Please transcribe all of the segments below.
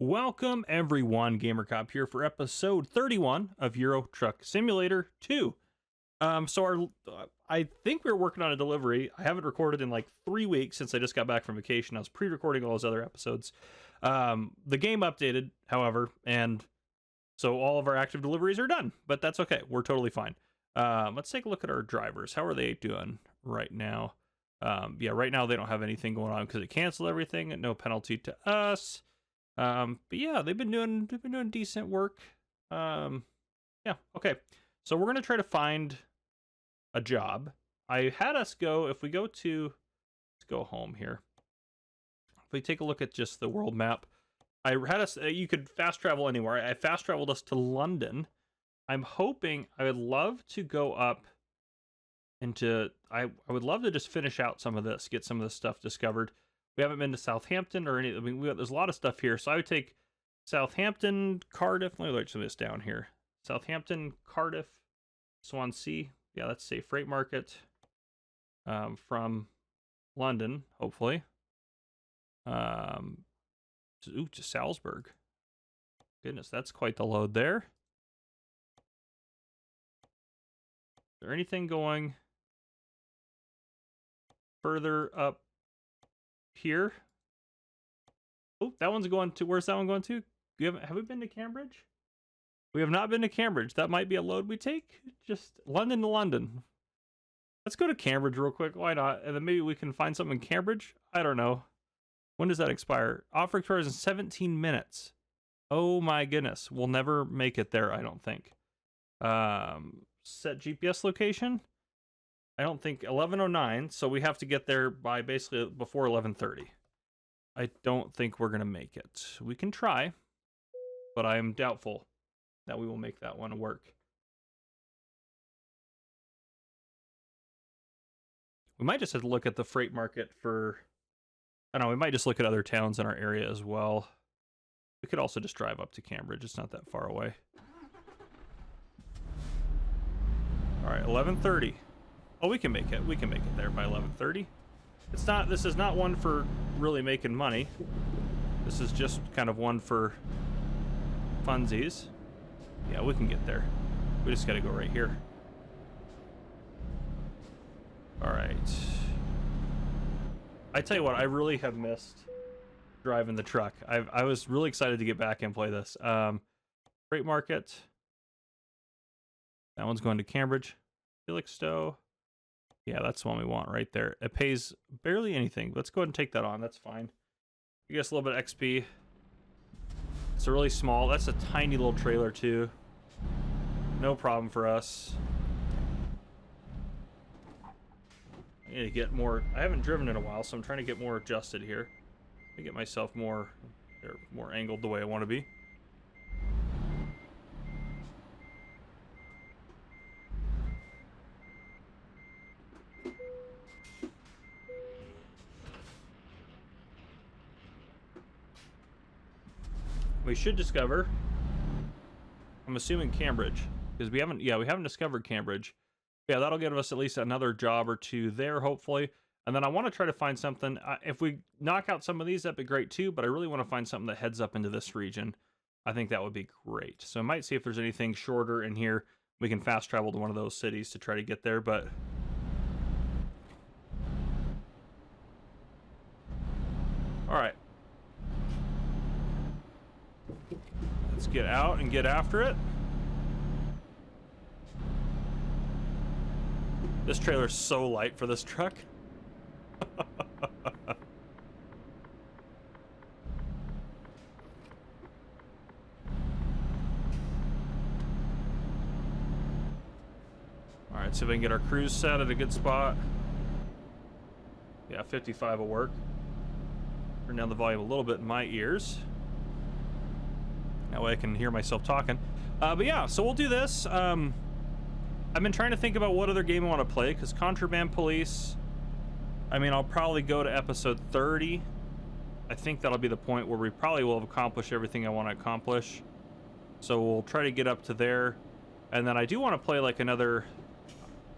Welcome everyone, GamerCop here for episode 31 of Euro Truck Simulator 2. I think we were working on a delivery. I haven't recorded in like 3 weeks since I just got back from vacation. I was pre-recording all those other episodes. The game updated, however, and so all of our active deliveries are done, but that's okay. We're totally fine. Let's take a look at our drivers. How are they doing right now? Yeah, right now they don't have anything going on because it canceled everything and no penalty to us. But yeah, they've been doing decent work. Yeah, okay. So we're gonna try to find a job. I had us go, if we go to, let's go home here. If we take a look at just the world map, I had us, you could fast travel anywhere. I fast traveled us to London. I'm hoping, I would love to go up into, I would love to just finish out some of this, get some of this stuff discovered. We haven't been to Southampton or any, I mean, there's a lot of stuff here. So I would take Southampton, Cardiff. Let me write some of this down here. Southampton, Cardiff, Swansea. Yeah, let's say freight market from London, hopefully. To Salzburg. Goodness, that's quite the load there. Is there anything going further up here? Oh, that one's going to, where's that one going to? Have we been to Cambridge? We have not been to Cambridge. That might be a load we take. Just London to London. Let's go to Cambridge real quick. Why not? And then maybe we can find something in Cambridge. I don't know. When does that expire? Offer expires in 17 minutes. Oh my goodness. We'll never make it there, I don't think. Set GPS location. I don't think 11:09, so we have to get there by basically before 11:30. I don't think we're gonna make it. We can try, but I am doubtful that we will make that one work. We might just have to look at the freight market for, I don't know, we might just look at other towns in our area as well. We could also just drive up to Cambridge. It's not that far away. All right, 11:30. Oh, we can make it. We can make it there by 11:30. It's not, this is not one for really making money. This is just kind of one for funsies. Yeah, we can get there. We just got to go right here. All right. I tell you what, I really have missed driving the truck. I was really excited to get back and play this. Freight market. That one's going to Cambridge. Felixstowe. Yeah, that's the one we want right there. It pays barely anything. Let's go ahead and take that on. That's fine. You get us a little bit of XP. It's a really small. That's a tiny little trailer too. No problem for us. I need to get more. I haven't driven in a while, so I'm trying to get more adjusted here. To get myself more angled the way I want to be. We should discover, I'm assuming Cambridge, because we haven't discovered Cambridge. Yeah, that'll give us at least another job or two there, hopefully. And then I want to try to find something, if we knock out some of these, that'd be great too, but I really want to find something that heads up into this region. I think that would be great. So I might see if there's anything shorter in here. We can fast travel to one of those cities to try to get there, but all right. Let's get out and get after it. This trailer's so light for this truck. Alright, see if we can get our cruise set at a good spot. Yeah, 55 will work. Turn down the volume a little bit in my ears. That way I can hear myself talking. But yeah, so we'll do this. I've been trying to think about what other game I want to play, because Contraband Police, I mean, I'll probably go to episode 30. I think that'll be the point where we probably will have accomplished everything I want to accomplish. So we'll try to get up to there. And then I do want to play like another,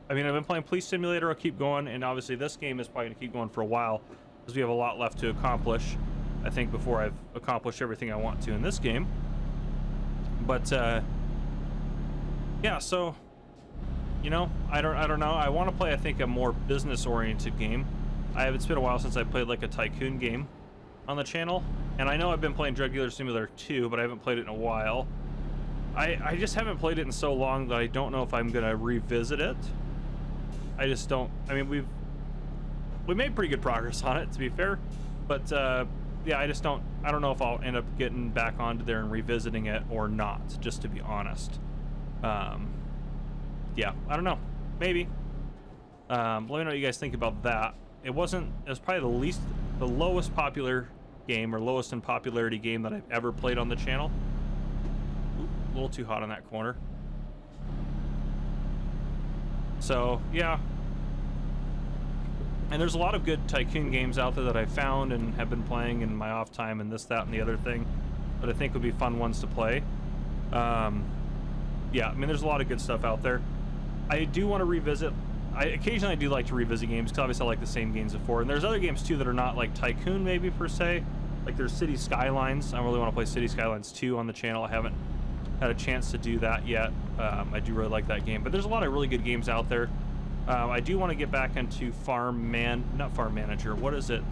I mean, I've been playing Police Simulator. I'll keep going. And obviously this game is probably going to keep going for a while because we have a lot left to accomplish. I think, before I've accomplished everything I want to in this game. But yeah, so you know, I don't know. I want to play, I think, a more business-oriented game. It's been a while since I played like a tycoon game on the channel, and I know I've been playing Drug Dealer Simulator 2, but I haven't played it in a while. I just haven't played it in so long that I don't know if I'm gonna revisit it. I just don't. I mean, we made pretty good progress on it, to be fair, but yeah, I don't know if I'll end up getting back onto there and revisiting it or not, just to be honest. Yeah, I don't know. Maybe. Let me know what you guys think about that. It was probably the lowest popular game, or lowest in popularity game that I've ever played on the channel. Ooh, a little too hot on that corner. So, yeah. And there's a lot of good tycoon games out there that I found and have been playing in my off time and this, that, and the other thing that I think would be fun ones to play. Yeah, I mean, there's a lot of good stuff out there. I do want to revisit. Occasionally I do like to revisit games, because obviously I like the same games before. And there's other games too that are not like tycoon maybe per se. Like there's City Skylines. I really want to play City Skylines 2 on the channel. I haven't had a chance to do that yet. I do really like that game. But there's a lot of really good games out there. I do want to get back into not Farm Manager. What is it?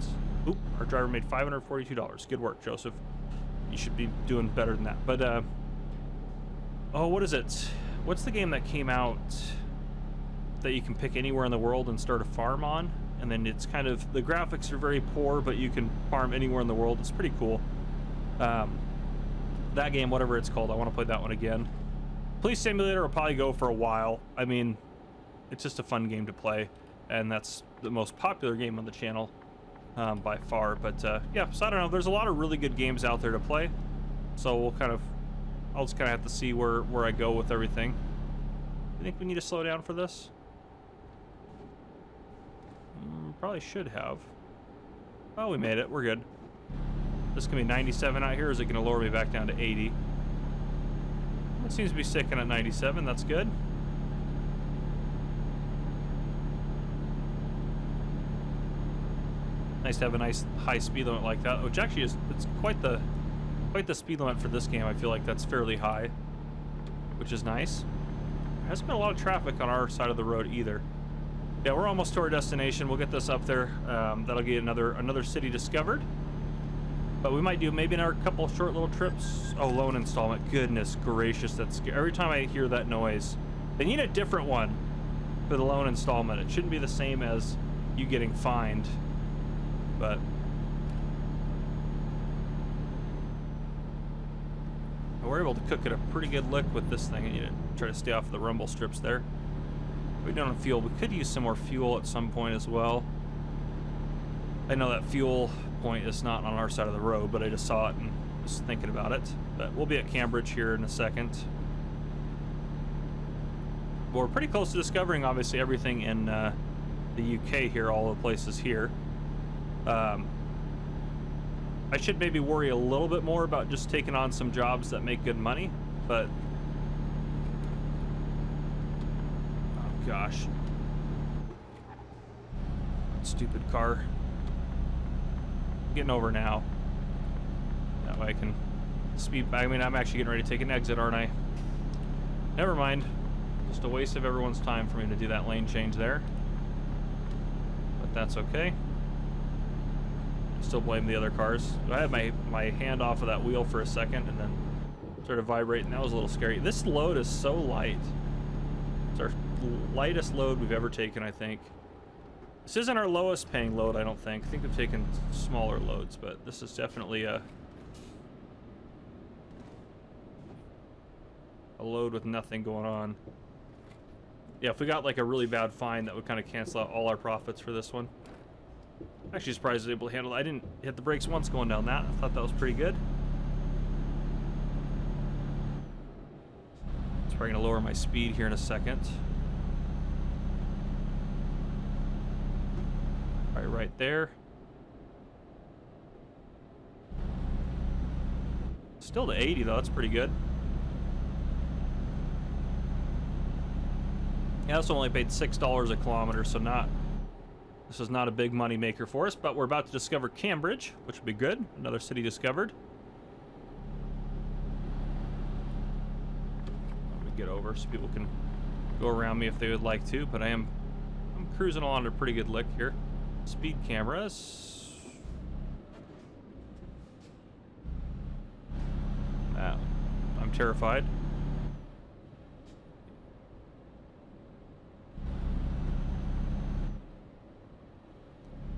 Oop, our driver made $542. Good work, Joseph. You should be doing better than that. But oh, what is it? What's the game that came out that you can pick anywhere in the world and start a farm on? And then it's kind of, the graphics are very poor, but you can farm anywhere in the world. It's pretty cool. That game, whatever it's called, I want to play that one again. Police Simulator will probably go for a while. I mean, it's just a fun game to play, and that's the most popular game on the channel by far. But yeah, so I don't know. There's a lot of really good games out there to play. So I'll just kind of have to see where I go with everything. You think we need to slow down for this? Probably should have. Oh, we made it. We're good. This can be 97 out here. Or is it going to lower me back down to 80? It seems to be sticking at 97. That's good. Nice to have a nice high speed limit like that, which actually is, it's quite the speed limit for this game. I feel like that's fairly high, which is nice. There hasn't been a lot of traffic on our side of the road either. Yeah, we're almost to our destination. We'll get this up there. That'll get another city discovered. But we might do maybe another couple short little trips. Oh, loan installment. Goodness gracious, that's scary. Every time I hear that noise, they need a different one for the loan installment. It shouldn't be the same as you getting fined. But we're able to cook it a pretty good lick with this thing. I need to try to stay off the rumble strips there. We don't have fuel. We could use some more fuel at some point as well. I know that fuel point is not on our side of the road, but I just saw it and was thinking about it. But we'll be at Cambridge here in a second. But we're pretty close to discovering, obviously, everything in the UK here, all the places here. I should maybe worry a little bit more about just taking on some jobs that make good money, but oh gosh, stupid car. Getting over now. That way I can speed back. I mean, I'm actually getting ready to take an exit, aren't I? Never mind. Just a waste of everyone's time for me to do that lane change there. But that's okay. Still blame the other cars. I had my hand off of that wheel for a second and then started vibrating. That was a little scary. This load is so light. It's our lightest load we've ever taken, I think. This isn't our lowest paying load, I don't think. I think we've taken smaller loads, but this is definitely a load with nothing going on. Yeah, if we got like a really bad fine, that would kind of cancel out all our profits for this one. Actually surprised I was able to handle it. I didn't hit the brakes once going down that. I thought that was pretty good. It's probably going to lower my speed here in a second. Right there. Still to 80 though, that's pretty good. Yeah, I also only paid $6 a kilometer, so not This is not a big money maker for us, but we're about to discover Cambridge, which would be good. Another city discovered. Let me get over so people can go around me if they would like to, but I'm cruising along at a pretty good lick here. Speed cameras. I'm terrified.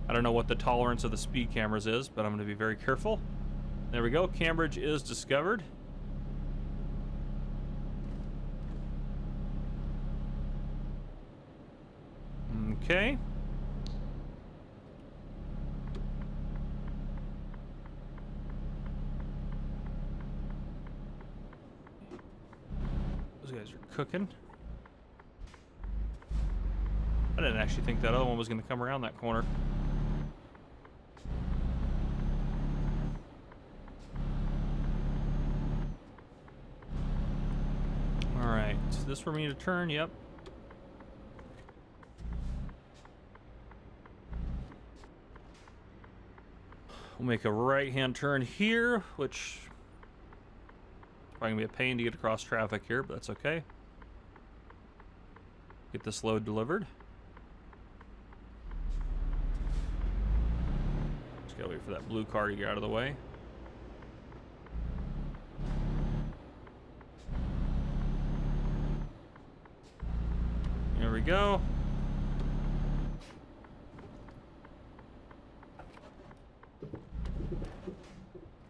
I don't know what the tolerance of the speed cameras is, but I'm going to be very careful. There we go. Cambridge is discovered. Okay. Those guys are cooking. I didn't actually think that other one was going to come around that corner. Alright, is this for me to turn? Yep. We'll make a right-hand turn here, which is probably going to be a pain to get across traffic here, but that's okay. Get this load delivered. Just gotta wait for that blue car to get out of the way. There we go.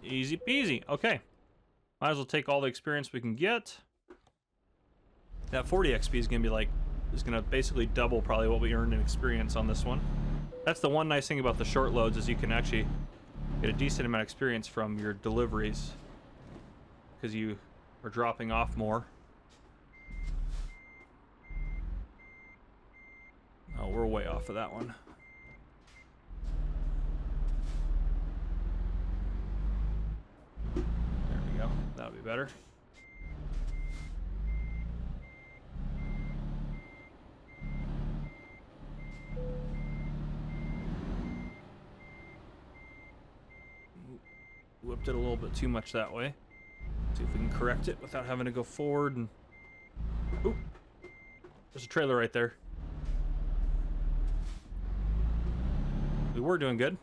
Easy peasy. Okay. Might as well take all the experience we can get. That 40 XP is gonna be like, is gonna basically double probably what we earned in experience on this one. That's the one nice thing about the short loads, is you can actually get a decent amount of experience from your deliveries because you are dropping off more. Oh, we're way off of that one. There we go. That'll be better. Whipped it a little bit too much that way. See if we can correct it without having to go forward and... Oop! There's a trailer right there. We were doing good.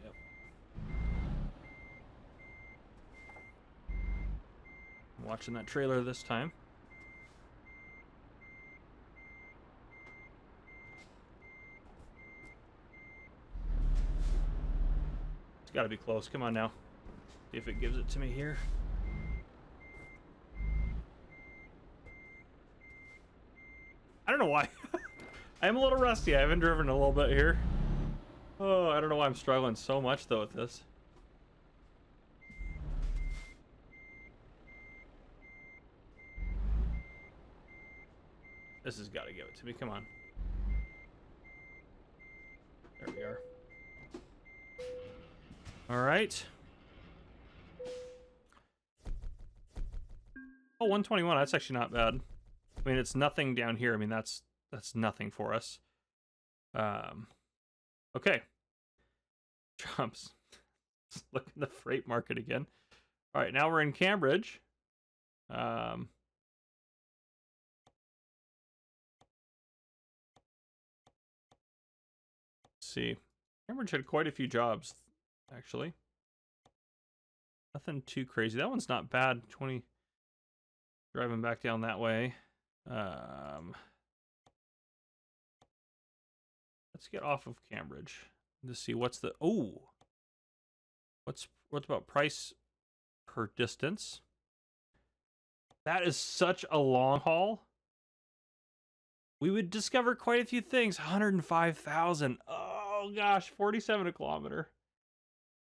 Yep. I'm watching that trailer this time. It's got to be close. Come on now. See if it gives it to me here. I don't know why. I'm a little rusty. I haven't driven a little bit here. Oh, I don't know why I'm struggling so much though with this. This has got to give it to me. Come on. There we are. All right. Oh, 121. That's actually not bad. I mean, it's nothing down here. I mean, that's nothing for us. Okay. Jumps. Look at the freight market again. All right, now we're in Cambridge. Let's see. Cambridge had quite a few jobs, actually. Nothing too crazy. That one's not bad. 20. Driving back down that way. Let's get off of Cambridge to see what's the what's about price per distance. That is such a long haul. We would discover quite a few things. 105,000. Oh gosh, 47 a kilometer.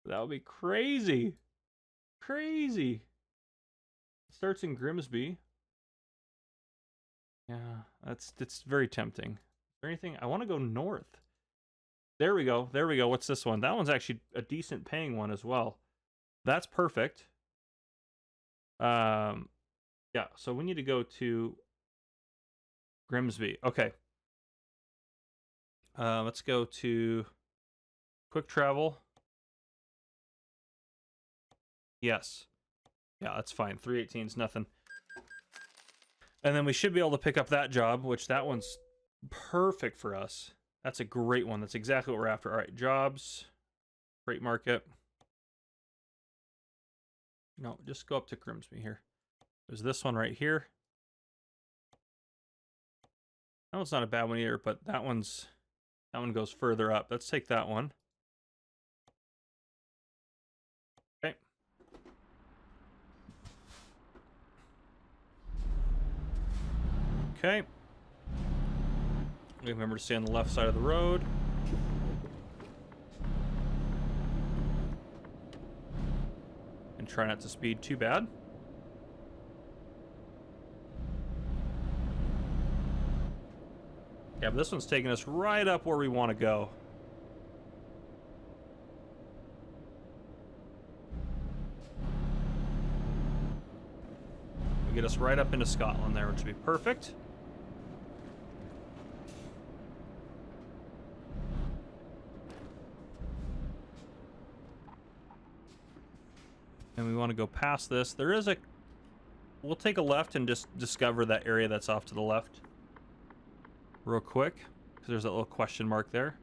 That would be crazy. Crazy. It starts in Grimsby. Yeah, it's very tempting. Is there anything? I want to go north. There we go. There we go. What's this one? That one's actually a decent paying one as well. That's perfect. Yeah, so we need to go to Grimsby. Okay. Let's go to quick travel. Yes. Yeah, that's fine. 318 is nothing. And then we should be able to pick up that job, which that one's perfect for us. That's a great one. That's exactly what we're after. All right, jobs, freight market. No, just go up to Grimsby here. There's this one right here. That one's not a bad one either, but that one goes further up. Let's take that one. Okay. Okay. Remember to stay on the left side of the road. And try not to speed too bad. Yeah, but this one's taking us right up where we want to go. It'll get us right up into Scotland there, which would be perfect. And we want to go past this. There is a... We'll take a left and just discover that area that's off to the left. Real quick, because there's that little question mark there.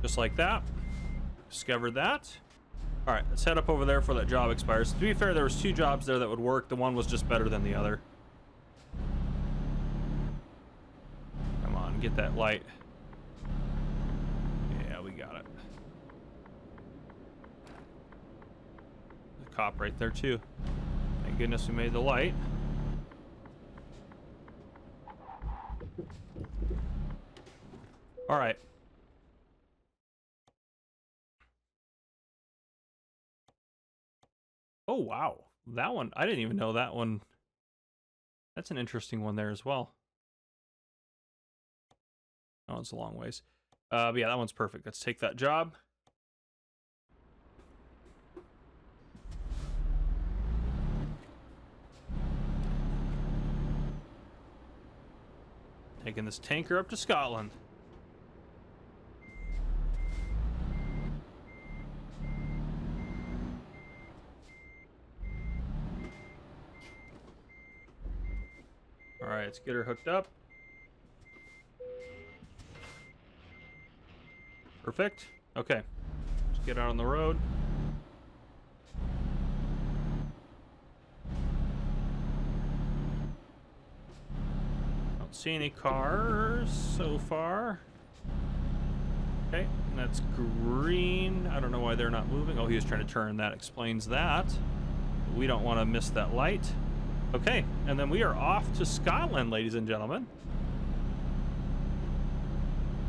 Just like that. Discovered that. All right, let's head up over there before that job expires. To be fair, there was 2 jobs there that would work. The one was just better than the other. Come on, get that light. Yeah, we got it. The cop right there too. Thank goodness we made the light. All right. Oh, wow. That one, I didn't even know that one. That's an interesting one there as well. Oh, it's a long ways. But yeah, that one's perfect. Let's take that job. Taking this tanker up to Scotland. All right, let's get her hooked up. Perfect. Okay, let's get out on the road. Don't see any cars so far. Okay, and that's green. I don't know why they're not moving. Oh, he was trying to turn. That explains that. We don't want to miss that light. Okay, and then we are off to Scotland, ladies and gentlemen.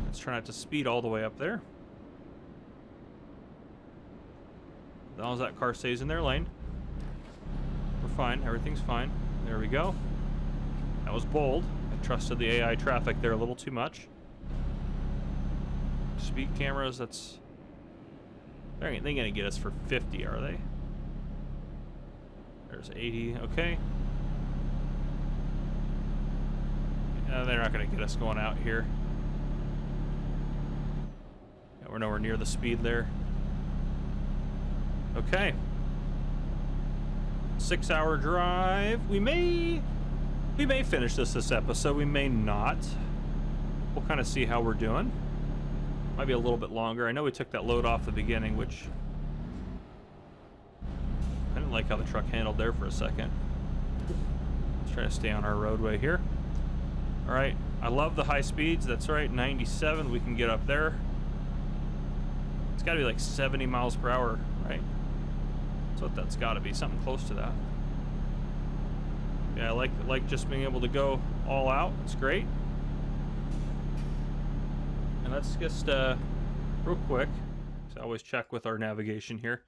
Let's try not to speed all the way up there. As long as that car stays in their lane, we're fine. Everything's fine. There we go. That was bold. I trusted the AI traffic there a little too much. Speed cameras, that's... They ain't gonna get us for 50, are they? There's 80, okay. They're not going to get us going out here. Yeah, we're nowhere near the speed there. Okay. 6-hour drive. We may finish this episode. We may not. We'll kind of see how we're doing. Might be a little bit longer. I know we took that load off the beginning, which I didn't like how the truck handled there for a second. Let's try to stay on our roadway here. All right, I love the high speeds. That's right, 97, we can get up there. It's gotta be like 70 miles per hour, right? That's what that's gotta be, something close to that. Yeah, I like just being able to go all out, it's great. And let's just real quick, so I always check with our navigation here.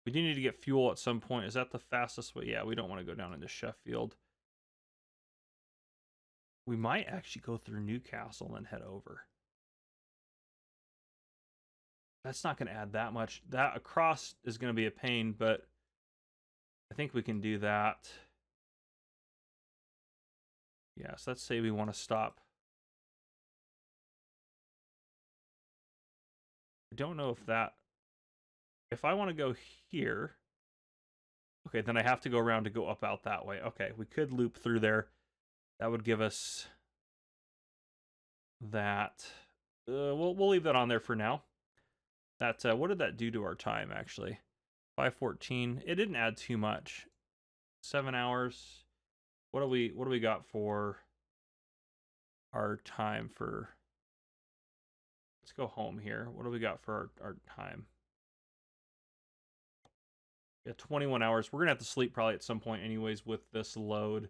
We do need to get fuel at some point. Is that the fastest way? Yeah, we don't want to go down into Sheffield. We might actually go through Newcastle and then head over. That's not going to add that much. That across is going to be a pain, but I think we can do that. Yes, let's say we want to stop. I don't know if that... If I want to go here... Okay, then I have to go around to go up out that way. Okay, we could loop through there. That would give us that. We'll leave that on there for now. That what did that do to our time actually? 5:14. It didn't add too much. 7 hours. What do we got for our time for? Let's go home here. What do we got for our time? Yeah, 21 hours. We're gonna have to sleep probably at some point anyways with this load.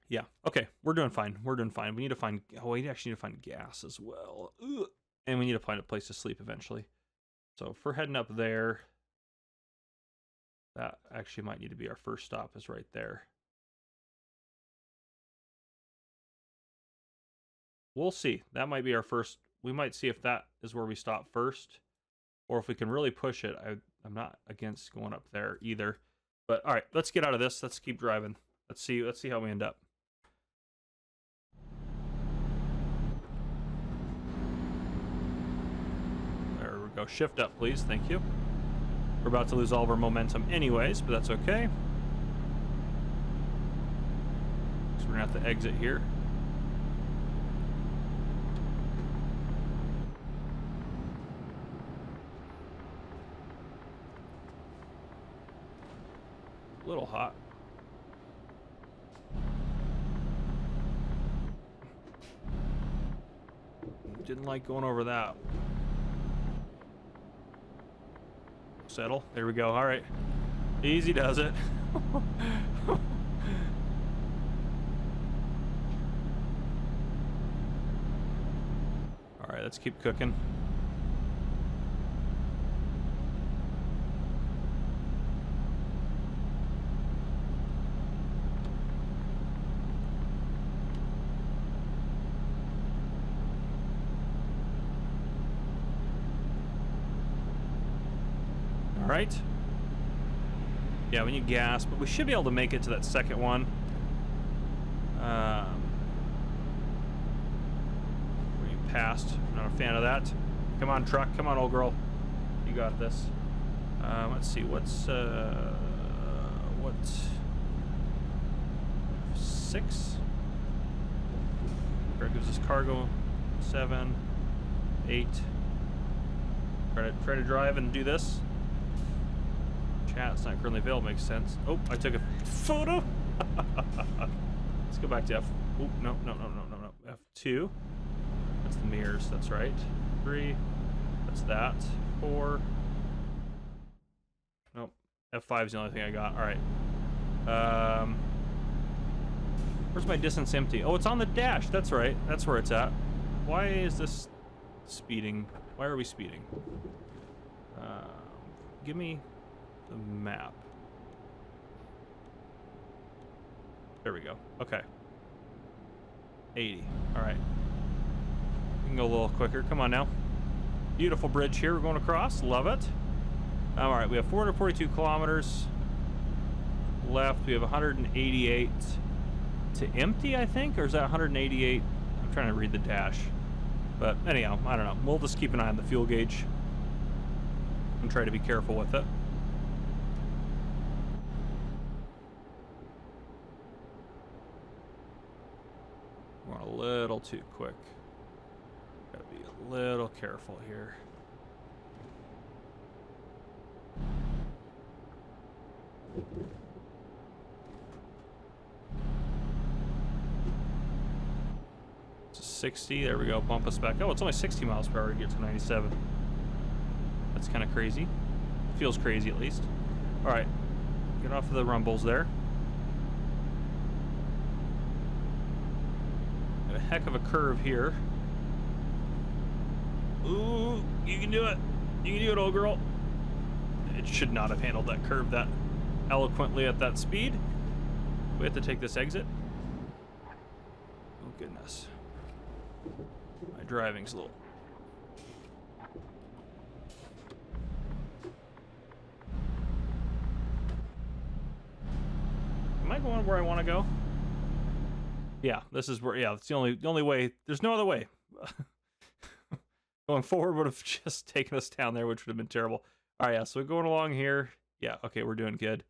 Yeah, okay, we're doing fine. We're doing fine. We need to find, oh, we actually need to find gas as well. Ugh. And we need to find a place to sleep eventually. So if we're heading up there, that actually might need to be our first stop, is right there. We'll see. That might be our first. We might see if that is where we stop first, or if we can really push it. I'm not against going up there either. But all right, let's get out of this. Let's keep driving. Let's see how we end up. There we go. Shift up, please. Thank you. We're about to lose all of our momentum anyways, but that's okay. So we're gonna have to exit here. A little hot. Didn't like going over that. Settle. There we go. All right. Easy does it. All right, let's keep cooking. Right? Yeah, we need gas, but we should be able to make it to that second one. We passed. Not a fan of that. Come on, truck. Come on, old girl. You got this. Let's see. What's 6? Greg gives us cargo 7, 8. Try to drive and do this. Chat's not currently available, makes sense. Oh, I took a photo. Let's go back to F. Oh, no. F2. That's the mirrors, that's right. 3. That's that. 4. Nope. F5 is the only thing I got. All right. Where's my distance empty? Oh, it's on the dash. That's right. That's where it's at. Why is this speeding? Why are we speeding? Give me the map. There we go. Okay. 80. All right. We can go a little quicker. Come on now. Beautiful bridge here. We're going across. Love it. All right. We have 442 kilometers left. We have 188 to empty, I think, or is that 188? I'm trying to read the dash. But anyhow, I don't know. We'll just keep an eye on the fuel gauge and try to be careful with it. We're a little too quick. Gotta be a little careful here. It's 60. There we go. Bump us back. Oh, it's only 60 miles per hour to get to 97. That's kind of crazy. Feels crazy at least. All right. Get off of the rumbles there. Got a heck of a curve here. Ooh, you can do it. You can do it, old girl. It should not have handled that curve that eloquently at that speed. We have to take this exit. Oh, goodness. My driving's a little... Am I going where I want to go? Yeah, this is where... Yeah, it's the only way. There's no other way. Going forward would have just taken us down there, which would have been terrible. All right, yeah, so we're going along here. Yeah, okay, we're doing good.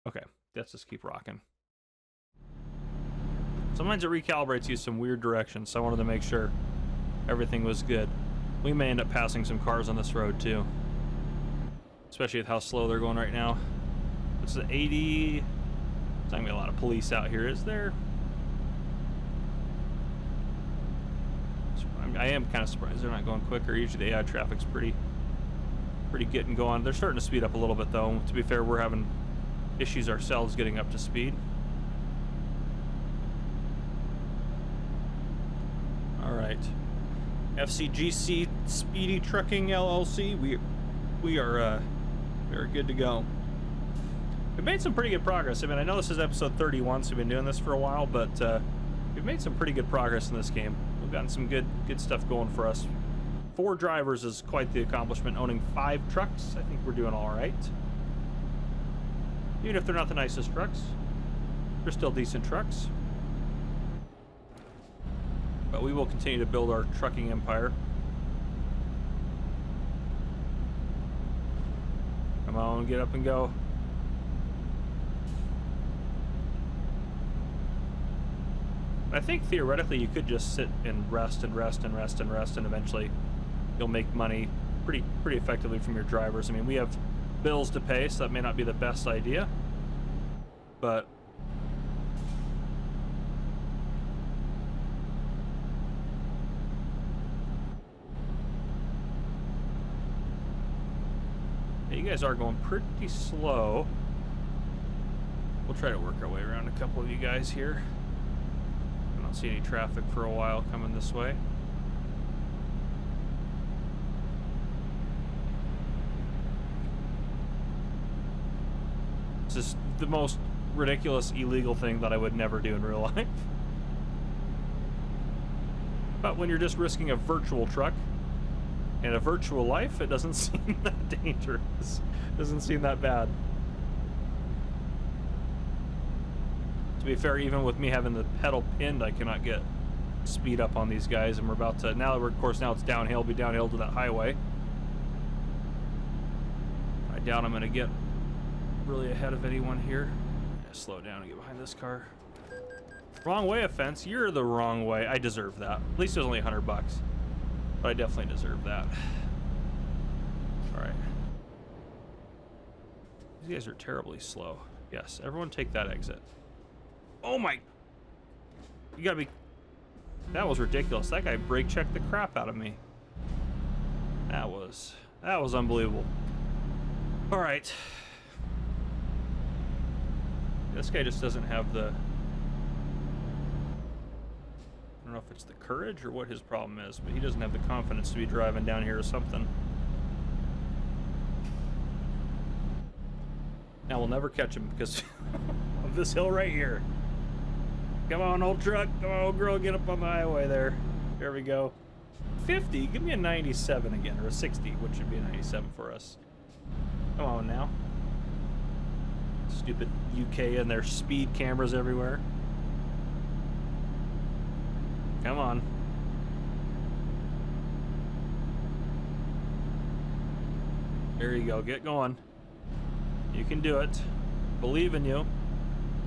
Okay, let's just keep rocking. Sometimes it recalibrates you some weird directions, so I wanted to make sure everything was good. We may end up passing some cars on this road, too. Especially with how slow they're going right now. It's an 80... There's not going to be a lot of police out here, is there? I am kind of surprised they're not going quicker. Usually the AI traffic's pretty getting going. They're starting to speed up a little bit, though. To be fair, we're having issues ourselves getting up to speed. All right, FCGC Speedy Trucking LLC. We are good to go. We've made some pretty good progress. I mean, I know this is episode 31, so we've been doing this for a while, but we've made some pretty good progress in this game. We've gotten some good stuff going for us. 4 drivers is quite the accomplishment. Owning 5 trucks, I think we're doing all right. Even if they're not the nicest trucks, they're still decent trucks. But we will continue to build our trucking empire. Come on, get up and go. I think theoretically you could just sit and rest and rest and rest and rest, and eventually you'll make money pretty effectively from your drivers. I mean, we have bills to pay, so that may not be the best idea, but you guys are going pretty slow. We'll try to work our way around a couple of you guys here. I don't see any traffic for a while coming this way. This is the most ridiculous, illegal thing that I would never do in real life. But when you're just risking a virtual truck in a virtual life, it doesn't seem that dangerous. It doesn't seem that bad. To be fair, even with me having the pedal pinned, I cannot get speed up on these guys, and we're about to, now we're, of course, now it's downhill, be downhill to that highway. I doubt I'm going to get really ahead of anyone here. Slow down and get behind this car. Wrong way offense. You're the wrong way. I deserve that. At least it was only $100, but I definitely deserve that. All right. These guys are terribly slow. Yes, everyone take that exit. Oh my! You gotta be. That was ridiculous. That guy brake checked the crap out of me. That was unbelievable. All right. This guy just doesn't have the... I don't know if it's the courage or what his problem is, but he doesn't have the confidence to be driving down here or something. Now we'll never catch him because of this hill right here. Come on, old truck. Come on, old girl, get up on the highway there. There we go. 50? Give me a 97 again, or a 60, which should be a 97 for us. Come on now. Stupid UK and their speed cameras everywhere. Come on. There you go. Get going. You can do it. Believe in you.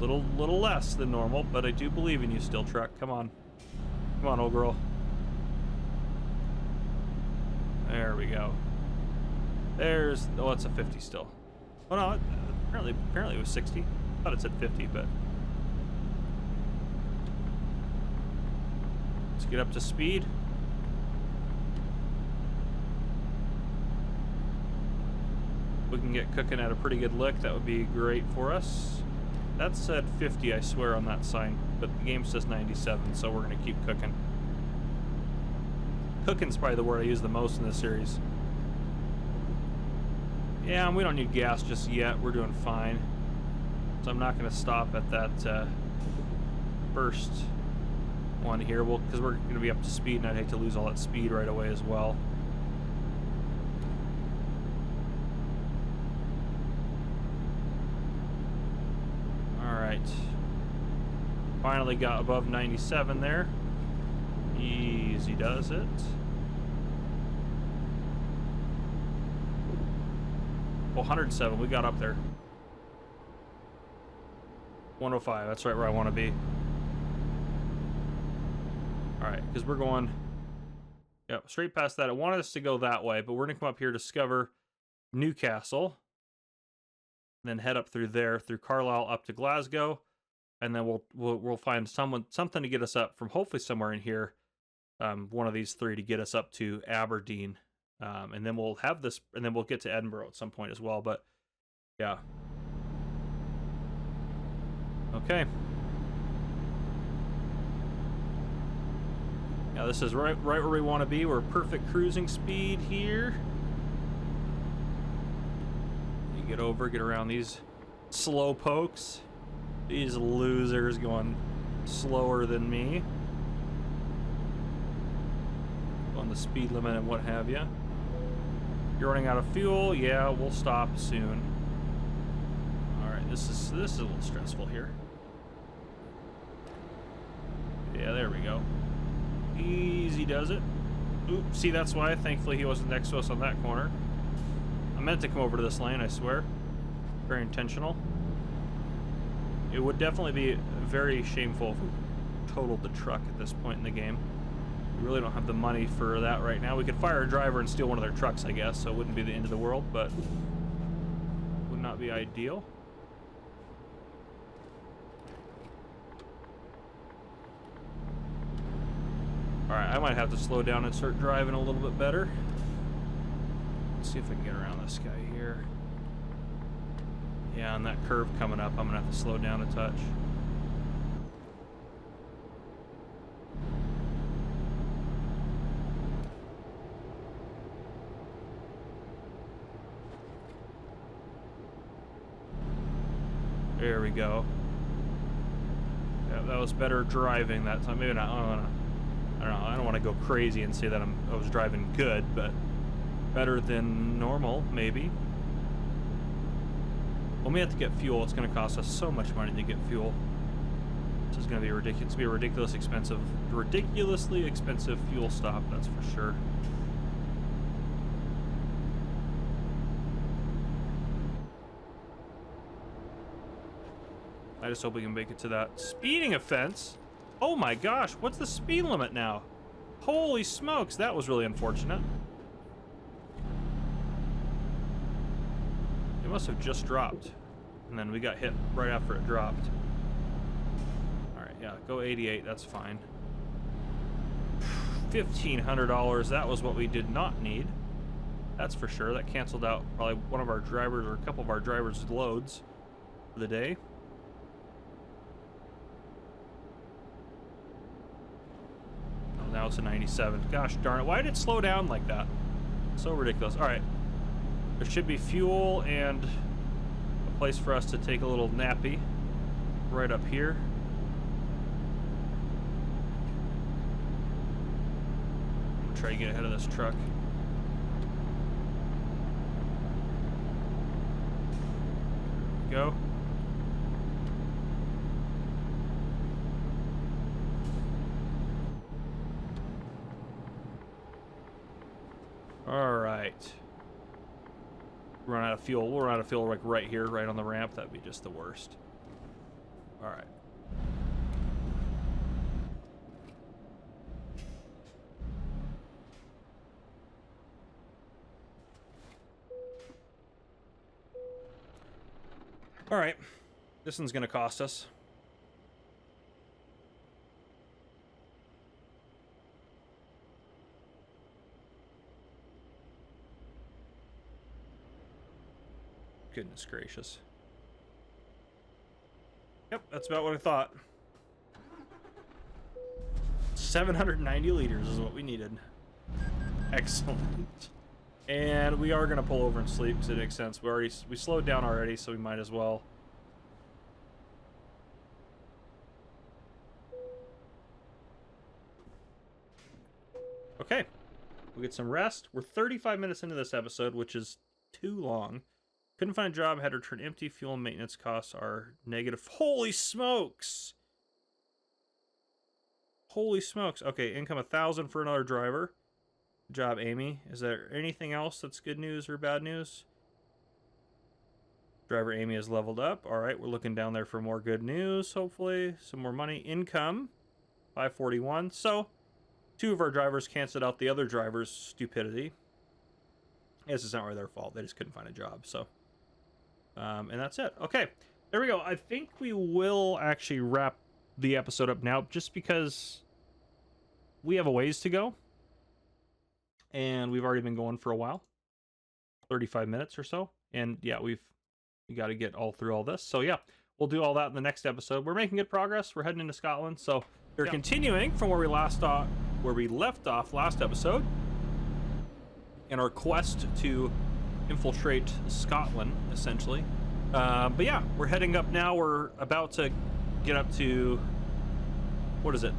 Little less than normal, but I do believe in you still, truck. Come on. Come on, old girl. There we go. There's... Oh, it's a 50 still. Oh, no. Apparently it was 60. I thought it said 50, but... Let's get up to speed. We can get cooking at a pretty good lick. That would be great for us. That said 50, I swear, on that sign, but the game says 97, so we're gonna keep cooking. Cooking's probably the word I use the most in this series. Yeah, and we don't need gas just yet. We're doing fine. So I'm not gonna stop at that first one here, because we're gonna be up to speed, and I'd hate to lose all that speed right away as well. Finally got above 97 there. Easy does it. Oh, 107, we got up there. 105, that's right where I want to be. Alright, because we're going... Yep, straight past that. I wanted us to go that way, but we're going to come up here, discover Newcastle. Then head up through there, through Carlisle up to Glasgow. And then we'll find something to get us up from hopefully somewhere in here, one of these three to get us up to Aberdeen, and then we'll have this, and then we'll get to Edinburgh at some point as well. But yeah, okay. Yeah, this is right where we want to be. We're perfect cruising speed here. You get around these slow pokes. These losers going slower than me. On the speed limit and what have you. You're running out of fuel. Yeah, we'll stop soon. Alright, this is a little stressful here. Yeah, there we go. Easy does it. Oop, see, that's why. Thankfully he wasn't next to us on that corner. I meant to come over to this lane, I swear. Very intentional. It would definitely be very shameful if we totaled the truck at this point in the game. We really don't have the money for that right now. We could fire a driver and steal one of their trucks, I guess, so it wouldn't be the end of the world, but would not be ideal. Alright, I might have to slow down and start driving a little bit better. Let's see if I can get around this guy here. Yeah, on that curve coming up, I'm gonna have to slow down a touch. There we go. Yeah, that was better driving that time. Maybe not. I don't know. I don't want to go crazy and say that I was driving good, but better than normal, maybe. When we have to get fuel, it's going to cost us so much money to get fuel. This is going to be ridiculous. It's going to be a ridiculously expensive fuel stop, that's for sure. I just hope we can make it to that speeding offense. Oh my gosh, what's the speed limit now? Holy smokes, that was really unfortunate. It must have just dropped. And then we got hit right after it dropped. Alright, yeah, go 88, that's fine. $1,500, that was what we did not need. That's for sure. That canceled out probably one of our drivers or a couple of our drivers' loads for the day. Oh, now it's a 97. Gosh darn it, why did it slow down like that? So ridiculous. Alright. There should be fuel and a place for us to take a little nappy right up here. I'm gonna try to get ahead of this truck. There we go. All right. Run out of fuel. We'll run out of fuel like right here, right on the ramp. That'd be just the worst. All right. All right. This one's going to cost us. Goodness gracious. that's about what I thought. 790 liters is what we needed. Excellent. And we are gonna pull over and sleep because it makes sense. We slowed down already, so we might as well. Okay, we'll get some rest. We're 35 minutes into this episode, which is too long. Couldn't find a job, had to return empty. Fuel and maintenance costs are negative. Holy smokes! Holy smokes. Okay, income 1,000 for another driver. Good job, Amy. Is there anything else that's good news or bad news? Driver Amy has leveled up. All right, we're looking down there for more good news, hopefully. Some more money. Income, 541. So, 2 of our drivers canceled out the other driver's stupidity. This is not really their fault. They just couldn't find a job, so. And that's it. Okay, there we go. I think we will actually wrap the episode up now, just because we have a ways to go. And we've already been going for a while. 35 minutes or so. And yeah, we got to get all through all this. So yeah, we'll do all that in the next episode. We're making good progress. We're heading into Scotland. So we're continuing from where we left off last episode in our quest to infiltrate Scotland, essentially. But yeah, we're heading up now. We're about to get up to, what is it?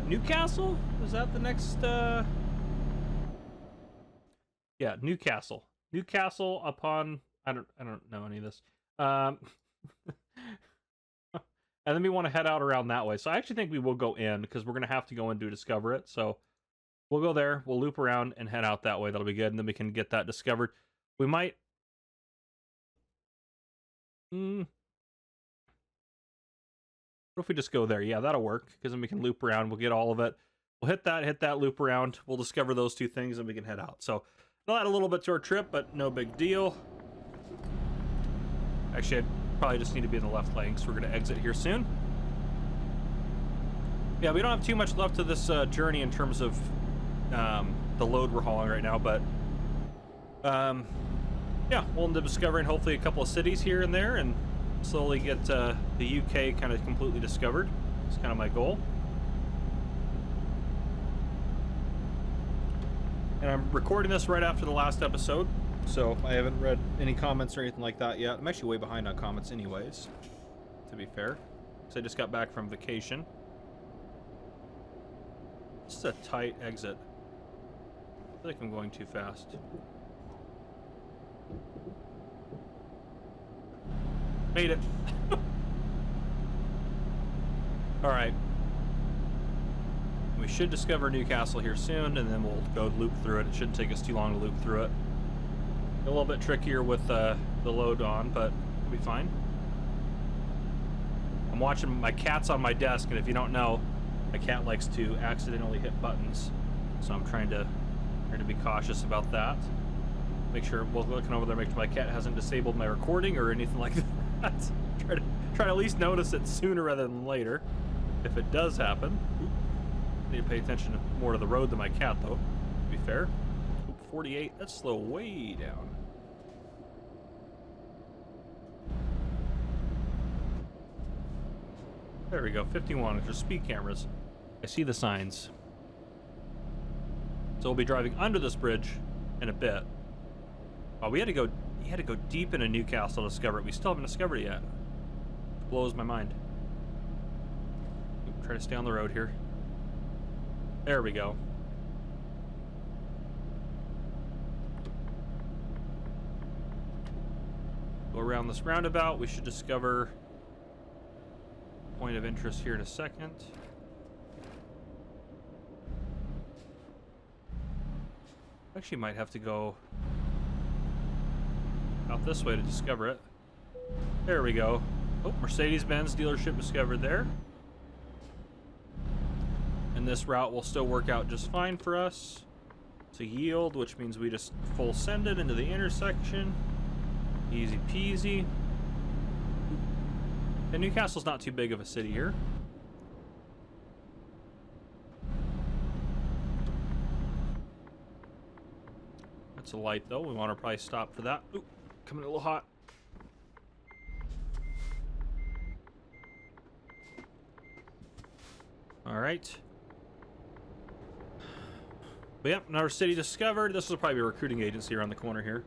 Newcastle? Is that the next? Yeah, Newcastle. Newcastle upon. I don't know any of this. And then we want to head out around that way. So I actually think we will go in because we're gonna have to go in to discover it. So we'll go there. We'll loop around and head out that way. That'll be good, and then we can get that discovered. We might. What if we just go there? Yeah, that'll work, because then we can loop around. We'll get all of it. We'll hit that, loop around. We'll discover those 2 things, and we can head out. So it'll add a little bit to our trip, but no big deal. Actually, I probably just need to be in the left lane, so we're going to exit here soon. Yeah, we don't have too much left to this journey in terms of the load we're hauling right now, but yeah, we'll end up discovering hopefully a couple of cities here and there, and slowly get the UK kind of completely discovered. It's kind of my goal. And I'm recording this right after the last episode, so I haven't read any comments or anything like that yet. I'm actually way behind on comments anyways, to be fair, because I just got back from vacation. This is a tight exit. I feel like I'm going too fast. Made it. All right. We should discover Newcastle here soon, and then we'll go loop through it. It shouldn't take us too long to loop through it. A little bit trickier with the load on, but it'll be fine. I'm watching my cat's on my desk, and if you don't know, my cat likes to accidentally hit buttons, so I'm trying to be cautious about that. Make sure we're looking over there, make sure my cat hasn't disabled my recording or anything like that. try to at least notice it sooner rather than later, if it does happen. Oop. Need to pay attention more to the road than my cat, though, to be fair. Oop, 48, that's slow way down. There we go, 51, there's speed cameras. I see the signs. So we'll be driving under this bridge in a bit. Oh, you had to go deep into Newcastle to discover it. We still haven't discovered it yet. It blows my mind. Try to stay on the road here. There we go. Go around this roundabout. We should discover a point of interest here in a second. Actually, might have to go out this way to discover it. There we go. Oh, Mercedes-Benz dealership discovered there. And this route will still work out just fine for us. It's a yield, which means we just full send it into the intersection. Easy peasy. And Newcastle's not too big of a city here. That's a light though. We want to probably stop for that. Ooh, coming a little hot. All right. But yep, another city discovered. This will probably be a recruiting agency around the corner here.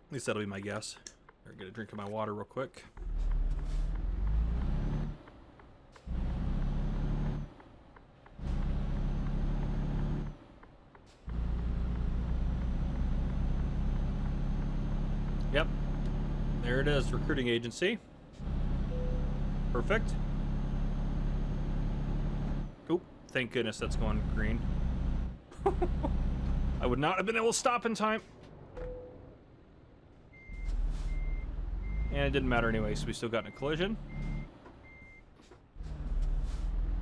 At least that'll be my guess. Better get a drink of my water real quick. Yep. There it is, recruiting agency. Perfect. Oop, thank goodness that's going green. I would not have been able to stop in time. And it didn't matter anyway, so we still got in a collision.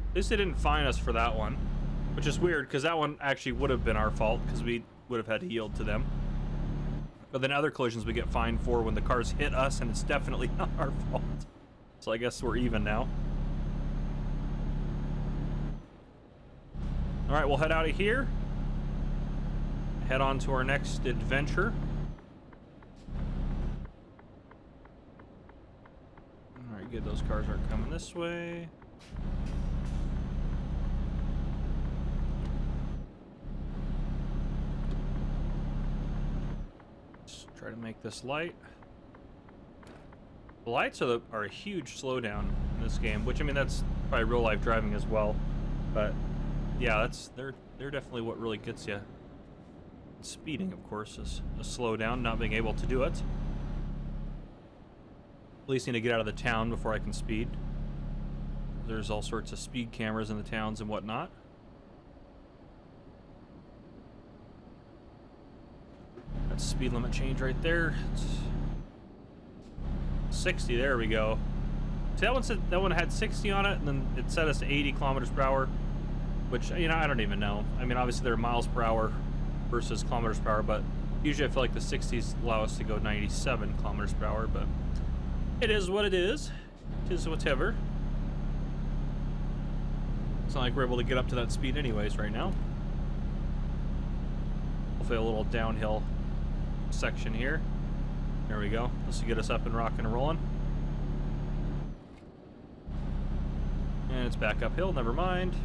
At least they didn't fine us for that one, which is weird because that one actually would have been our fault because we would have had to yield to them. But then other collisions we get fined for when the cars hit us, and it's definitely not our fault. So I guess we're even now. All right, we'll head out of here. Head on to our next adventure. All right, good. Those cars aren't coming this way. Let's try to make this light. The lights are a huge slowdown in this game, which, I mean, that's probably real life driving as well. But yeah, they're definitely what really gets you. Speeding, of course, is a slowdown, not being able to do it. At least need to get out of the town before I can speed. There's all sorts of speed cameras in the towns and whatnot. That's speed limit change right there. It's 60, there we go. See, that one had 60 on it, and then it set us to 80 kilometers per hour, which, you know, I don't even know. I mean, obviously they're miles per hour versus kilometers per hour, but usually I feel like the 60s allow us to go 97 kilometers per hour, but it is what it is. It is whatever. It's not like we're able to get up to that speed anyways right now. Hopefully a little downhill section here. There we go. This will get us up and rocking and rolling. And it's back uphill, never mind.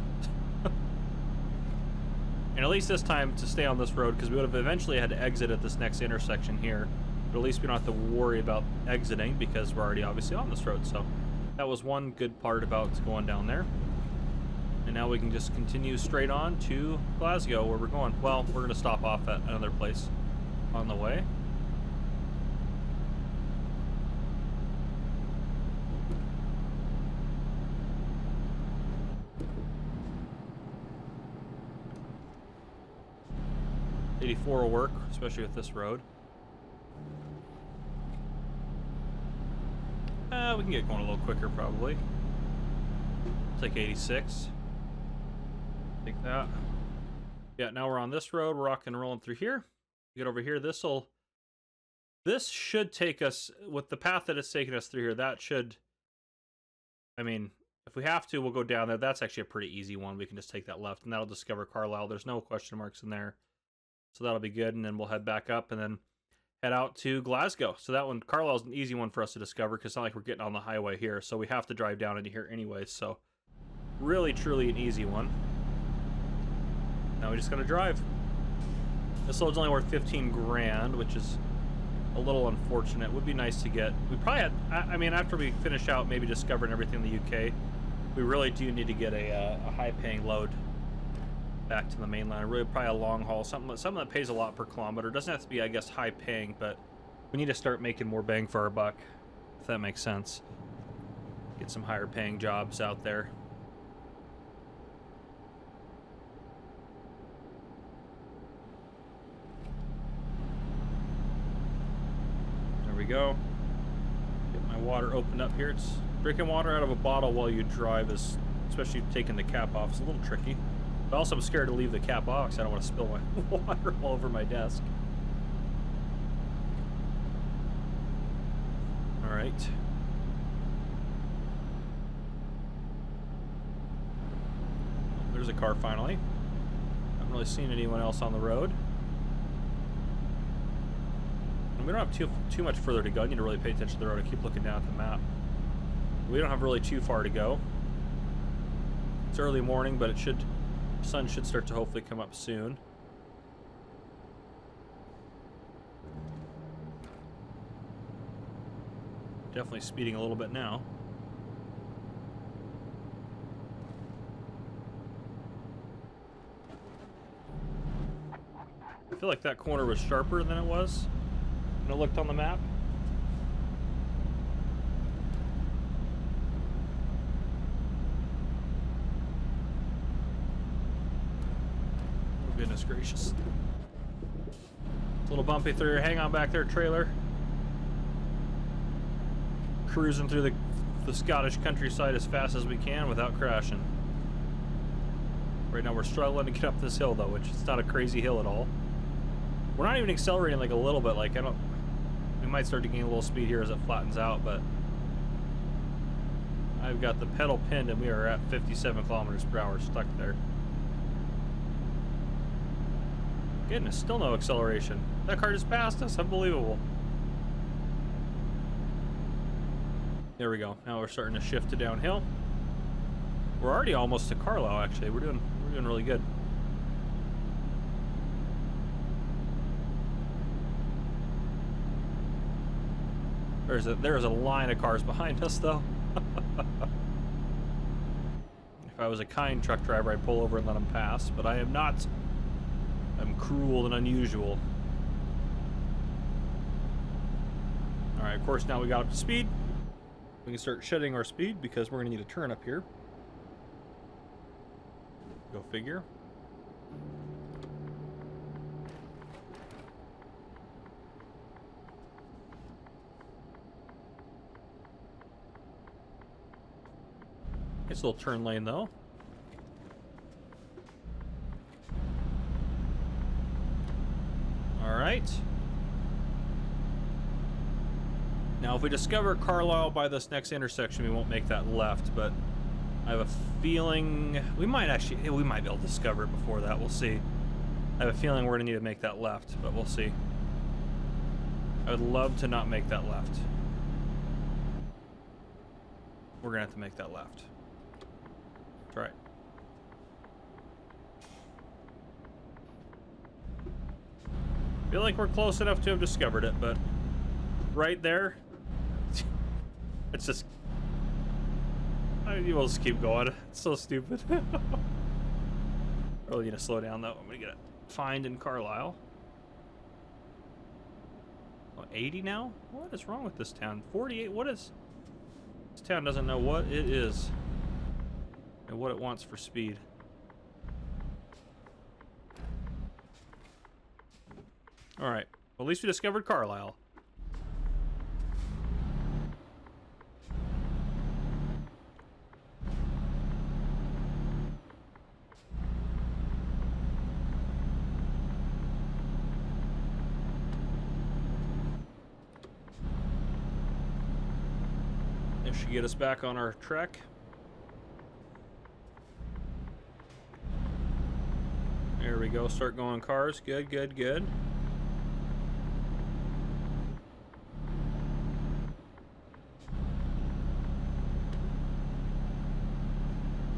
And at least this time to stay on this road, because we would have eventually had to exit at this next intersection here. But at least we don't have to worry about exiting because we're already obviously on this road. So that was one good part about going down there. And now we can just continue straight on to Glasgow, where we're going. Well, we're going to stop off at another place on the way. '84 will work, especially with this road. We can get going a little quicker, probably. Take 86. Take that. Yeah, now we're on this road. We're rocking and rolling through here. Get over here. This should take us, with the path that it's taking us through here, that should, I mean, if we have to, we'll go down there. That's actually a pretty easy one. We can just take that left, and that'll discover Carlisle. There's no question marks in there. So that'll be good, and then we'll head back up and then head out to Glasgow. So that one, Carlisle's an easy one for us to discover because it's not like we're getting on the highway here. So we have to drive down into here anyway. So really, truly an easy one. Now we just gotta drive. This load's only worth 15 grand, which is a little unfortunate. Would be nice to get. We probably had, I mean, after we finish out maybe discovering everything in the UK, we really do need to get a high-paying load back to the mainland. Really probably a long haul, something that pays a lot per kilometer. Doesn't have to be, I guess, high paying, but we need to start making more bang for our buck, if that makes sense. Get some higher paying jobs out there. There we go. Get my water opened up here. It's drinking water out of a bottle while you drive is, especially taking the cap off, is a little tricky. But also I'm scared to leave the cap off because I don't want to spill my water all over my desk. All right. There's a car finally. Haven't really seen anyone else on the road. And we don't have too much further to go. I need to really pay attention to the road. I keep looking down at the map. We don't have really too far to go. It's early morning, but sun should start to hopefully come up soon. Definitely speeding a little bit now. I feel like that corner was sharper than it was when I looked on the map. Oh, goodness gracious. It's a little bumpy through. Hang on back there, trailer. Cruising through the Scottish countryside as fast as we can without crashing. Right now we're struggling to get up this hill though, which is not a crazy hill at all. We're not even accelerating like a little bit, like we might start to gain a little speed here as it flattens out, but I've got the pedal pinned and we are at 57 kilometers per hour stuck there. Goodness, still no acceleration. That car just passed us, unbelievable. There we go. Now we're starting to shift to downhill. We're already almost to Carlisle, actually. We're doing really good. There's a line of cars behind us, though. If I was a kind truck driver, I'd pull over and let them pass, but I am not. I'm cruel and unusual. All right, of course, now we got up to speed. We can start shedding our speed because we're going to need a turn up here. Go figure. It's a little turn lane though. All right. Now, if we discover Carlisle by this next intersection, we won't make that left, but I have a feeling we might be able to discover it before that. We'll see. I have a feeling we're going to need to make that left, but we'll see. I would love to not make that left. We're going to have to make that left. That's right. I feel like we're close enough to have discovered it, but right there, it's just... We'll just keep going. It's so stupid. Really need to slow down though. I'm gonna get it fined in Carlisle. Oh, 80 now? What is wrong with this town? 48? What is... This town doesn't know what it is and what it wants for speed. Alright. Well, at least we discovered Carlisle. This should get us back on our trek. There we go. Start going cars. Good, good, good.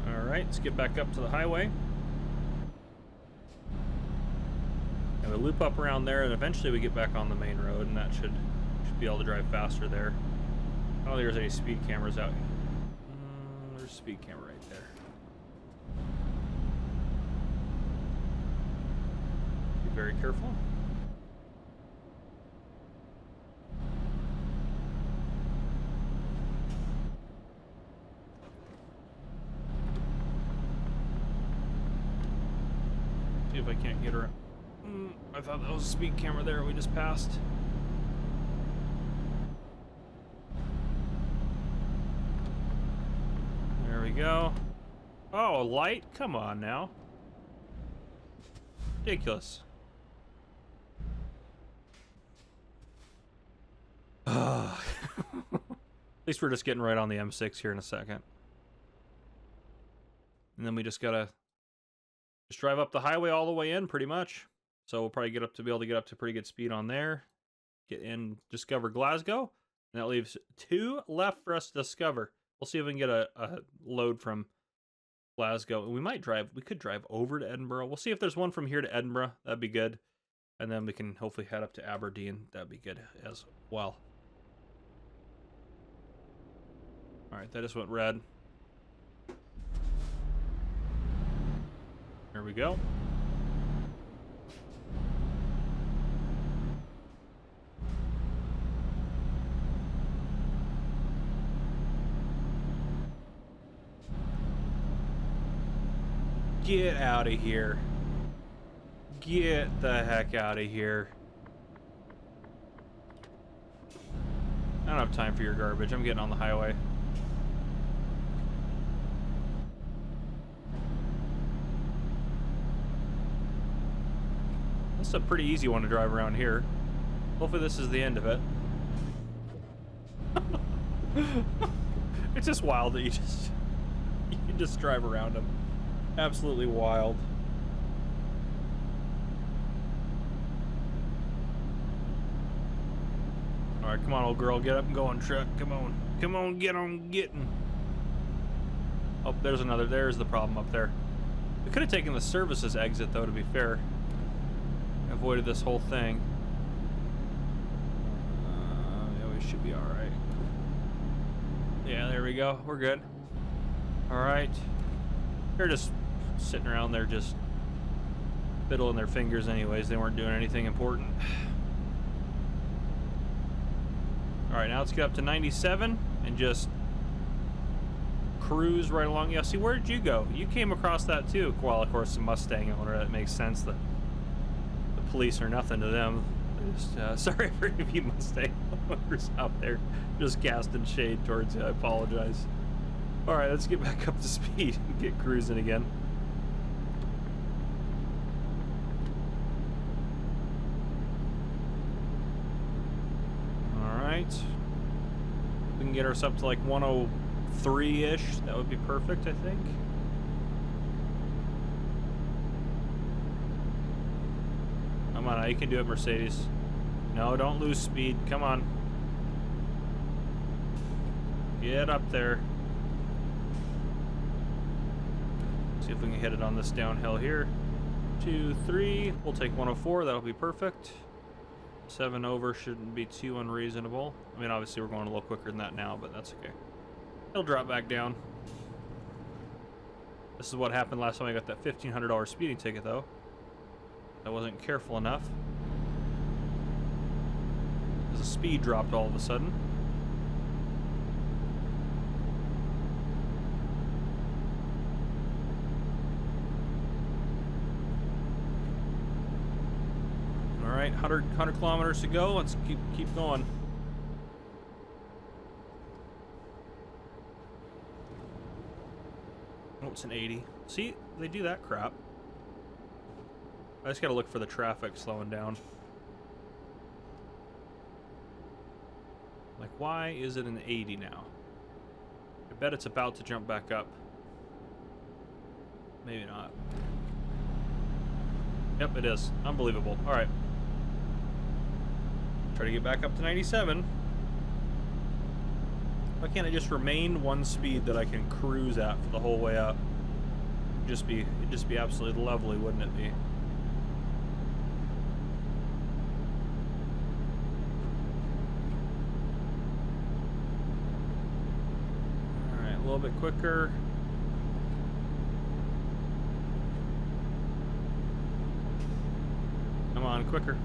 Alright, let's get back up to the highway. And we loop up around there, and eventually we get back on the main road, and that should be able to drive faster there. I don't think there's any speed cameras out here. There's a speed camera right there. Be very careful. See if I can't get her. I thought that was a speed camera there we just passed. There we go. Oh, light? Come on now. Ridiculous. At least we're just getting right on the M6 here in a second. And then we just gotta drive up the highway all the way in, pretty much. So we'll probably be able to get up to pretty good speed on there. Get in, discover Glasgow. And that leaves 2 left for us to discover. We'll see if we can get a load from Glasgow. And we could drive over to Edinburgh. We'll see if there's one from here to Edinburgh. That'd be good. And then we can hopefully head up to Aberdeen. That'd be good as well. All right, that just went red. Here we go. Get out of here. Get the heck out of here. I don't have time for your garbage. I'm getting on the highway. This is a pretty easy one to drive around here. Hopefully this is the end of it. It's just wild that you can just drive around them. Absolutely wild. Alright, come on, old girl. Get up and go on, truck. Come on. Come on, get on getting. Oh, there's another. There's the problem up there. We could have taken the services exit, though, to be fair. Avoided this whole thing. Yeah, we should be alright. Yeah, there we go. We're good. Alright. They're just sitting around there just fiddling their fingers anyways. They weren't doing anything important. Alright, now let's get up to 97 and just cruise right along. Yeah, see, where did you go? You came across that too. Well, of course, the Mustang owner, that makes sense. The police are nothing to them. Just, sorry for any of you Mustang owners out there just casting shade towards you. I apologize. Alright, let's get back up to speed and get cruising again. Alright. We can get us up to like 103-ish. That would be perfect, I think. Come on, you can do it, Mercedes. No, don't lose speed. Come on. Get up there. See if we can hit it on this downhill here. 2, 3. We'll take 104. That'll be perfect. 7 over shouldn't be too unreasonable. I mean, obviously we're going a little quicker than that now, but that's okay. It'll drop back down. This is what happened last time I got that $1,500 speeding ticket, though. I wasn't careful enough. Because the speed dropped all of a sudden. All right, 100 kilometers to go. Let's keep going. Oh, it's an 80. See, they do that crap. I just gotta look for the traffic slowing down. Like, why is it an 80 now? I bet it's about to jump back up. Maybe not. Yep, it is. Unbelievable. Alright. Try to get back up to 97. Why can't I just remain one speed that I can cruise at for the whole way up? It'd just be absolutely lovely, wouldn't it be? Alright, a little bit quicker. Come on, quicker.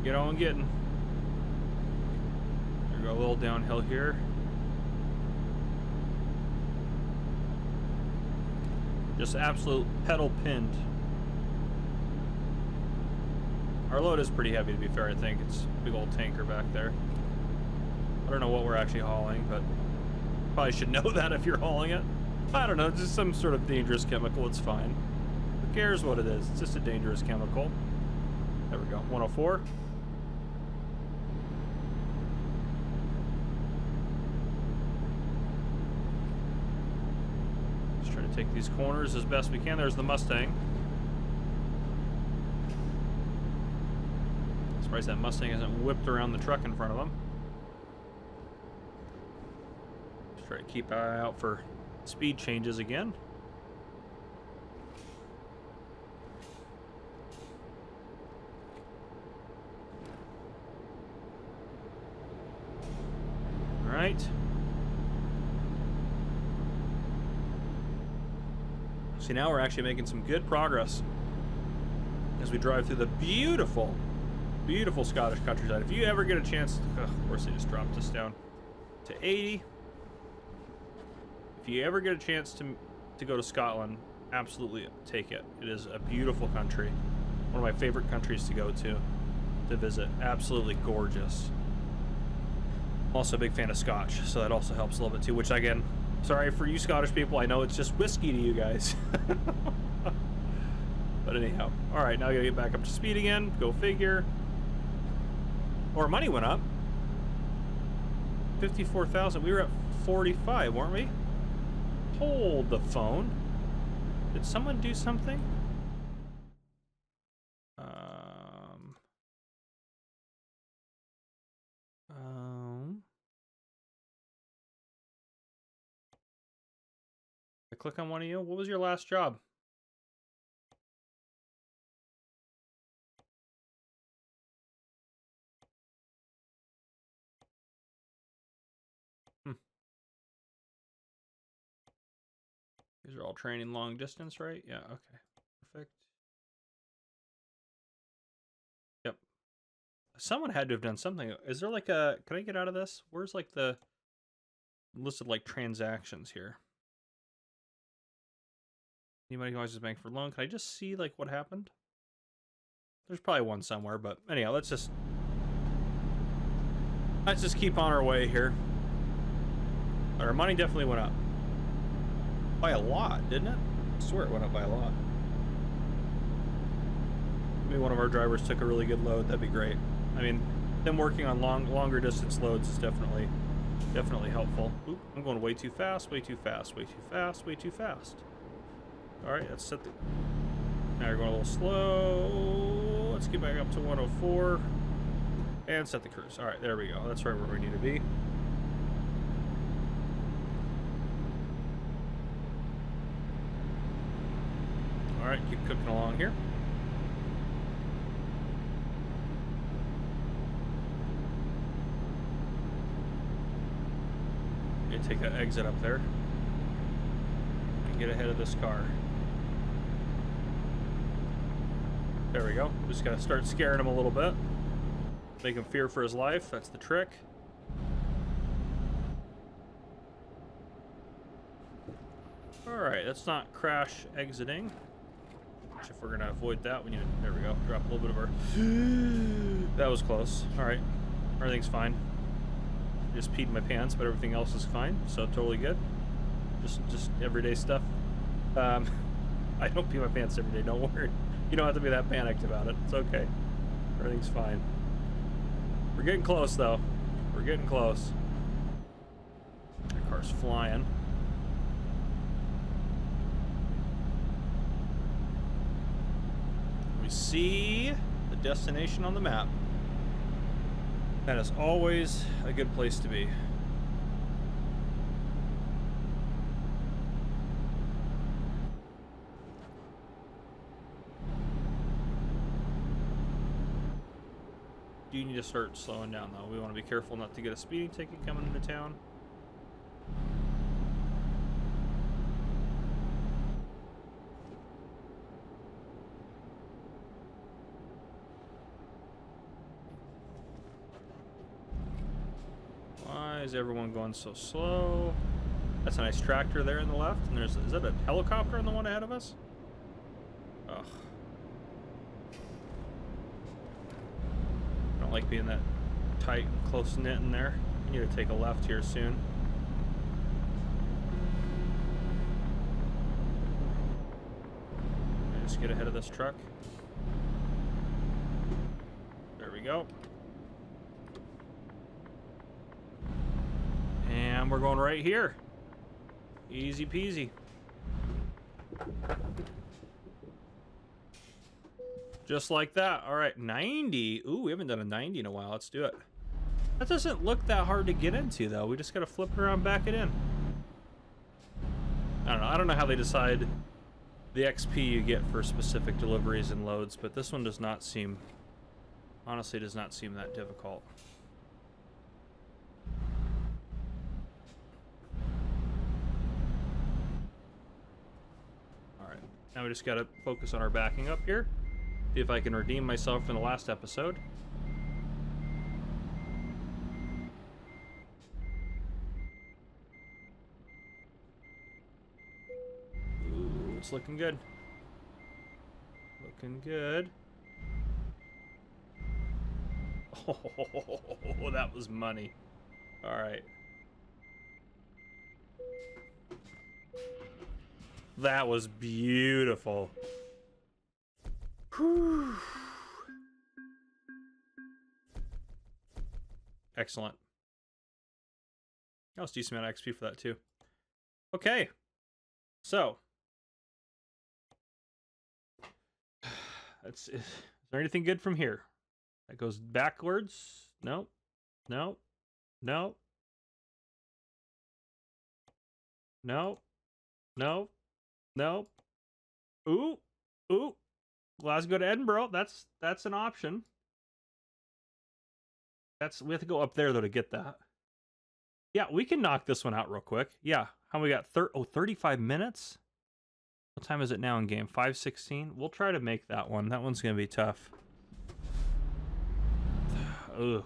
Get on getting. There we go, a little downhill here. Just absolute pedal pinned. Our load is pretty heavy, to be fair, I think. It's a big old tanker back there. I don't know what we're actually hauling, but probably should know that if you're hauling it. I don't know, just some sort of dangerous chemical, it's fine. Who cares what it is? It's just a dangerous chemical. There we go, 104. Just try to take these corners as best we can. There's the Mustang. Surprised that Mustang hasn't whipped around the truck in front of him. Just try to keep an eye out for speed changes again. night. See, now we're actually making some good progress as we drive through the beautiful, beautiful Scottish countryside. If you ever get a chance, of course they just dropped us down to 80. If you ever get a chance to go to Scotland, absolutely take it. It is a beautiful country. One of my favorite countries to go to visit. Absolutely gorgeous. I'm also a big fan of Scotch, so that also helps a little bit too, which again, sorry for you Scottish people, I know it's just whiskey to you guys. But anyhow, all right, now I gotta get back up to speed again. Go figure. Our money went up. 54,000. We were at 45, weren't we? Hold the phone. Did someone do something? I click on one of you. What was your last job? These are all training long distance, right? Yeah, okay. Perfect. Yep. Someone had to have done something. Is there like a... Can I get out of this? Where's like the list of like transactions here? Anybody who uses bank for loan? Can I just see like what happened? There's probably one somewhere, but anyhow, let's just keep on our way here. Our money definitely went up. By a lot, didn't it? I swear it went up by a lot. Maybe one of our drivers took a really good load. That'd be great. I mean, them working on longer distance loads is definitely helpful. Oop, I'm going way too fast, way too fast, way too fast, way too fast. All right, let's set the... Now you're going a little slow. Let's get back up to 104 and set the cruise. All right, there we go. That's right where we need to be. All right, keep cooking along here. You take that exit up there and get ahead of this car. There we go. Just gotta start scaring him a little bit. Make him fear for his life. That's the trick. Alright, let's not crash exiting. Which, if we're gonna avoid that, we need to... There we go. Drop a little bit of our... That was close. Alright. Everything's fine. Just peed my pants, but everything else is fine. So totally good. Just everyday stuff. I don't pee my pants every day, don't worry. You don't have to be that panicked about it. It's okay. Everything's fine. We're getting close, though. We're getting close. The car's flying. We see the destination on the map. That is always a good place to be. You need to start slowing down though. We want to be careful not to get a speeding ticket coming into town. Why is everyone going so slow? That's a nice tractor there in the left, and is that a helicopter on the one ahead of us? Ugh. I don't like being that tight and close knit in there. You need to take a left here soon. Just get ahead of this truck. There we go. And we're going right here. Easy peasy. Just like that. All right, 90. Ooh, we haven't done a 90 in a while. Let's do it. That doesn't look that hard to get into, though. We just got to flip it around, back it in. I don't know. I don't know how they decide the XP you get for specific deliveries and loads, but this one does not seem... Honestly, does not seem that difficult. Now we just gotta focus on our backing up here. See if I can redeem myself from the last episode. Ooh, it's looking good. Looking good. Oh, that was money. All right. That was beautiful. Whew. Excellent. That was a decent amount of XP for that too. Okay. So. Is there anything good from here? That goes backwards? No. No. No. No. No. No. Ooh. Ooh. Glasgow to Edinburgh. That's an option. We have to go up there though to get that. Yeah, we can knock this one out real quick. Yeah. How we got 35 minutes? What time is it now in game? 5:16. We'll try to make that one. That one's gonna be tough. Ugh.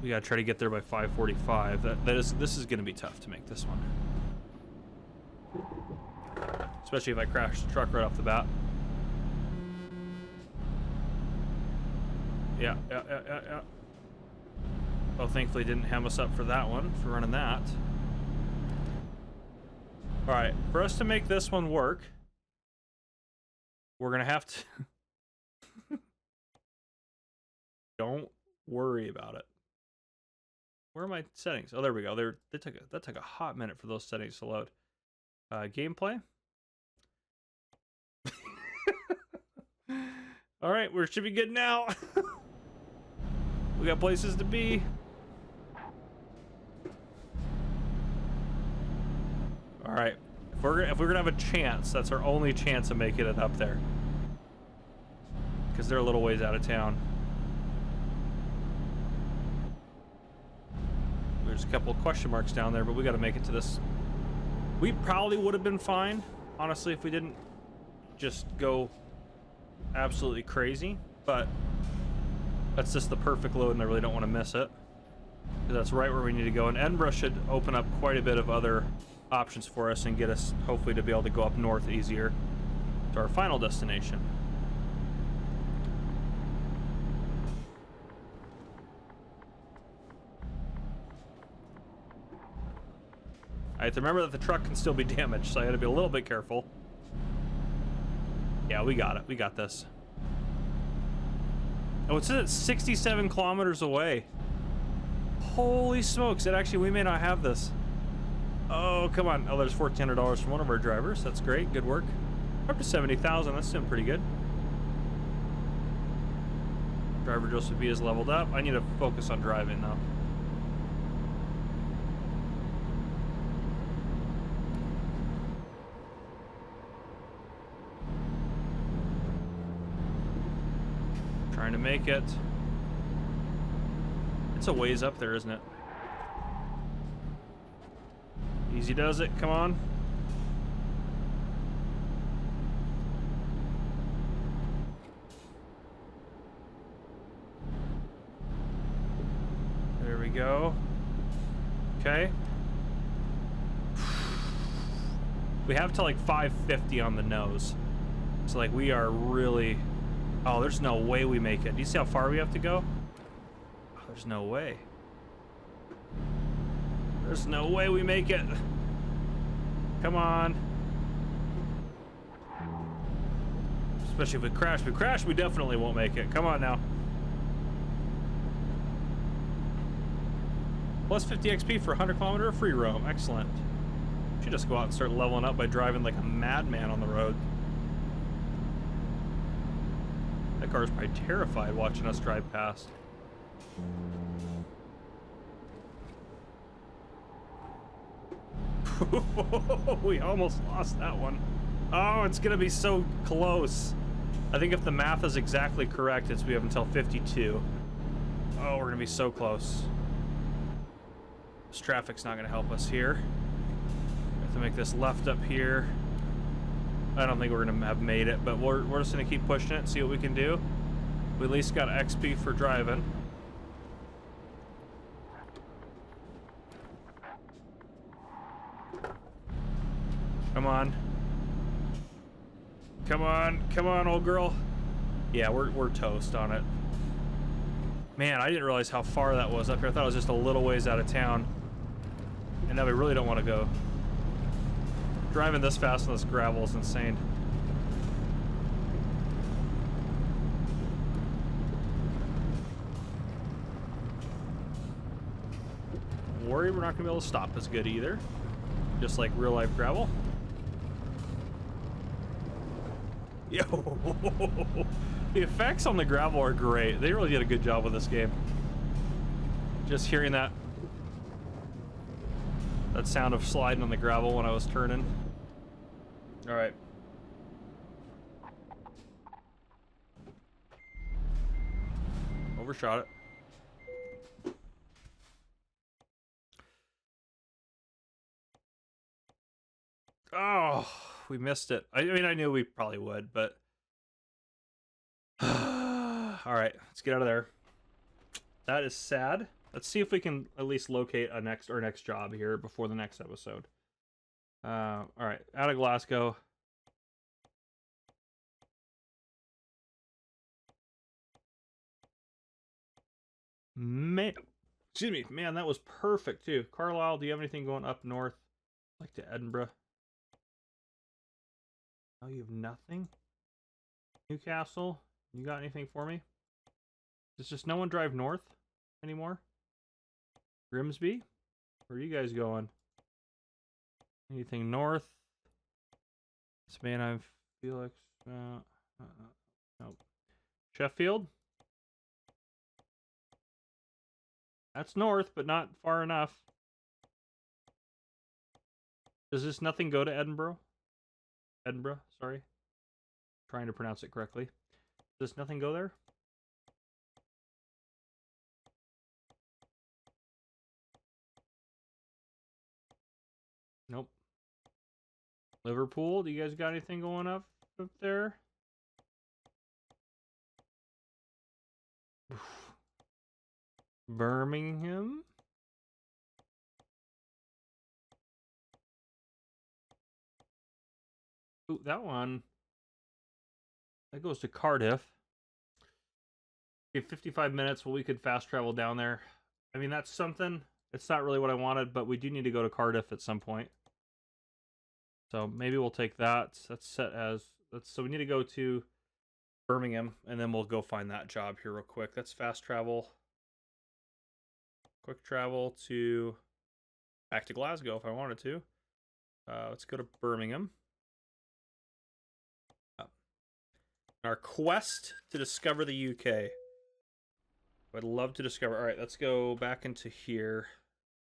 We gotta try to get there by 5:45. This is gonna be tough to make this one. Especially if I crash the truck right off the bat. Yeah. Well, thankfully didn't ham us up for that one, for running that. Alright, for us to make this one work, we're gonna have to... Don't worry about it. Where are my settings? Oh, there we go. That took a hot minute for those settings to load. Gameplay. All right, we should be good now. We got places to be. All right, if we're gonna have a chance, that's our only chance of making it up there, because they're a little ways out of town. There's a couple of question marks down there, but we got to make it to this. We probably would have been fine, honestly, if we didn't just go absolutely crazy, but that's just the perfect load and I really don't want to miss it, because that's right where we need to go. And Edinburgh should open up quite a bit of other options for us and get us hopefully to be able to go up north easier to our final destination. I have to remember that the truck can still be damaged, so I gotta be a little bit careful. Yeah, we got it. We got this. Oh, it says it's 67 kilometers away. Holy smokes, we may not have this. Oh, come on. Oh, there's $1,400 from one of our drivers. That's great. Good work. Up to 70,000. That's doing pretty good. Driver Joseph B is leveled up. I need to focus on driving, though. Trying to make it. It's a ways up there, isn't it? Easy does it. Come on. There we go. Okay. We have to like 550 on the nose. So like we are really... Oh, there's no way we make it. Do you see how far we have to go? Oh, there's no way. There's no way we make it. Come on. Especially if we crash. If we crash, we definitely won't make it. Come on now. Plus 50 XP for 100 kilometer free roam. Excellent. Should just go out and start leveling up by driving like a madman on the road. That car's probably terrified watching us drive past. We almost lost that one. Oh, it's gonna be so close. I think if the math is exactly correct, we have until 52. Oh, we're gonna be so close. This traffic's not gonna help us here. Have to make this left up here. I don't think we're gonna have made it, but we're just gonna keep pushing it and see what we can do. We at least got XP for driving. Come on. Come on, come on, old girl. Yeah, we're toast on it. Man, I didn't realize how far that was up here. I thought it was just a little ways out of town. And now we really don't want to go. Driving this fast on this gravel is insane. Don't worry, we're not gonna be able to stop as good either. Just like real life gravel. Yo, the effects on the gravel are great. They really did a good job with this game. Just hearing that sound of sliding on the gravel when I was turning. All right. Overshot it. Oh, we missed it. I mean, I knew we probably would, but... All right, let's get out of there. That is sad. Let's see if we can at least locate our next job here before the next episode. All right, out of Glasgow. Man, excuse me, man, that was perfect too. Carlisle, do you have anything going up north, like to Edinburgh? Oh, you have nothing? Newcastle, you got anything for me? Does just no one drive north anymore? Grimsby? Where are you guys going? Anything north? Savannah, Felix, nope. Sheffield? That's north, but not far enough. Does this nothing go to Edinburgh? Edinburgh, sorry. Trying to pronounce it correctly. Does nothing go there? Nope. Liverpool, do you guys got anything going up there? Birmingham? Ooh, that one. That goes to Cardiff. Okay, 55 minutes. Well, we could fast travel down there. I mean, that's something. It's not really what I wanted, but we do need to go to Cardiff at some point. So maybe we'll take that. That's set as... So we need to go to Birmingham, and then we'll go find that job here real quick. That's fast travel. Quick travel to... back to Glasgow if I wanted to. Let's go to Birmingham. Our quest to discover the UK. I'd love to discover. All right, let's go back into here.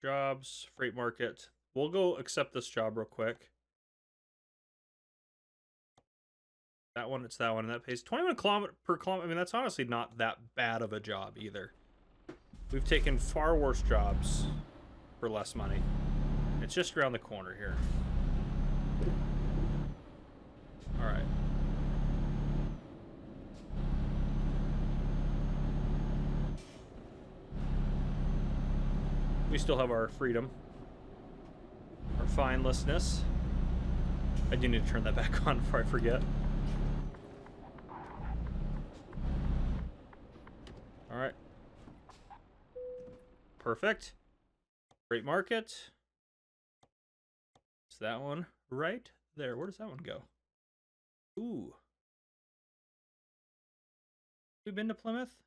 Jobs, freight market. We'll go accept this job real quick. That one, it's that one, and that pays 21 per kilometer. I mean, that's honestly not that bad of a job either. We've taken far worse jobs for less money. It's just around the corner here. All right. We still have our freedom, our finelessness. I do need to turn that back on before I forget. All right. Perfect. Great market. It's that one right there. Where does that one go? Ooh. Have we been to Plymouth?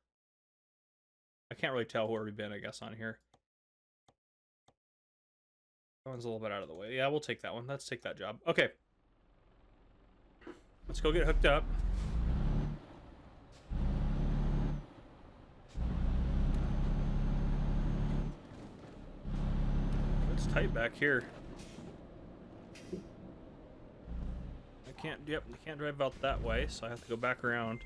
I can't really tell where we've been, I guess, on here. That one's a little bit out of the way. Yeah, we'll take that one. Let's take that job. Okay. Let's go get hooked up. It's tight back here. I can't, yep, I can't drive out that way, so I have to go back around.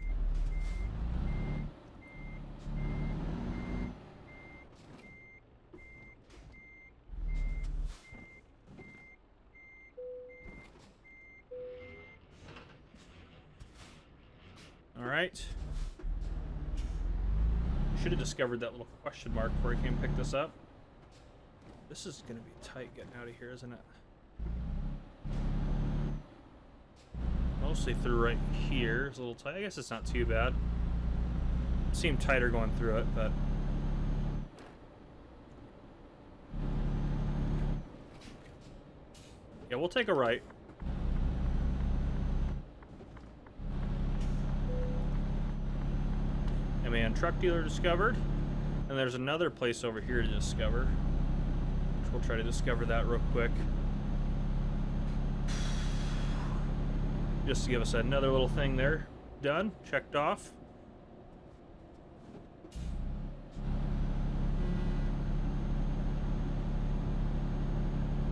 All right. Should have discovered that little question mark before I came pick this up. This is going to be tight getting out of here, isn't it? Mostly through right here. It's a little tight. I guess it's not too bad. It seemed tighter going through it, but... yeah, we'll take a right. Man, truck dealer discovered. And there's another place over here to discover. Which we'll try to discover that real quick. Just to give us another little thing there. Done. Checked off.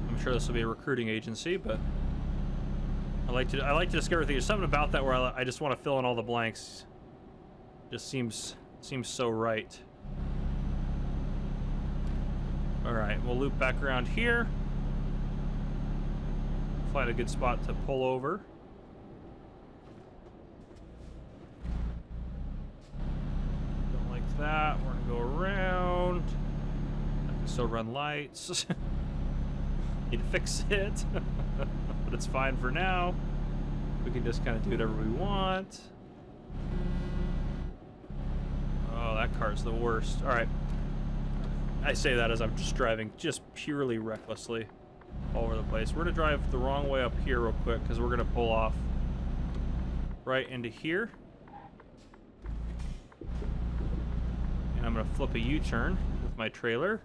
I'm sure this will be a recruiting agency, but I like to discover things. There's something about that where I just want to fill in all the blanks. Just seems so right. All right, we'll loop back around here. Find a good spot to pull over. Don't like that. We're gonna go around. I can still run lights. Need to fix it, but it's fine for now. We can just kind of do whatever we want. Oh, that car's the worst. All right. I say that as I'm just driving just purely recklessly all over the place. We're going to drive the wrong way up here real quick because we're going to pull off right into here. And I'm going to flip a U-turn with my trailer,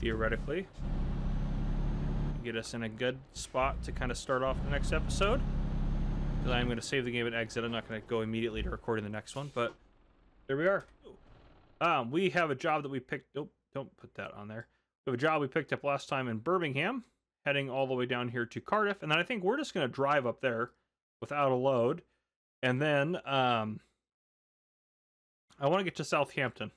theoretically. Get us in a good spot to kind of start off the next episode. Because I'm going to save the game and exit. I'm not going to go immediately to recording the next one, but there we are. We have a job that we picked. Oh, don't put that on there. We have a job we picked up last time in Birmingham, heading all the way down here to Cardiff, and then I think we're just going to drive up there without a load, and then I want to get to Southampton.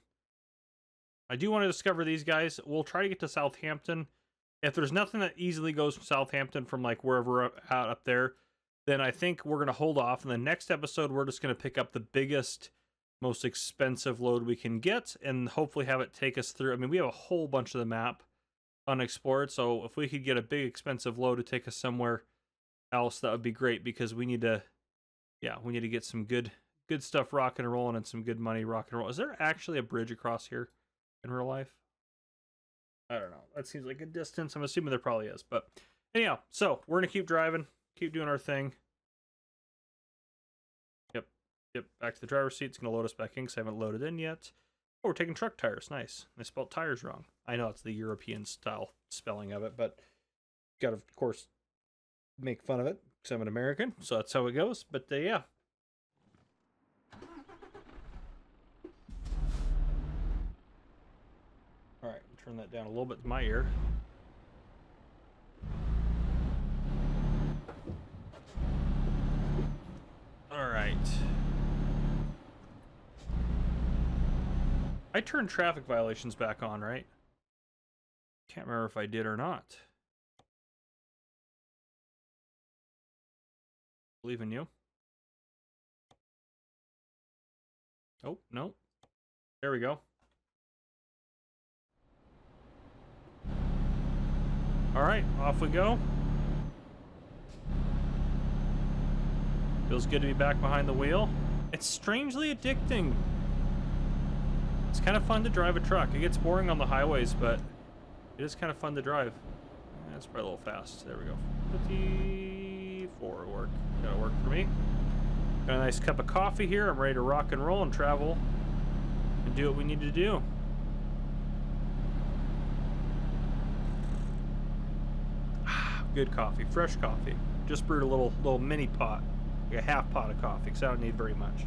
I do want to discover these guys. We'll try to get to Southampton. If there's nothing that easily goes to Southampton from like wherever we're out up there, then I think we're going to hold off. In the next episode, we're just going to pick up the biggest, most expensive load we can get and hopefully have it take us through. I mean, we have a whole bunch of the map unexplored, so if we could get a big expensive load to take us somewhere else, that would be great, because we need to, yeah, we need to get some good stuff rocking and rolling and some good money rocking and rolling. Is there actually a bridge across here in real life? I don't know. That seems like a distance. I'm assuming there probably is, but anyhow, so we're going to keep driving, keep doing our thing. Yep, back to the driver's seat. It's going to load us back in because I haven't loaded in yet. Oh, we're taking truck tires. Nice. I spelled tires wrong. I know it's the European style spelling of it, but got to, of course, make fun of it because I'm an American, so that's how it goes. But yeah. All right, turn that down a little bit to my ear. All right. I turned traffic violations back on, right? Can't remember if I did or not. Believe in you. Oh, no. There we go. All right, off we go. Feels good to be back behind the wheel. It's strangely addicting. It's kind of fun to drive a truck. It gets boring on the highways, but it is kind of fun to drive. That's probably a little fast. There we go. 54 work. That'll work for me. Got a nice cup of coffee here. I'm ready to rock and roll and travel and do what we need to do. Good coffee, fresh coffee. Just brewed a little mini pot, like a half pot of coffee, because I don't need very much.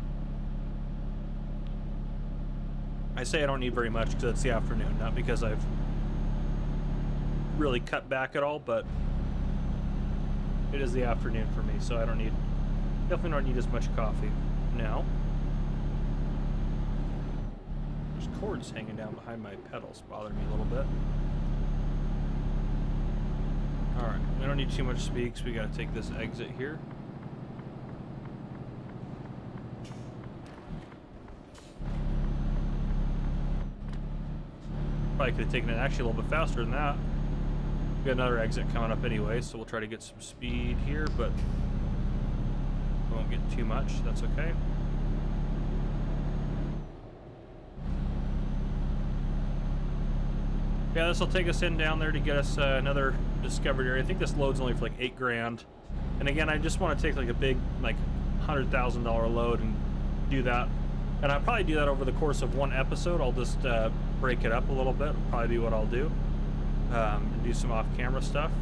I say I don't need very much because it's the afternoon, not because I've really cut back at all, but it is the afternoon for me, so I definitely don't need as much coffee now. There's cords hanging down behind my pedals, bothering me a little bit. Alright, we don't need too much speed because we gotta take this exit here. Probably could have taken it actually a little bit faster than that. We got another exit coming up anyway, so we'll try to get some speed here, but we won't get too much. That's okay. Yeah, this will take us in down there to get us another discovered area. I think this load's only for like 8 grand. And again, I just want to take like a big, like $100,000 load and do that. And I'll probably do that over the course of one episode. I'll just break it up a little bit. Will probably be what I'll do. Do some off-camera stuff.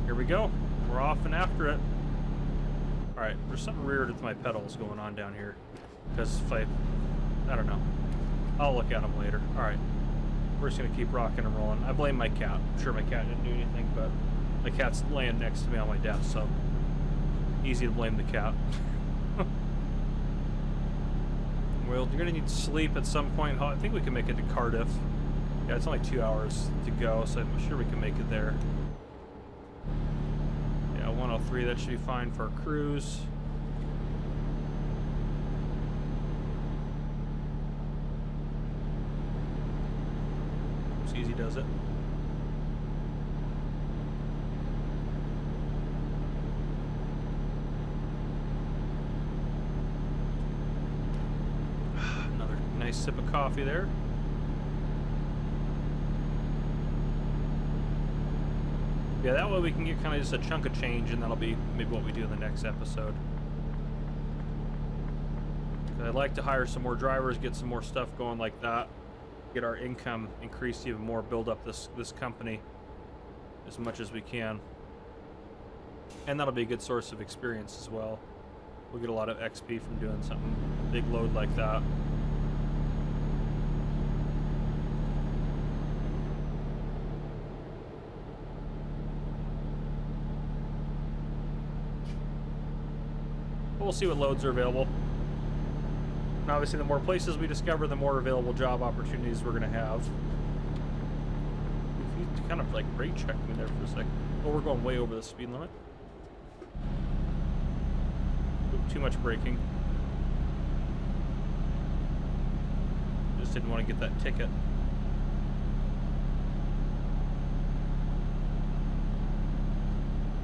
Here we go. We're off and after it. Alright, there's something weird with my pedals going on down here. Because if I don't know. I'll look at them later. Alright. We're just going to keep rocking and rolling. I blame my cat. I'm sure my cat didn't do anything, but my cat's laying next to me on my desk, so easy to blame the cat. Well, you're going to need sleep at some point. I think we can make it to Cardiff. Yeah, it's only 2 hours to go, so I'm sure we can make it there. Yeah, 103, that should be fine for a cruise. It's easy, does it? Another nice sip of coffee there. Yeah, that way we can get kind of just a chunk of change, and that'll be maybe what we do in the next episode. I'd like to hire some more drivers, get some more stuff going like that, get our income increased even more, build up this company as much as we can. And that'll be a good source of experience as well. We'll get a lot of XP from doing something big load like that. We'll see what loads are available. And obviously, the more places we discover, the more available job opportunities we're going to have. You kind of like brake checked me there for a second. Oh, we're going way over the speed limit. Ooh, too much braking. Just didn't want to get that ticket.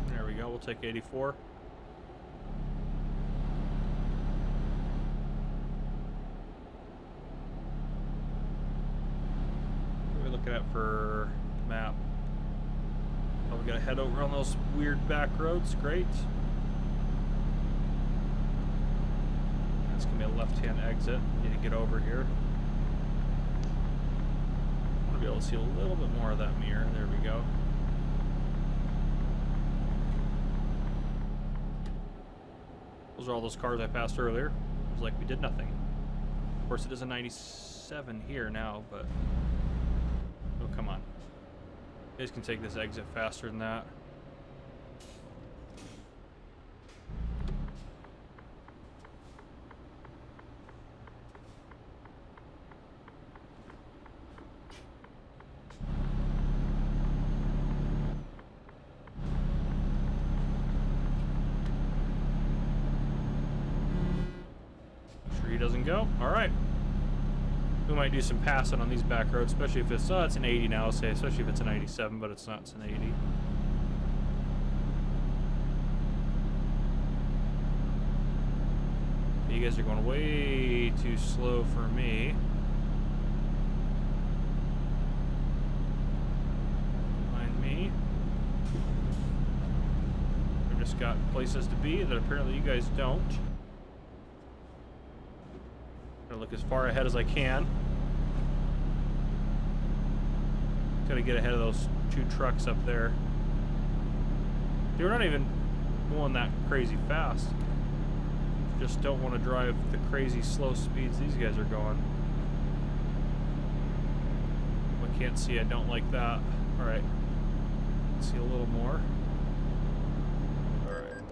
There we go. We'll take 84. At for map. Oh, we gotta head over on those weird back roads. Great. That's gonna be a left-hand exit. Need to get over here. I want to be able to see a little bit more of that mirror. There we go. Those are all those cars I passed earlier. It was like we did nothing. Of course, it is a 97 here now, but oh, come on. You guys can take this exit faster than that. Make sure he doesn't go. All right. We might do some passing on these back roads, especially if it's an 80 now, say, especially if it's an 97, but it's not, it's an 80. You guys are going way too slow for me. Mind me. I've just got places to be that apparently you guys don't. Gonna look as far ahead as I can. Gotta get ahead of those 2 trucks up there. They're not even going that crazy fast. Just don't want to drive the crazy slow speeds these guys are going. I can't see, I don't like that. Alright. Let's see a little more. Alright.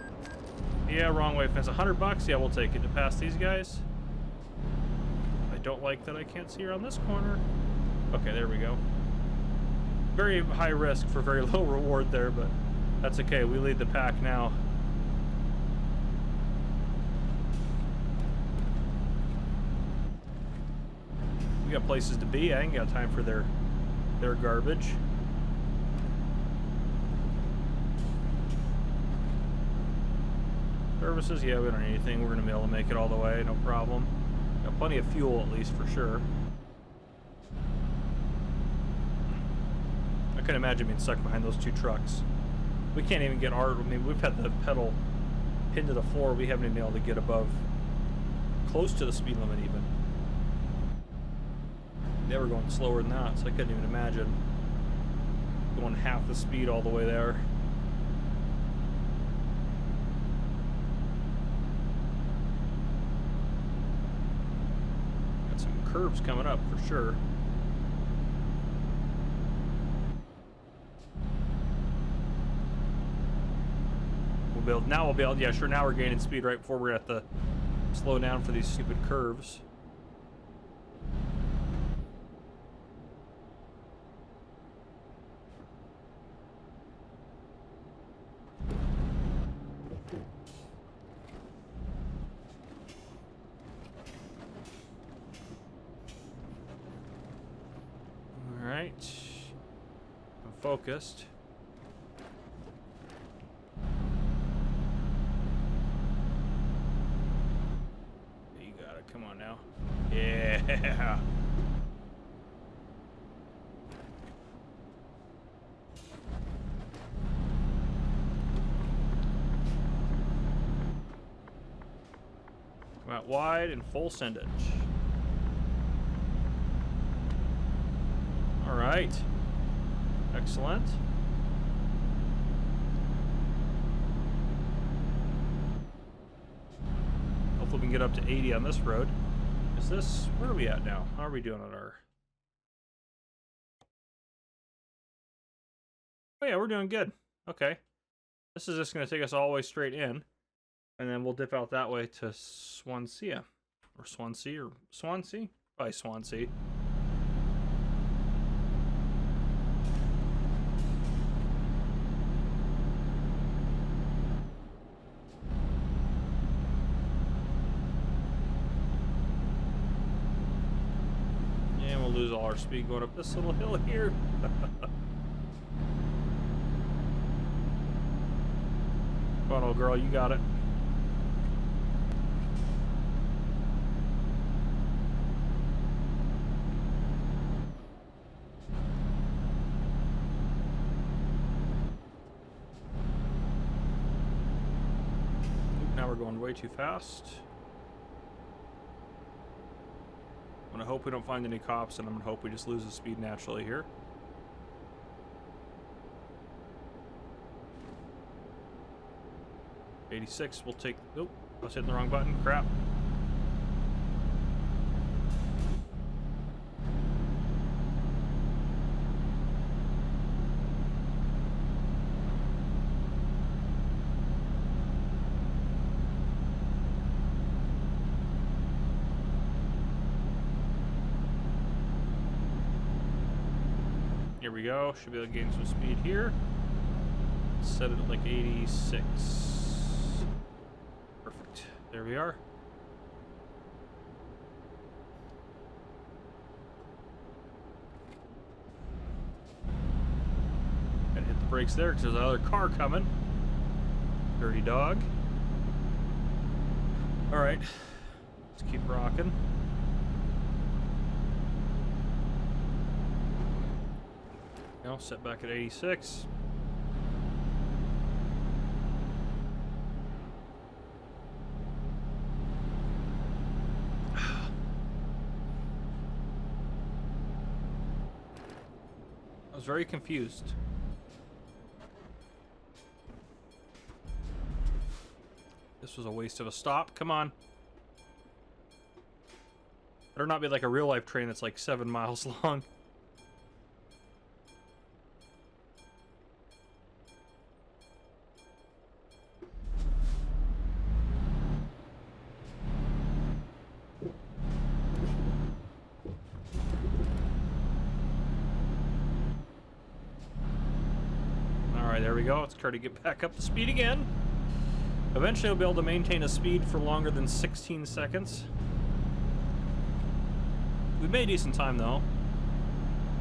Yeah, wrong way fence. $100? Yeah, we'll take it to pass these guys. Don't like that I can't see around this corner. Okay, there we go. Very high risk for very low reward there, but that's okay. We lead the pack now. got places to be. I ain't got time for their garbage. Services, yeah, we don't need anything. We're gonna be able to make it all the way, no problem. Got plenty of fuel, at least, for sure. I couldn't imagine being stuck behind those two trucks. We can't even get hard. I mean, we've had the pedal pinned to the floor. We haven't been able to get above, close to the speed limit even. They were going slower than that, so I couldn't even imagine going half the speed all the way there. Got some curves coming up for sure. Now we'll be able, yeah, sure, now we're gaining speed right before we're at the slow down for these stupid curves. All right, I'm focused. Come on now. Yeah. Come out wide and full sendage. All right. Excellent. Hopefully we can get up to 80 on this road. Is this, where are we at now? How are we doing on our... Oh yeah, we're doing good. Okay. This is just going to take us all the way straight in. And then we'll dip out that way to Swansea. Or Swansea, or Swansea? By Swansea. Lose all our speed going up this little hill here. Come on, old girl, you got it. Now we're going way too fast. I'm gonna hope we don't find any cops, and I'm gonna hope we just lose the speed naturally here. '86 will take. Oh, I was hitting the wrong button. Crap. Here we go. Should be able to gain some speed here. Set it at like 86. Perfect. There we are. Gotta hit the brakes there because there's another car coming. Dirty dog. Alright. Let's keep rocking. Now set back at 86. I was very confused. This was a waste of a stop. Come on. Better not be like a real life train that's like 7 miles long. There we go. Let's try to get back up to speed again. Eventually we'll be able to maintain a speed for longer than 16 seconds. We made decent time though.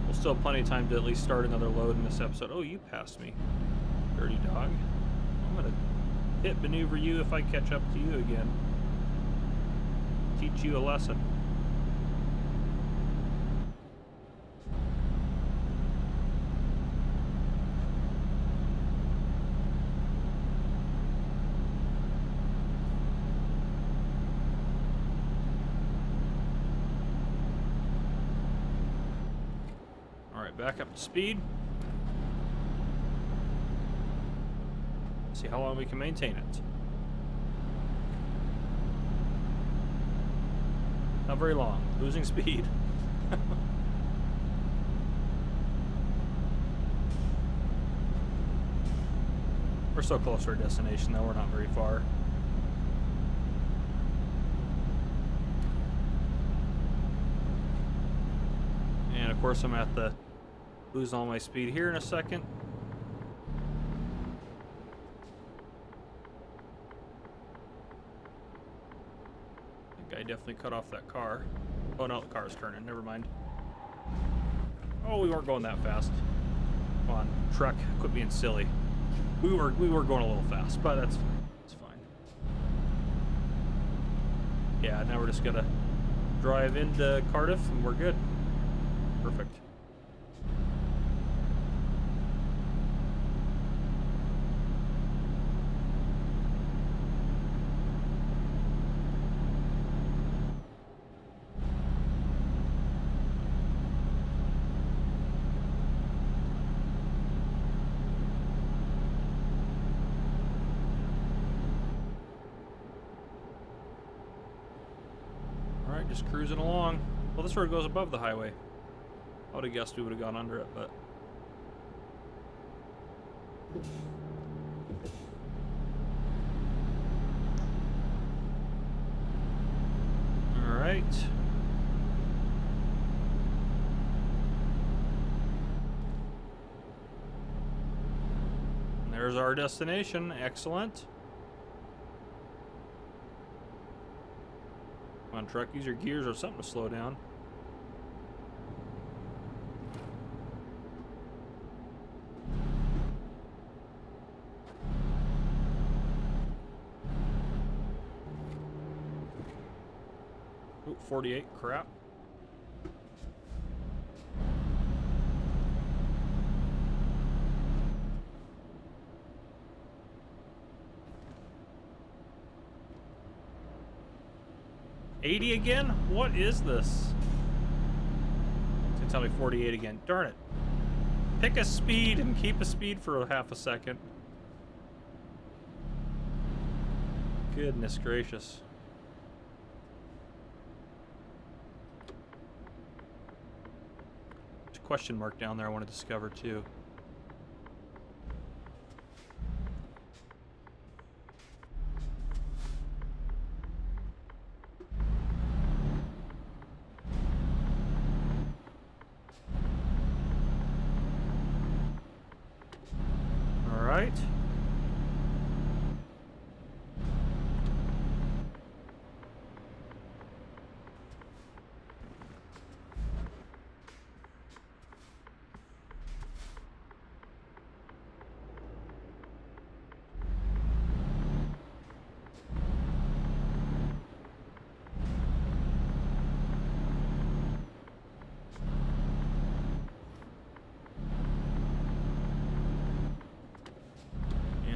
We'll still have plenty of time to at least start another load in this episode. Oh, you passed me, dirty dog. I'm gonna hit maneuver you if I catch up to you again. Teach you a lesson. Back up to speed. See how long we can maintain it. Not very long. Losing speed. We're so close to our destination though, we're not very far. And of course I'm at the lose all my speed here in a second. I think I definitely cut off that car. Oh no, the car's turning. Never mind. Oh, we weren't going that fast. Come on, truck, quit being silly. We were going a little fast, but that's fine. Yeah, now we're just gonna drive into Cardiff and we're good. Perfect. Just cruising along. Well, this road goes above the highway. I would have guessed we would have gone under it, but... Alright. There's our destination. Excellent. Come on, truck, use your gears or something to slow down. Ooh, 48, crap. $80 again? What is this? It's gonna tell me 48 again. Darn it. Pick a speed and keep a speed for half a second. Goodness gracious. There's a question mark down there I want to discover too.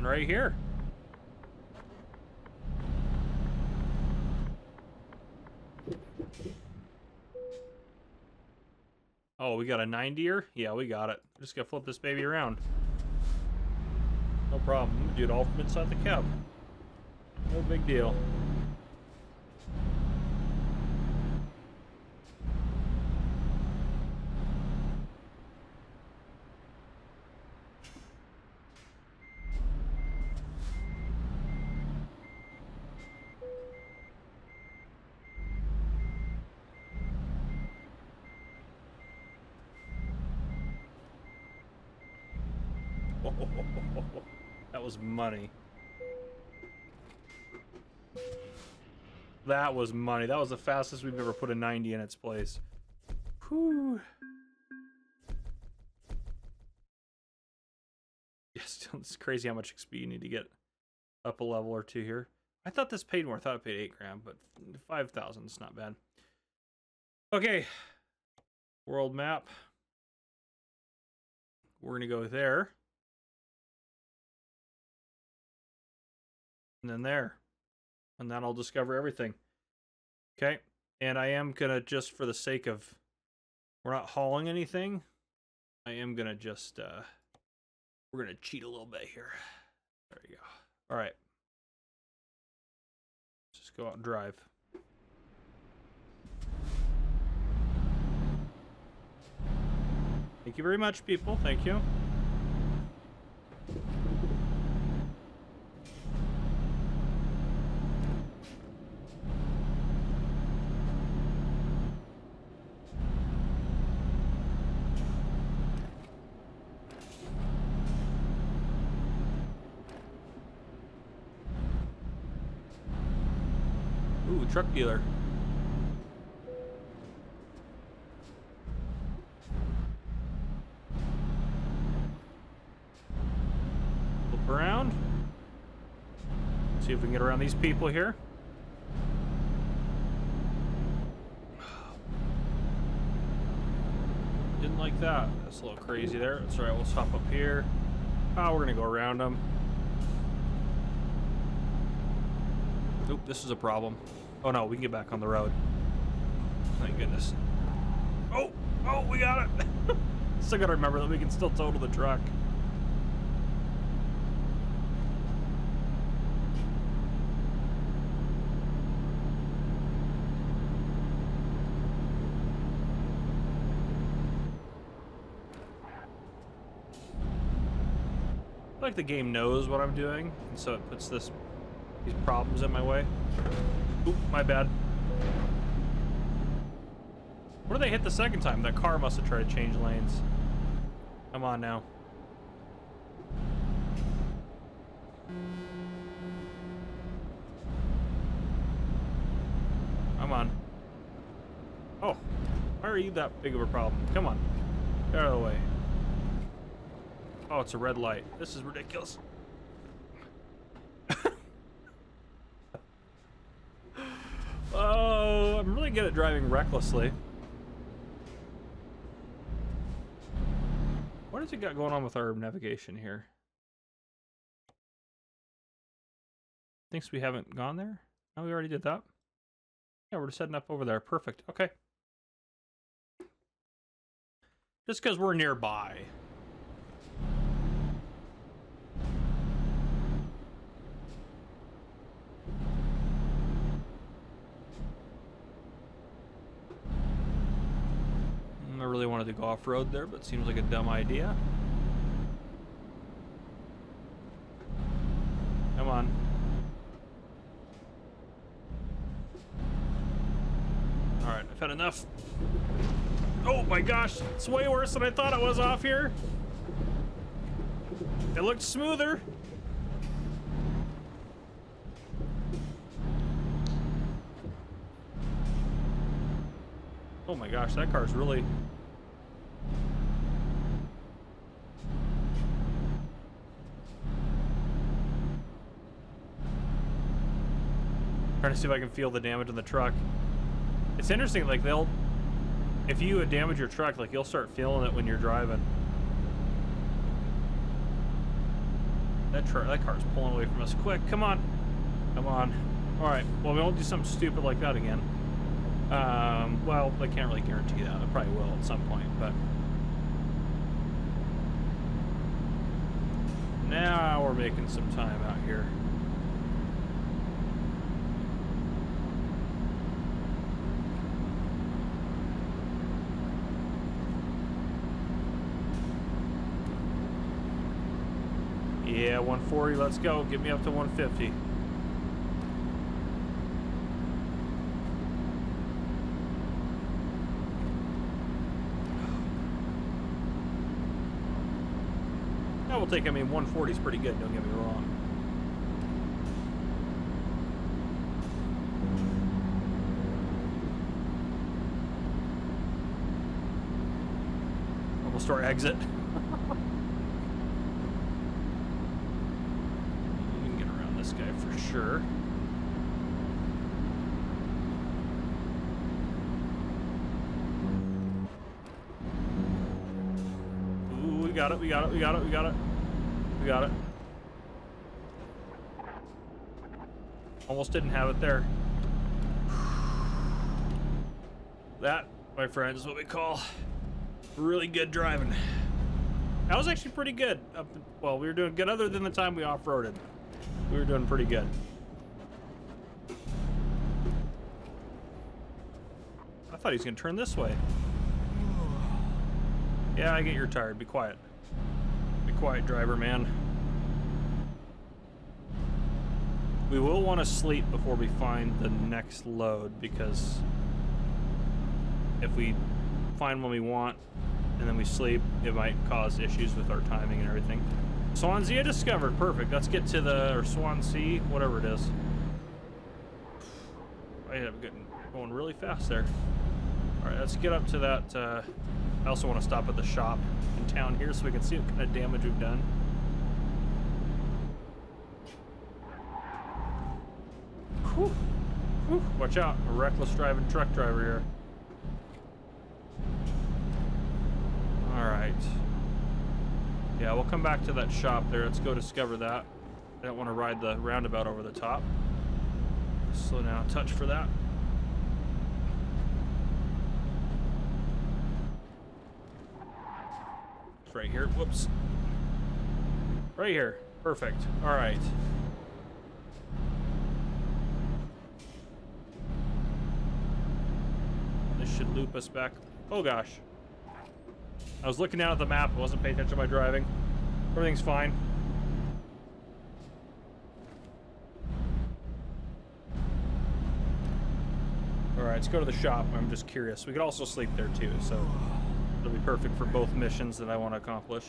Right here. Oh, we got a 90er? Yeah, we got it. Just gotta flip this baby around. No problem. I'm gonna do it all from inside the cab. No big deal. That was money. That was money. That was the fastest we've ever put a 90 in its place. Whew. Yes, it's crazy how much XP you need to get up a level or two here. I thought this paid more. I thought it paid 8 grand, but 5,000 is not bad. Okay. World map. We're going to go there. And then there. And then I'll discover everything. Okay. And I am going to, just for the sake of, we're not hauling anything, I am going to just, we're going to cheat a little bit here. There you go. All right. Just go out and drive. Thank you very much, people. Thank you. Ooh, truck dealer. Look around. See if we can get around these people here. Didn't like that. That's a little crazy there. That's all right. We'll hop up here. Oh, we're gonna go around them. Oop, this is a problem. Oh no, we can get back on the road. Thank goodness. Oh, we got it. Still gotta remember that we can still total the truck. I feel like the game knows what I'm doing, and so it puts these problems in my way. Oop, my bad. What did they hit the second time? That car must have tried to change lanes. Come on now. Come on. Oh, why are you that big of a problem? Come on. Get out of the way. Oh, it's a red light. This is ridiculous. Oh, I'm really good at driving recklessly. What has it got going on with our navigation here? Thinks we haven't gone there? No, we already did that. Yeah, we're just heading up over there. Perfect. Okay. Just because we're nearby. I really wanted to go off-road there, but it seems like a dumb idea. Come on. Alright, I've had enough. Oh my gosh, it's way worse than I thought it was off here. It looked smoother. Oh my gosh, that car's really... Trying to see if I can feel the damage on the truck. It's interesting, like if you damage your truck, like you'll start feeling it when you're driving. That car's pulling away from us. Quick, come on. Come on. Alright, well, we won't do something stupid like that again. Well, I can't really guarantee that. I probably will at some point, but... Now we're making some time out here. Yeah, 140, let's go. Get me up to 150. That will take, I mean, 140 is pretty good, don't get me wrong. store exit. We can get around this guy for sure. Ooh, we got it, we got it, we got it, we got it. We got it. Almost didn't have it there. That, my friends, is what we call really good driving. That was actually pretty good. Well, we were doing good other than the time we off-roaded. We were doing pretty good. I thought he was gonna turn this way. Yeah, I get you're tired. Be quiet. Be quiet, driver man. We will want to sleep before we find the next load, because if we find one we want and then we sleep, it might cause issues with our timing and everything. Swansea discovered. Perfect. Let's get to the, or Swansea, whatever it is. I ended up going really fast there. All right, let's get up to that. I also want to stop at the shop in town here so we can see what kind of damage we've done. Whew. Whew. Watch out, a reckless driving truck driver here. Alright. Yeah, we'll come back to that shop there. Let's go discover that. I don't want to ride the roundabout over the top. Slow down a touch for that. It's right here. Whoops. Right here. Perfect. Alright. Should loop us back. Oh gosh. I was looking down at the map. I wasn't paying attention to my driving. Everything's fine. Alright, let's go to the shop. I'm just curious. We could also sleep there too, so it'll be perfect for both missions that I want to accomplish.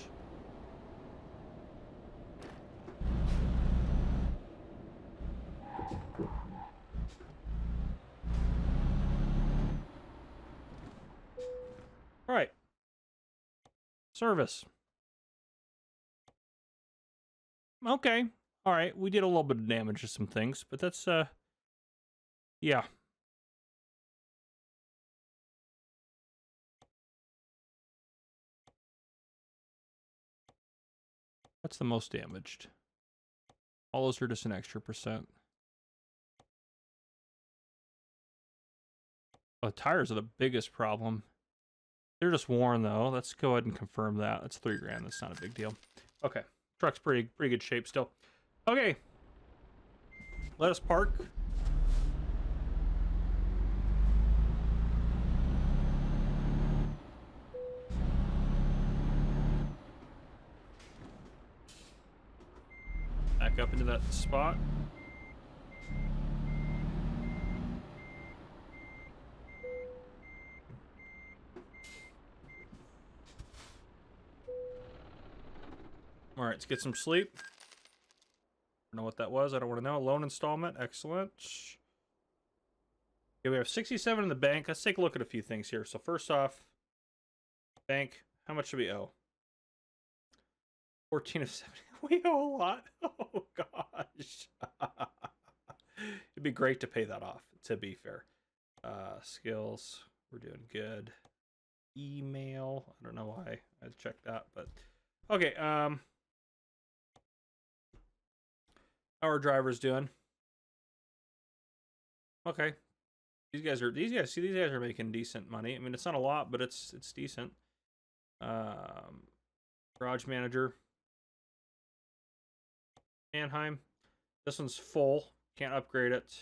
All right. Service. Okay. All right. We did a little bit of damage to some things, but that's, yeah. What's the most damaged? All those are just an extra %. Oh, the tires are the biggest problem. They're just worn though. Let's go ahead and confirm that. That's $3 grand. That's not a big deal. Okay. Truck's pretty good shape still. Okay. Let us park. Back up into that spot. All right, let's get some sleep. I don't know what that was. I don't want to know. Loan installment. Excellent. Okay, we have 67 in the bank. Let's take a look at a few things here. So first off, bank. How much should we owe? 14 of 70. We owe a lot. Oh, gosh. It'd be great to pay that off, to be fair. Skills. We're doing good. Email. I don't know why I had to check that, but... Okay, how are drivers doing? Okay. These guys are making decent money. I mean, it's not a lot, but it's decent. Garage manager. Mannheim. This one's full. Can't upgrade it.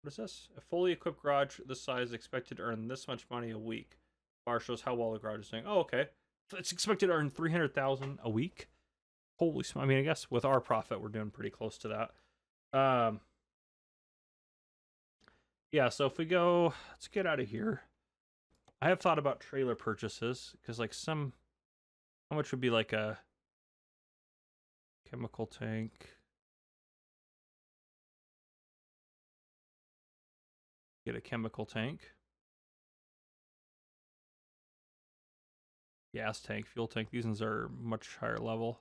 What is this? A fully equipped garage this size is expected to earn this much money a week. Bar shows how well the garage is doing. Oh, okay. It's expected to earn $300,000 a week. Holy smokes! I mean, I guess with our profit, we're doing pretty close to that. Yeah. So if we go, let's get out of here. I have thought about trailer purchases because, like, how much would be like a chemical tank? Get a chemical tank. gas tank, fuel tank. These ones are much higher level.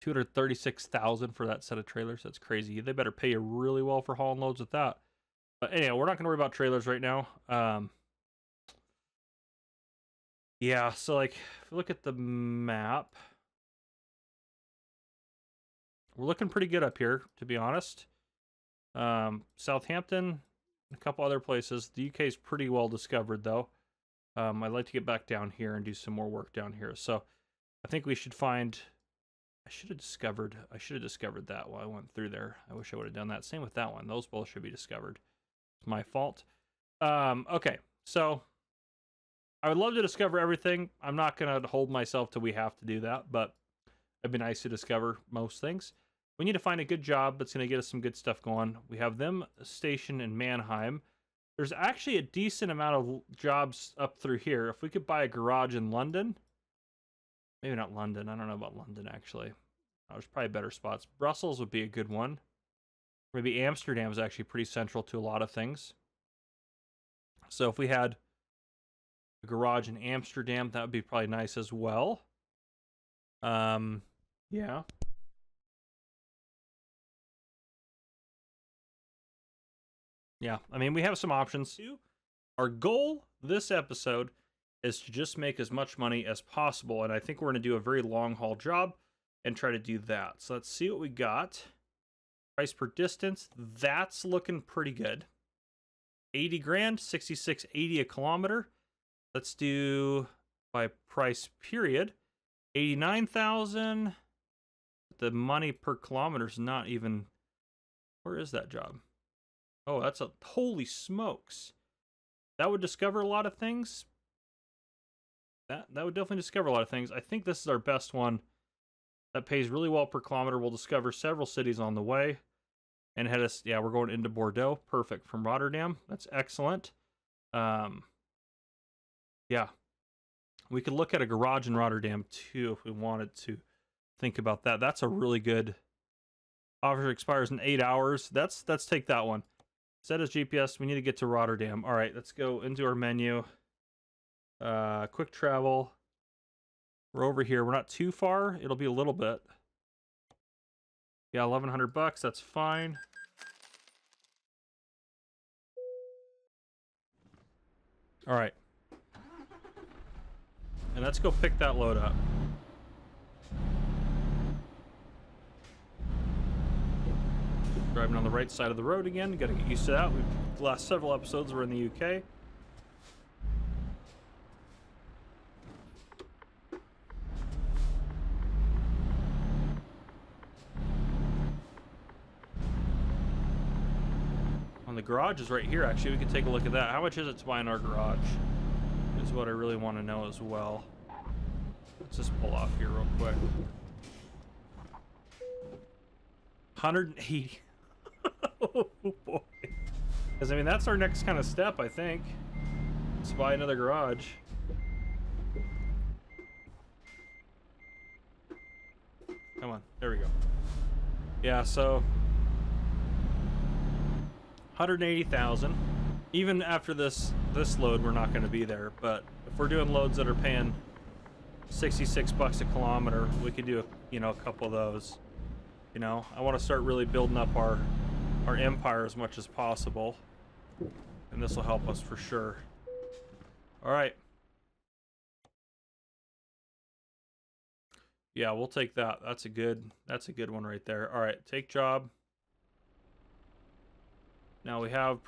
236,000 for that set of trailers. That's crazy. They better pay you really well for hauling loads with that. But anyhow, we're not going to worry about trailers right now. Yeah, so like, if you look at the map, we're looking pretty good up here, to be honest. Southampton, a couple other places. The UK is pretty well discovered, though. I'd like to get back down here and do some more work down here. So I think we should find... I should have discovered that while I went through there. I wish I would have done that. Same with that one. Those both should be discovered. It's my fault. Okay, so I would love to discover everything. I'm not going to hold myself till we have to do that, but it'd be nice to discover most things. We need to find a good job that's going to get us some good stuff going. We have them stationed in Mannheim. There's actually a decent amount of jobs up through here. If we could buy a garage in London, maybe not London. I don't know about London, actually. There's probably better spots. Brussels would be a good one. Maybe Amsterdam is actually pretty central to a lot of things. So if we had a garage in Amsterdam, that would be probably nice as well. Yeah. Yeah, I mean, we have some options. Our goal this episode is to just make as much money as possible, and I think we're going to do a very long haul job and try to do that. So let's see what we got. Price per distance, that's looking pretty good. 80 grand, 66.80 a kilometer. Let's do by price period. 89,000. The money per kilometer is not even... Where is that job? Oh, that's a... Holy smokes. That would discover a lot of things. That would definitely discover a lot of things. I think this is our best one. That pays really well per kilometer. We'll discover several cities on the way. And head us... Yeah, we're going into Bordeaux. Perfect. From Rotterdam. That's excellent. Yeah. We could look at a garage in Rotterdam, too, if we wanted to think about that. That's a really good... Offer expires in 8 hours. Let's take that one. Set as GPS. We need to get to Rotterdam. All right, let's go into our menu. Quick travel. We're over here. We're not too far. It'll be a little bit. Yeah, $1,100. That's fine. All right. And let's go pick that load up. Driving on the right side of the road again. Got to get used to that. The last several episodes were in the UK. On the garage is right here, actually. We can take a look at that. How much is it to buy in our garage? Is what I really want to know as well. Let's just pull off here real quick. 180. Oh boy. Because I mean, that's our next kind of step, I think. Let's buy another garage. Come on, there we go. Yeah, so 180,000. Even after this load, we're not going to be there. But if we're doing loads that are paying $66 a kilometer, we could do a couple of those. You know, I want to start really building up our empire as much as possible, and this will help us for sure. All right. Yeah, we'll take that. That's a good one right there. All right, take job. Now we have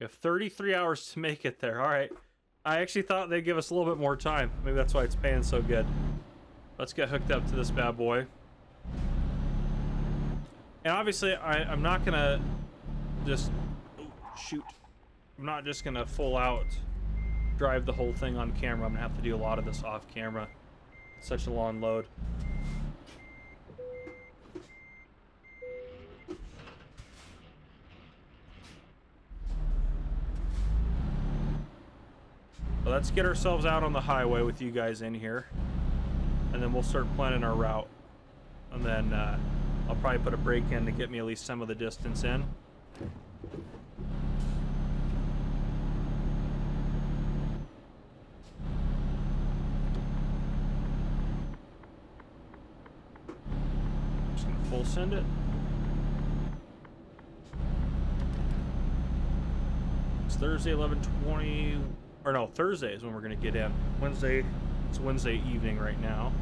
33 hours to make it there. All right. I actually thought they'd give us a little bit more time. Maybe that's why it's paying so good. Let's get hooked up to this bad boy. And obviously, I'm not going to just... Oh, shoot. I'm not just going to full out drive the whole thing on camera. I'm going to have to do a lot of this off camera. It's such a long load. So let's get ourselves out on the highway with you guys in here. And then we'll start planning our route. And then I'll probably put a break in to get me at least some of the distance in. send it. It's Thursday, 11:20, or no, Thursday is when we're gonna get in. Wednesday, it's Wednesday evening right now.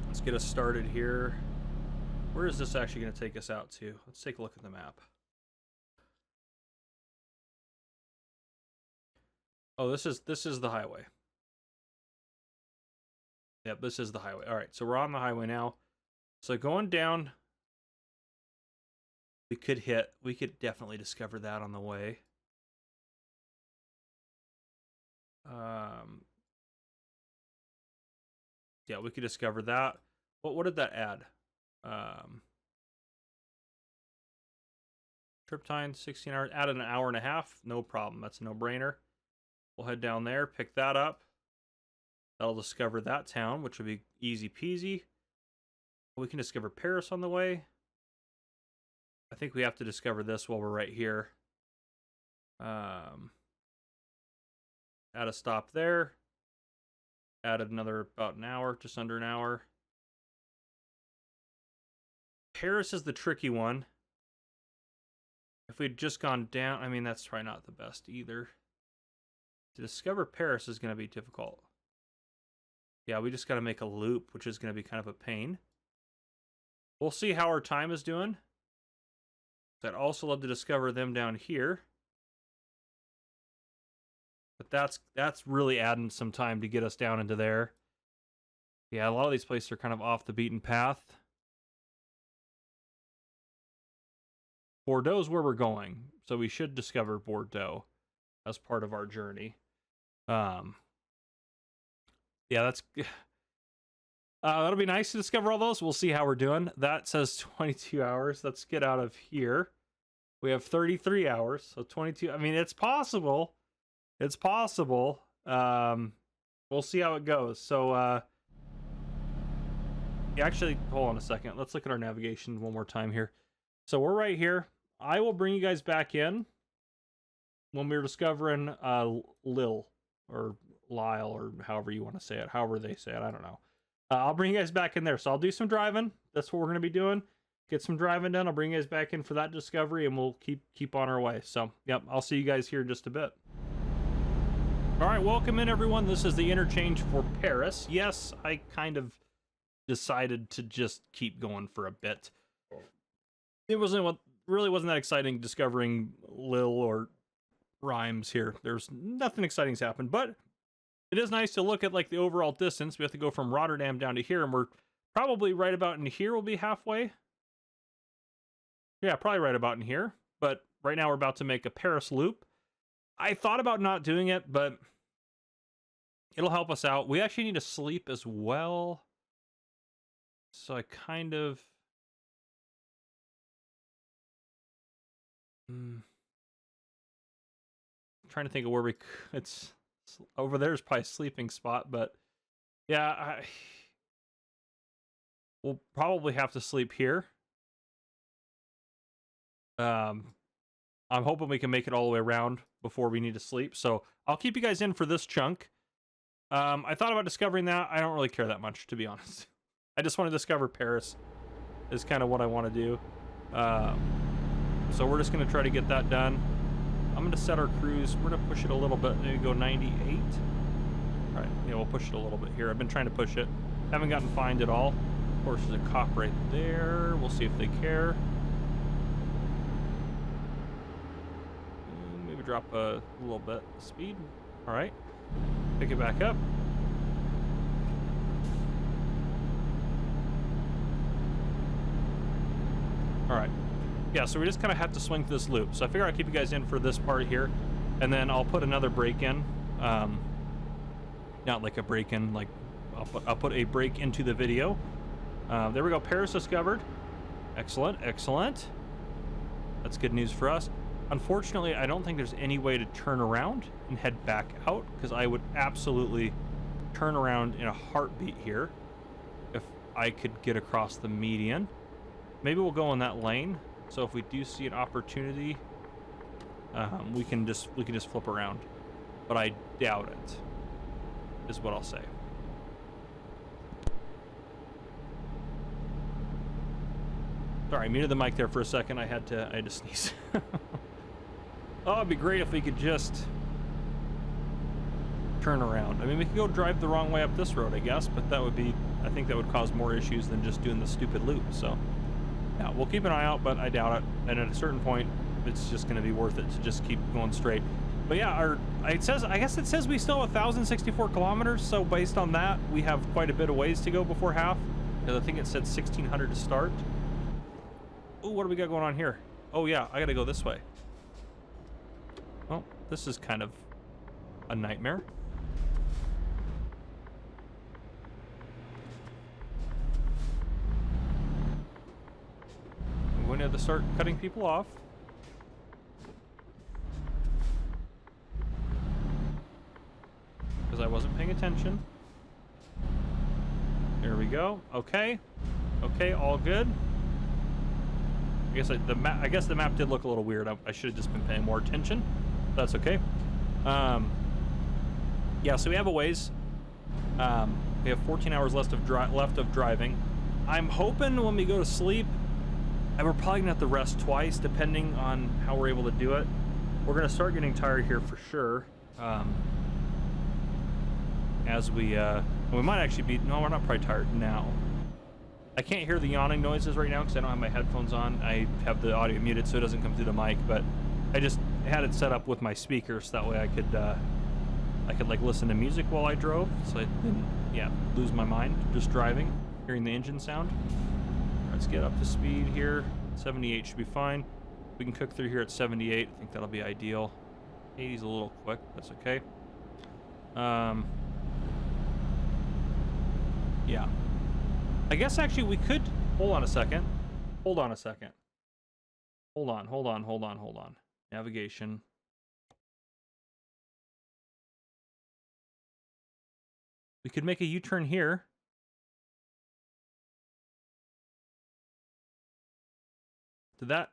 Let's get us started here. Where is this actually going to take us out to? Let's take a look at the map. Oh, this is the highway. Yep, this is the highway. All right, so we're on the highway now. So going down, we could definitely discover that on the way. Yeah, we could discover that. What did that add? Trip time 16 hours. Added an hour and a half. No problem. That's a no-brainer. We'll head down there, pick that up. That'll discover that town, which will be easy peasy. We can discover Paris on the way. I think we have to discover this while we're right here. Add a stop there. Added another about an hour, just under an hour. Paris is the tricky one. If we'd just gone down, I mean, that's probably not the best either. To discover Paris is going to be difficult. Yeah, we just got to make a loop, which is going to be kind of a pain. We'll see how our time is doing. I'd also love to discover them down here. But that's really adding some time to get us down into there. Yeah, a lot of these places are kind of off the beaten path. Bordeaux is where we're going, so we should discover Bordeaux as part of our journey. Yeah, that's that'll be nice to discover all those. We'll see how we're doing. That says 22 hours. Let's get out of here. We have 33 hours, so 22. I mean, it's possible. It's possible. We'll see how it goes. So, actually, hold on a second. Let's look at our navigation one more time here. So we're right here. I will bring you guys back in when we're discovering Lille or Lyle or however you want to say it, however they say it. I don't know. I'll bring you guys back in there. So I'll do some driving. That's what we're going to be doing. Get some driving done. I'll bring you guys back in for that discovery, and we'll keep on our way. So, yep, I'll see you guys here in just a bit. All right, welcome in, everyone. This is the interchange for Paris. Yes, I kind of decided to just keep going for a bit. It really wasn't that exciting discovering Lille or Reims here. There's nothing exciting's happened, but it is nice to look at like the overall distance. We have to go from Rotterdam down to here, and we're probably right about in here. We'll be halfway. Yeah, probably right about in here. But right now we're about to make a Paris loop. I thought about not doing it, but it'll help us out. We actually need to sleep as well. So I kind of... I'm trying to think of where it's over there's probably a sleeping spot, but yeah, we'll probably have to sleep here. I'm hoping we can make it all the way around before we need to sleep. So I'll keep you guys in for this chunk. I thought about discovering that. I don't really care that much, to be honest. I just want to discover Paris is kind of what I want to do. So we're just going to try to get that done. I'm going to set our cruise. We're going to push it a little bit. Maybe go 98. All right, yeah, we'll push it a little bit here. I've been trying to push it. Haven't gotten fined at all. Of course, there's a cop right there. We'll see if they care. Maybe drop a little bit of speed. All right, pick it back up. All right. Yeah, so we just kind of have to swing through this loop. So I figure I'll keep you guys in for this part here, and then I'll put another break in. Not like a break in, like I'll put a break into the video. There we go. Paris discovered. Excellent, excellent. That's good news for us. Unfortunately, I don't think there's any way to turn around and head back out, because I would absolutely turn around in a heartbeat here if I could get across the median. Maybe we'll go in that lane. So if we do see an opportunity, we can just flip around, but I doubt it. Is what I'll say. Sorry, I muted the mic there for a second. I had to sneeze. Oh, it'd be great if we could just turn around. I mean, we could go drive the wrong way up this road, I guess, but that would be, I think that would cause more issues than just doing the stupid loop. So, yeah, we'll keep an eye out, but I doubt it. And at a certain point, it's just going to be worth it to just keep going straight. But yeah, I guess it says we still have 1,064 kilometers. So based on that, we have quite a bit of ways to go before half. Because I think it said 1,600 to start. Oh, what do we got going on here? Oh yeah, I got to go this way. Well, this is kind of a nightmare. I'm going to have to start cutting people off. Because I wasn't paying attention. There we go. Okay. Okay, all good. I guess the map did look a little weird. I should have just been paying more attention. That's okay. Yeah, so we have a ways. We have 14 hours left of driving. I'm hoping when we go to sleep, and we're probably gonna have to rest twice depending on how we're able to do it. We're gonna start getting tired here for sure. As we might actually be, no, we're not probably tired now. I can't hear the yawning noises right now because I don't have my headphones on. I have the audio muted so it doesn't come through the mic, but I just had it set up with my speakers so that way I could like listen to music while I drove, so I didn't, yeah, lose my mind just driving, hearing the engine sound. Let's get up to speed here. 78 should be fine. We can cook through here at 78. I think that'll be ideal. 80's a little quick. That's okay. Yeah. I guess actually we could, hold on a second. Hold on. Navigation. We could make a U-turn here. Did that?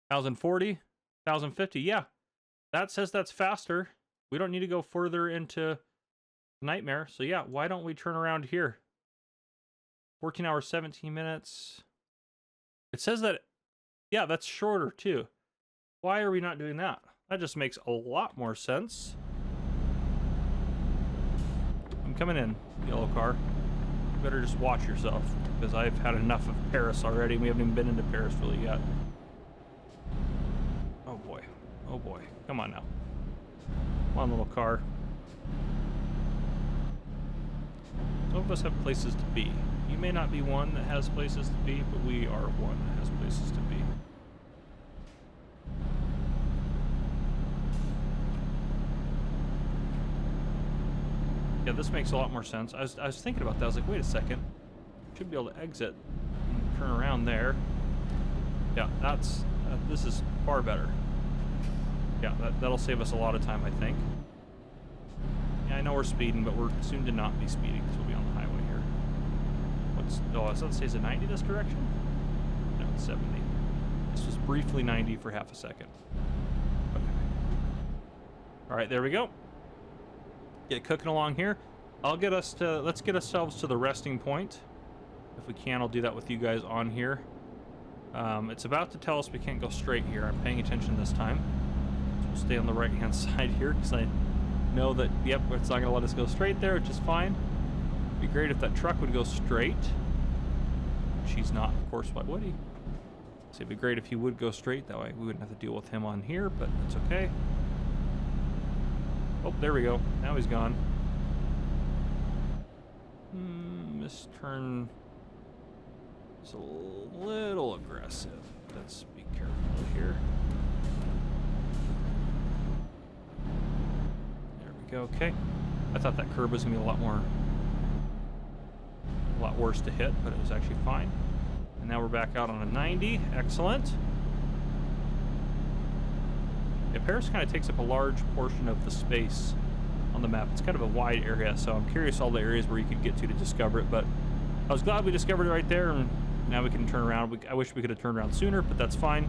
1,040? 1,050? Yeah. That says that's faster. We don't need to go further into Nightmare. So yeah, why don't we turn around here? 14 hours, 17 minutes. It says that, yeah, that's shorter too. Why are we not doing that? That just makes a lot more sense. I'm coming in, yellow car. You better just watch yourself, because I've had enough of Paris already. We haven't even been into Paris really yet. Oh boy. Oh boy. Come on now. Come on, little car. Some of us have places to be. You may not be one that has places to be, but we are one that has places to be. Yeah, this makes a lot more sense. I was thinking about that. I was like, wait a second. Should be able to exit and turn around there. Yeah, this is far better. Yeah, that'll save us a lot of time, I think. Yeah, I know we're speeding, but we're soon to not be speeding because we'll be on the highway here. Oh, does that say it's a 90 this direction? No, it's 70. This was briefly 90 for half a second. Okay. All right, there we go. Get cooking along here. Let's get ourselves to the resting point. If we can, I'll do that with you guys on here. It's about to tell us we can't go straight here. I'm paying attention this time. So we'll stay on the right-hand side here because I know that, yep, it's not going to let us go straight there, which is fine. It'd be great if that truck would go straight. She's not, of course, why would he? So it'd be great if he would go straight. That way we wouldn't have to deal with him on here, but it's okay. Oh, there we go. Now he's gone. This turn is a little aggressive. Let's be careful here. There we go. Okay. I thought that curb was gonna be a lot worse to hit, but it was actually fine. And now we're back out on a 90. Excellent. Yeah, Paris kind of takes up a large portion of the space on the map. It's kind of a wide area, so I'm curious all the areas where you could get to discover it, but I was glad we discovered it right there, and Now we can turn around. I wish we could have turned around sooner, but that's fine.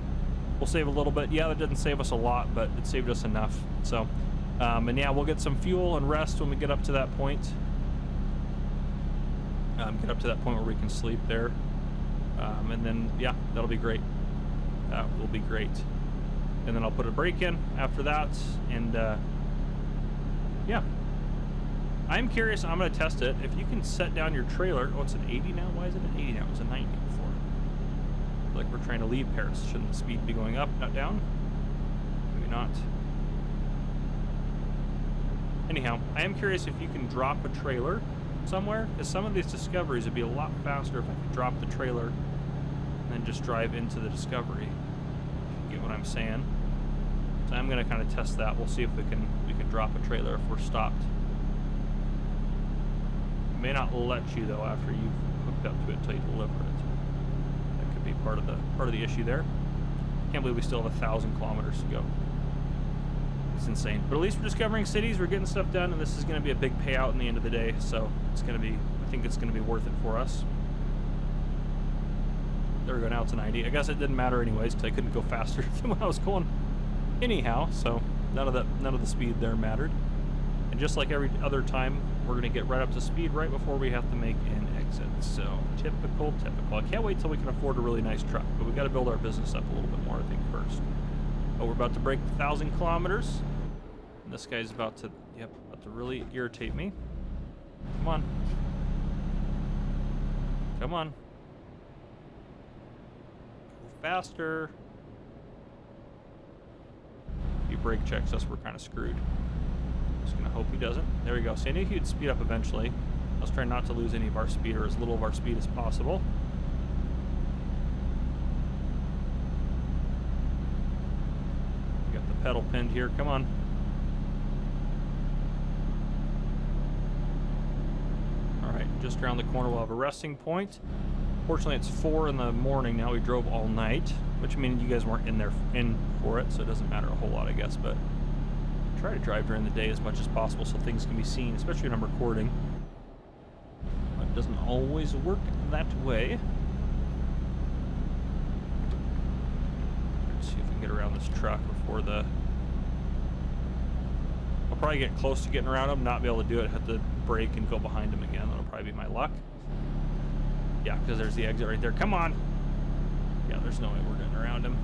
We'll save a little bit. Yeah, that didn't save us a lot, but it saved us enough. So, and yeah, we'll get some fuel and rest when we get up to that point. Get up to that point where we can sleep there. And then, yeah, that'll be great. That will be great. And then I'll put a break in after that. And, yeah. I'm curious. I'm going to test it. If you can set down your trailer. Oh, it's an 80 now? Why is it an 80 now? It was a 90 before. Like we're trying to leave Paris. Shouldn't the speed be going up, not down? Maybe not. Anyhow, I am curious if you can drop a trailer somewhere, because some of these discoveries would be a lot faster if I could drop the trailer and then just drive into the discovery. If you get what I'm saying. So I'm going to kind of test that. We'll see if we can drop a trailer if we're stopped. It may not let you though after you've hooked up to it until you deliver it. That could be part of the issue there. Can't believe we still have 1,000 kilometers to go. It's insane. But at least we're discovering cities, we're getting stuff done, and this is going to be a big payout in the end of the day. So it's going to be, I think it's going to be worth it for us. There we go. Now it's a 90. I guess it didn't matter anyways because I couldn't go faster than when I was going. Anyhow, so none of the speed there mattered. And just like every other time, we're going to get right up to speed right before we have to make an exit. So typical. I can't wait till we can afford a really nice truck, but we got to build our business up a little bit more, I think, first. Oh, we're about to break 1,000 kilometers. And this guy's about to really irritate me. Come on. Come on. Go faster. If he brake checks us, we're kind of screwed. Just gonna hope he doesn't. There we go. So I knew he'd speed up eventually. I was trying not to lose any of our speed, or as little of our speed as possible. Pedal pinned here. Come on. Alright, just around the corner we'll have a resting point. Fortunately, it's 4 in the morning now. We drove all night, which means you guys weren't in for it, so it doesn't matter a whole lot, I guess, but try to drive during the day as much as possible so things can be seen, especially when I'm recording. It doesn't always work that way. Let's see if we can get around this truck before the... I'll probably get close to getting around him, not be able to do it, have to brake and go behind him again. That'll probably be my luck. Yeah, because there's the exit right there. Come on! Yeah, there's no way we're getting around him.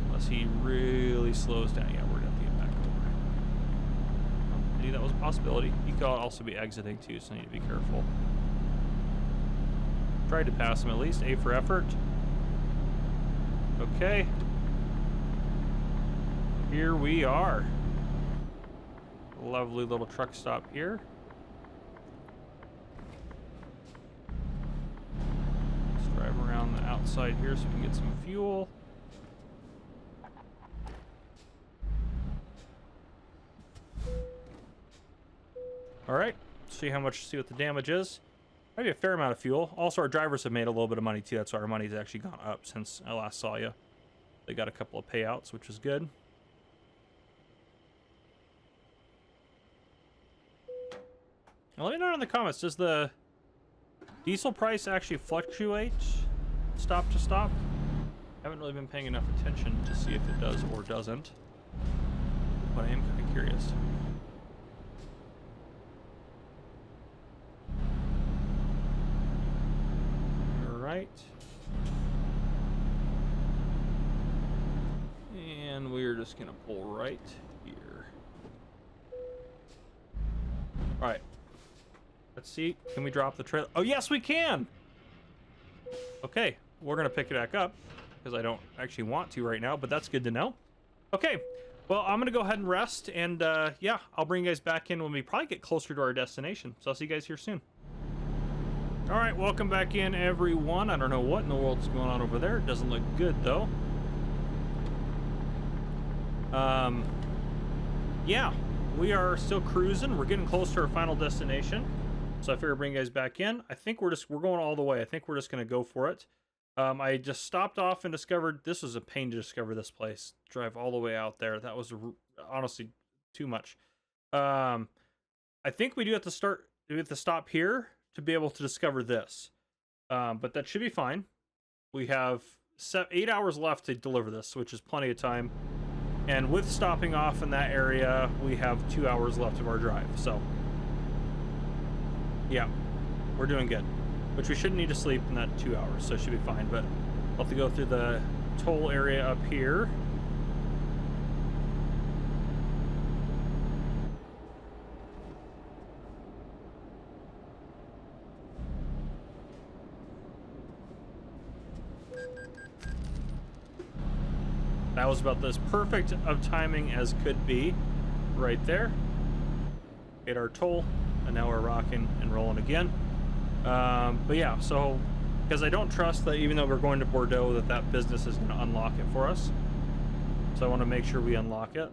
Unless he really slows down. Yeah, we're going to have to get back over. I knew that was a possibility. He could also be exiting too, so I need to be careful. Tried to pass him at least. A for effort. Okay. Here we are. Lovely little truck stop here. Let's drive around the outside here so we can get some fuel. Alright, see what the damage is. Maybe a fair amount of fuel. Also, our drivers have made a little bit of money too. That's why our money's actually gone up since I last saw you. They got a couple of payouts, which is good. Now, let me know in the comments, does the diesel price actually fluctuate stop to stop? I haven't really been paying enough attention to see if it does or doesn't, but I am kind of curious. Alright. And we're just going to pull right here. Alright. Let's see. Can we drop the trailer? Oh, yes, we can! Okay. We're going to pick it back up because I don't actually want to right now, but that's good to know. Okay. Well, I'm going to go ahead and rest, and yeah, I'll bring you guys back in when we probably get closer to our destination. So I'll see you guys here soon. All right, welcome back in, everyone. I don't know what in the world's going on over there. It doesn't look good, though. Yeah, we are still cruising. We're getting close to our final destination. So I figured bring you guys back in. I think we're going all the way. I think we're just going to go for it. I just stopped off and discovered, this was a pain to discover this place. Drive all the way out there. That was honestly too much. I think we do have to stop here to be able to discover this. But that should be fine. We have 8 hours left to deliver this, which is plenty of time. And with stopping off in that area, we have 2 hours left of our drive. So, yeah, we're doing good. Which we shouldn't need to sleep in that 2 hours, so it should be fine. But we'll have to go through the toll area up here. That was about as perfect of timing as could be, right there. Hit our toll, and now we're rocking and rolling again. But yeah, so, because I don't trust that even though we're going to Bordeaux, that business is going to unlock it for us. So I want to make sure we unlock it.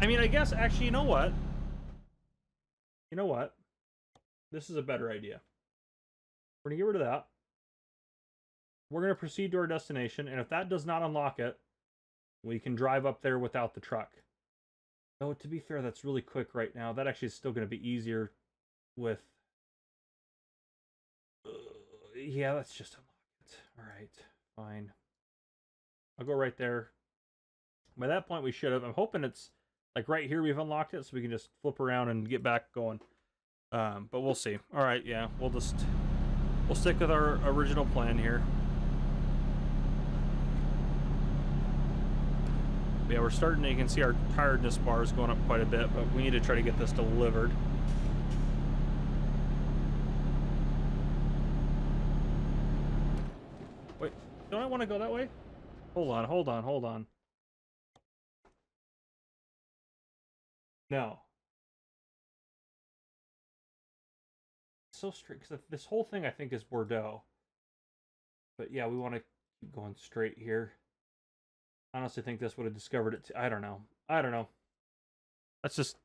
I mean, I guess, actually, you know what? You know what? This is a better idea. We're going to get rid of that. We're going to proceed to our destination, and if that does not unlock it, we can drive up there without the truck. Though, to be fair, that's really quick right now. That actually is still going to be easier with... yeah, let's just unlock it. Alright, fine. I'll go right there. By that point, we should have. I'm hoping it's, like, right here we've unlocked it, so we can just flip around and get back going. But we'll see. Alright, yeah, we'll stick with our original plan here. Yeah, we're starting to, you can see our tiredness bar is going up quite a bit, but we need to try to get this delivered. Wait, don't I want to go that way? Hold on, hold on, hold on. No. It's so straight, because this whole thing I think is Bordeaux. But yeah, we want to keep going straight here. I honestly think this would have discovered it. I don't know. I don't know. Let's just...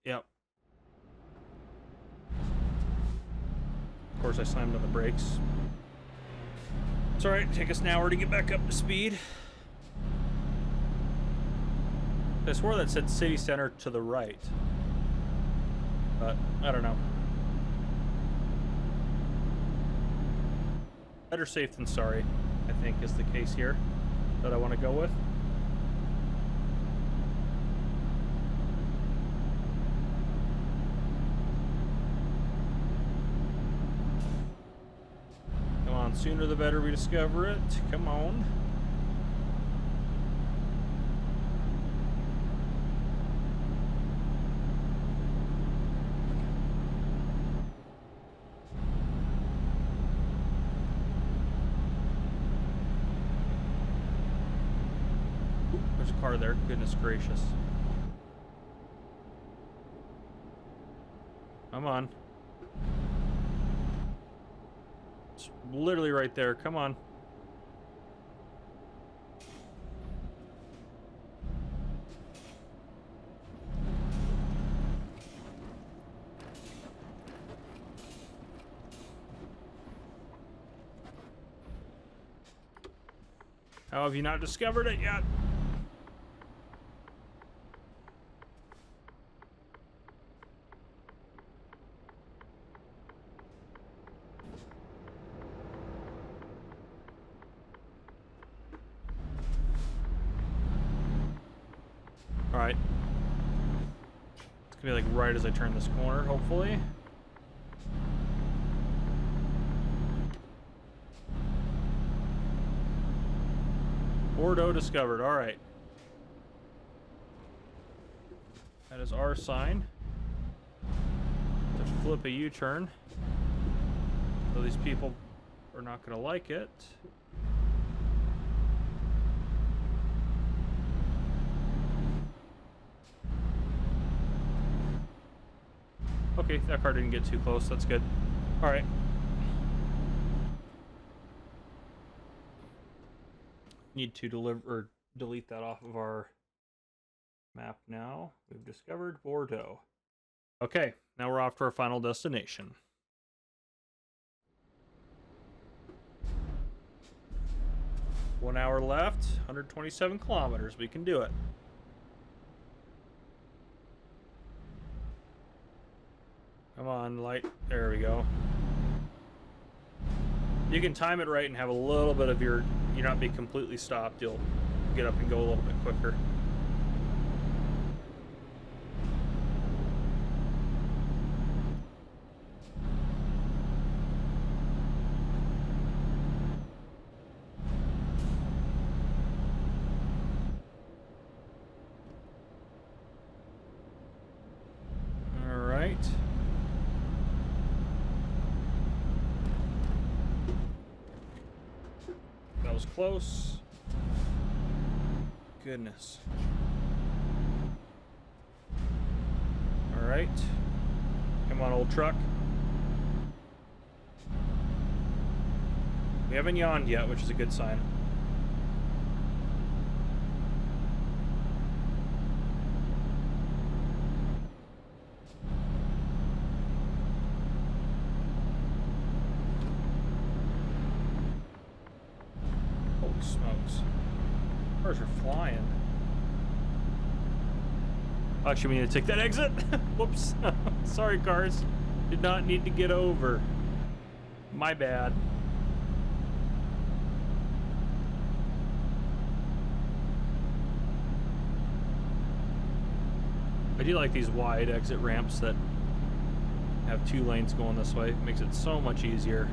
yep. Of course, I slammed on the brakes. It's alright. Take us an hour to get back up to speed. I swore that said city center to the right. But, I don't know. Better safe than sorry, I think, is the case here that I want to go with. Come on, sooner the better we discover it. Come on. Car there, goodness gracious. Come on. It's literally right there, come on. How have you not discovered it yet? Alright. It's gonna be like right as I turn this corner, hopefully. Bordeaux discovered, alright. That is our sign. To flip a U-turn. So these people are not gonna like it. Okay, that car didn't get too close. That's good. All right. Need to deliver or delete that off of our map now. We've discovered Bordeaux. Okay, now we're off to our final destination. One hour left, 127 kilometers. We can do it. Come on, light. There we go. You can time it right and have a little bit of you not be completely stopped. You'll get up and go a little bit quicker. All right. That was close. Goodness. All right. Come on, old truck. We haven't yawned yet, which is a good sign. Holy smokes. Cars are flying. Actually, we need to take that exit. Whoops. Sorry, cars. Did not need to get over. My bad. I do like these wide exit ramps that have 2 lanes going this way. It makes it so much easier.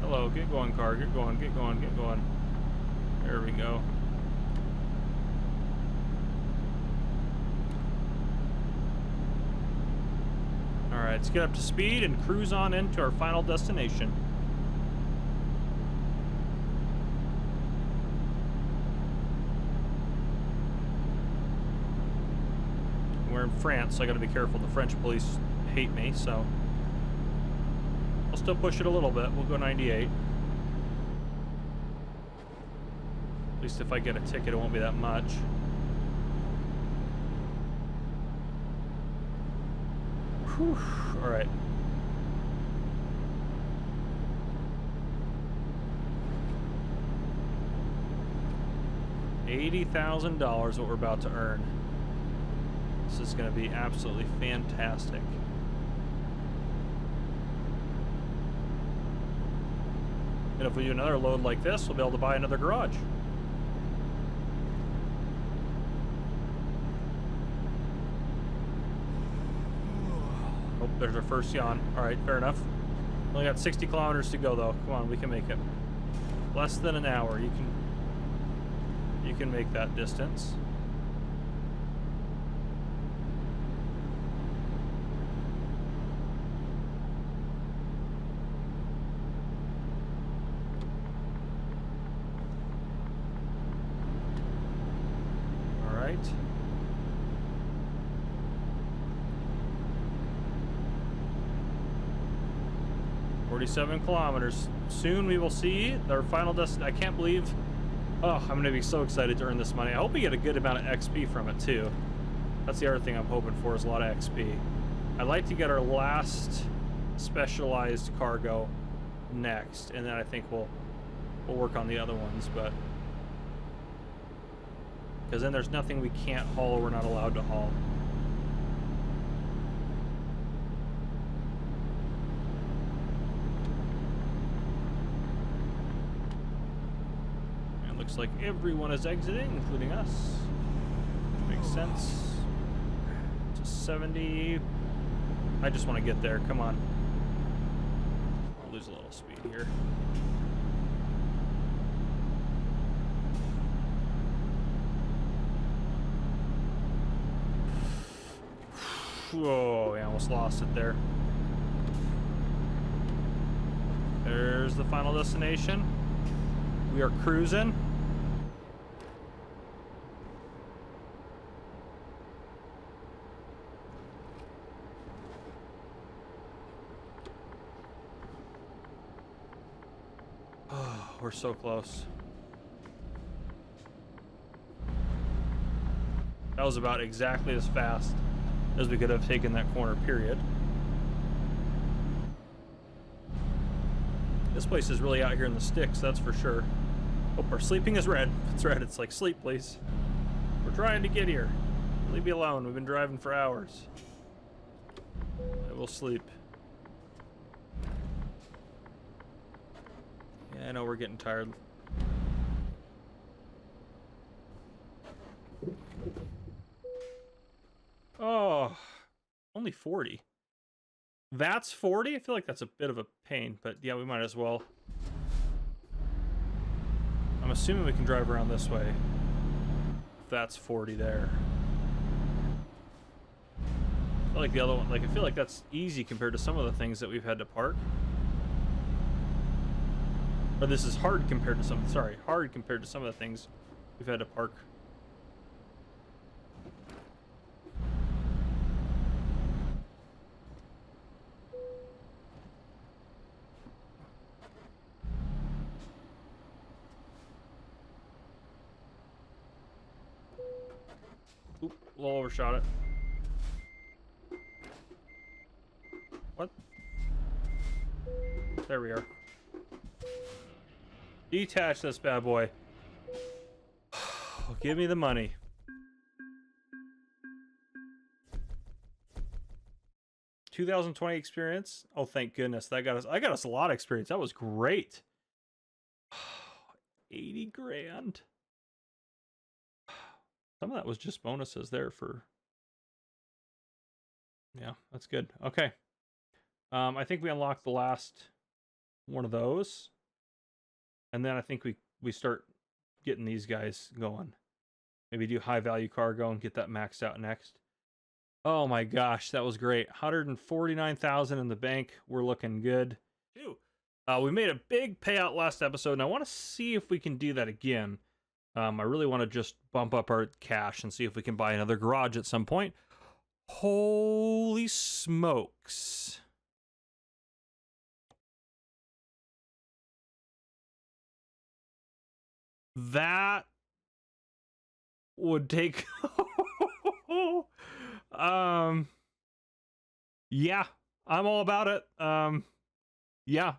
Hello, get going, car. Get going, get going, get going. There we go. Alright, let's get up to speed and cruise on into our final destination. We're in France, so I gotta be careful. The French police hate me, so I'll still push it a little bit. We'll go 98. At least if I get a ticket, it won't be that much. Whew. All right. $80,000 what we're about to earn. This is going to be absolutely fantastic. And if we do another load like this, we'll be able to buy another garage. Oh, there's our first yawn. All right, fair enough. Only got 60 kilometers to go, though. Come on, we can make it. Less than an hour. You can make that distance. All right. $47 kilometers. Soon we will see our final destination. I can't believe. Oh, I'm going to be so excited to earn this money. I hope we get a good amount of XP from it, too. That's the other thing I'm hoping for, is a lot of XP. I'd like to get our last specialized cargo next, and then I think we'll work on the other ones, but... because then there's nothing we can't haul or we're not allowed to haul. Looks like everyone is exiting, including us. Which makes sense. To 70. I just want to get there. Come on. I'll lose a little speed here. Whoa, I almost lost it there. There's the final destination. We are cruising. We're so close. That was about exactly as fast as we could have taken that corner, period. This place is really out here in the sticks, that's for sure. Oh, our sleeping is red. It's red. It's like, sleep, please. We're trying to get here. Leave me alone. We've been driving for hours. I will sleep. Yeah, I know we're getting tired. Oh, only 40. That's 40? I feel like that's a bit of a pain, but yeah, we might as well. I'm assuming we can drive around this way. That's 40 there. I feel like the other one, like, I feel like that's easy compared to some of the things that we've had to park. Or this is hard compared to some, sorry, hard compared to some of the things we've had to park. Oop, a little overshot it. What? There we are. Detach this bad boy. Give me the money. $2020 experience. Oh, thank goodness. That got us. I got us a lot of experience. That was great. 80 grand. Some of that was just bonuses there for. Yeah, that's good. Okay. I think we unlocked the last one of those. And then I think we start getting these guys going. Maybe do high value cargo and get that maxed out next. Oh my gosh, that was great. 149,000 in the bank. We're looking good. We made a big payout last episode, and I want to see if we can do that again. I really want to just bump up our cash and see if we can buy another garage at some point. Holy smokes. That would take yeah, I'm all about it. Yeah.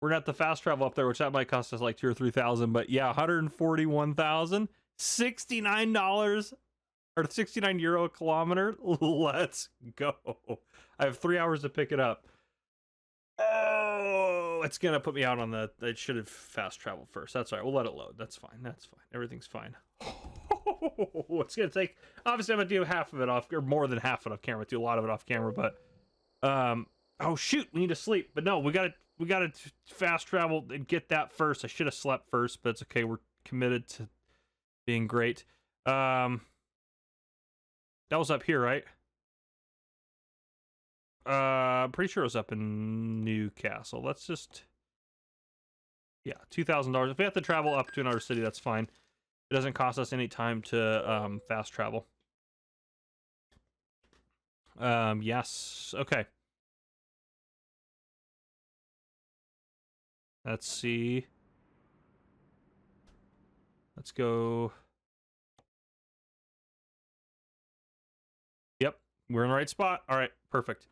We're at the fast travel up there, which that might cost us like 2,000 or 3,000, but yeah, 141,000, $69 or 69 euro a kilometer. Let's go. I have 3 hours to pick it up. Oh, it's gonna put me out on the. I should have fast traveled first. That's all right. We'll let it load. That's fine. That's fine. Everything's fine. It's gonna take. Obviously, I'm gonna do half of it off, or more than half of it off camera. Do a lot of it off camera, but oh shoot, we need to sleep. But no, we gotta fast travel and get that first. I should have slept first, but it's okay. We're committed to being great. That was up here, right? I'm pretty sure it was up in Newcastle. Let's just, yeah, $2,000. If we have to travel up to another city, that's fine. It doesn't cost us any time to fast travel. Yes. Okay. Let's see. Let's go. Yep, we're in the right spot. All right, perfect.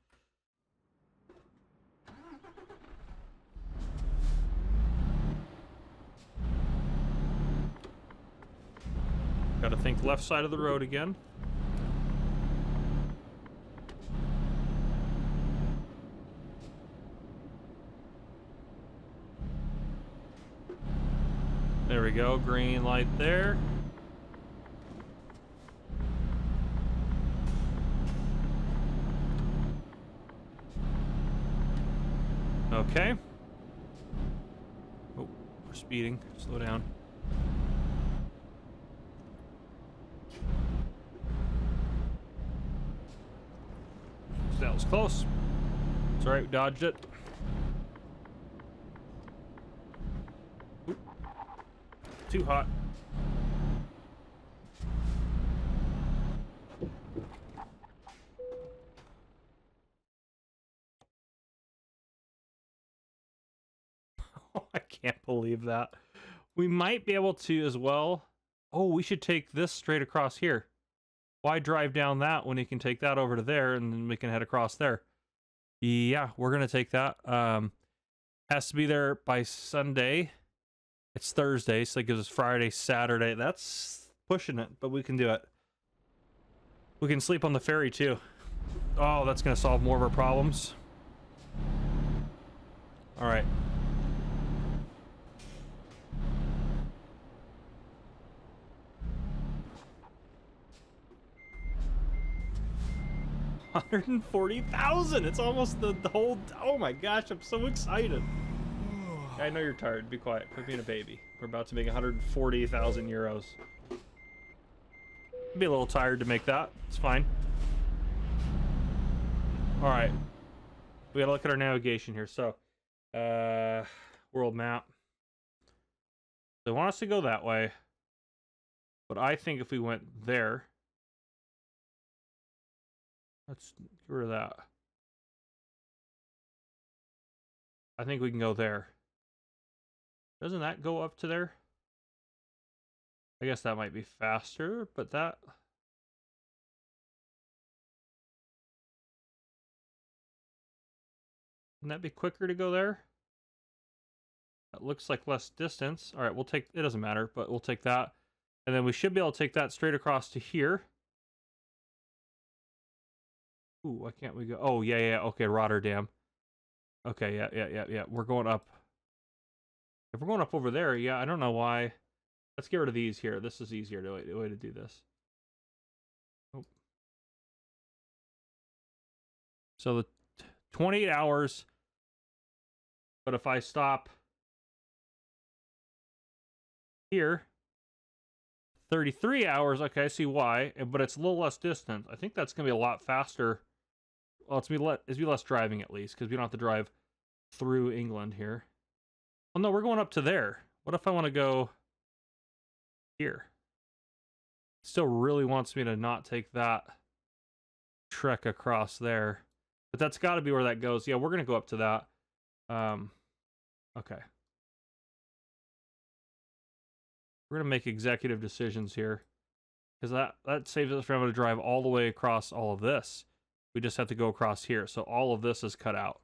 Got to think left side of the road again. There we go, green light there. Okay. Oh, we're speeding. Slow down. That was close. It's alright, we dodged it. Oop. Too hot. I can't believe that. We might be able to as well. Oh, we should take this straight across here. Why drive down that when you can take that over to there and then we can head across there? Yeah, we're going to take that. Has to be there by Sunday. It's Thursday, so that gives us Friday, Saturday. That's pushing it, but we can do it. We can sleep on the ferry too. Oh, that's gonna solve more of our problems. All right. $140,000. It's almost the whole. Oh my gosh, I'm so excited. I know you're tired. Be quiet. Quit being a baby. We're about to make 140,000 euros. Be a little tired to make that. It's fine. All right. We gotta look at our navigation here. So, world map. They want us to go that way, but I think if we went there, let's get rid of that. I think we can go there. Doesn't that go up to there? I guess that might be faster, but that... Wouldn't that be quicker to go there? That looks like less distance. All right, we'll take... It doesn't matter, but we'll take that. And then we should be able to take that straight across to here. Ooh, why can't we go? Oh, yeah. Okay, Rotterdam. Okay, yeah. We're going up. If we're going up over there, yeah, I don't know why. Let's get rid of these here. This is easier way to do this. Oh. So the 28 hours. But if I stop here, 33 hours. Okay, I see why. But it's a little less distant. I think that's going to be a lot faster. Well, it's going to be less driving at least, because we don't have to drive through England here. Oh no, we're going up to there. What if I want to go here? It still really wants me to not take that trek across there. But that's got to be where that goes. Yeah, we're going to go up to that. Okay. We're going to make executive decisions here, because that saves us from having to drive all the way across all of this. We just have to go across here. So all of this is cut out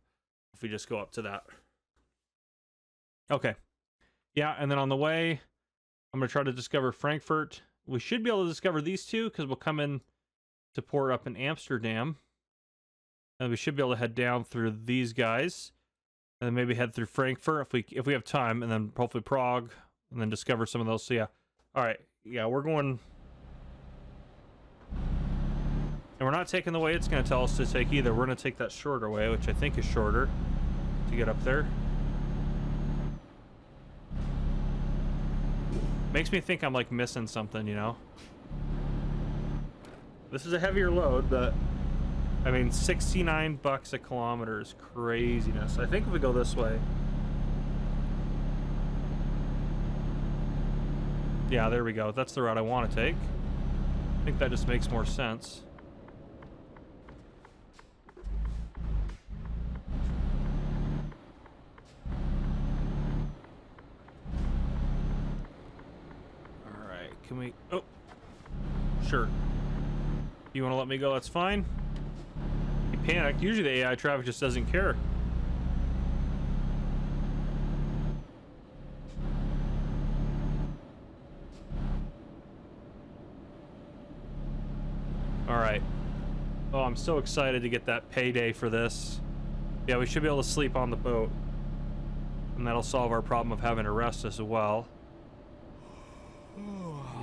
if we just go up to that. Okay. Yeah, and then on the way, I'm going to try to discover Frankfurt. We should be able to discover these two, because we'll come in to port up in Amsterdam. And we should be able to head down through these guys. And then maybe head through Frankfurt if we have time. And then hopefully Prague. And then discover some of those. So yeah. Alright. Yeah, we're going... And we're not taking the way it's going to tell us to take either. We're going to take that shorter way, which I think is shorter, to get up there. Makes me think I'm like missing something, you know? This is a heavier load, but I mean, $69 a kilometer is craziness. I think if we go this way. Yeah, there we go. That's the route I want to take. I think that just makes more sense. Can we... Oh. Sure. You want to let me go? That's fine. You panicked. Usually the AI traffic just doesn't care. Alright. Oh, I'm so excited to get that payday for this. Yeah, we should be able to sleep on the boat. And that'll solve our problem of having to rest as well.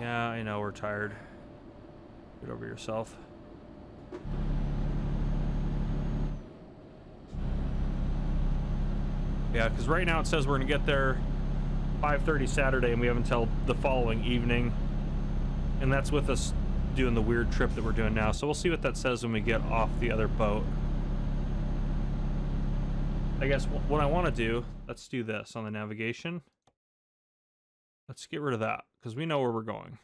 Yeah, I know we're tired. Get over yourself. Yeah, because right now it says we're going to get there 5:30 Saturday, and we have until the following evening. And that's with us doing the weird trip that we're doing now. So we'll see what that says when we get off the other boat. I guess what I want to do, let's do this on the navigation. Let's get rid of that, because we know where we're going.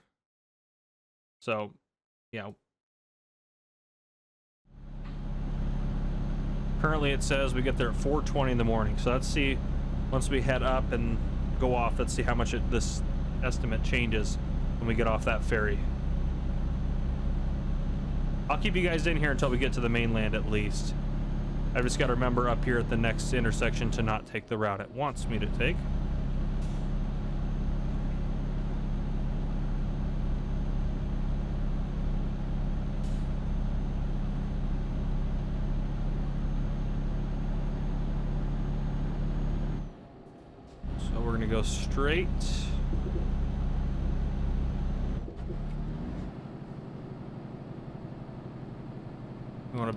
So, yeah. Currently it says we get there at 4:20 in the morning. So let's see, once we head up and go off, let's see how much this estimate changes when we get off that ferry. I'll keep you guys in here until we get to the mainland at least. I've just got to remember up here at the next intersection to not take the route it wants me to take. So we're gonna go straight.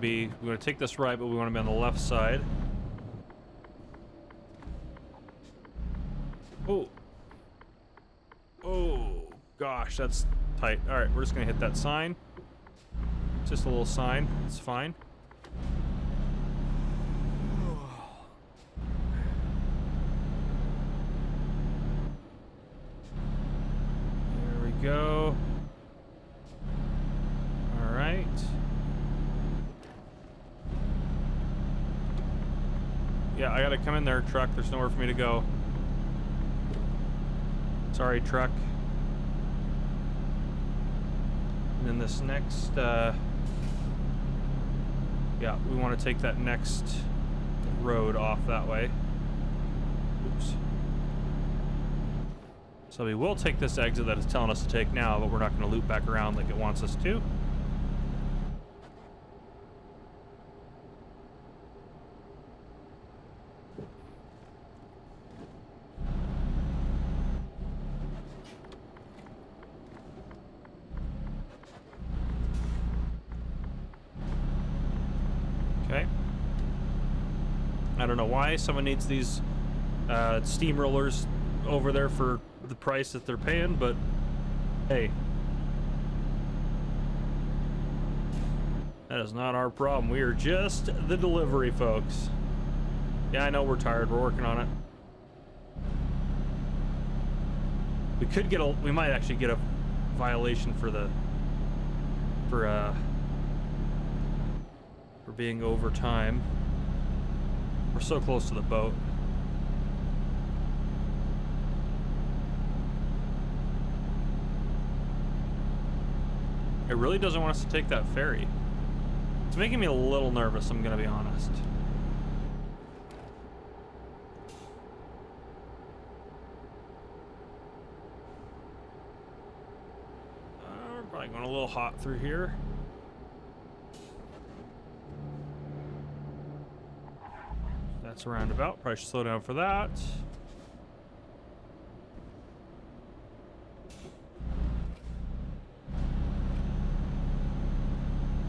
We want to take this right, but we want to be on the left side. Oh. Oh, gosh, that's tight. All right, we're just going to hit that sign. It's just a little sign. It's fine. There we go. All right. Yeah, I gotta come in there, truck. There's nowhere for me to go. Sorry, truck. And then this next, yeah, we want to take that next road off that way. Oops. So we will take this exit that it's telling us to take now, but we're not going to loop back around like it wants us to. Okay. I don't know why someone needs these steamrollers over there for the price that they're paying, but hey, that is not our problem. We are just the delivery folks. Yeah, I know we're tired. We're working on it. We might actually get a violation for being over time. We're so close to the boat. It really doesn't want us to take that ferry. It's making me a little nervous, I'm gonna be honest. We're probably going a little hot through here. That's a roundabout. Probably should slow down for that.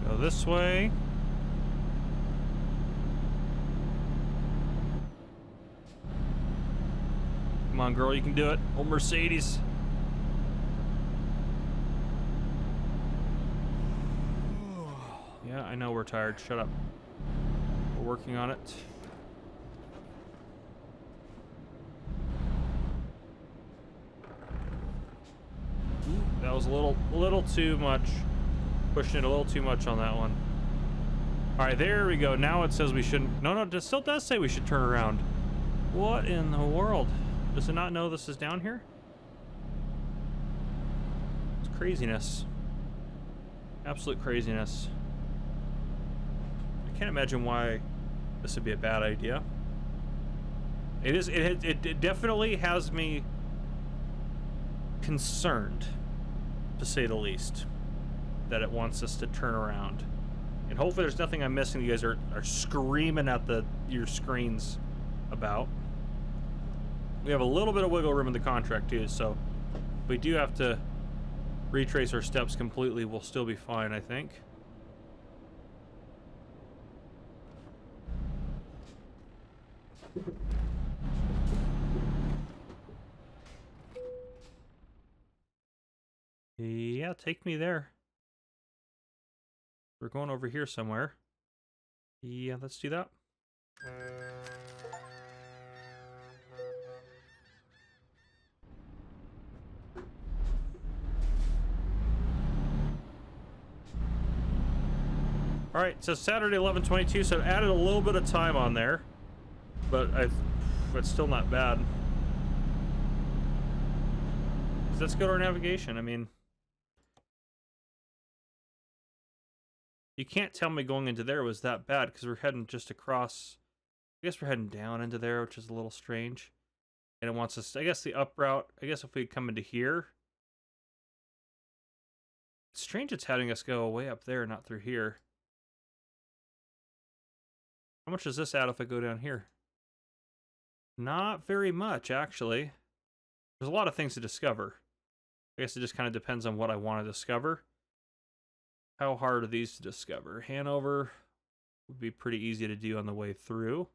Go this way. Come on, girl, you can do it. Old Mercedes. Yeah, I know we're tired. Shut up. We're working on it. That was a little too much. Pushing it a little too much on that one. All right, there we go. Now it says we shouldn't. No, it still does say we should turn around. What in the world? Does it not know this is down here? It's craziness. Absolute craziness. I can't imagine why this would be a bad idea. It is. It definitely has me concerned, to say the least, that it wants us to turn around. And hopefully there's nothing I'm missing you guys are screaming at your screens about. We have a little bit of wiggle room in the contract too, so if we do have to retrace our steps completely, we'll still be fine, I think. Yeah, take me there. We're going over here somewhere. Yeah, let's do that. All right, so Saturday 11/22, so I've added a little bit of time on there, but it's still not bad. So let's go to our navigation. I mean, You can't tell me going into there was that bad because we're heading just across. I guess we're heading down into there, which is a little strange. And it wants us, I guess the up route, I guess if we come into here. It's strange it's having us go way up there, not through here. How much does this add if I go down here? Not very much, actually. There's a lot of things to discover. I guess it just kind of depends on what I want to discover. How hard are these to discover? Hanover would be pretty easy to do on the way through.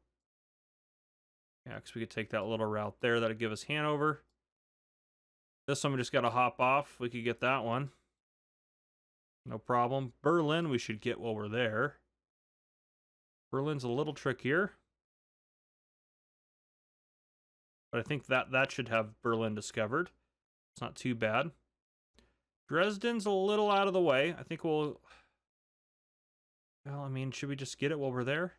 Yeah, because we could take that little route there. That'd give us Hanover. This one we just got to hop off. We could get that one. No problem. Berlin we should get while we're there. Berlin's a little trickier. But I think that should have Berlin discovered. It's not too bad. Dresden's a little out of the way. I think we'll... Well, I mean, should we just get it while we're there?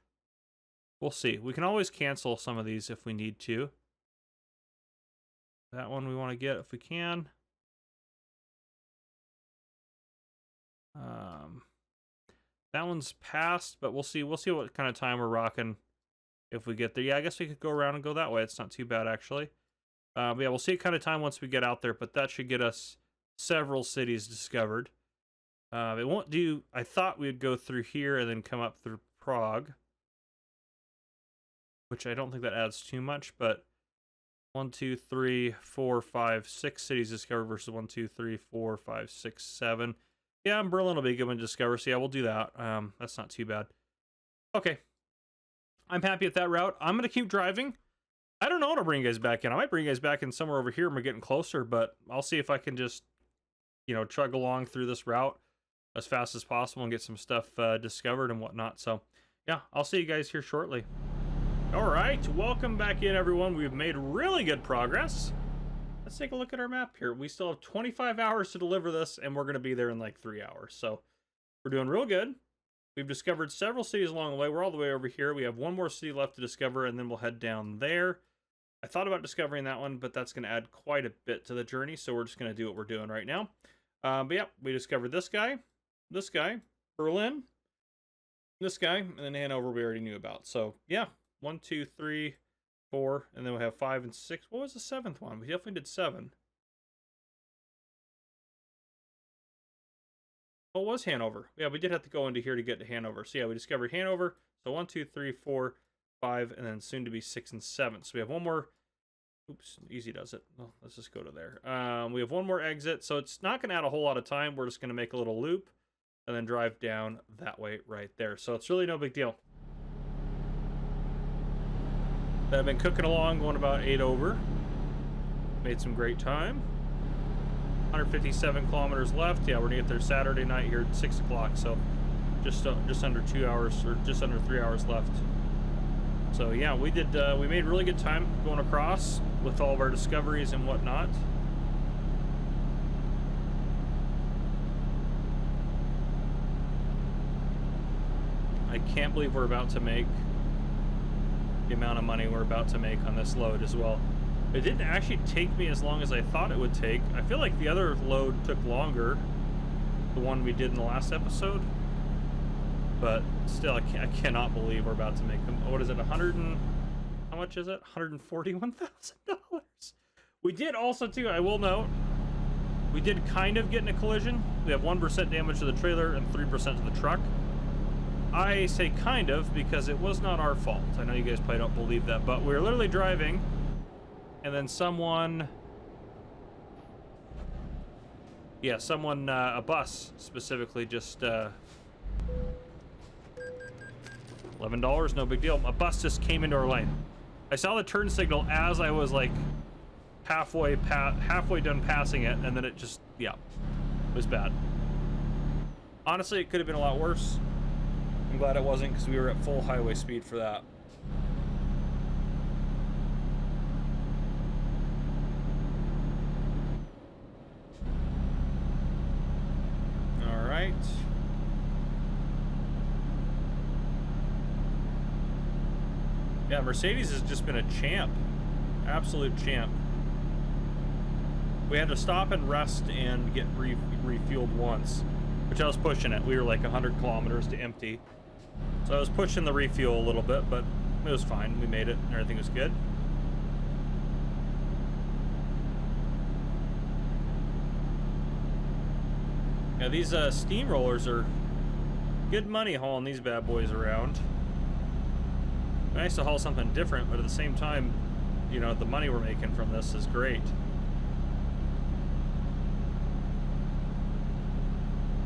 We'll see. We can always cancel some of these if we need to. That one we want to get if we can. That one's passed, but we'll see. We'll see what kind of time we're rocking if we get there. Yeah, I guess we could go around and go that way. It's not too bad, actually. But yeah, we'll see what kind of time once we get out there, but that should get us several cities discovered. It won't do... I thought we'd go through here and then come up through Prague, which I don't think that adds too much, but 1, 2, 3, 4, 5, 6 cities discovered versus 1, 2, 3, 4, 5, 6, 7. Yeah, and Berlin will be a good one to discover, so yeah, we'll do that. That's not too bad. Okay. I'm happy with that route. I'm going to keep driving. I don't know when to bring you guys back in. I might bring you guys back in somewhere over here when we're getting closer, but I'll see if I can just, you know, chug along through this route as fast as possible and get some stuff discovered and whatnot. So, yeah, I'll see you guys here shortly. All right, welcome back in, everyone. We've made really good progress. Let's take a look at our map here. We still have 25 hours to deliver this, and we're going to be there in like 3 hours. So we're doing real good. We've discovered several cities along the way. We're all the way over here. We have one more city left to discover, and then we'll head down there. I thought about discovering that one, but that's going to add quite a bit to the journey, so we're just going to do what we're doing right now. But yeah, we discovered this guy, Berlin, this guy, and then Hanover we already knew about. So yeah, 1, 2, 3, 4, and then we have 5 and 6. What was the 7th one? We definitely did 7. Oh, it was Hanover. Yeah, we did have to go into here to get to Hanover. So yeah, we discovered Hanover. So 1, 2, 3, 4, 5, and then soon to be 6 and 7. So we have one more. Oops, easy does it. Well, let's just go to there. We have one more exit, so it's not going to add a whole lot of time. We're just going to make a little loop and then drive down that way right there. So it's really no big deal. I've been cooking along, going about 8 over. Made some great time. 157 kilometers left. Yeah, we're gonna get there Saturday night here at 6 o'clock. So just under 2 hours, or just under 3 hours left. So yeah, we made really good time going across with all of our discoveries and whatnot. I can't believe we're about to make the amount of money we're about to make on this load as well. It didn't actually take me as long as I thought it would take. I feel like the other load took longer, the one we did in the last episode, but still I cannot believe we're about to make them. What is it, how much is it? $141,000. We did also too, I will note, we did kind of get in a collision. We have 1% damage to the trailer and 3% to the truck. I say kind of because it was not our fault. I know you guys probably don't believe that, but we were literally driving, and then someone, a bus specifically, just $11, no big deal. A bus just came into our lane. I saw the turn signal as I was like halfway done passing it, and then it just, yeah, it was bad. Honestly, it could have been a lot worse. I'm glad it wasn't, because we were at full highway speed for that. All right. Yeah, Mercedes has just been a champ. Absolute champ. We had to stop and rest and get refueled once, which which I was pushing it. We were like 100 kilometers to empty. So I was pushing the refuel a little bit, but it was fine. We made it and everything was good. Yeah, these steamrollers are good money hauling these bad boys around. Nice to haul something different, but at the same time, you know, the money we're making from this is great.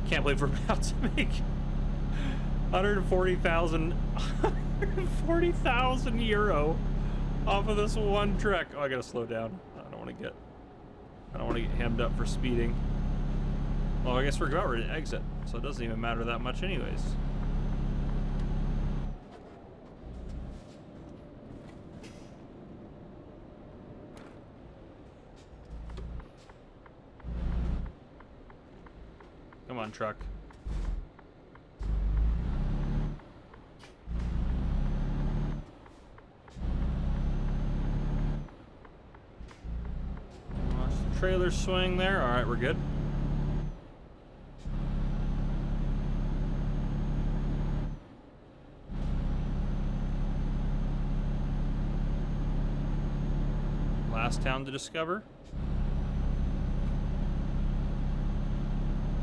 Can't believe we're about to make 140,000 euro off of this one trek. Oh, I gotta slow down. I don't want to get hemmed up for speeding. Well, I guess we're about ready to exit, so it doesn't even matter that much anyways. Come on, truck. Trailer swing there. All right, we're good. Last town to discover.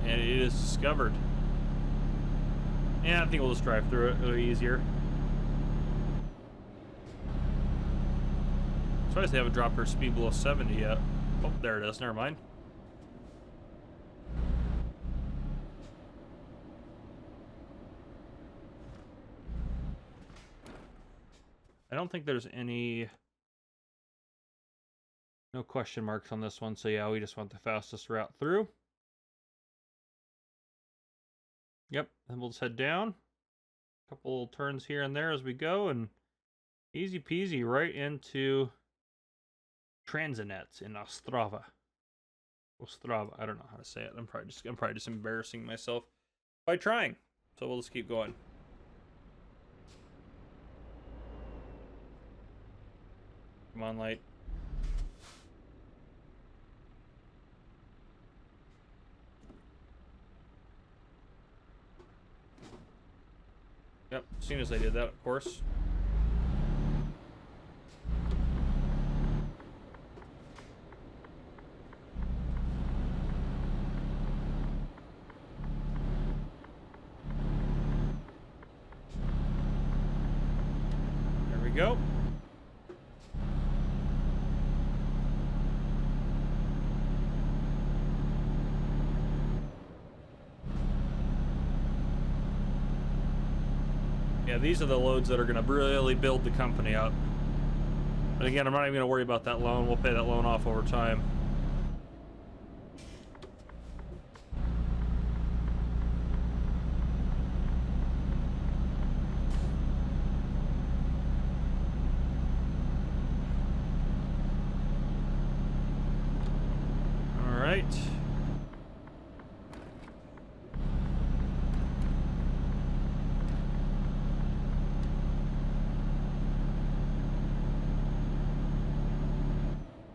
And it is discovered. Yeah, I think we'll just drive through it. It'll be easier. Surprised they haven't dropped her speed below 70 yet. Oh, there it is. Never mind. I don't think there's no question marks on this one, so yeah, we just want the fastest route through. Yep, and we'll just head down. A couple turns here and there as we go, and easy peasy right into Transinet in Ostrava. I don't know how to say it. I'm probably just embarrassing myself by trying. So we'll just keep going. Come on, light. Yep, as soon as I did that, of course. There we go. Yeah, these are the loads that are going to really build the company up. And again, I'm not even going to worry about that loan. We'll pay that loan off over time. All right.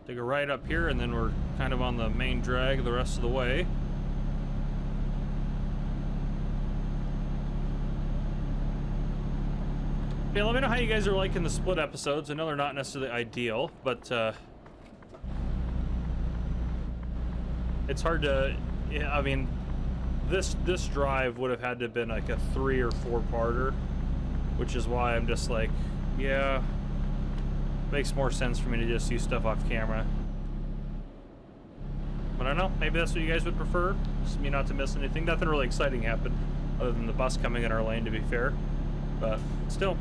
Take a right up here, and then we're kind of on the main drag the rest of the way. Yeah, let me know how you guys are liking the split episodes. I know they're not necessarily ideal, but it's hard to. Yeah, I mean, this drive would have had to have been like a 3 or 4-parter, which is why I'm just like, yeah. Makes more sense for me to just use stuff off camera. But I don't know, maybe that's what you guys would prefer. Just me not to miss anything. Nothing really exciting happened other than the bus coming in our lane, to be fair. But still,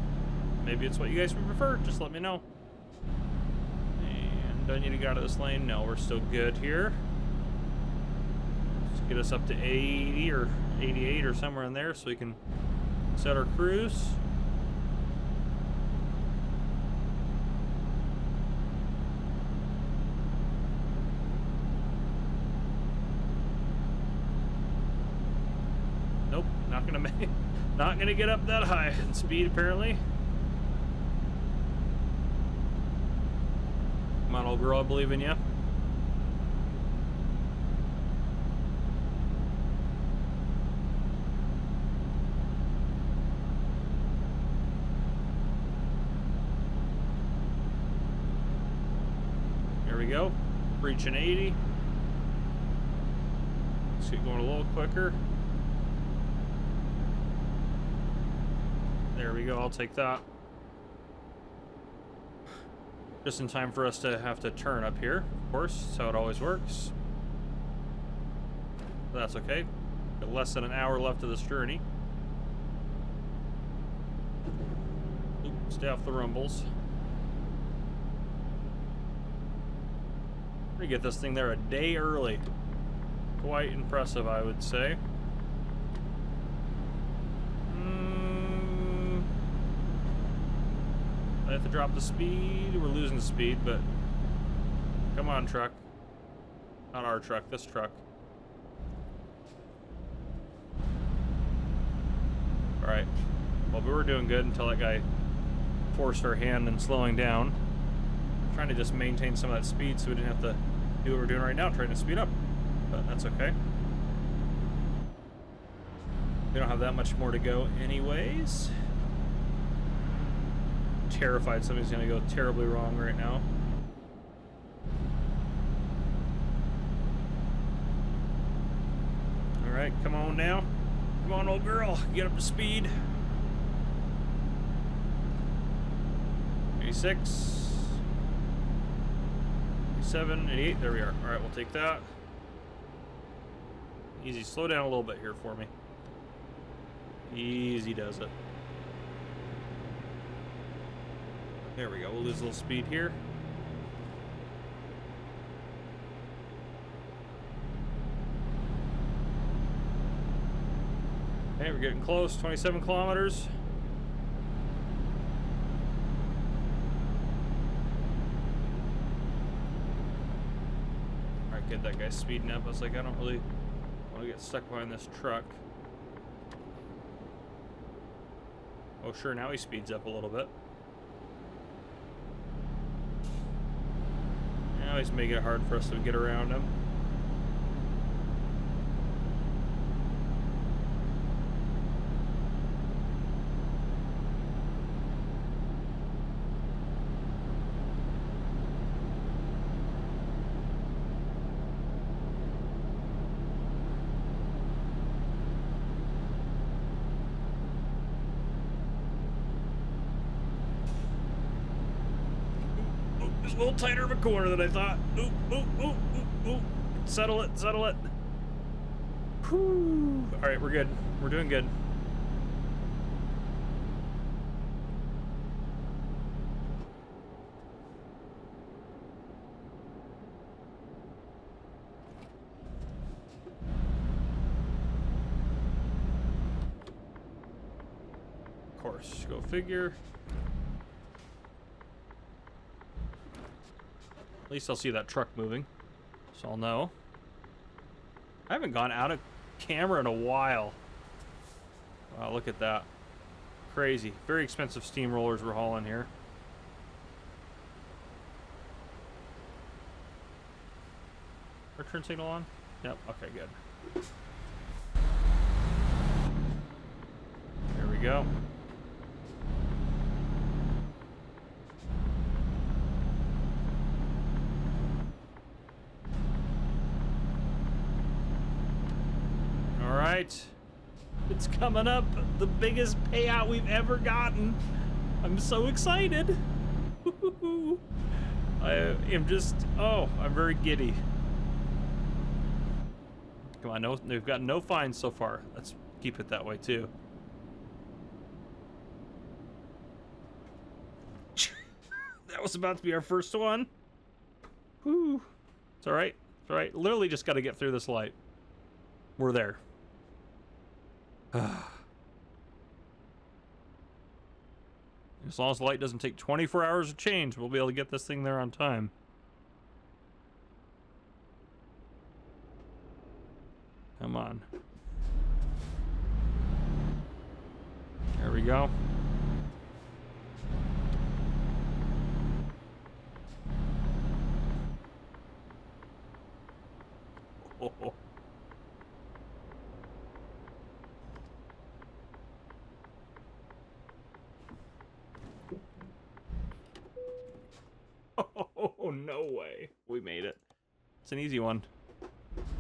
maybe it's what you guys would prefer. Just let me know. And do I need to get out of this lane? No, we're still good here. Just get us up to 80 or 88 or somewhere in there so we can set our cruise. Not gonna get up that high in speed, apparently. Come on, old girl, I believe in you. go. Reaching 80. Let's get going a little quicker. There we go, I'll take that. Just in time for us to have to turn up here, of course. That's how it always works. But that's okay. Got less than an hour left of this journey. Stay off the rumbles. We get this thing there a day early. Quite impressive, I would say. I have to drop the speed. We're losing speed, but come on, truck. Not our truck, this truck. Alright. Well, we were doing good until that guy forced our hand in slowing down. Trying to just maintain some of that speed so we didn't have to do what we're doing right now, trying to speed up. But that's okay. We don't have that much more to go anyways. Terrified something's gonna go terribly wrong right now. Alright, come on now. Come on, old girl. Get up to speed. 86. 87, 88. There we are. Alright, we'll take that. Easy. Slow down a little bit here for me. Easy does it. There we go. We'll lose a little speed here. Okay, we're getting close. 27 kilometers. Alright, get that guy speeding up. I was like, I don't really want to get stuck behind this truck. Oh, sure, now he speeds up a little bit. Now he's making it hard for us to get around him. A little tighter of a corner than I thought. Ooh, ooh, ooh, ooh, ooh. Settle it, settle it. Whew. All right, we're good. We're doing good. Of course, go figure. At least I'll see that truck moving, so I'll know. I haven't gone out of camera in a while. Wow, look at that. Crazy. Very expensive steamrollers we're hauling here. Our turn signal on? Yep, okay, good. There we go. Alright, it's coming up, the biggest payout we've ever gotten. I'm so excited. I am just, oh, I'm very giddy. Come on, no, we've got no fines so far. Let's keep it that way too. That was about to be our first one. Whew. It's alright, it's alright. Literally just got to get through this light. We're there. As long as the light doesn't take 24 hours to change, we'll be able to get this thing there on time. Come on. There we go. Oh. Oh, no way. way. We made it. It's an easy one.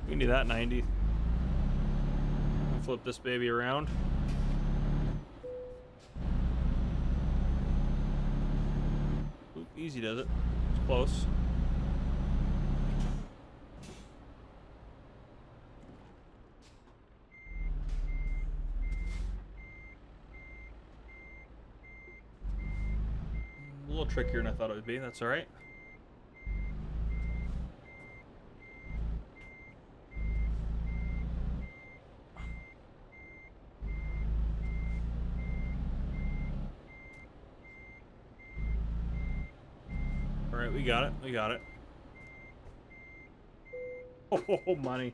We can do that 90. Flip this baby around. Oop, easy does it. It's close. A little trickier than I thought it would be. That's all right. All right, we got it. We got it. Oh, money.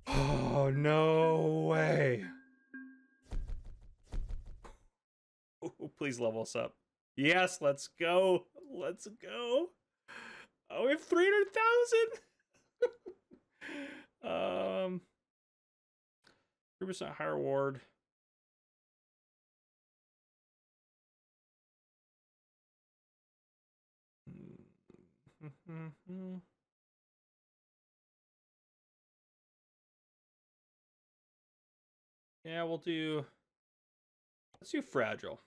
Oh, no way. Oh, please level us up. Yes, let's go. Let's go. Oh, we have 300,000. 3% higher reward. Yeah, we'll do. Let's do fragile.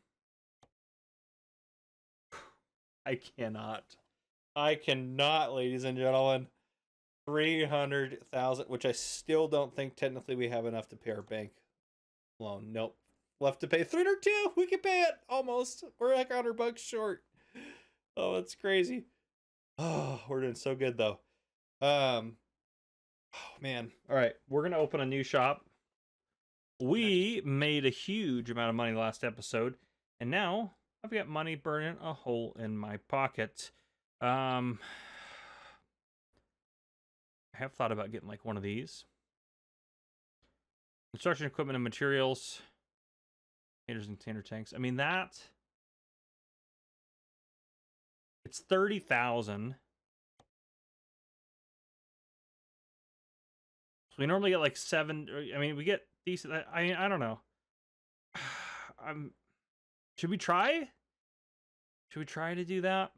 I cannot, ladies and gentlemen. 300,000, which I still don't think technically we have enough to pay our bank loan. Nope. Left to pay 302. We can pay it almost. We're like $100 short. Oh, that's crazy. Oh, we're doing so good though. Oh man. All right, we're gonna open a new shop. We made a huge amount of money last episode, and now I've got money burning a hole in my pocket. I have thought about getting like one of these. Construction equipment and materials. Containers and container tanks. I mean that. It's 30,000. So we normally get like 7. I mean, we get decent. I mean, I don't know. Should we try? Should we try to do that?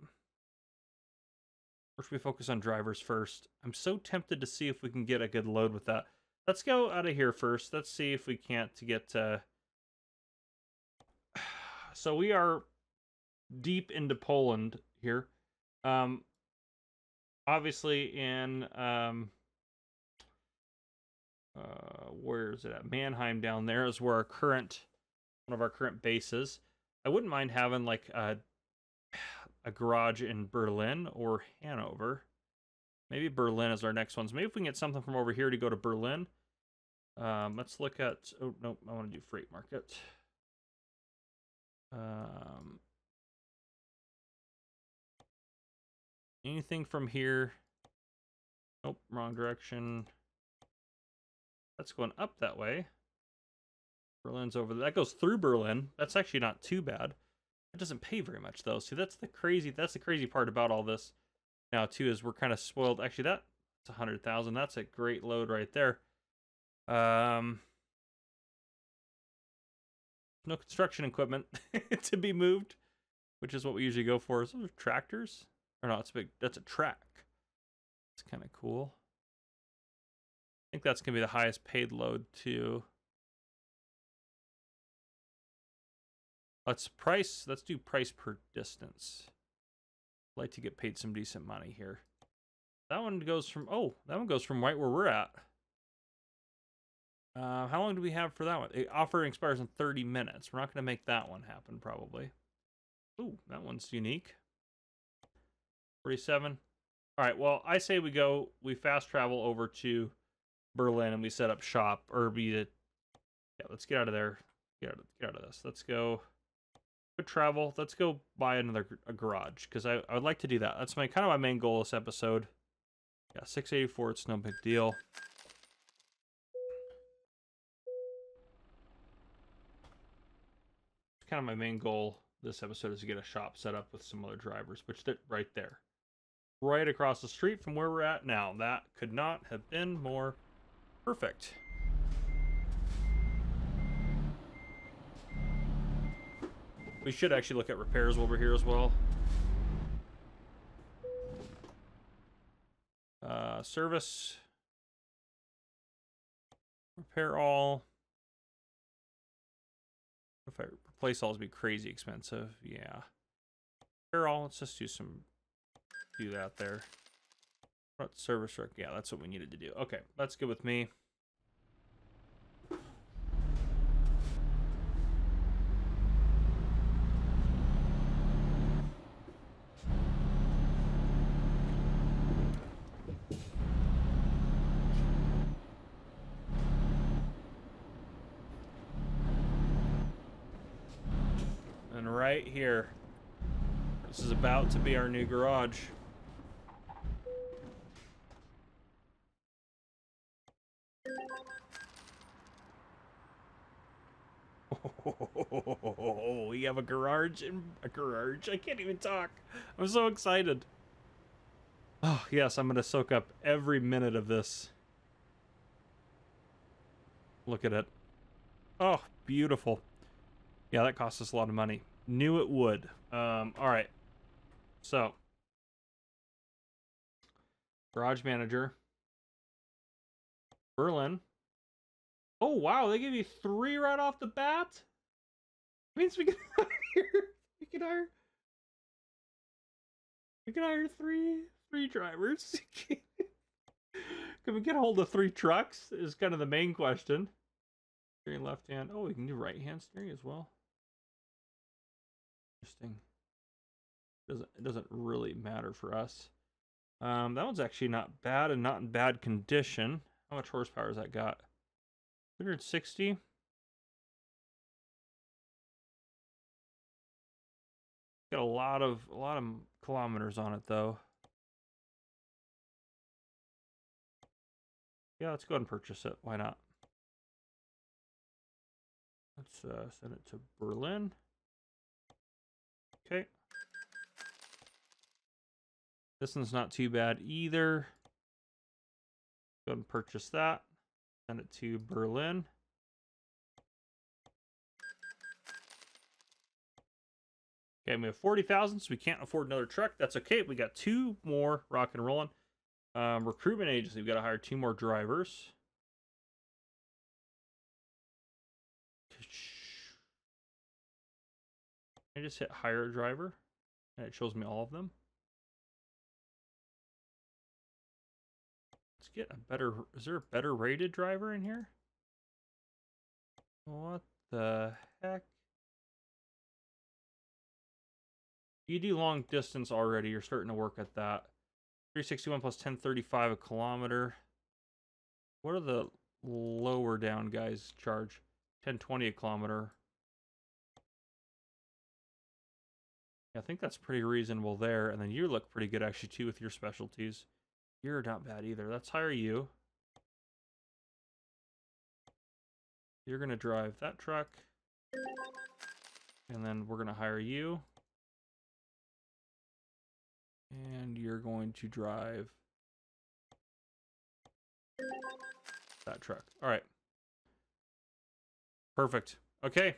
Or should we focus on drivers first? I'm so tempted to see if we can get a good load with that. Let's go out of here first. Let's see if we can't to get so we are deep into Poland here. Obviously in where is it at? Mannheim down there is where one of our current bases. I wouldn't mind having like a garage in Berlin or Hanover. Maybe Berlin is our next one. So maybe if we can get something from over here to go to Berlin. Let's look at, oh no, I want to do freight market. Anything from here? Nope, wrong direction. That's going up that way. Berlin's over there. That goes through Berlin. That's actually not too bad. It doesn't pay very much though. See, that's the crazy part about all this now too, is we're kind of spoiled. Actually, that's 100,000. That's a great load right there. No construction equipment to be moved, which is what we usually go for. So tractors, or no, it's big. That's a track. It's kind of cool. I think that's gonna be the highest paid load too. Let's do price per distance. I'd like to get paid some decent money here. That one goes from right where we're at. How long do we have for that one? The offer expires in 30 minutes. We're not going to make that one happen, probably. Ooh, that one's unique. 47. All right, well, I say we fast travel over to Berlin and we set up shop. Yeah, let's get out of there. Get out of this. Let's go. Good travel. Let's go buy a garage, because I would like to do that. That's kind of my main goal this episode. Yeah, 684. It's no big deal. Kind of my main goal this episode is to get a shop set up with some other drivers, which they're right there, right across the street from where we're at now. That could not have been more perfect. We should actually look at repairs while we're here as well. Service. Repair all. If I replace all, it'd be crazy expensive. Yeah. Repair all. Let's just do that there. Service rec. Yeah, that's what we needed to do. Okay, that's good with me. And right here, this is about to be our new garage. Oh, we have a garage and a garage. I can't even talk. I'm so excited. Oh, yes, I'm going to soak up every minute of this. Look at it. Oh, beautiful. Yeah, that cost us a lot of money. Knew it would. All right. So, garage manager. Berlin. Oh, wow, they give you 3 right off the bat? Means we can hire three drivers. Can we get a hold of 3 trucks is kind of the main question. Steering left hand. Oh, we can do right hand steering as well. Interesting. It doesn't really matter for us. That one's actually not bad and not in bad condition. How much horsepower has that got? 160. Got a lot of kilometers on it though. Yeah, let's go ahead and purchase it. Why not? Let's send it to Berlin. Okay. This one's not too bad either. Go ahead and purchase that. Send it to Berlin. Okay, we have 40,000, so we can't afford another truck. That's okay. We got 2 more rock and rolling. Recruitment agency, we've got to hire 2 more drivers. I just hit hire a driver, and it shows me all of them. Let's get a better, is there a better rated driver in here? What the heck? You do long distance already, you're starting to work at that. 361 plus 1035 a kilometer. What are the lower down guys charge? 1020 a kilometer. Yeah, I think that's pretty reasonable there. And then you look pretty good actually too with your specialties. You're not bad either. Let's hire you. You're going to drive that truck. And then we're going to hire you. And you're going to drive that truck. All right. Perfect. Okay.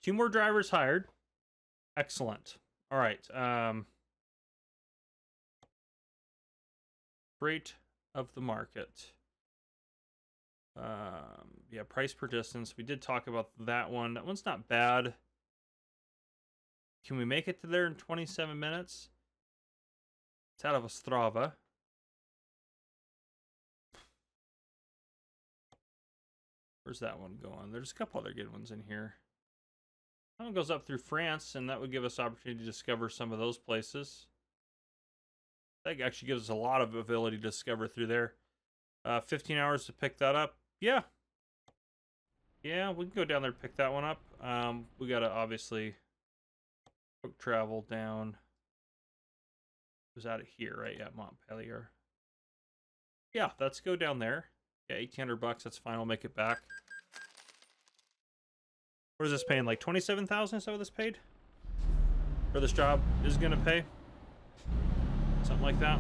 2 more drivers hired. Excellent. All right. Rate of the market. Yeah, price per distance. We did talk about that one. That one's not bad. Can we make it to there in 27 minutes? It's out of Ostrava. Where's that one going? There's a couple other good ones in here. That one goes up through France, and that would give us opportunity to discover some of those places. That actually gives us a lot of ability to discover through there. 15 hours to pick that up. Yeah. Yeah, we can go down there and pick that one up. We got to obviously travel down. It was out of here, right? Yeah, Montpellier. Yeah, let's go down there. Yeah, 1,800 bucks. That's fine. I'll make it back. What is this paying? Like 27,000? Is that what this paid? Or this job is gonna pay? Something like that.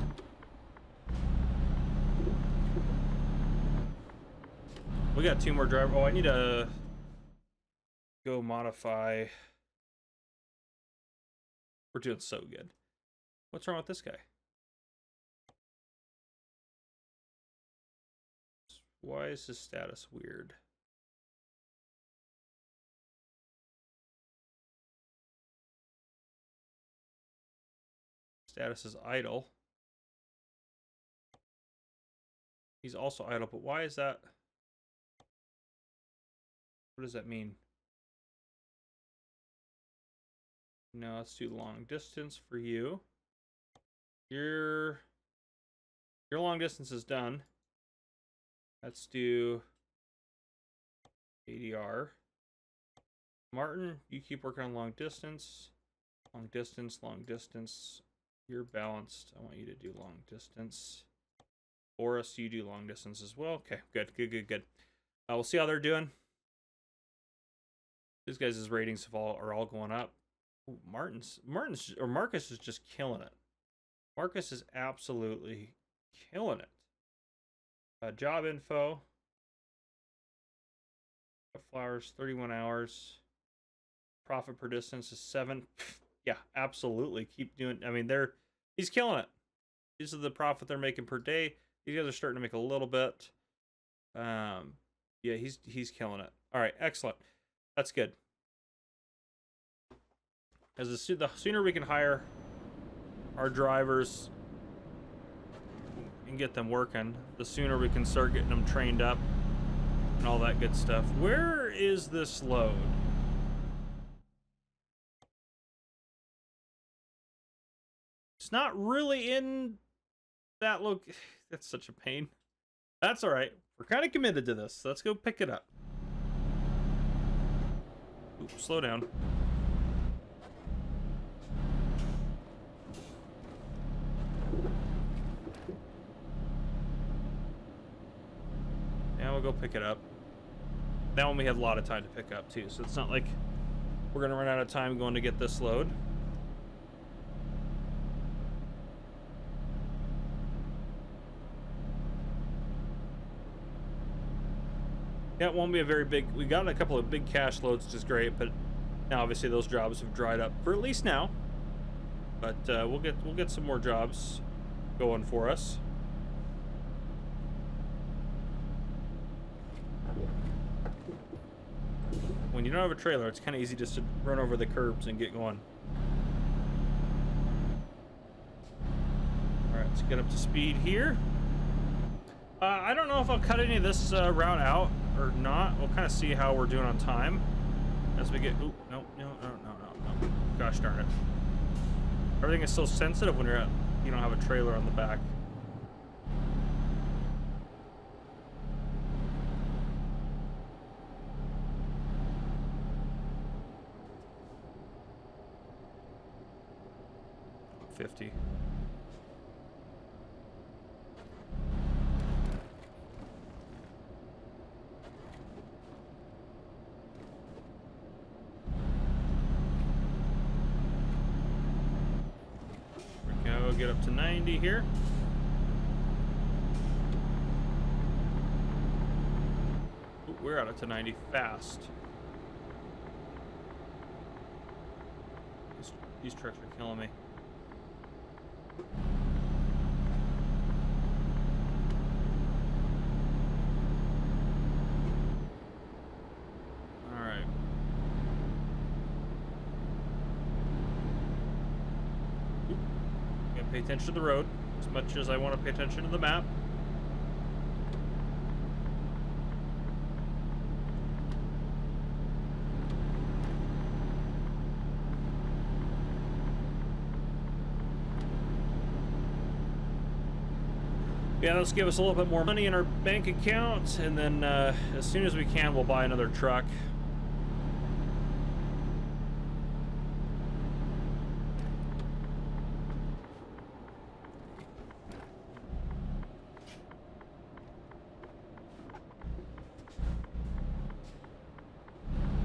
We got 2 more drivers. Oh, I need to go modify We're doing so good. What's wrong with this guy? Why is his status weird? Status is idle. He's also idle, but why is that? What does that mean? No, let's do long distance for you. Your long distance is done. Let's do ADR. Martin, you keep working on long distance. Long distance, long distance. You're balanced. I want you to do long distance. Boris, you do long distance as well. Okay, good. We'll see how they're doing. These guys' ratings are all going up. Ooh, Marcus is just killing it. Marcus is absolutely killing it. Job info. Flowers, 31 hours. Profit per distance is 7. Yeah, absolutely. Keep doing. I mean, he's killing it. These are the profit they're making per day. These guys are starting to make a little bit. Yeah, he's killing it. All right, excellent. That's good. As the sooner we can hire our drivers and get them working, the sooner we can start getting them trained up and all that good stuff. Where is this load? It's not really in that look. That's such a pain. That's all right. We're kind of committed to this. Let's go pick it up. Ooh, slow down. And we'll go pick it up. That one we have a lot of time to pick up too, so it's not like we're gonna run out of time going to get this load. Yeah, it won't be a very big. We got a couple of big cash loads, which is great, but now obviously those jobs have dried up for at least now. But we'll get some more jobs going for us. When you don't have a trailer, it's kind of easy just to run over the curbs and get going. All right, let's get up to speed here. I don't know if I'll cut any of this route out or not. We'll kind of see how we're doing on time as we get. Ooh, no. Gosh darn it! Everything is so sensitive when you don't have a trailer on the back. $50. Get up to 90 here. Ooh, we're out to 90 fast. These trucks are killing me. All right. Pay attention to the road as much as I want to pay attention to the map. Yeah, let's give us a little bit more money in our bank account, and then as soon as we can, we'll buy another truck.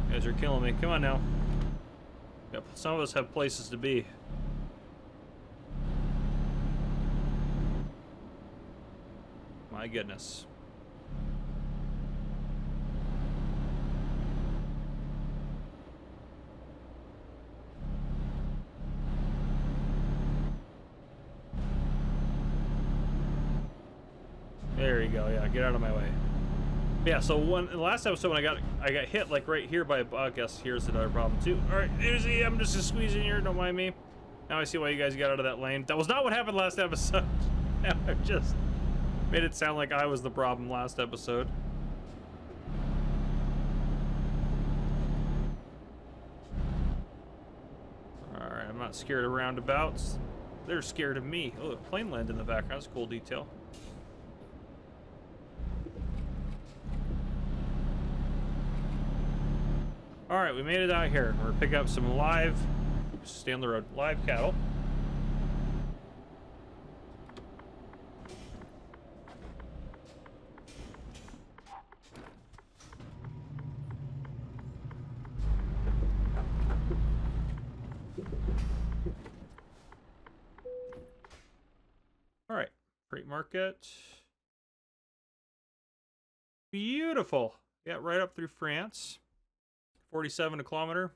You guys are killing me. Come on now. Yep, some of us have places to be. My goodness. There you go. Yeah, get out of my way. Yeah, so in the last episode when I got hit like right here by a bug. I guess here's another problem too. All right, I'm just squeezing here. Don't mind me. Now I see why you guys got out of that lane. That was not what happened last episode. I've just made it sound like I was the problem last episode. All right, I'm not scared of roundabouts. They're scared of me. Oh, a plane landed in the background. That's a cool detail. All right, we made it out here. We're gonna pick up some live, stay on the road, live cattle. All right, freight market. Beautiful. Yeah, right up through France. 47 a kilometer.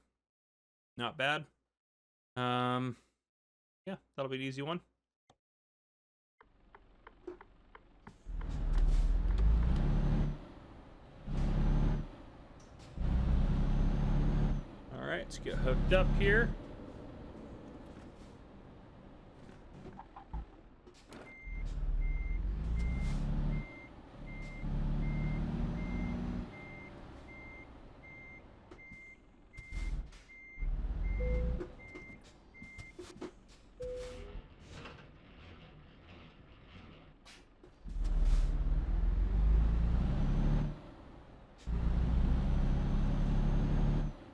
Not bad. Yeah, that'll be an easy one. All right, let's get hooked up here.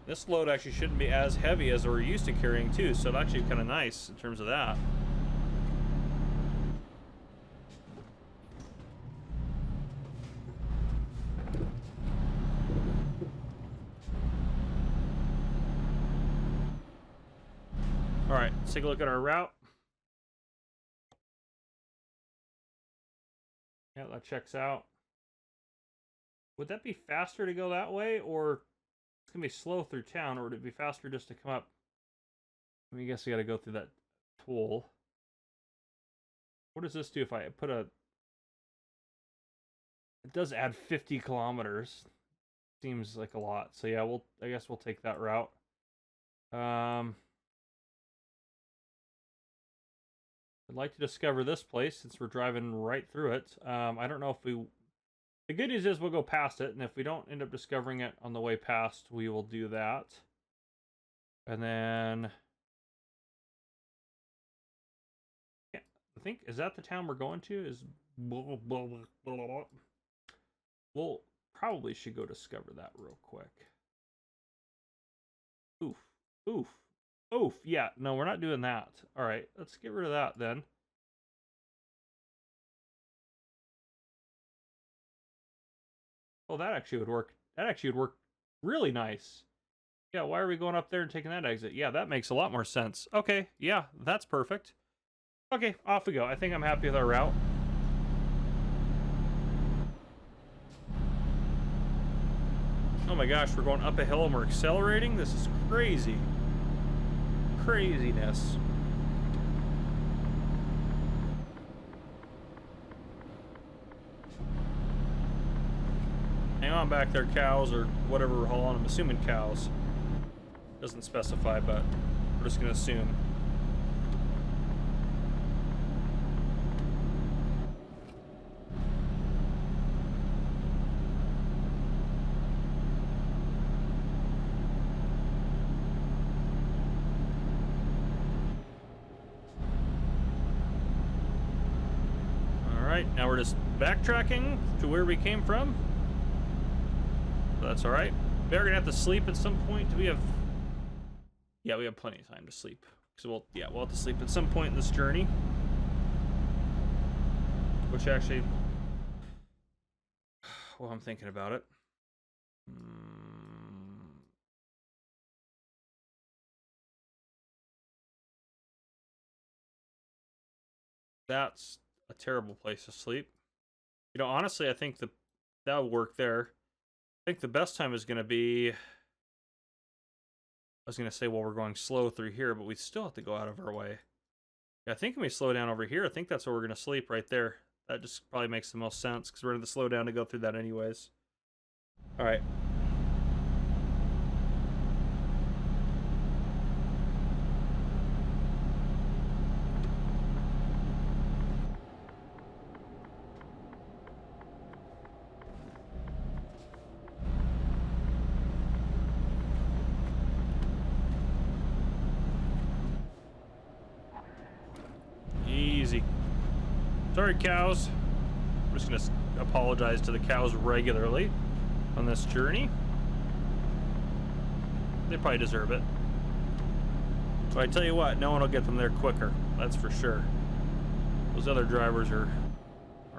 This load actually shouldn't be as heavy as we're used to carrying too, so it's actually kind of nice in terms of that. All right, let's take a look at our route. Yeah, that checks out. Would that be faster to go that way, or it's gonna be slow through town, or would it be faster just to come up? I mean, I guess we gotta go through that toll. What does this do if I put a... It does add 50 kilometers. Seems like a lot. So yeah, I guess we'll take that route. I'd like to discover this place since we're driving right through it. I don't know if we... The good news is we'll go past it, and if we don't end up discovering it on the way past, we will do that. And then... Yeah, I think, is that the town we're going to? Is... We'll probably should go discover that real quick. Oof. Oof. Oof. Yeah, no, we're not doing that. All right, let's get rid of that then. Oh, that actually would work. That actually would work really nice. Yeah, why are we going up there and taking that exit? Yeah, that makes a lot more sense. Okay, yeah, that's perfect. Okay, off we go. I think I'm happy with our route. Oh my gosh, we're going up a hill and we're accelerating? This is crazy. Craziness. Hang on back there, cows, or whatever we're hauling. I'm assuming cows. Doesn't specify, but we're just going to assume. Alright, now we're just backtracking to where we came from. That's all right. We're gonna have to sleep at some point. Do we have... Yeah, we have plenty of time to sleep. So we'll have to sleep at some point in this journey. Which actually... Well, I'm thinking about it. That's a terrible place to sleep. You know, honestly, I think that'll work there. I think the best time is going to be... I was going to say, well, we're going slow through here, but we still have to go out of our way. Yeah, I think when we slow down over here, I think that's where we're going to sleep right there. That just probably makes the most sense because we're going to slow down to go through that anyways. All right. Easy. Sorry, cows. I'm just going to apologize to the cows regularly on this journey. They probably deserve it. So I tell you what, no one will get them there quicker. That's for sure. Those other drivers are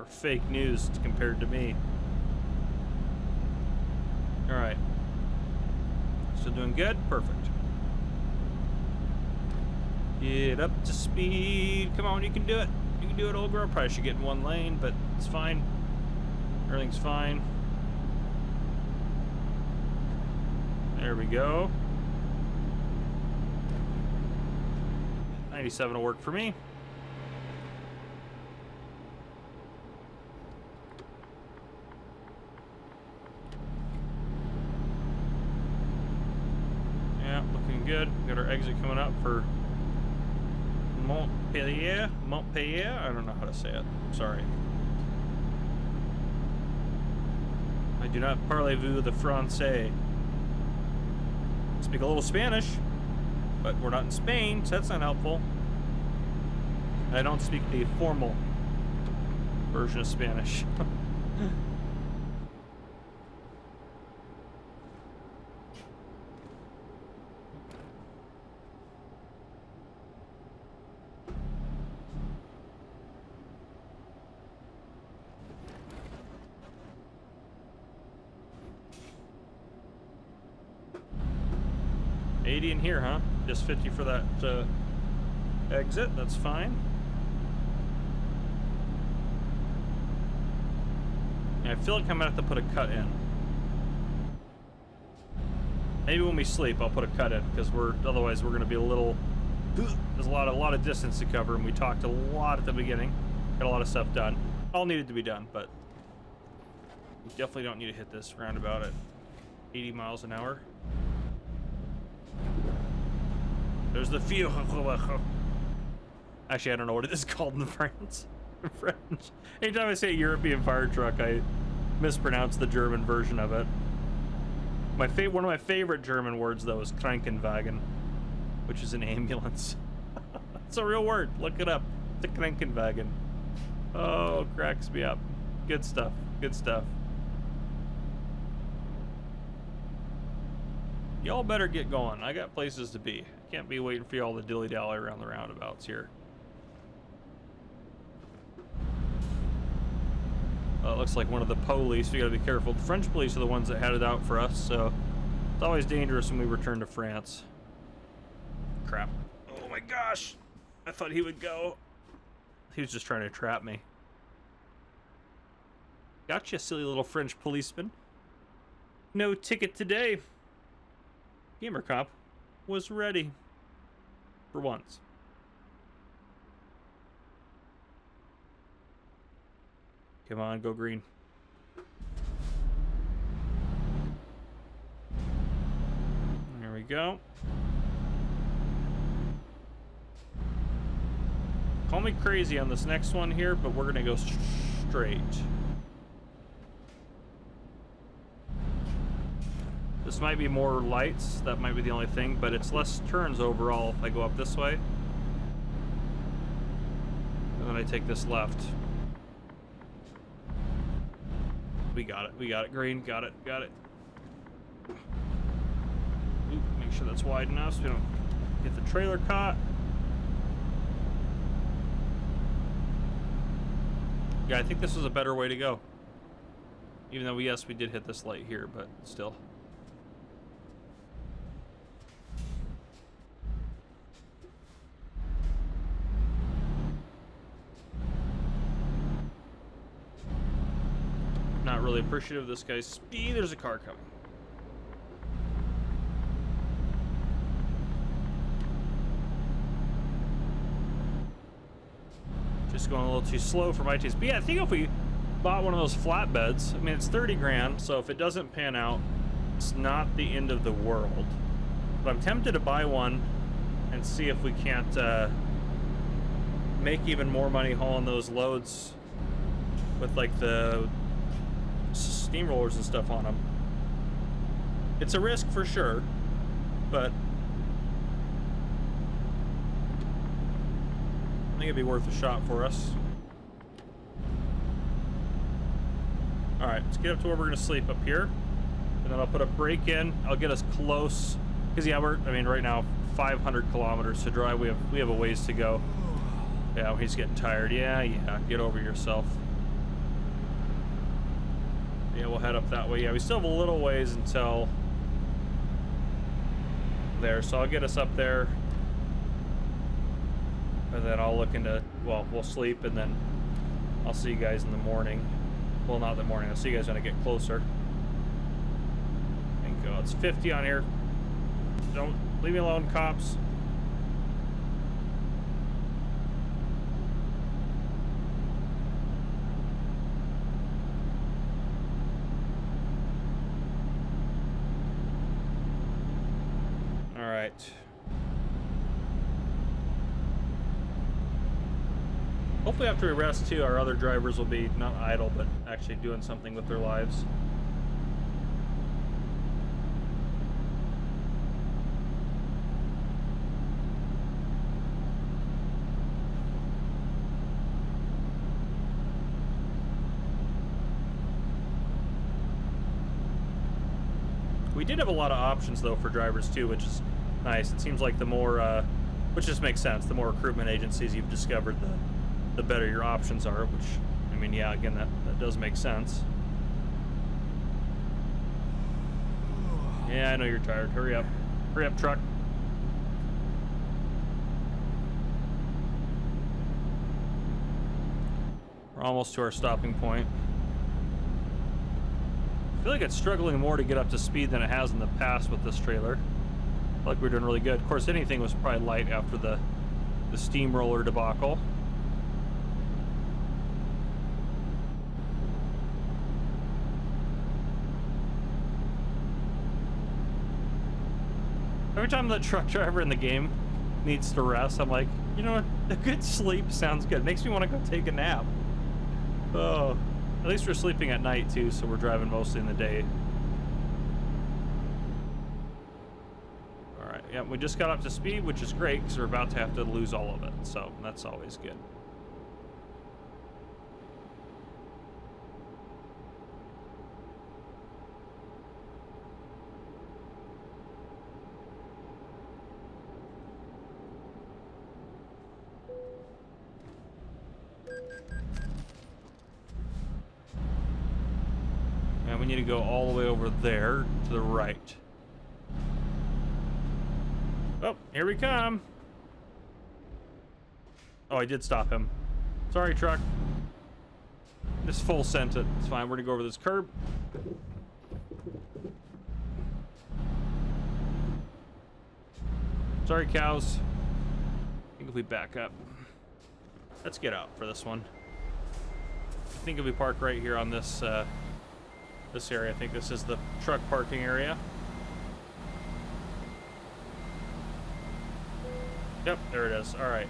fake news compared to me. All right. Still doing good? Perfect. Get up to speed. Come on, you can do it. You can do it, old girl. Probably should get in one lane, but it's fine. Everything's fine. There we go. 97 will work for me. Yeah, looking good. Got our exit coming up for Montpellier. I don't know how to say it. Sorry. I do not parlez-vous the français. Speak a little Spanish, but we're not in Spain, so that's not helpful. I don't speak the formal version of Spanish. In here, huh? Just 50 for that exit. That's fine. I feel like I'm gonna have to put a cut in. Maybe when we sleep, I'll put a cut in because otherwise we're gonna be a little. There's a lot of distance to cover, and we talked a lot at the beginning. Got a lot of stuff done. All needed to be done, but we definitely don't need to hit this roundabout at 80 miles an hour. There's the few. Actually, I don't know what it is called in France. French. Anytime I say European fire truck, I mispronounce the German version of it. One of my favorite German words, though, is Krankenwagen, which is an ambulance. It's a real word. Look it up. It's a Krankenwagen. Oh, cracks me up. Good stuff. Good stuff. Y'all better get going. I got places to be. I can't be waiting for y'all to dilly-dally around the roundabouts here. It looks like one of the police. We gotta be careful. The French police are the ones that had it out for us, so it's always dangerous when we return to France. Crap. Oh my gosh! I thought he would go. He was just trying to trap me. Gotcha, silly little French policeman. No ticket today. Gamer Cop was ready. For once. Come on, go green. There we go. Call me crazy on this next one here, but we're gonna go straight. This might be more lights, that might be the only thing, but it's less turns overall if I go up this way. And then I take this left. We got it, green, got it. Oop, make sure that's wide enough so we don't get the trailer caught. Yeah, I think this was a better way to go. Even though, yes, we did hit this light here, but still. Not really appreciative of this guy's speed. There's a car coming. Just going a little too slow for my taste. But yeah, I think if we bought one of those flatbeds, I mean, it's 30 grand, so if it doesn't pan out, it's not the end of the world. But I'm tempted to buy one and see if we can't make even more money hauling those loads with like the steamrollers and stuff on them. It's a risk for sure, but I think it'd be worth a shot for us. All right, let's get up to where we're gonna sleep up here, and then I'll put a break in. I'll get us close, because yeah, I mean, right now 500 kilometers to drive. We have a ways to go. Yeah, he's getting tired. Yeah, get over yourself. Yeah, we'll head up that way. Yeah, we still have a little ways until there, so I'll get us up there, and then I'll look into, well, we'll sleep, and then I'll see you guys in the morning. Well, not the morning. I'll see you guys when I get closer. Thank God. It's 50 on here. Don't leave me alone, cops. All right. Hopefully after we rest too, our other drivers will be not idle, but actually doing something with their lives. We did have a lot of options though for drivers too, which is nice. It seems like the more, which just makes sense, the more recruitment agencies you've discovered, the better your options are, which, I mean, yeah, again, that does make sense. Yeah, I know you're tired. Hurry up. Hurry up, truck. We're almost to our stopping point. I feel like it's struggling more to get up to speed than it has in the past with this trailer. I feel like we're doing really good. Of course, anything was probably light after the steamroller debacle. Every time the truck driver in the game needs to rest, I'm like, you know what? A good sleep sounds good. Makes me want to go take a nap. Oh, at least we're sleeping at night too, so we're driving mostly in the day. All right, yeah, we just got up to speed, which is great because we're about to have to lose all of it, so that's always good. And we need to go all the way over there to the right. Oh, here we come. Oh, I did stop him. Sorry, truck. Just full sent it. It's fine. We're gonna go over this curb. Sorry, cows. I think if we back up. Let's get out for this one. I think if we park right here on this this area, I think this is the truck parking area. Yep, there it is. All right.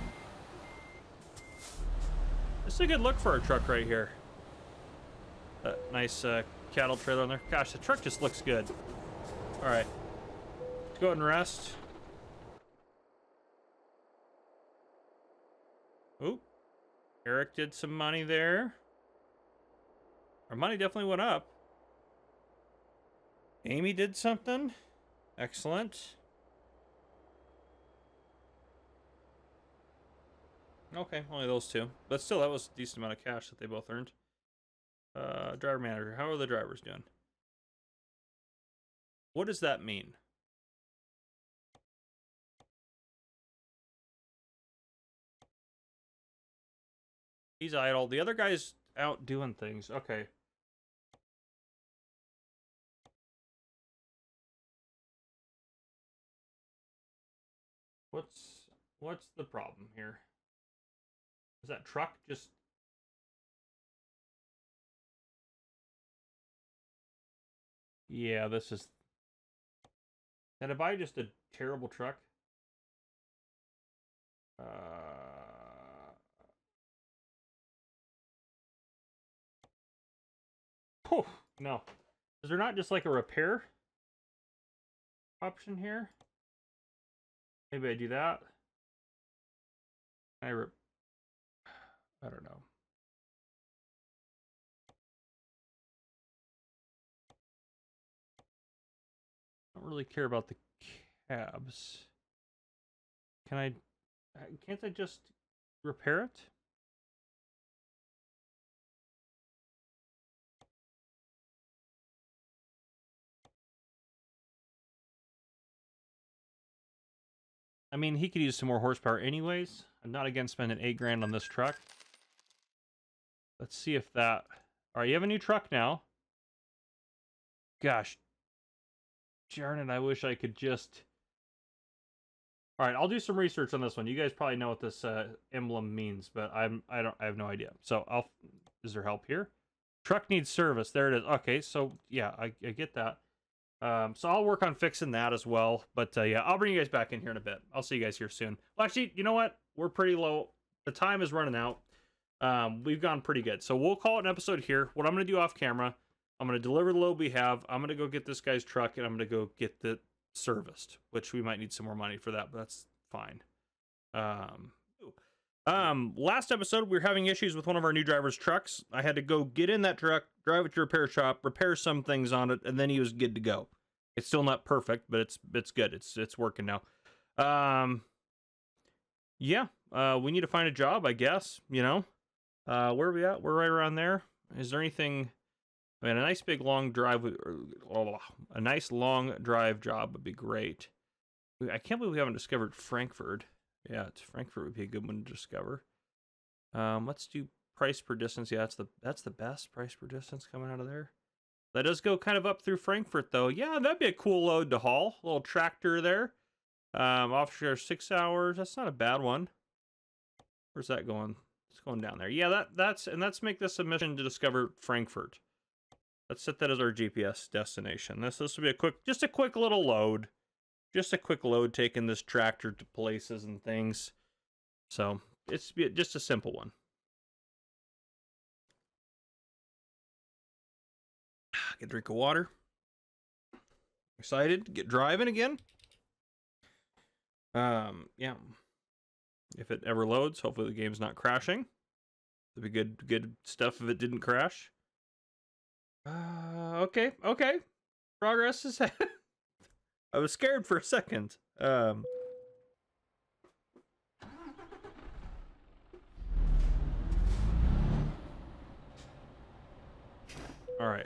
This is a good look for our truck right here. That nice cattle trailer on there. Gosh, the truck just looks good. All right. Let's go ahead and rest. Oop. Eric did some money there. Our money definitely went up. Amy did something. Excellent. Okay, only those two. But still, that was a decent amount of cash that they both earned. Driver manager, how are the drivers doing? What does that mean? He's idle. The other guy's out doing things. Okay. What's the problem here? Is that truck just... Yeah, this is... And if I just a terrible truck? Whew, no. Is there not just like a repair option here? Maybe I do that. I don't know. I don't really care about the cabs. Can't I just repair it? I mean, he could use some more horsepower anyways. I'm not against spending $8 on this truck. Let's see if that... All right, you have a new truck now. Gosh. Darn it, I wish I could just... All right, I'll do some research on this one. You guys probably know what this emblem means, but I have no idea. So is there help here? Truck needs service. There it is. Okay, so yeah, I get that. So I'll work on fixing that as well. But yeah, I'll bring you guys back in here in a bit. I'll see you guys here soon. Well, actually, you know what? We're pretty low. The time is running out. We've gone pretty good. So we'll call it an episode here. What I'm going to do off camera, I'm going to deliver the load we have. I'm going to go get this guy's truck, and I'm going to go get it serviced, which we might need some more money for that, but that's fine. Last episode, we were having issues with one of our new driver's trucks. I had to go get in that truck, drive it to a repair shop, repair some things on it, and then he was good to go. It's still not perfect, but it's good. It's working now. Yeah, we need to find a job, I guess, you know. Where are we at? We're right around there. Is there anything... I mean, a nice big long drive, a nice long drive job would be great. I can't believe we haven't discovered Frankfurt. Yeah, Frankfurt would be a good one to discover. Let's do price per distance. Yeah, that's the best price per distance coming out of there. That does go kind of up through Frankfurt though. Yeah, that'd be a cool load to haul. A little tractor there. Offshore 6 hours. That's not a bad one. Where's that going? It's going down there. Yeah, let's make this a mission to discover Frankfurt. Let's set that as our GPS destination. This will be just a quick little load. Just a quick load taking this tractor to places and things. So, it's just a simple one. Get a drink of water. Excited to get driving again. Yeah. If it ever loads, hopefully the game's not crashing. It'd be good stuff if it didn't crash. Okay. Progress is... I was scared for a second. All right.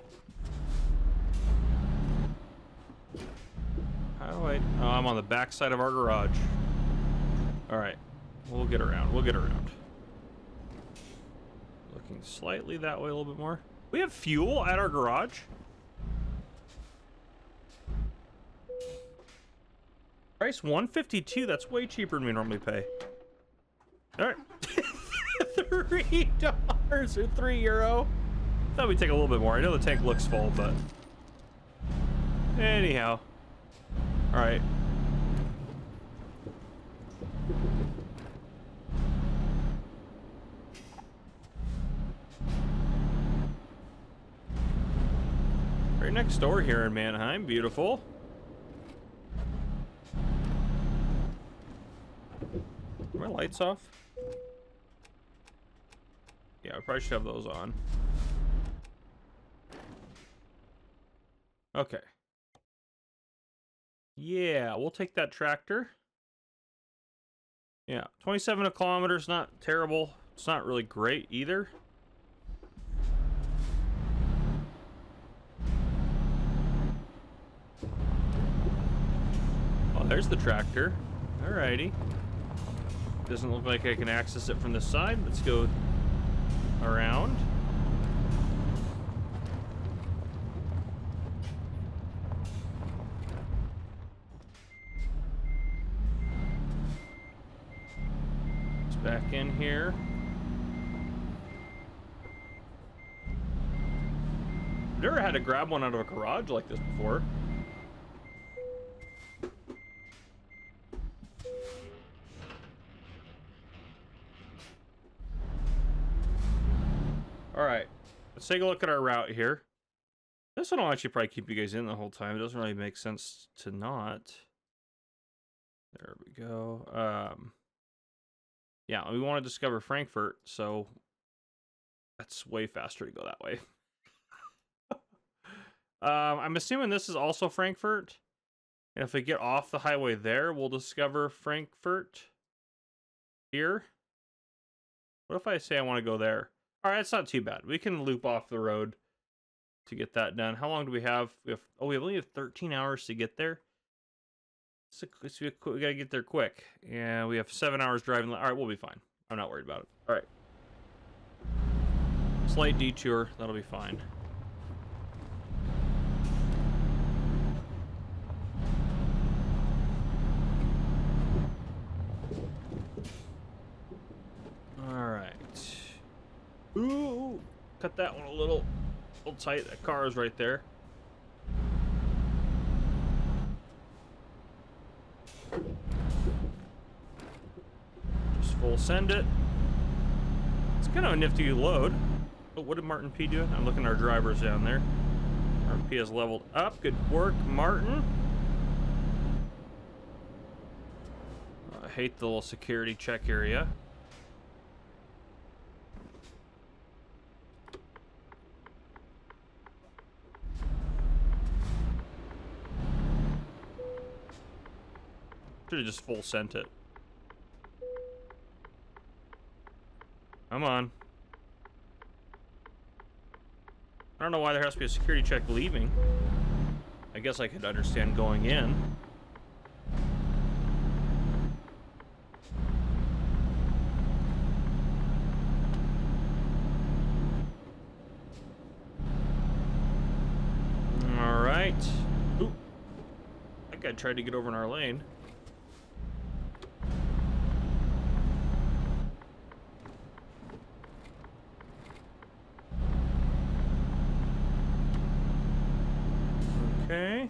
How do I... Oh, I'm on the back side of our garage. All right. We'll get around. Looking slightly that way a little bit more. We have fuel at our garage? Price $152. That's way cheaper than we normally pay. All right. $3 or €3. Thought we'd take a little bit more. I know the tank looks full, but anyhow. All right. Right next door here in Mannheim. Beautiful. Are my lights off? Yeah, I probably should have those on. Okay. Yeah, we'll take that tractor. Yeah, 27 kilometers, not terrible. It's not really great either. Oh, there's the tractor. Alrighty. Doesn't look like I can access it from this side. Let's go around. It's back in here. never had to grab one out of a garage like this before. All right, let's take a look at our route here. This one will actually probably keep you guys in the whole time. It doesn't really make sense to not. There we go. Yeah, we want to discover Frankfurt, so that's way faster to go that way. I'm assuming this is also Frankfurt. And if we get off the highway there, we'll discover Frankfurt here. What if I say I want to go there? All right, it's not too bad. We can loop off the road to get that done. How long do we have? We only have 13 hours to get there. So we gotta get there quick. Yeah, we have 7 hours driving. All right, we'll be fine. I'm not worried about it. All right. Slight detour. That'll be fine. All right. Ooh, cut that one a little tight. That car is right there. Just full send it. It's kind of a nifty load. Oh, what did Martin P do? I'm looking at our drivers down there. Martin P has leveled up. Good work, Martin. I hate the little security check area. Should have just full sent it. Come on. I don't know why there has to be a security check leaving. I guess I could understand going in. All right. Ooh. That guy tried to get over in our lane. Okay.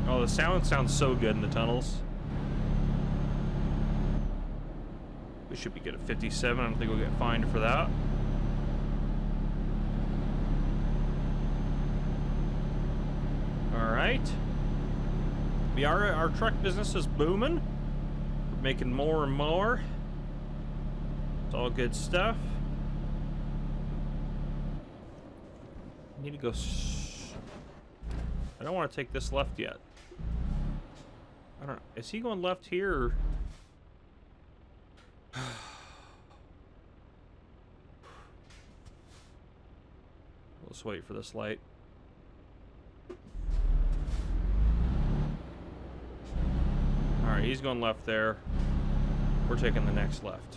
Oh, the sound sounds so good in the tunnels. We should be good at 57. I don't think we'll get fined for that. All right. Our truck business is booming. We're making more and more. It's all good stuff. I need to go. I don't want to take this left yet. I don't know. Is he going left here? Or... Let's wait for this light. All right, he's going left there. We're taking the next left.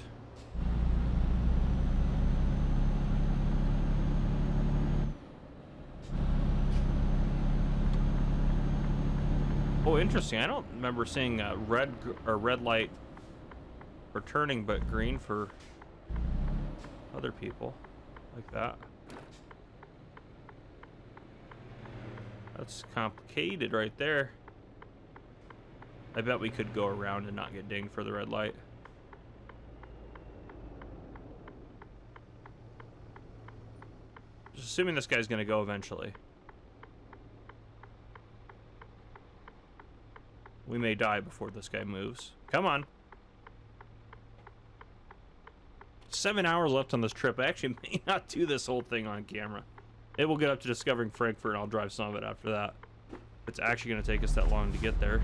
Oh, interesting. I don't remember seeing red light for turning, but green for other people like that. That's complicated right there. I bet we could go around and not get dinged for the red light. Just assuming this guy's gonna go eventually. We may die before this guy moves. Come on. 7 hours left on this trip. I actually may not do this whole thing on camera. It will get up to discovering Frankfurt, and I'll drive some of it after that. It's actually going to take us that long to get there.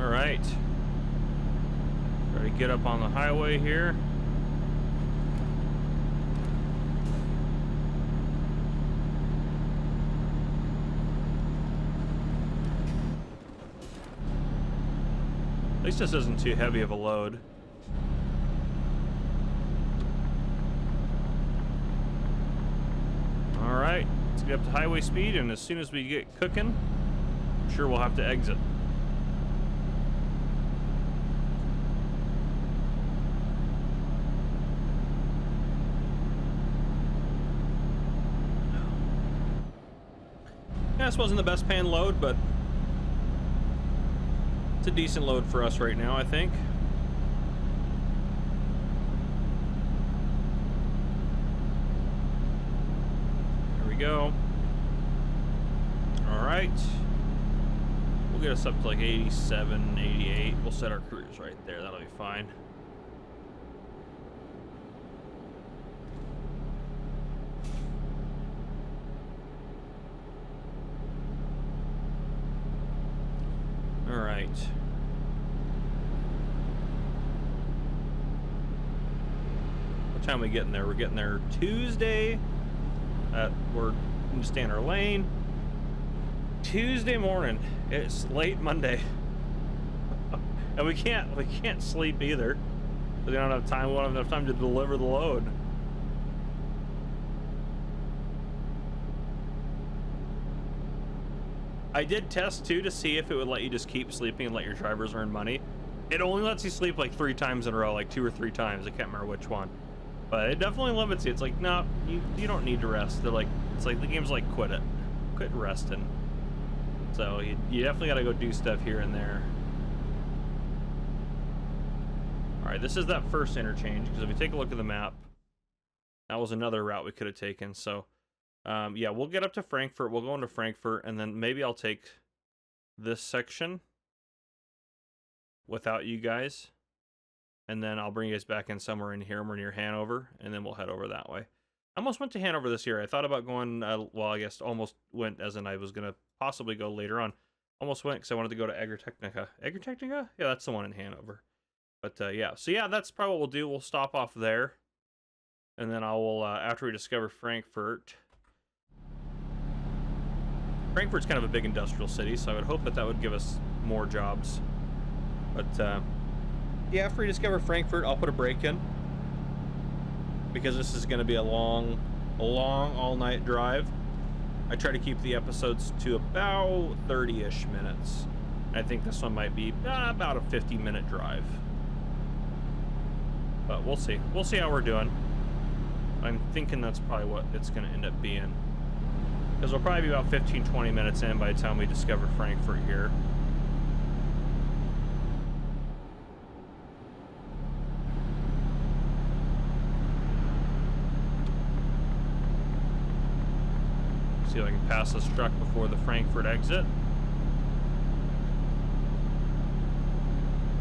All right. Try to get up on the highway here. At least this isn't too heavy of a load. All right. Let's get up to highway speed, and as soon as we get cooking, I'm sure we'll have to exit. Yeah, this wasn't the best pan load, but it's a decent load for us right now, I think. There we go. All right. We'll get us up to like 87, 88. We'll set our cruise right there. That'll be fine. All right. What time are we getting there? We're getting there Tuesday. We're going to stay in our lane. Tuesday morning. It's late Monday. And we can't sleep either. We don't have time. We don't have enough time to deliver the load. I did test too to see if it would let you just keep sleeping and let your drivers earn money. It only lets you sleep like 3 times in a row, like 2 or 3 times. I can't remember which one, but it definitely limits you. It's like, no, you don't need to rest. They're like, it's like the game's like, quit resting. So you definitely got to go do stuff here and there. All right, this is that first interchange, because if you take a look at the map, that was another route we could have taken. So yeah, we'll get up to Frankfurt. We'll go into Frankfurt, and then maybe I'll take this section without you guys, and then I'll bring you guys back in somewhere in here. We're near Hanover, and then we'll head over that way. I almost went to Hanover this year. I thought about going, well, I guess almost went, as in I was going to possibly go later on. Almost went because I wanted to go to Agritechnica. Agritechnica? Yeah, that's the one in Hanover. But yeah, so yeah, that's probably what we'll do. We'll stop off there, and then I will, after we discover Frankfurt. Frankfurt's kind of a big industrial city, so I would hope that that would give us more jobs. But yeah, after we discover Frankfurt, I'll put a break in, because this is going to be a long all-night drive. I try to keep the episodes to about 30-ish minutes. I think this one might be about a 50-minute drive. But we'll see. We'll see how we're doing. I'm thinking that's probably what it's going to end up being. Because we'll probably be about 15-20 minutes in by the time we discover Frankfurt here. See if I can pass this truck before the Frankfurt exit.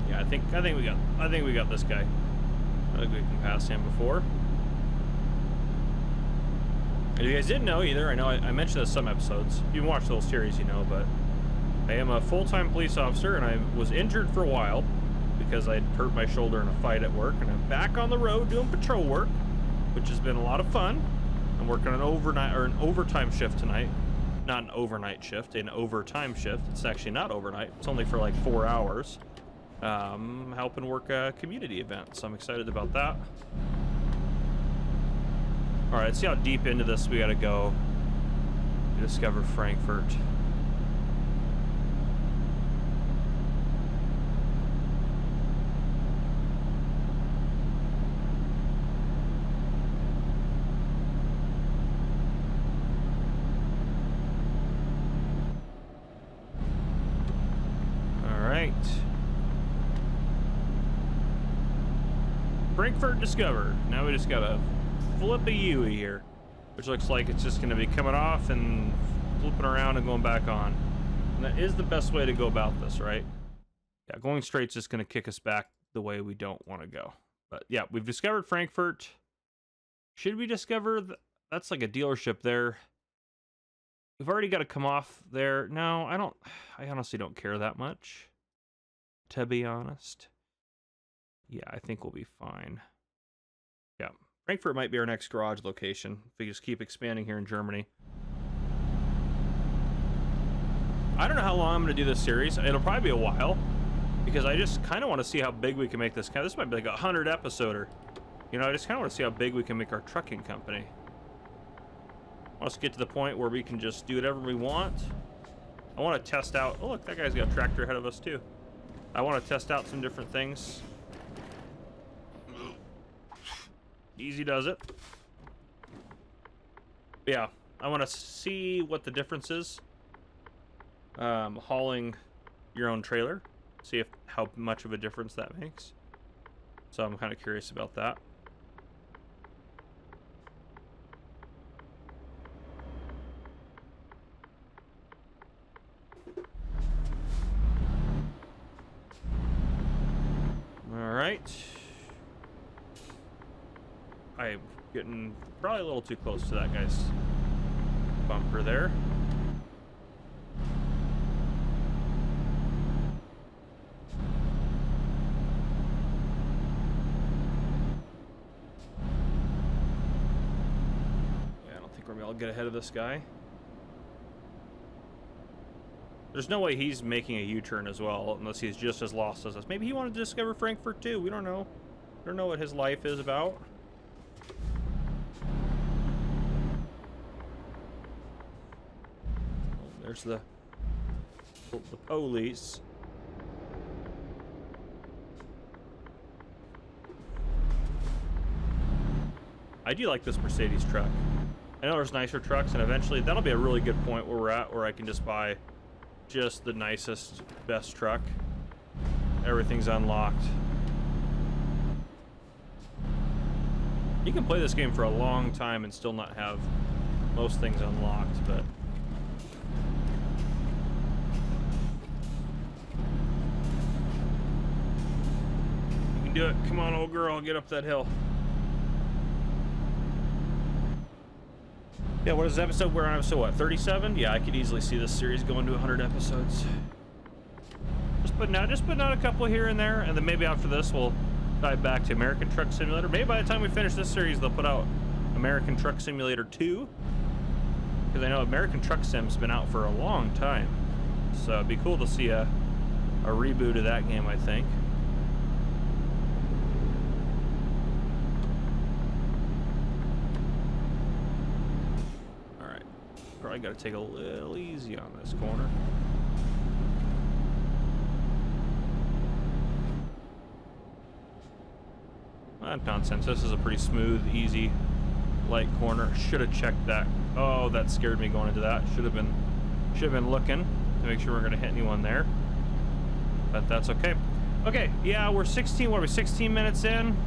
Yeah, I think we got this guy. I think we can pass him before. If you guys didn't know either, I know I mentioned this some episodes. If you watch the whole series, you know, but I am a full-time police officer, and I was injured for a while because I hurt my shoulder in a fight at work, and I'm back on the road doing patrol work, which has been a lot of fun. I'm working an overtime shift tonight. Not an overnight shift, an overtime shift. It's actually not overnight. It's only for like 4 hours. Helping work a community event, so I'm excited about that. All right, let's see how deep into this we gotta go to discover Frankfurt. All right. Frankfurt discovered. Now we just gotta flip a U here, which looks like it's just going to be coming off and flipping around and going back on. And that is the best way to go about this, right? Yeah, going straight's just going to kick us back the way we don't want to go. But yeah, we've discovered Frankfurt. Should we discover that's like a dealership there? We've already got to come off there. No, I honestly don't care that much, to be honest. Yeah, I think we'll be fine. Yeah. Frankfurt might be our next garage location if we just keep expanding here in Germany. I don't know how long I'm going to do this series. It'll probably be a while, because I just kind of want to see how big we can make this. This might be like a 100-episoder. You know, I just kind of want to see how big we can make our trucking company. Let's get to the point where we can just do whatever we want. I want to test out... Oh, look, that guy's got a tractor ahead of us, too. I want to test out some different things. Easy does it. Yeah, I want to see what the difference is. Hauling your own trailer. See how much of a difference that makes. So I'm kind of curious about that. Alright. I'm getting probably a little too close to that guy's bumper there. Yeah, I don't think we're gonna get ahead of this guy. There's no way he's making a U-turn as well, unless he's just as lost as us. Maybe he wanted to discover Frankfurt too. We don't know. We don't know what his life is about. Oh, there's the police. I do like this Mercedes truck. I know there's nicer trucks, and eventually that'll be a really good point where we're at, where I can just buy just the nicest, best truck. Everything's unlocked. You can play this game for a long time and still not have most things unlocked, but you can do it. Come on, old girl, get up that hill. Yeah, what is the episode? We're on episode what, 37? Yeah, I could easily see this series going to 100 episodes. Just putting out a couple here and there, and then maybe after this we'll dive back to American Truck Simulator. Maybe by the time we finish this series, they'll put out American Truck Simulator 2. Because I know American Truck Sim's been out for a long time. So it'd be cool to see a reboot of that game, I think. Probably got to take a little easy on this corner. Nonsense. This is a pretty smooth, easy, light corner. Should have checked that. Oh, that scared me going into that. Should have been looking to make sure we're gonna hit anyone there. But that's okay. Okay, yeah, we're 16. What are we? 16 minutes in.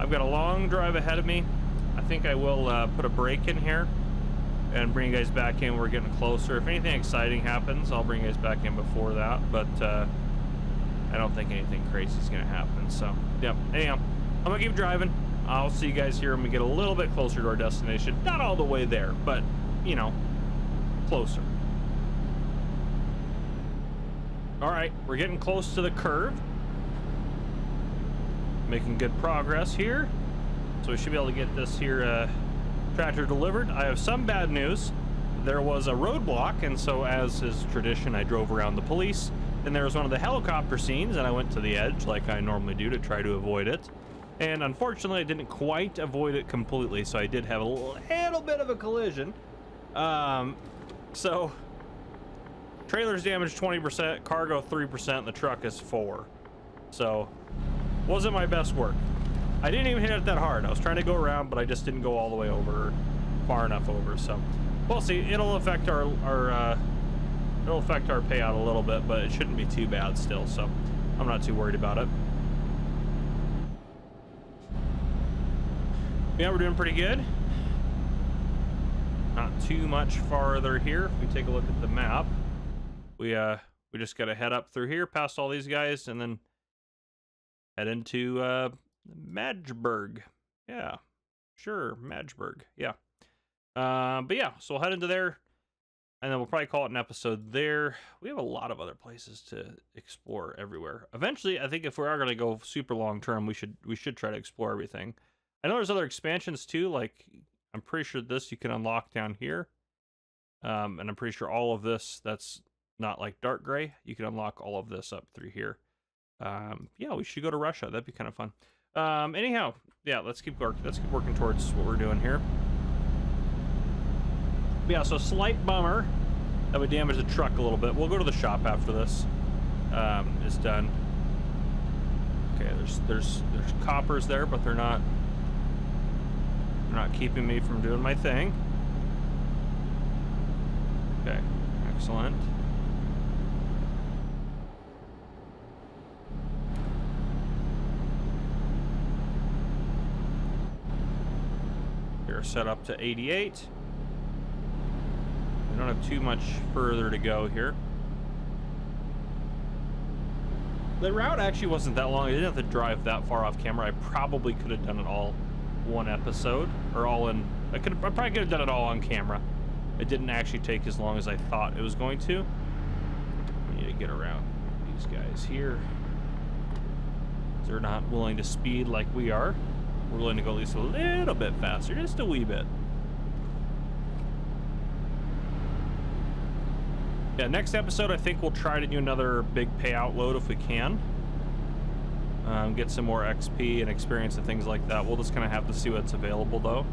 I've got a long drive ahead of me. I think I will put a break in here and bring you guys back in. We're getting closer. If anything exciting happens, I'll bring you guys back in before that, but I don't think anything crazy is gonna happen. So yeah, anyhow, I'm gonna keep driving. I'll see you guys here when we get a little bit closer to our destination. Not all the way there, but you know, closer. All right, we're getting close to the curve. Making good progress here, so we should be able to get this here tractor delivered. I have some bad news. There was a roadblock, and so as is tradition, I drove around the police, and there was one of the helicopter scenes, and I went to the edge like I normally do to try to avoid it. And unfortunately, I didn't quite avoid it completely, so I did have a little bit of a collision. So trailer's damaged 20%, cargo 3%, and the truck is 4%. So wasn't my best work. I didn't even hit it that hard. I was trying to go around, but I just didn't go all the way over, far enough over. So we'll see. It'll affect our payout a little bit, but it shouldn't be too bad still. So I'm not too worried about it. Yeah, we're doing pretty good. Not too much farther here. If we take a look at the map, we just got to head up through here, past all these guys, and then head into Magdeburg. Yeah, sure, Magdeburg. Yeah. But yeah, so we'll head into there, and then we'll probably call it an episode there. We have a lot of other places to explore everywhere. Eventually, I think if we are going to go super long term, we should try to explore everything. I know there's other expansions too, like I'm pretty sure this you can unlock down here. And I'm pretty sure all of this that's not like dark gray, you can unlock all of this up through here. Yeah, we should go to Russia. That'd be kind of fun. Anyhow, yeah, let's keep working towards what we're doing here. Yeah, so slight bummer that we damaged the truck a little bit. We'll go to the shop after this is done. Okay, there's coppers there, but they're not keeping me from doing my thing. Okay, excellent. Here, set up to 88. We don't have too much further to go here. The route actually wasn't that long. I didn't have to drive that far off camera. I probably could have done it all one episode, or all in. I probably could have done it all on camera. It didn't actually take as long as I thought it was going to. We need to get around these guys here. They're not willing to speed like we are. We're willing to go at least a little bit faster, just a wee bit. Yeah, next episode I think we'll try to do another big payout load if we can. Get some more XP and experience and things like that. We'll just kind of have to see what's available though.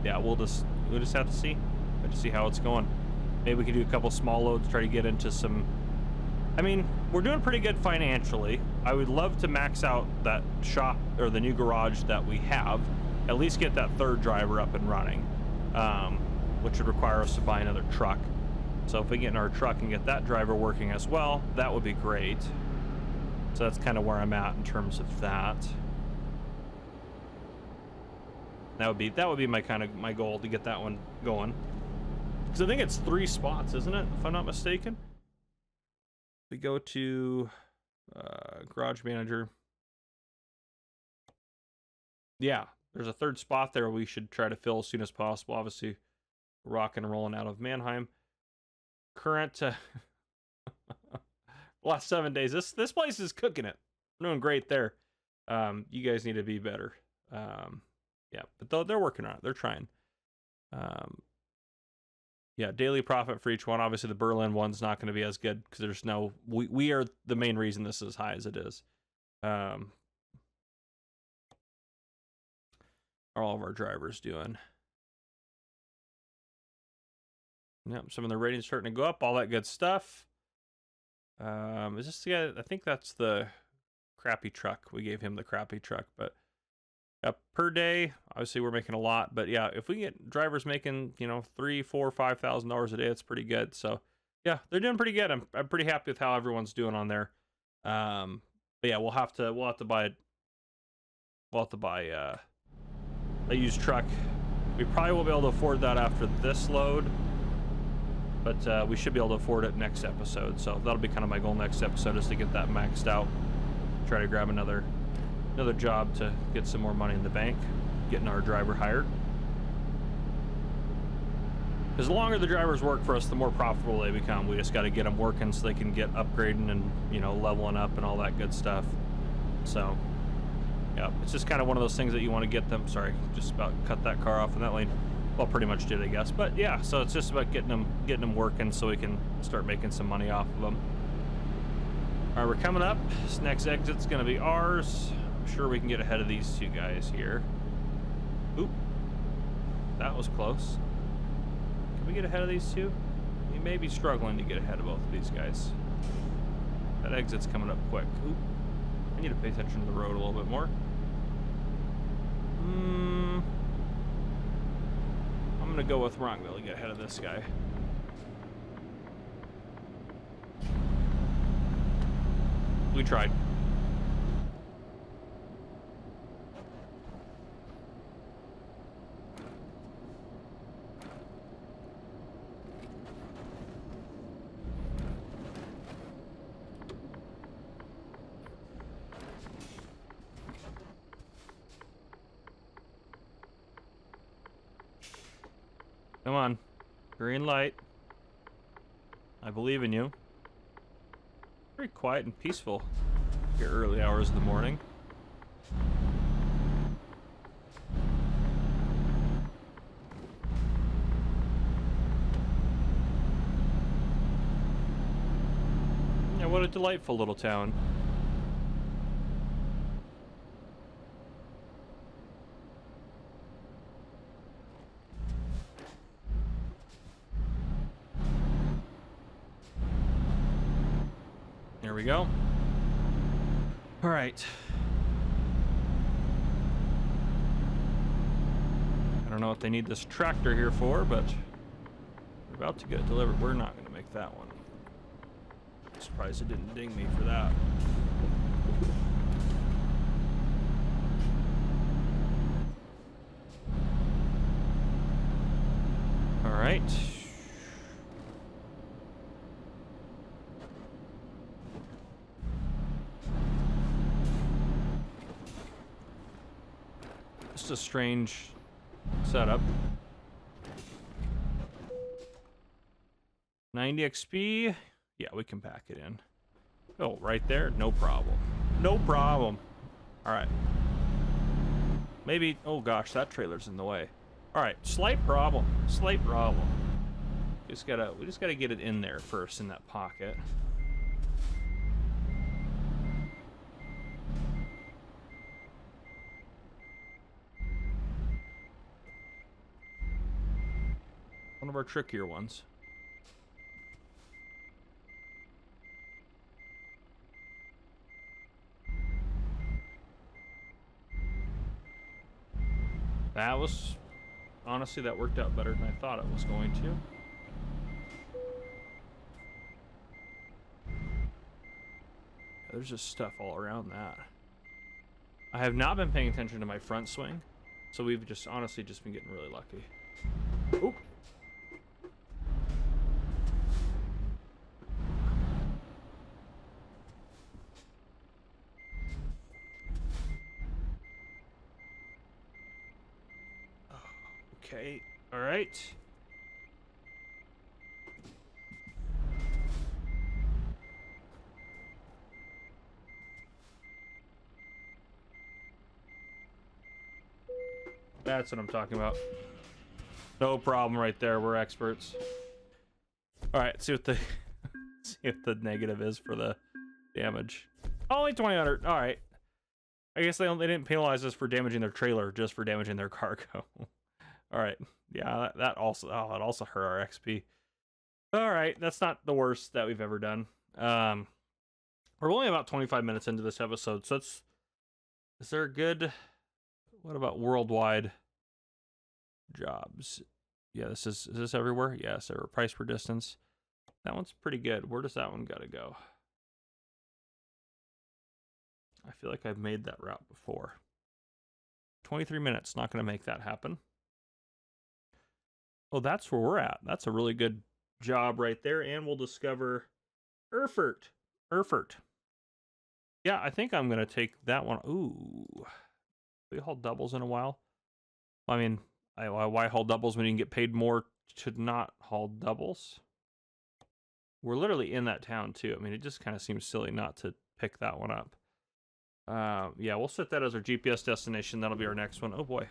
Yeah, we'll just have to see. Have to see how it's going. Maybe we can do a couple small loads, try to get into some. I mean, we're doing pretty good financially. I would love to max out that shop or the new garage that we have. At least get that third driver up and running, which would require us to buy another truck. So if we get in our truck and get that driver working as well, that would be great. So that's kind of where I'm at in terms of that. That would be my goal to get that one going. Because I think it's 3 spots, isn't it? If I'm not mistaken. We go to Garage Manager. Yeah, there's a 3rd spot there we should try to fill as soon as possible. Obviously, rocking and rolling out of Mannheim. Current last 7 days. This place is cooking it. We're doing great there. You guys need to be better. Yeah, but they're working on it. They're trying. Yeah, daily profit for each one. Obviously, the Berlin one's not going to be as good because there's no. We are the main reason this is as high as it is. Are all of our drivers doing? Yep, some of the ratings starting to go up, all that good stuff. Is this the guy? I think that's the crappy truck. We gave him the crappy truck, but per day, obviously we're making a lot. But yeah, if we get drivers making, you know, $3,000, $4,000, $5,000 a day, it's pretty good. So yeah, they're doing pretty good. I'm pretty happy with how everyone's doing on there. But yeah, we'll have to buy a used truck. We probably won't be able to afford that after this load. But we should be able to afford it next episode. So that'll be kind of my goal next episode, is to get that maxed out. Try to grab another job to get some more money in the bank. Getting our driver hired. Because the longer the drivers work for us, the more profitable they become. We just got to get them working so they can get upgrading and, you know, leveling up and all that good stuff. So, yeah, it's just kind of one of those things that you want to get them. Sorry, just about cut that car off in that lane. Well, pretty much did, I guess. But yeah, so it's just about getting them working so we can start making some money off of them. All right, we're coming up. This next exit's going to be ours. I'm sure we can get ahead of these 2 guys here. Oop. That was close. Can we get ahead of these 2? We may be struggling to get ahead of both of these guys. That exit's coming up quick. Oop. I need to pay attention to the road a little bit more. I'm gonna go with Rockville to get ahead of this guy. We tried. Come on. Green light. I believe in you. Very quiet and peaceful here early hours of the morning. Yeah, what a delightful little town. There we go. All right. I don't know what they need this tractor here for, but we're about to get it delivered. We're not going to make that one. I'm surprised it didn't ding me for that. All right. Just a strange setup. 90 XP. Yeah, we can pack it in. Oh, right there. No problem. No problem. All right. Maybe. Oh gosh, that trailer's in the way. All right. Slight problem. Slight problem. We just gotta get it in there first in that pocket. One of our trickier ones. That was, honestly, that worked out better than I thought it was going to. Yeah, there's just stuff all around that. I have not been paying attention to my front swing, so we've just honestly just been getting really lucky. Oop. Okay, all right. That's what I'm talking about. No problem right there. We're experts. All right, see what the see what the negative is for the damage. Only 2,000. All right. I guess they didn't penalize us for damaging their trailer, just for damaging their cargo. All right. Yeah, that also it also hurt our XP. All right, that's not the worst that we've ever done. We're only about 25 minutes into this episode, so is there a good? What about worldwide jobs? Yeah, is this everywhere? Yes, there. Price per distance. That one's pretty good. Where does that one gotta go? I feel like I've made that route before. 23 minutes, not gonna make that happen. Oh, that's where we're at. That's a really good job right there, and we'll discover Erfurt. Yeah, I think I'm gonna take that one. Ooh, we haul doubles in a while. I mean, why haul doubles when you can get paid more to not haul doubles? We're literally in that town too. I mean, it just kind of seems silly not to pick that one up. Yeah, we'll set that as our GPS destination. That'll be our next one. Oh boy,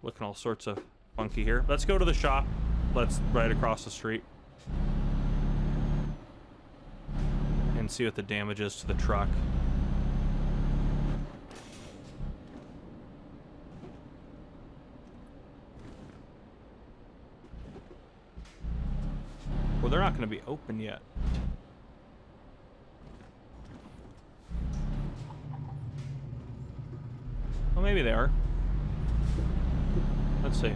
looking all sorts of funky here. Let's go to the shop. Let's right across the street and see what the damage is to the truck. Well, they're not going to be open yet. Well, maybe they are. Let's see.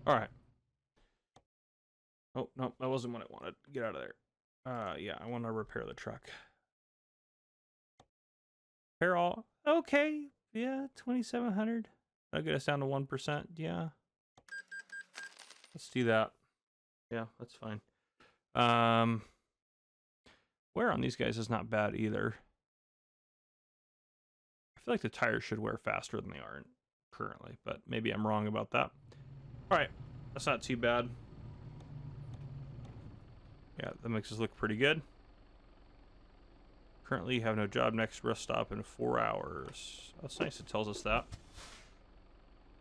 All right. Oh, no, that wasn't what I wanted. Get out of there. Yeah, I want to repair the truck. Repair all. Okay. Yeah, 2,700. That'll get us down to 1%. Yeah. Let's do that. Yeah, that's fine. Wear on these guys is not bad either. I feel like the tires should wear faster than they are currently, but maybe I'm wrong about that. All right, that's not too bad. Yeah, that makes us look pretty good. Currently, you have no job. Next rest stop in 4 hours. That's nice. It tells us that.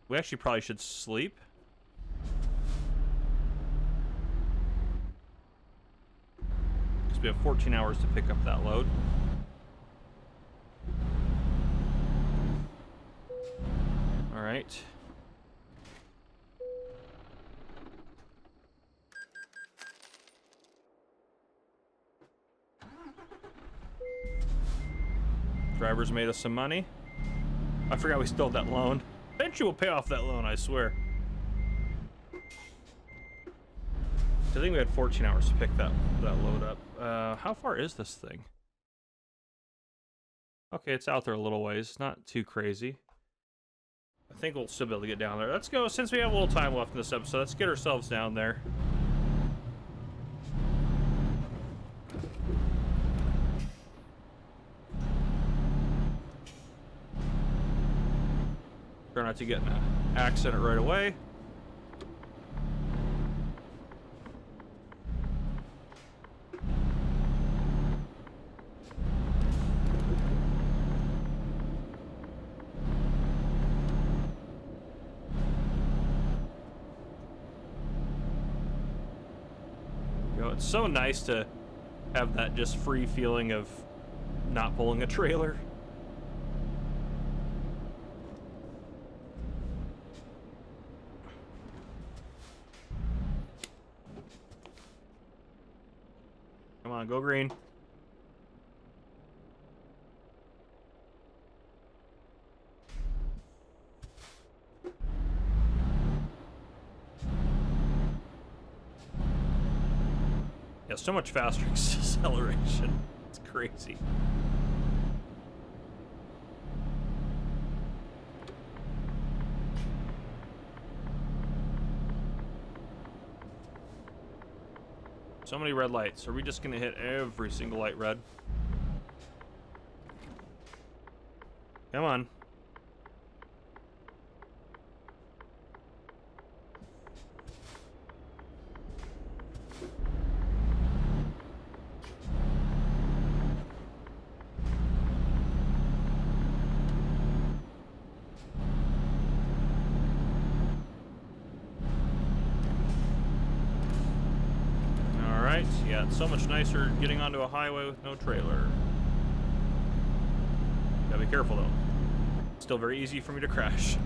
We actually probably should sleep. Because we have 14 hours to pick up that load. All right. Drivers made us some money. I forgot we still have that loan. Eventually we'll pay off that loan, I swear. I think we had 14 hours to pick that load up. How far is this thing? Okay, it's out there a little ways. It's not too crazy. I think we'll still be able to get down there. Let's go, since we have a little time left in this episode, let's get ourselves down there. Try not to get in an accident right away. It's so nice to have that just free feeling of not pulling a trailer. Come on, go green. Yeah, so much faster acceleration. It's crazy. So many red lights. Are we just gonna hit every single light red? Come on. Yeah, it's so much nicer getting onto a highway with no trailer. Gotta be careful though. Still very easy for me to crash.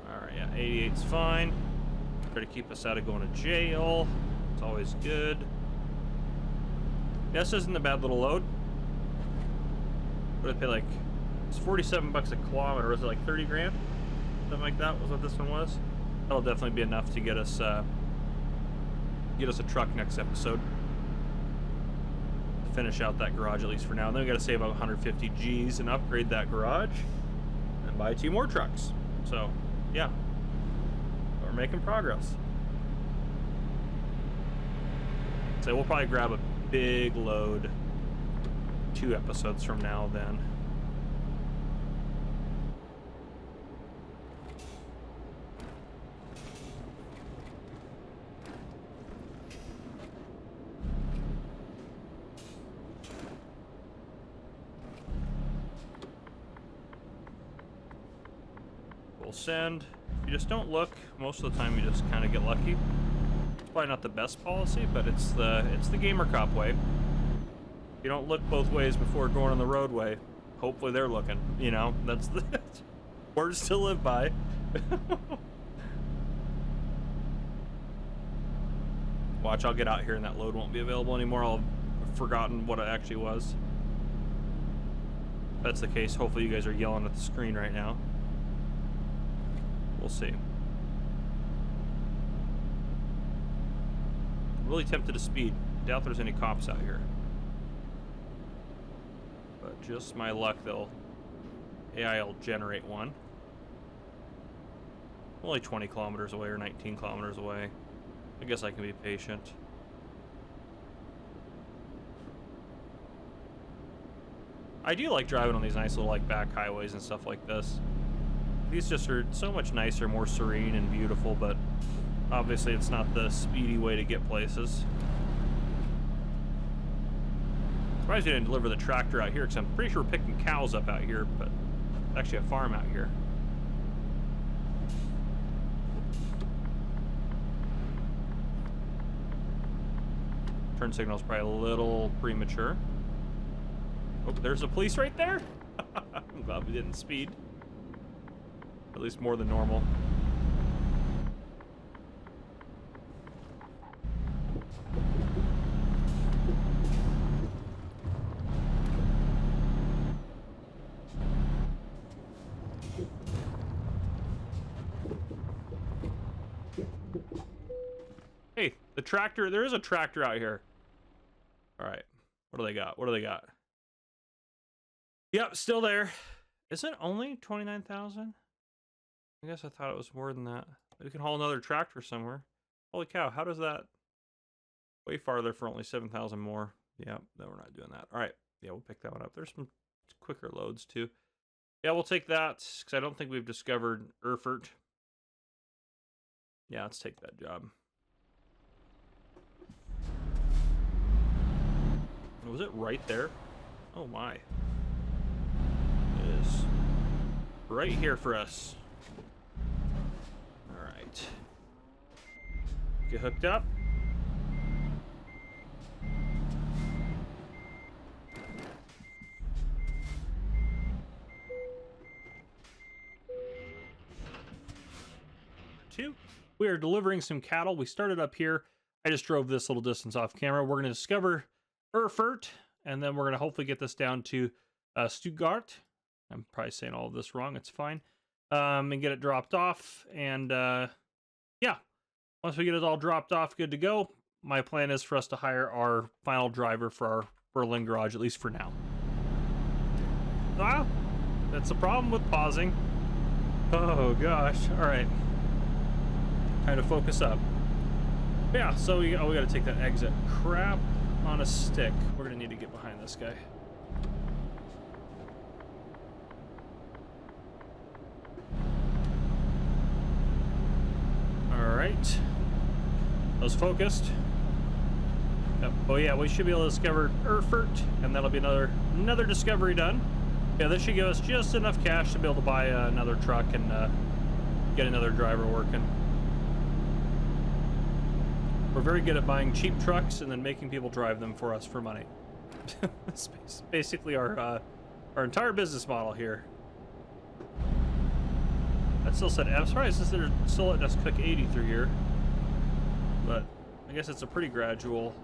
Alright, yeah, 88's fine. Try to keep us out of going to jail. It's always good. This isn't a bad little load. What did I pay, like, it's 47 bucks a kilometer. Was it like 30 grand? Something like that was what this one was. That'll definitely be enough to get us a truck next episode. To finish out that garage at least for now. And then we got to save up 150 G's and upgrade that garage and buy 2 more trucks. So, yeah, we're making progress. So we'll probably grab a big load 2 episodes from now then. Send. If you just don't look, most of the time you just kind of get lucky. It's probably not the best policy, but it's the gamer cop way. You don't look both ways before going on the roadway. Hopefully they're looking. You know, that's the words to live by. Watch, I'll get out here and that load won't be available anymore. I'll have forgotten what it actually was. If that's the case, hopefully you guys are yelling at the screen right now. We'll see. I'm really tempted to speed. Doubt there's any cops out here. But just my luck, AI will generate one. Only 20 kilometers away or 19 kilometers away. I guess I can be patient. I do like driving on these nice little like back highways and stuff like this. These just are so much nicer, more serene and beautiful, but obviously it's not the speedy way to get places. Surprised you didn't deliver the tractor out here, because I'm pretty sure we're picking cows up out here, but it's actually a farm out here. Turn signal's probably a little premature. Oh, there's a police right there? I'm glad we didn't speed. At least more than normal. The tractor, there is a tractor out here. All right. What do they got? What do they got? Yep, still there. Is it only 29,000? I guess I thought it was more than that. We can haul another tractor somewhere. Holy cow, how does that? Way farther for only 7,000 more. Yeah, no, we're not doing that. All right. Yeah, we'll pick that one up. There's some quicker loads too. Yeah, we'll take that because I don't think we've discovered Erfurt. Yeah, let's take that job. Was it right there? Oh my. It is right here for us. All right. Get hooked up. We are delivering some cattle. We started up here. I just drove this little distance off camera. We're going to discover Erfurt, and then we're going to hopefully get this down to Stuttgart. I'm probably saying all of this wrong. It's fine. And get it dropped off. And yeah, once we get it all dropped off, good to go. My plan is for us to hire our final driver for our Berlin garage, at least for now. Ah, that's the problem with pausing. Oh gosh. All right. Time to focus up. Yeah, so we got to take that exit. Crap on a stick. We're gonna need to get behind this guy. All right. I was focused. Yep. Oh yeah, we should be able to discover Erfurt, and that'll be another discovery done. Yeah, this should give us just enough cash to be able to buy another truck and get another driver working. We're very good at buying cheap trucks and then making people drive them for us for money. That's basically our entire business model here. That still said, I'm surprised they're still letting us cook 80 through here. But I guess it's a pretty gradual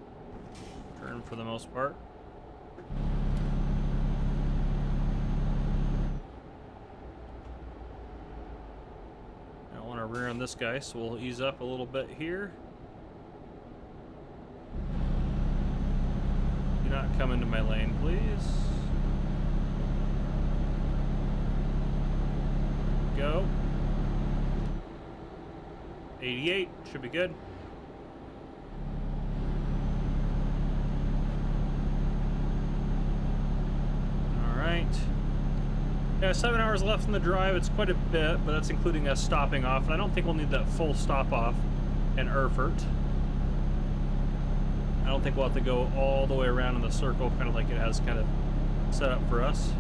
turn for the most part. I don't want to rear on this guy, so we'll ease up a little bit here. Do not come into my lane, please. Go. 88 should be good. All right. Yeah, 7 hours left in the drive. It's quite a bit, but that's including us stopping off. And I don't think we'll need that full stop off in Erfurt. I don't think we'll have to go all the way around in the circle, kind of like it has kind of set up for us.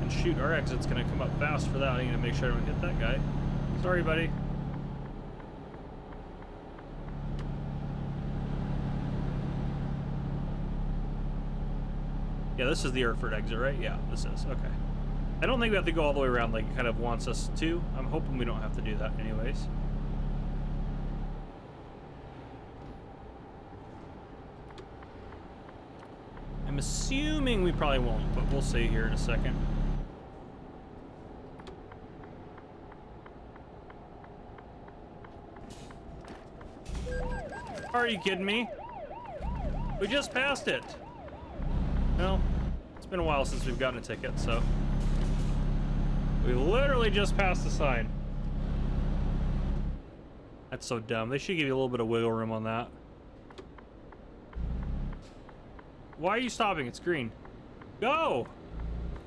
And shoot, our exit's going to come up fast for that. I need to make sure I don't hit that guy. Sorry, buddy. Yeah, this is the Erfurt exit, right? Yeah, this is. Okay. I don't think we have to go all the way around like it kind of wants us to. I'm hoping we don't have to do that anyways. I'm assuming we probably won't, but we'll see here in a second. Are you kidding me? We just passed it. Well, it's been a while since we've gotten a ticket, so we literally just passed the sign. That's so dumb. They should give you a little bit of wiggle room on that. Why are you stopping? It's green. Go!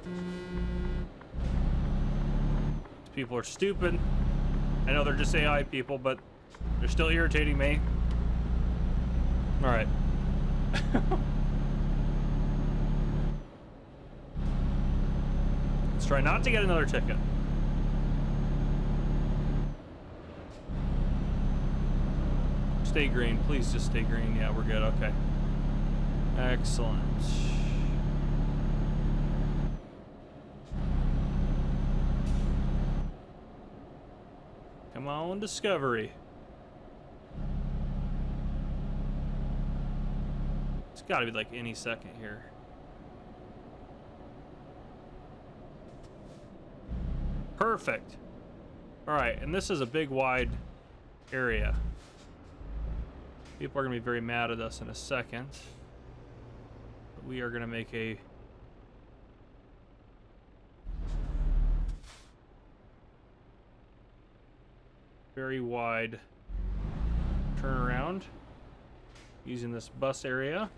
These people are stupid. I know they're just AI people, but they're still irritating me. All right. Let's try not to get another ticket. Stay green. Please just stay green. Yeah, we're good. Okay. Excellent. Come on, Discovery. It's got to be like any second here. Perfect. All right, and this is a big wide area. People are going to be very mad at us in a second. But we are going to make a very wide turnaround using this bus area.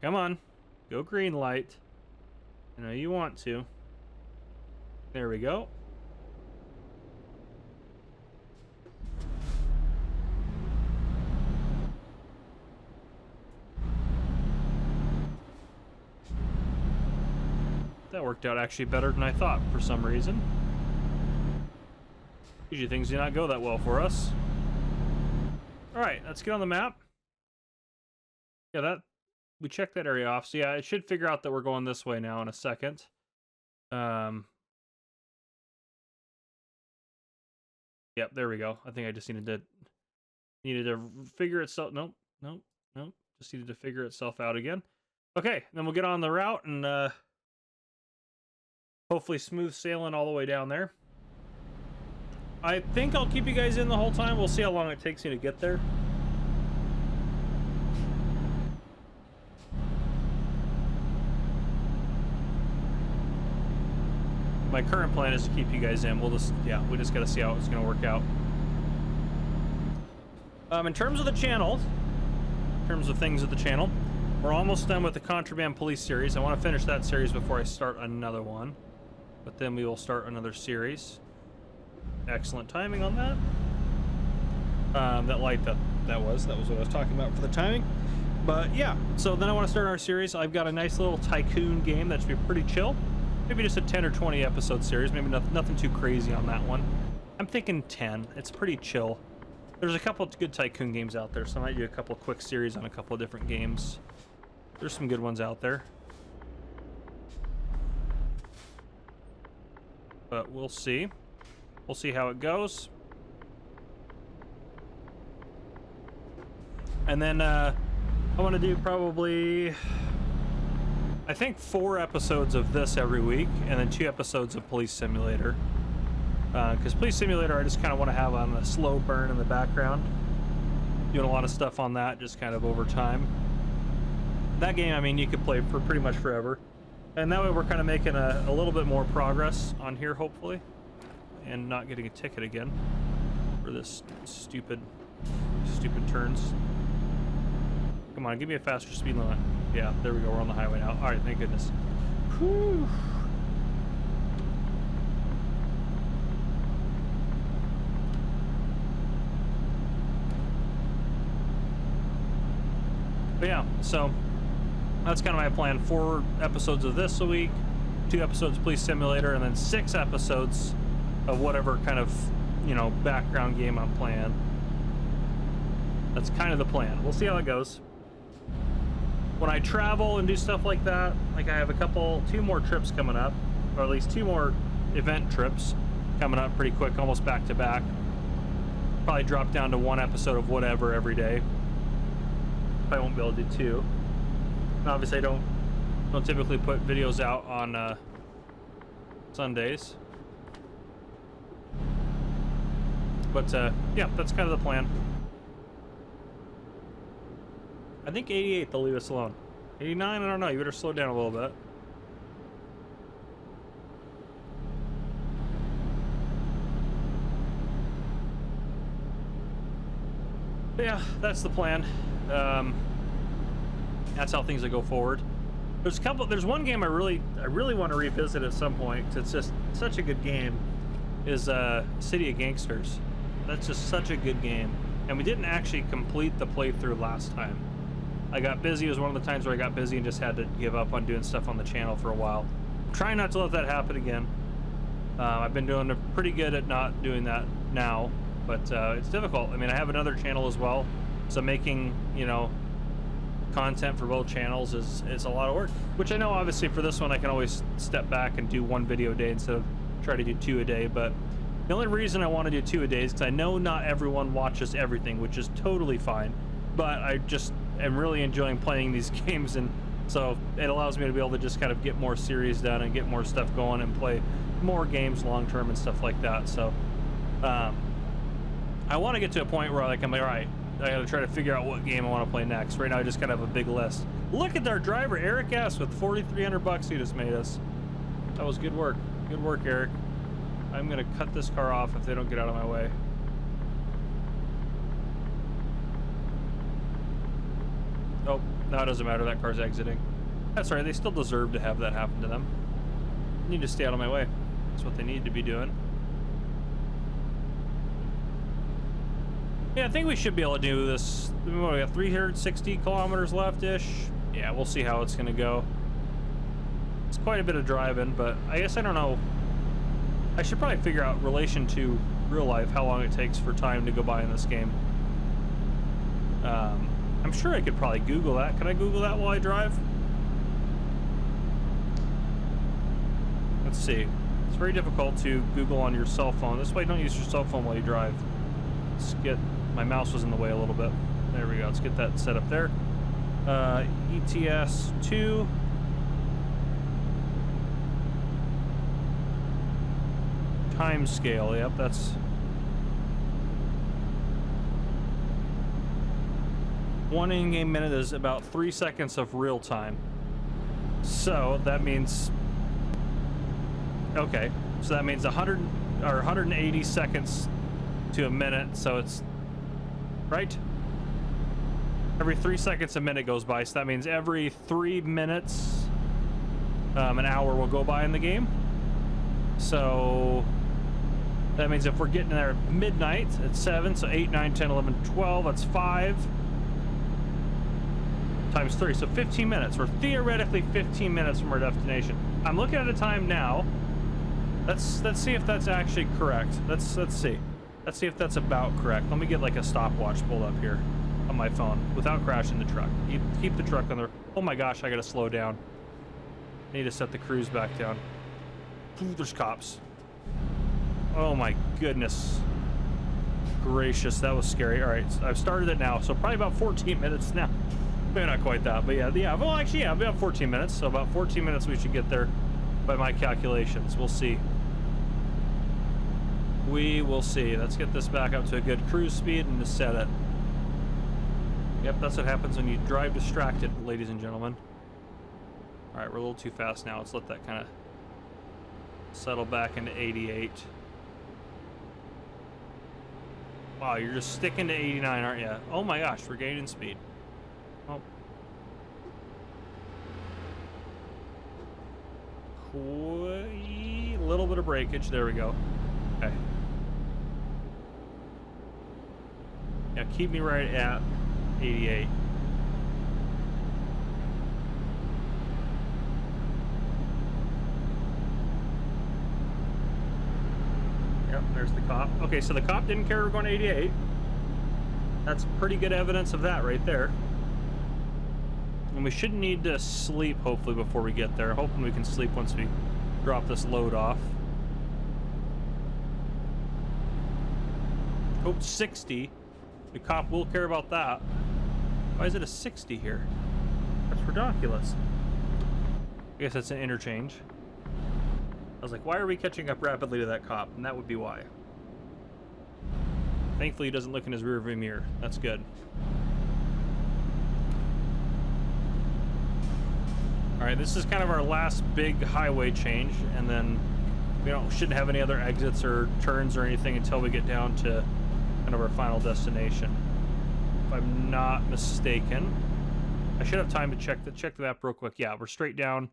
Come on, go green light. I know you want to. There we go. That worked out actually better than I thought for some reason. Usually things do not go that well for us. Alright, let's get on the map. Yeah, we checked that area off. So yeah, it should figure out that we're going this way now in a second. Yep, there we go. I think I just needed to figure itself. Nope. Just needed to figure itself out again. Okay, then we'll get on the route and hopefully smooth sailing all the way down there. I think I'll keep you guys in the whole time. We'll see how long it takes me to get there. My current plan is to keep you guys in. We just got to see how it's going to work out. In terms of the channel, in terms of things at the channel, we're almost done with the Contraband Police series. I want to finish that series before I start another one. But then we will start another series. Excellent timing on that. That light, that was what I was talking about for the timing. But yeah, so then I want to start our series. I've got a nice little tycoon game that should be pretty chill. Maybe just a 10 or 20 episode series. Maybe nothing too crazy on that one. I'm thinking 10. It's pretty chill. There's a couple of good tycoon games out there, so I might do a couple of quick series on a couple of different games. There's some good ones out there. But we'll see. We'll see how it goes. And then I want to do probably, I think 4 episodes of this every week, and then 2 episodes of Police Simulator. Because Police Simulator I just kind of want to have on a slow burn in the background. Doing a lot of stuff on that just kind of over time. That game, I mean, you could play for pretty much forever. And that way we're kind of making a little bit more progress on here, hopefully. And not getting a ticket again for this stupid turns. Come on, give me a faster speed limit. Yeah, there we go. We're on the highway now. All right, thank goodness. Whew. But yeah, so that's kind of my plan. 4 episodes of this a week, 2 episodes of Police Simulator, and then 6 episodes of whatever kind of, you know, background game I'm playing. That's kind of the plan. We'll see how it goes. When I travel and do stuff like that, like I have 2 more trips coming up, or at least 2 more event trips coming up pretty quick, almost back to back. Probably drop down to 1 episode of whatever every day. I won't be able to do 2. And obviously I don't typically put videos out on Sundays. But yeah, that's kind of the plan. I think 88 they'll leave us alone. 89, I don't know. You better slow down a little bit. But yeah, that's the plan. That's how things will go forward. There's one game I really want to revisit at some point. 'Cause it's just such a good game. Is City of Gangsters. That's just such a good game, and we didn't actually complete the playthrough last time. I got busy. It was one of the times where I got busy and just had to give up on doing stuff on the channel for a while. I'm trying not to let that happen again. I've been doing pretty good at not doing that now, but it's difficult. I mean, I have another channel as well, so making, you know, content for both channels is a lot of work. Which I know, obviously, for this one I can always step back and do 1 video a day instead of try to do 2 a day. But the only reason I want to do 2 a day is because I know not everyone watches everything, which is totally fine. But I just am really enjoying playing these games, and so it allows me to be able to just kind of get more series done and get more stuff going and play more games long term and stuff like that. So I want to get to a point where like I'm like, all right, I gotta try to figure out what game I want to play next. Right now I just kind of have a big list. Look at our driver, Eric S. with $4,300 he just made us. That was good work. Good work, Eric. I'm gonna cut this car off if they don't get out of my way. Oh, no, it doesn't matter. That car's exiting. That's right. They still deserve to have that happen to them. They need to stay out of my way. That's what they need to be doing. Yeah, I think we should be able to do this. What, we got 360 kilometers left-ish. Yeah, we'll see how it's going to go. It's quite a bit of driving, but I guess I don't know. I should probably figure out relation to real life how long it takes for time to go by in this game. I'm sure I could probably Google that. Can I Google that while I drive? Let's see. It's very difficult to Google on your cell phone. This way, don't use your cell phone while you drive. Let's get... My mouse was in the way a little bit. There we go. Let's get that set up there. ETS 2. Time scale. Yep, that's... 1 in-game minute is about 3 seconds of real time. So that means... Okay, so that means 100 or 180 seconds to a minute, so it's... Right? Every 3 seconds a minute goes by, so that means every 3 minutes an hour will go by in the game. So that means if we're getting there at midnight at 7, so 8, 9, 10, 11, 12, that's 5 times 3, so 15 minutes. We're theoretically 15 minutes from our destination. I'm looking at a time now. Let's see if that's actually correct. Let's see. Let's see if that's about correct. Let me get like a stopwatch pulled up here on my phone without crashing the truck. Keep the truck on the... Oh my gosh, I gotta slow down. I need to set the cruise back down. Ooh, there's cops. Oh my goodness gracious, that was scary. All right, so I've started it now, so probably about 14 minutes now. Maybe not quite that, but yeah. Well, actually, yeah, about 14 minutes. So about 14 minutes we should get there by my calculations. We'll see. We will see. Let's get this back up to a good cruise speed and just set it. Yep, that's what happens when you drive distracted, ladies and gentlemen. All right, we're a little too fast now. Let's let that kind of settle back into 88. Wow, you're just sticking to 89, aren't you? Oh my gosh, we're gaining speed. Oh. A little bit of breakage. There we go. Okay. Yeah, keep me right at 88. Yep, there's the cop. Okay, so the cop didn't care we're going to 88. That's pretty good evidence of that right there. And we shouldn't need to sleep, hopefully, before we get there. Hoping we can sleep once we drop this load off. Oh, 60. The cop will care about that. Why is it a 60 here? That's ridiculous. I guess that's an interchange. I was like, why are we catching up rapidly to that cop? And that would be why. Thankfully, he doesn't look in his rearview mirror. That's good. All right, this is kind of our last big highway change, and then we shouldn't have any other exits or turns or anything until we get down to kind of our final destination. If I'm not mistaken, I should have time to check the map real quick. Yeah, we're straight down.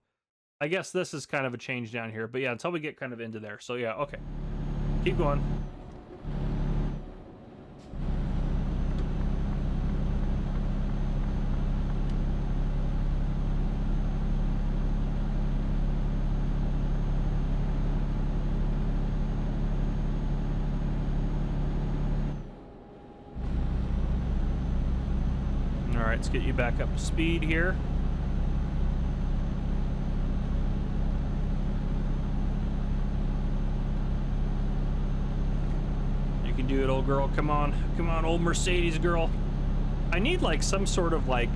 I guess this is kind of a change down here, but yeah, until we get kind of into there. So yeah, okay. Keep going. All right, let's get you back up to speed here. You can do it, old girl. Come on, old Mercedes girl. I need like some sort of like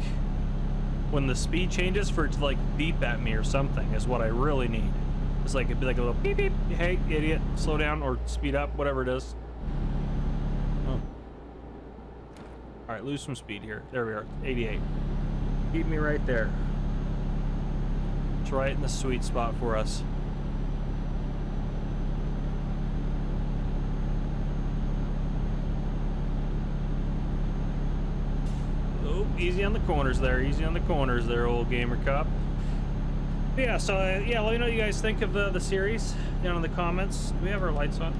when the speed changes for it to like beep at me or something is what I really need. It's like it'd be like a little beep beep. Hey, idiot, slow down or speed up, whatever it is. Oh, All right, lose some speed here. There we are, 88. Keep me right there. It's right in the sweet spot for us. Oh, easy on the corners there. Easy on the corners there, old gamer cop. Yeah, so yeah, let me know what you guys think of the series down in the comments. Do we have our lights on?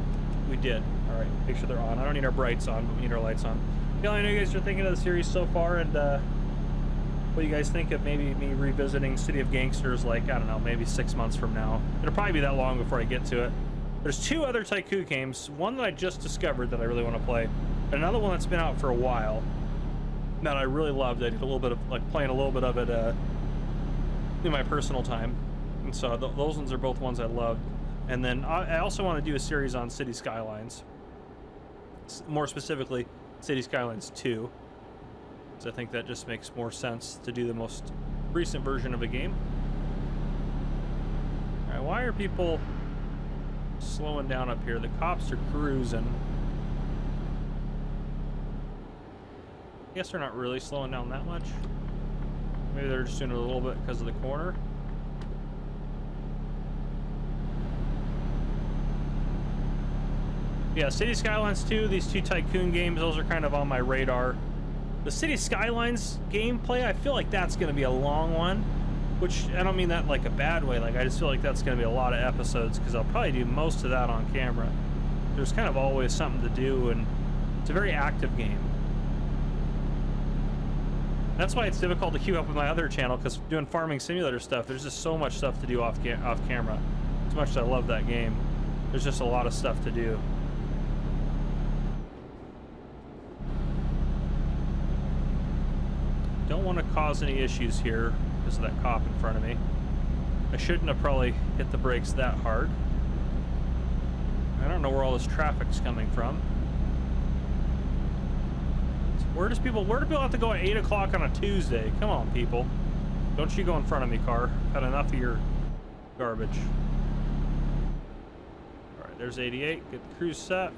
We did. All right, make sure they're on. I don't need our brights on, but we need our lights on. Yeah, I know you guys are thinking of the series so far, and what you guys think of maybe me revisiting City of Gangsters, like, I don't know, maybe 6 months from now. It'll probably be that long before I get to it. There's 2 other Tycoon games, one that I just discovered that I really want to play, and another one that's been out for a while that I really loved. I did a little bit of, like, playing a little bit of it in my personal time, and so those ones are both ones I loved. And then I also want to do a series on City Skylines, more specifically City Skylines 2, so I think that just makes more sense to do the most recent version of a game. All right, why are people slowing down up here? The cops are cruising. I guess they're not really slowing down that much. Maybe they're just doing it a little bit because of the corner. Yeah, City Skylines 2, these 2 Tycoon games, those are kind of on my radar. The City Skylines gameplay, I feel like that's going to be a long one, which I don't mean that like a bad way. Like, I just feel like that's going to be a lot of episodes because I'll probably do most of that on camera. There's kind of always something to do, and it's a very active game. That's why it's difficult to keep up with my other channel, because doing farming simulator stuff, there's just so much stuff to do off camera. As much as I love that game, there's just a lot of stuff to do. Don't want to cause any issues here because of that cop in front of me. I shouldn't have probably hit the brakes that hard. I don't know where all this traffic's coming from. Where do people have to go at 8 o'clock on a Tuesday? Come on, people. Don't you go in front of me, car. Had enough of your garbage. All right, there's 88. Get the cruise set.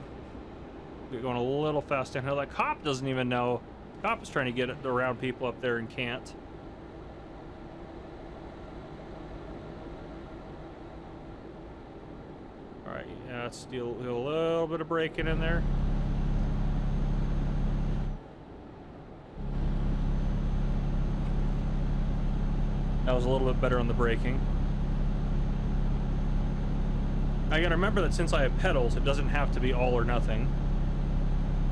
We're going a little fast downhill. That cop doesn't even know. Cop is trying to get around people up there and can't. All right, yeah, let's do a little bit of braking in there. That was a little bit better on the braking. I gotta remember that since I have pedals, it doesn't have to be all or nothing.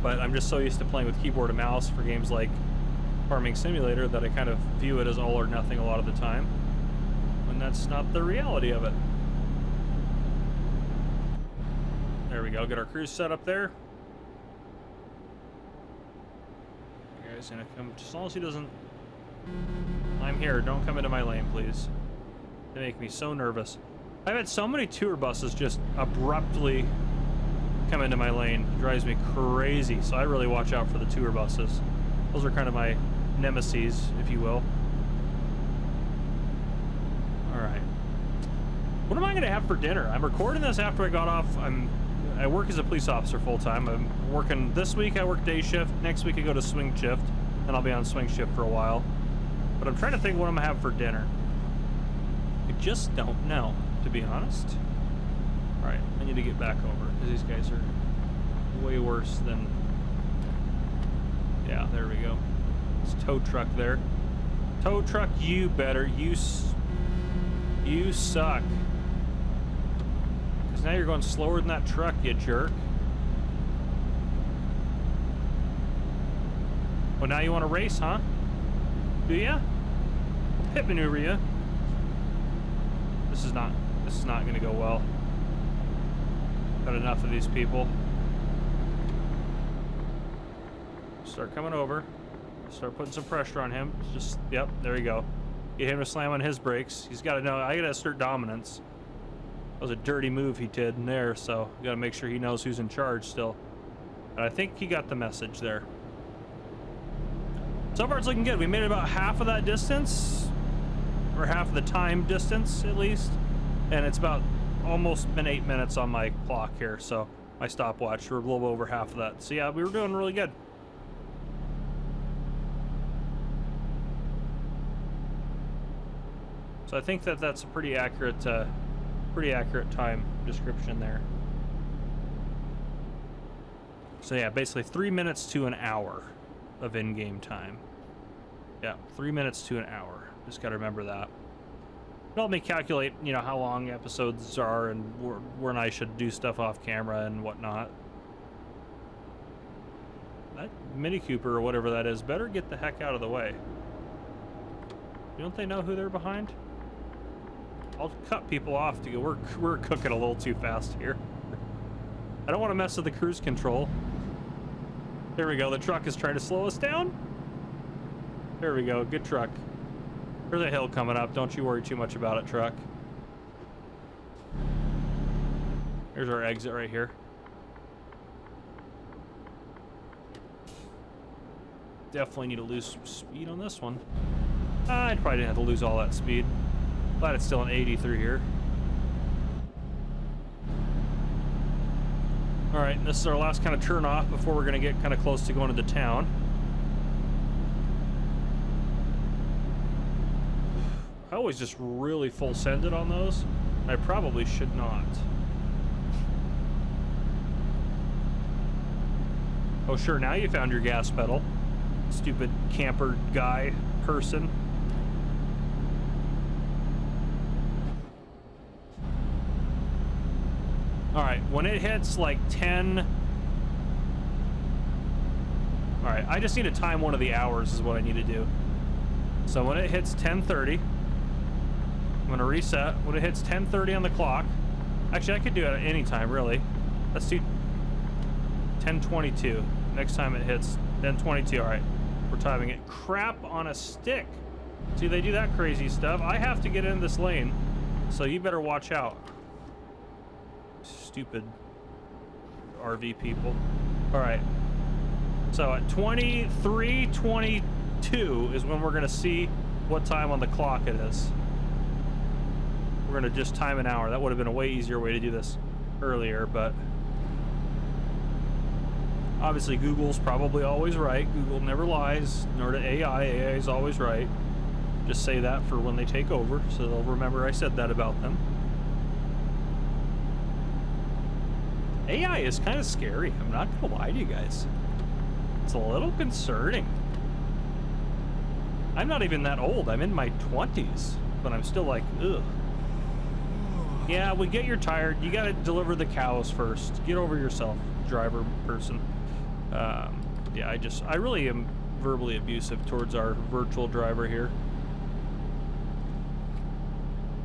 But I'm just so used to playing with keyboard and mouse for games like Farming Simulator that I kind of view it as all or nothing a lot of the time, when that's not the reality of it. There we go, get our cruise set up there. You guys gonna come, just as long as he doesn't... I'm here, don't come into my lane, please. They make me so nervous. I've had so many tour buses just abruptly come into my lane. It drives me crazy, so I really watch out for the tour buses. Those are kind of my nemesis, if you will. All right. What am I going to have for dinner? I'm recording this after I got off. I work as a police officer full-time. I'm working this week. I work day shift. Next week I go to swing shift, and I'll be on swing shift for a while. But I'm trying to think what I'm going to have for dinner. I just don't know, to be honest. All right, I need to get back over because these guys are way worse than... Yeah, there we go. It's tow truck there. Tow truck, you better. You suck. Because now you're going slower than that truck, you jerk. Well, now you want to race, huh? Do ya? I'll pit maneuver ya. This is not going to go well. Got enough of these people. Start coming over. Start putting some pressure on him. Just, yep, there you go. Get him to slam on his brakes. He's got to know, I got to assert dominance. That was a dirty move he did in there, so you got to make sure he knows who's in charge still. But I think he got the message there. So far it's looking good. We made about half of that distance, or half of the time distance at least, and it's about almost been 8 minutes on my clock here, so my stopwatch, we're a little over half of that. So yeah, we were doing really good. So I think that that's a pretty accurate time description there. So yeah, basically 3 minutes to an hour of in-game time. Yeah, 3 minutes to an hour. Just gotta remember that. It'll help me calculate, you know, how long episodes are and when I should do stuff off camera and whatnot. That Mini Cooper or whatever that is better get the heck out of the way. Don't they know who they're behind? I'll cut people off to go. We're cooking a little too fast here. I don't want to mess with the cruise control. There we go. The truck is trying to slow us down. There we go. Good truck. There's a hill coming up. Don't you worry too much about it, truck. Here's our exit right here. Definitely need to lose some speed on this one. I probably didn't have to lose all that speed. Glad it's still an 80 through here. All right, this is our last kind of turn off before we're gonna get kind of close to going to the town. I always just really full send it on those. I probably should not. Oh sure, now you found your gas pedal. Stupid camper guy person. All right, when it hits like 10. All right, I just need to time one of the hours is what I need to do. So when it hits 10:30, I'm gonna reset. When it hits 10:30 on the clock, actually I could do it at any time really. Let's do 10:22. Next time it hits 10:22. All right, we're timing it. Crap on a stick. See, they do that crazy stuff. I have to get in this lane, so you better watch out. Stupid RV people. All right. So at 23:22 is when we're gonna see what time on the clock it is. We're gonna just time an hour. That would have been a way easier way to do this earlier, but obviously Google's probably always right. Google never lies, nor to AI. AI is always right. Just say that for when they take over, so they'll remember I said that about them. AI is kind of scary. I'm not gonna lie to you guys. It's a little concerning. I'm not even that old. I'm in my 20s, but I'm still like, ugh. Yeah, we get you're tired. You gotta deliver the cows first. Get over yourself, driver person. Yeah, I really am verbally abusive towards our virtual driver here.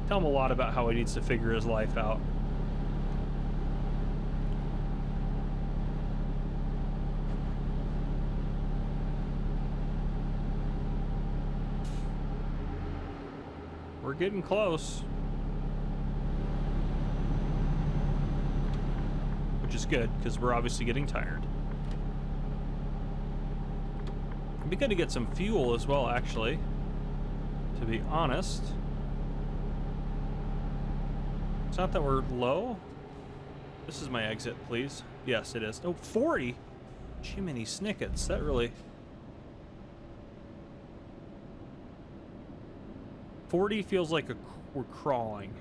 Tell him a lot about how he needs to figure his life out. We're getting close. Which is good, because we're obviously getting tired. It'd be good to get some fuel as well, actually. To be honest. It's not that we're low. This is my exit, please. Yes, it is. Oh, 40! Jiminy Snickets, that really... 40 feels like we're crawling.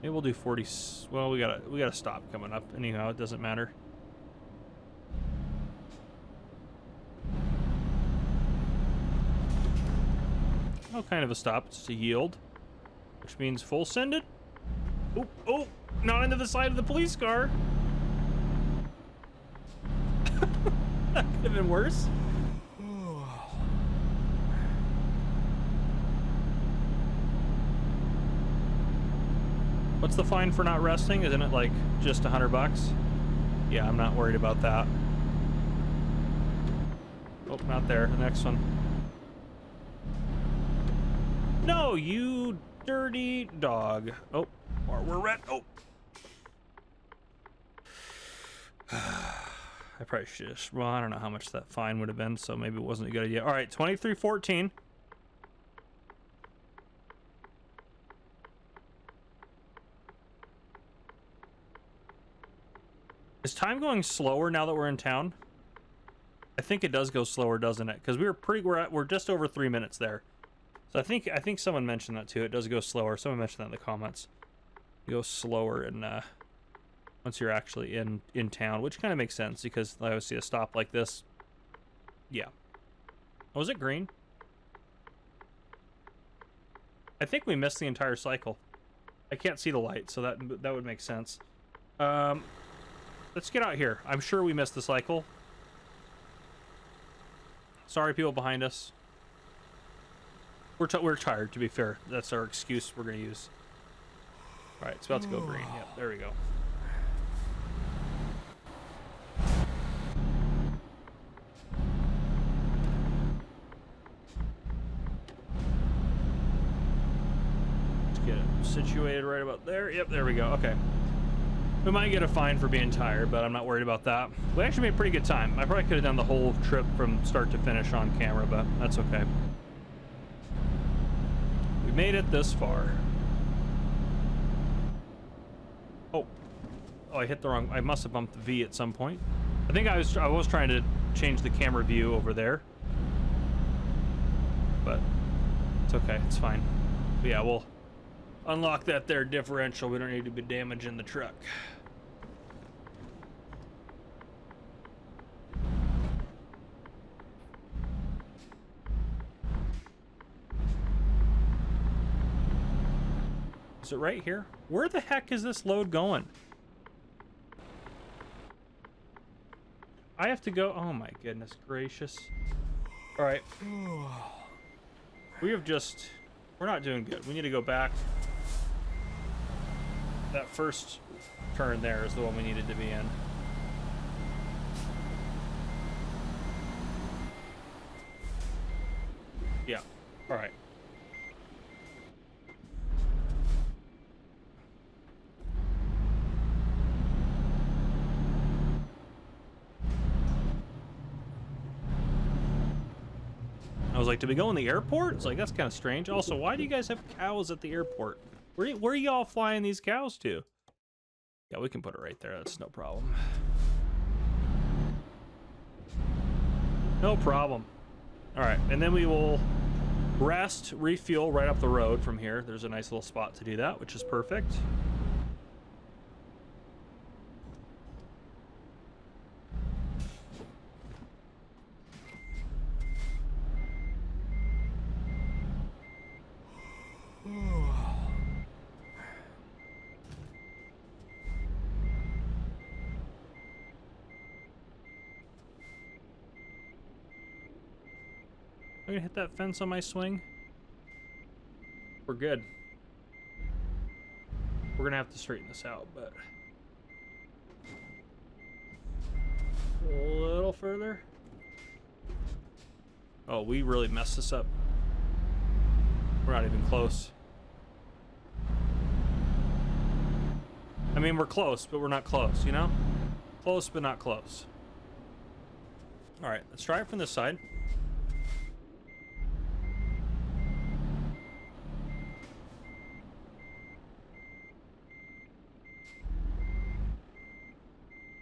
Maybe we'll do 40. Well, we gotta stop coming up. Anyhow, it doesn't matter. Oh, kind of a stop. It's a yield, which means full send it. Oh, oh, not into the side of the police car. That could have been worse. What's the fine for not resting? Isn't it like just $100? Yeah, I'm not worried about that. Oh, not there. The next one. No, you dirty dog. Oh, we're red. Oh. I probably should just, well, I don't know how much that fine would have been, so maybe it wasn't a good idea. All right, 23:14. Is time going slower now that we're in town? I think it does go slower, doesn't it? Because we're just over 3 minutes there. So I think someone mentioned that too. It does go slower. Someone mentioned that in the comments. It goes slower and once you're actually in town, which kind of makes sense because I always see a stop like this. Yeah. Oh, is it green? I think we missed the entire cycle. I can't see the light, so that would make sense. Let's get out here. I'm sure we missed the cycle. Sorry, people behind us. We're tired, to be fair. That's our excuse we're going to use. All right, it's about to go green. Yep, there we go. Let's get it situated right about there. Yep, there we go. Okay. We might get a fine for being tired, but I'm not worried about that. We actually made pretty good time. I probably could have done the whole trip from start to finish on camera, but that's okay. We made it this far. Oh, I hit the wrong. I must have bumped the V at some point. I think I was trying to change the camera view over there, but it's okay. It's fine. But yeah, we'll unlock that there differential. We don't need to be damaging the truck. Is it right here? Where the heck is this load going? I have to go. Oh my goodness gracious. All right. We have just, we're not doing good. We need to go back. That first turn there is the one we needed to be in. Yeah. All right. I was like, did we go in the airport? It's like, that's kind of strange. Also, why do you guys have cows at the airport? Where are y'all flying these cows to? Yeah, we can put it right there. That's no problem. No problem. All right, and then we will rest, refuel right up the road from here. There's a nice little spot to do that, which is perfect. I'm gonna hit that fence on my swing. We're good. We're gonna have to straighten this out, but a little further. Oh, we really messed this up. We're not even close. I mean, we're close, but we're not close, you know? Close, but not close. All right, let's try it from this side.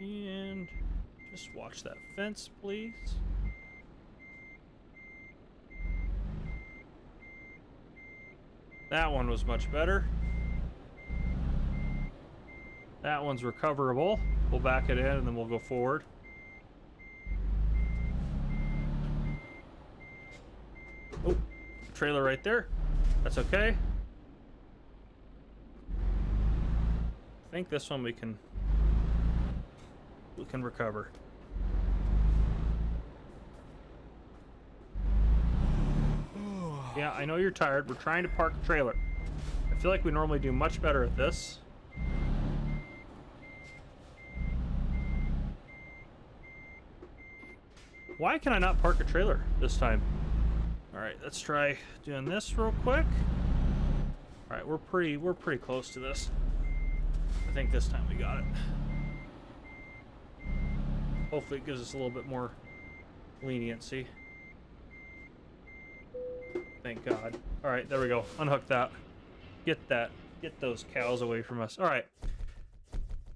And just watch that fence, please. That one was much better. That one's recoverable. We'll back it in and then we'll go forward. Oh, trailer right there. That's okay. I think this one we can recover. Yeah, I know you're tired. We're trying to park the trailer. I feel like we normally do much better at this. Why can I not park a trailer this time? All right, let's try doing this real quick. All right, we're pretty close to this. I think this time we got it. Hopefully it gives us a little bit more leniency. Thank God. All right, there we go. Unhook that. Get those cows away from us. All right.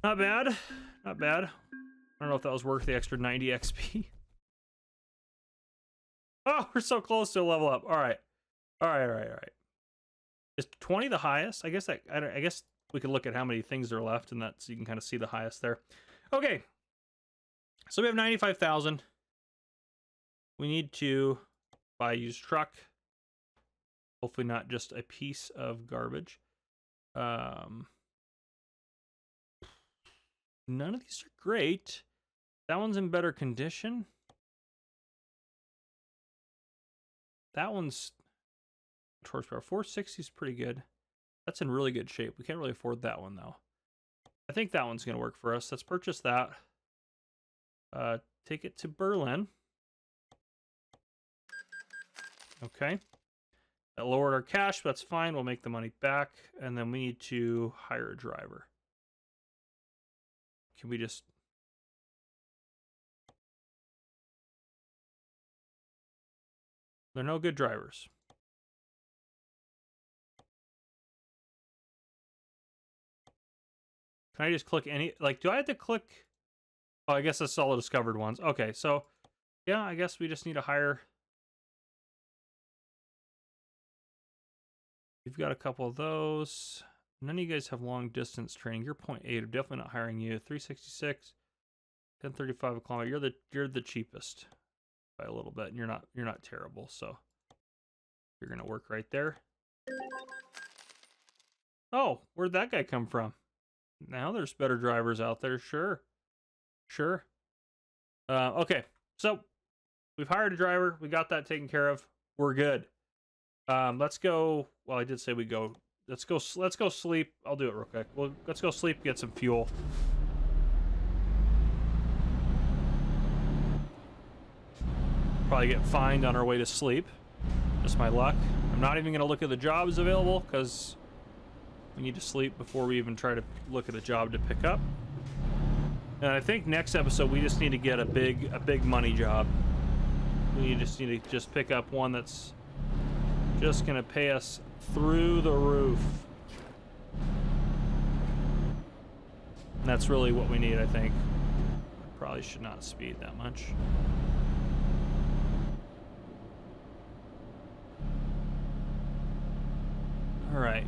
Not bad. Not bad. I don't know if that was worth the extra 90 XP. Oh, we're so close to a level up. All right. All right, all right, all right. Is 20 the highest? I guess I guess we could look at how many things are left, and that so you can kind of see the highest there. Okay. So we have 95,000. We need to buy a used truck. Hopefully not just a piece of garbage. None of these are great. That one's in better condition. That one's horsepower. 460 is pretty good. That's in really good shape. We can't really afford that one though. I think that one's gonna work for us. Let's purchase that. Take it to Berlin. Okay. That lowered our cash, but that's fine. We'll make the money back. And then we need to hire a driver. Can we just... There are no good drivers. Can I just click any... Like, do I have to click... Oh, I guess that's all the discovered ones. Okay, so... Yeah, I guess we just need to hire... We've got a couple of those. None of you guys have long distance training. You're 0.8. I'm definitely not hiring you. 366, 1035 a kilometer. You're the cheapest by a little bit, and you're not terrible. So you're gonna work right there. Oh, where'd that guy come from? Now there's better drivers out there. Sure. Okay, so we've hired a driver. We got that taken care of. We're good. Let's go. Well, I did say we go. Let's go sleep. I'll do it real quick. Well, let's go sleep, get some fuel. Probably get fined on our way to sleep. Just my luck. I'm not even going to look at the jobs available because we need to sleep before we even try to look at a job to pick up. And I think next episode we just need to get a big money job. We just need to pick up one that's just gonna pay us through the roof. And that's really what we need, I think. Probably should not speed that much. All right.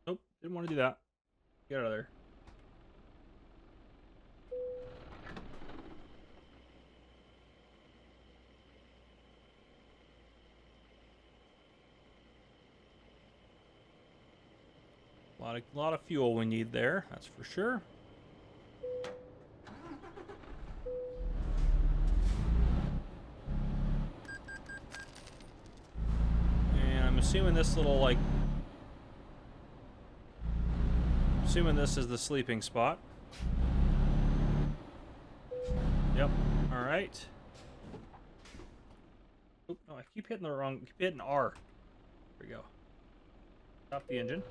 Nope, didn't want to do that. Get out of there. A lot of fuel we need there, that's for sure. And I'm assuming this little, like... Assuming this is the sleeping spot. Yep, alright. Oop, no, I keep hitting the wrong... keep hitting R. There we go. Stop the engine.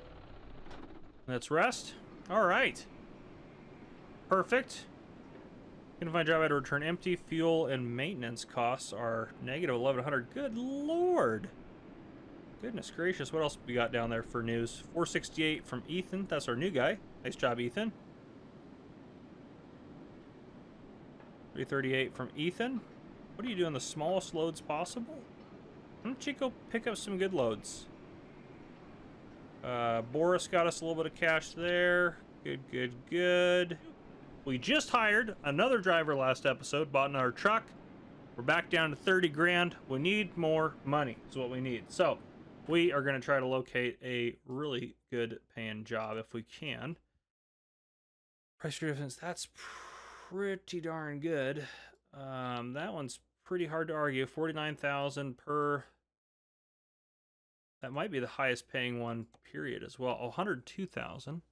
Let's rest. All right. Perfect. Gonna find a job I had to return empty. Fuel and maintenance costs are negative 1,100. Good lord. Goodness gracious. What else we got down there for news? 468 from Ethan. That's our new guy. Nice job, Ethan. 338 from Ethan. What are you doing? The smallest loads possible? Why don't you go pick up some good loads? Boris got us a little bit of cash there. Good. We just hired another driver last episode, bought another truck. We're back down to 30 grand. We need more money is what we need. So we are going to try to locate a really good paying job if we can. Price difference, that's pretty darn good. That one's pretty hard to argue. 49,000 per... That might be the highest paying one, period, as well. 102,000.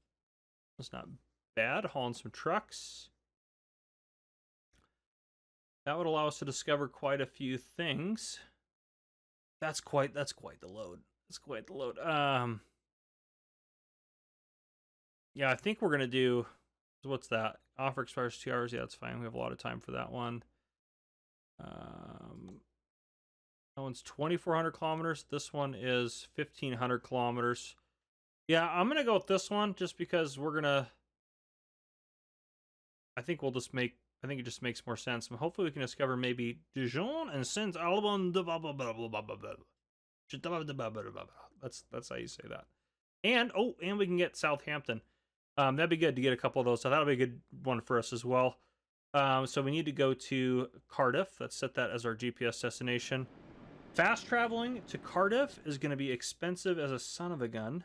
That's not bad. Hauling some trucks. That would allow us to discover quite a few things. That's quite the load. That's quite the load. Yeah, I think we're gonna do. What's that? Offer expires 2 hours. Yeah, that's fine. We have a lot of time for that one. That one's 2,400 kilometers. This one is 1,500 kilometers. Yeah, I'm gonna go with this one just because we're gonna. I think we'll just make. I think it just makes more sense. And hopefully, we can discover maybe Dijon and Saint Alban. That's how you say that. And and we can get Southampton. That'd be good to get a couple of those. So that'll be a good one for us as well. So we need to go to Cardiff. Let's set that as our GPS destination. Fast traveling to Cardiff is going to be expensive as a son of a gun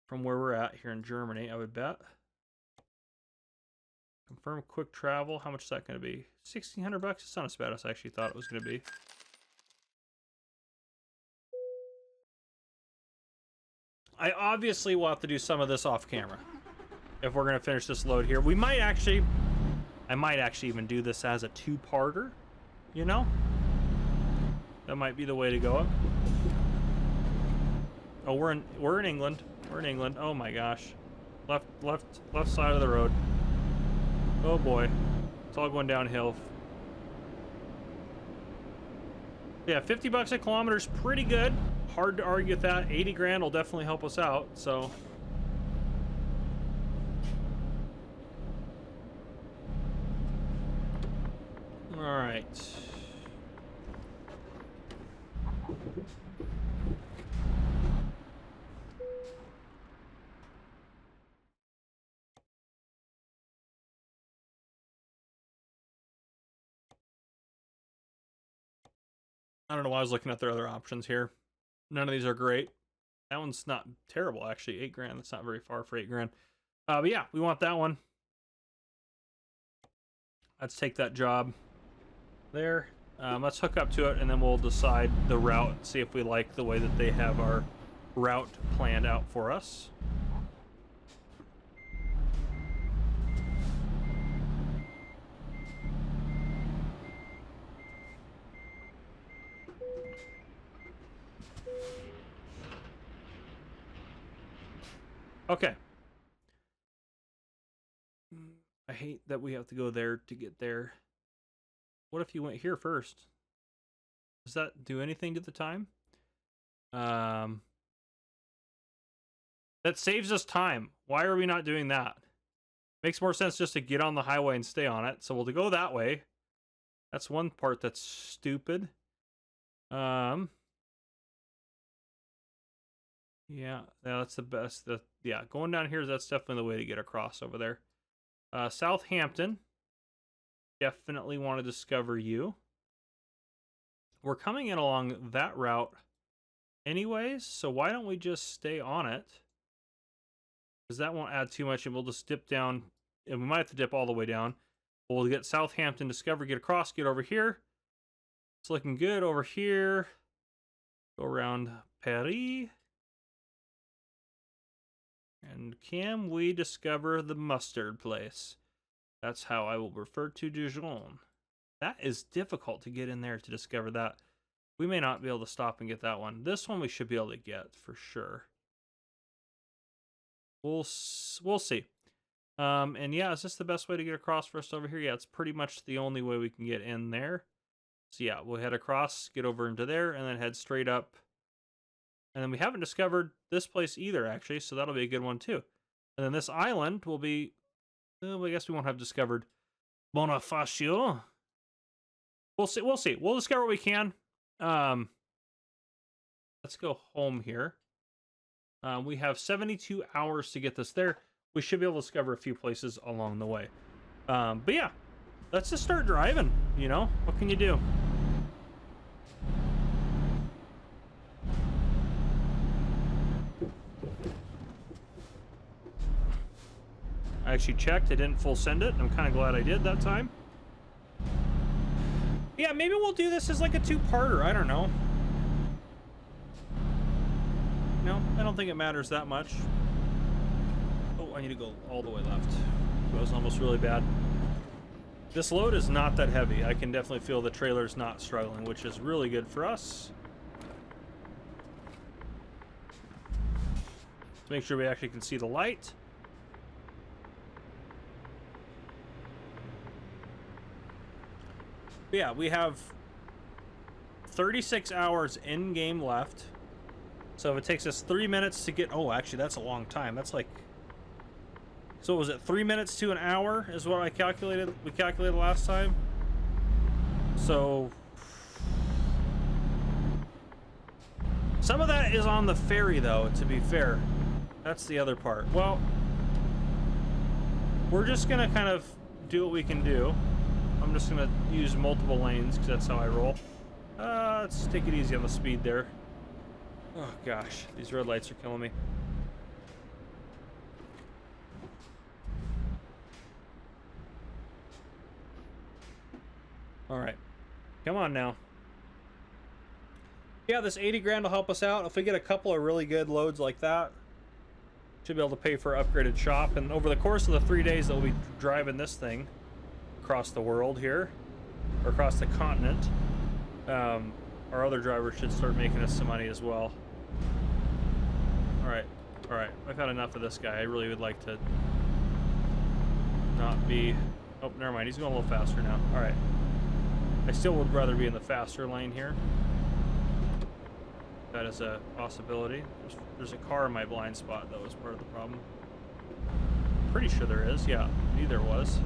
from where we're at here in Germany, I would bet. Confirm quick travel. How much is that going to be? $1,600. It's not as bad as I actually thought it was going to be. I obviously will have to do some of this off camera if we're going to finish this load here. We might actually, I might actually even do this as a two-parter, you know? That might be the way to go. Oh, we're in England. We're in England. Oh my gosh. Left side of the road. Oh boy. It's all going downhill. Yeah, $50 a kilometer is pretty good. Hard to argue with that. 80 grand will definitely help us out, so. All right. I don't know why I was looking at their other options here. None of these are great. That one's not terrible, actually. 8 grand. That's not very far for 8 grand. But yeah, we want that one. Let's take that job there. Let's hook up to it, and then we'll decide the route. See if we like the way that they have our route planned out for us. Okay. I hate that we have to go there to get there. What if you went here first? Does that do anything to the time? That saves us time. Why are we not doing that? Makes more sense just to get on the highway and stay on it. So we'll go that way. That's one part that's stupid. Yeah, that's the best. Yeah, going down here, that's definitely the way to get across over there. Southampton. Definitely want to discover you. We're coming in along that route anyways, so why don't we just stay on it? Because that won't add too much, and we'll just dip down, and we might have to dip all the way down. We'll get Southampton, discover, get across, get over here. It's looking good over here. Go around Paris. And can we discover the mustard place? That's how I will refer to Dijon. That is difficult to get in there to discover that. We may not be able to stop and get that one. This one we should be able to get for sure. We'll see. And yeah, is this the best way to get across for us over here? Yeah, it's pretty much the only way we can get in there. So yeah, we'll head across, get over into there, and then head straight up. And then we haven't discovered this place either, actually, so that'll be a good one too. And then this island will be, well, I guess we won't have discovered Bonifacio. We'll see. We'll see. We'll discover what we can. Let's go home here. We have 72 hours to get this there. We should be able to discover a few places along the way. But yeah, let's just start driving. You know, what can you do? I actually checked. I didn't full send it. I'm kind of glad I did that time. Yeah, maybe we'll do this as like a two-parter. I don't know. No, I don't think it matters that much. Oh, I need to go all the way left. That was almost really bad. This load is not that heavy. I can definitely feel the trailer's not struggling, which is really good for us. Let's make sure we actually can see the light. Yeah, we have 36 hours in game left. So if it takes us 3 minutes to get... Oh, actually, that's a long time. That's like... So was it 3 minutes to an hour is what I calculated? We calculated last time. So... Some of that is on the ferry, though, to be fair. That's the other part. Well, we're just going to kind of do what we can do. I'm just going to use multiple lanes because that's how I roll. Let's take it easy on the speed there. Oh, gosh. These red lights are killing me. All right. Come on now. Yeah, this 80 grand will help us out. If we get a couple of really good loads like that, should be able to pay for an upgraded shop. And over the course of the 3 days that we'll be driving this thing across the world here, or across the continent, our other drivers should start making us some money as well. All right. I've had enough of this guy. I really would like to not be... Oh, never mind. He's going a little faster now. All right. I still would rather be in the faster lane here. That is a possibility. There's a car in my blind spot, though, is part of the problem. Pretty sure there is. Yeah, knew there was.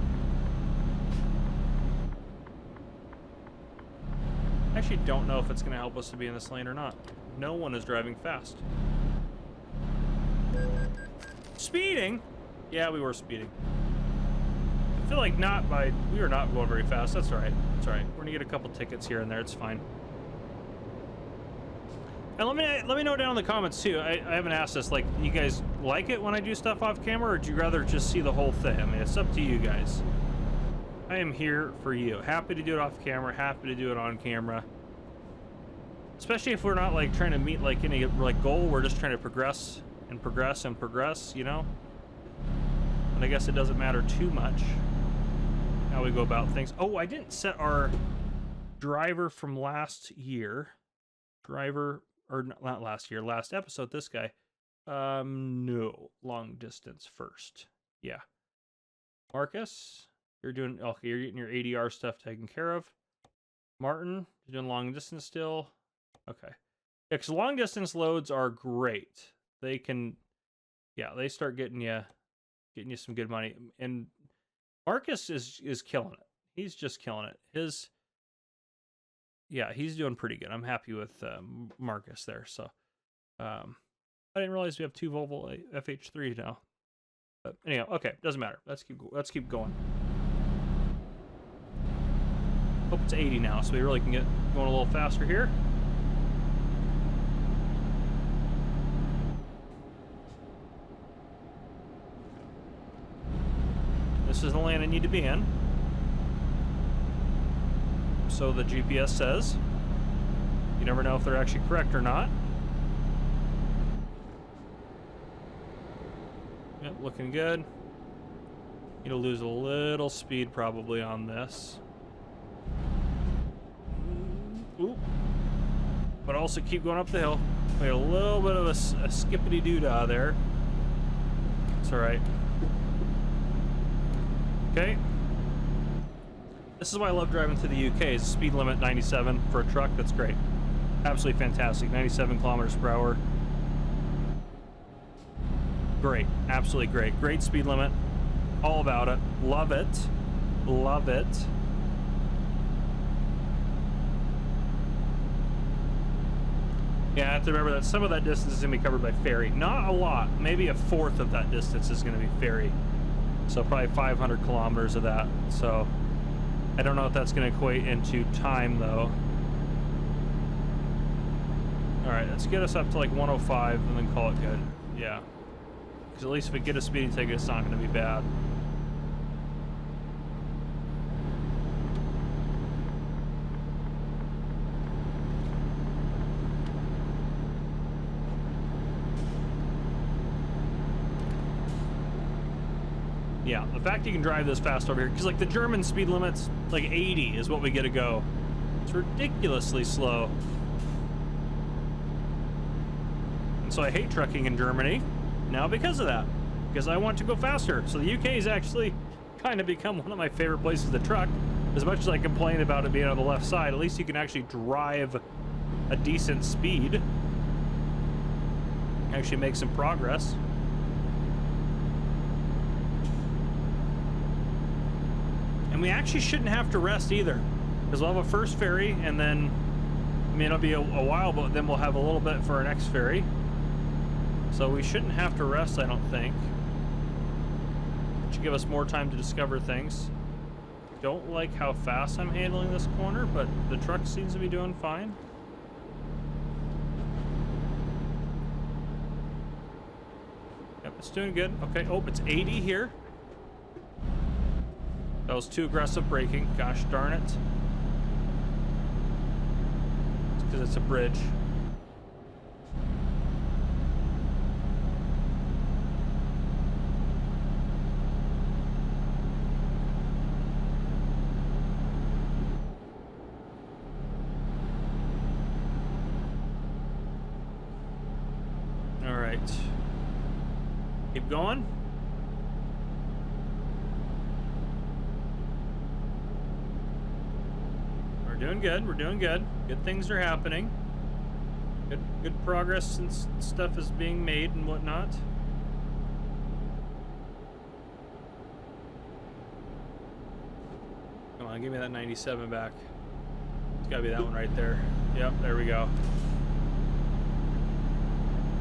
I actually don't know if it's going to help us to be in this lane or not. No one is driving fast. Speeding? Yeah, we were speeding. I feel like we were not going very fast. That's all right. It's all right. We're going to get a couple tickets here and there. It's fine. And let me know down in the comments too. I haven't asked this. Like, you guys like it when I do stuff off camera, or do you rather just see the whole thing? I mean, it's up to you guys. I am here for you. Happy to do it off camera. Happy to do it on camera. Especially if we're not like trying to meet like any like goal. We're just trying to progress and progress and progress. You know. And I guess it doesn't matter too much how we go about things. Oh, I didn't set our driver from last year. Or not last year, last episode, this guy. No, long distance first. Yeah. Marcus, you're doing, okay, you're getting your ADR stuff taken care of. Martin, you're doing long distance still. Okay. Yeah, because long distance loads are great. They can, yeah, they start getting you some good money. And Marcus is killing it. He's just killing it. Yeah, he's doing pretty good. I'm happy with Marcus there. So, I didn't realize we have two Volvo FH3s now. But anyhow, okay, doesn't matter. Let's keep going. Hope it's 80 now, so we really can get going a little faster here. This is the lane I need to be in. So the GPS says. You never know if they're actually correct or not. Yep, looking good. Need to lose a little speed probably on this. Ooh. But also keep going up the hill. We had a little bit of a skippity-doo-dah there. It's alright. Okay. This is why I love driving through the UK. Is speed limit 97 for a truck. That's great. Absolutely fantastic. 97 kilometers per hour. Great. Absolutely great. Great speed limit. All about it. Love it. Love it. Yeah, I have to remember that some of that distance is going to be covered by ferry. Not a lot. Maybe a fourth of that distance is going to be ferry. So probably 500 kilometers of that. So I don't know if that's going to equate into time, though. All right, let's get us up to like 105 and then call it good. Yeah. Because at least if we get a speeding ticket, it's not going to be bad. Yeah, the fact you can drive this fast over here, because like the German speed limit's like 80 is what we get to go. It's ridiculously slow. And so I hate trucking in Germany now because of that, because I want to go faster. So the UK has actually kind of become one of my favorite places to truck. As much as I complain about it being on the left side, at least you can actually drive a decent speed. actually make some progress. And we actually shouldn't have to rest either, because we'll have a first ferry, and then, I mean, it'll be a while, but then we'll have a little bit for our next ferry. So we shouldn't have to rest, I don't think. It should give us more time to discover things. Don't like how fast I'm handling this corner, but the truck seems to be doing fine. Yep, it's doing good. Okay, oh, it's 80 here. That was too aggressive braking. Gosh darn it. It's because it's a bridge. All right. Keep going. Doing good. We're doing good. Good things are happening. Good progress and stuff is being made and whatnot. Come on, give me that 97 back. It's gotta be that one right there. Yep, there we go.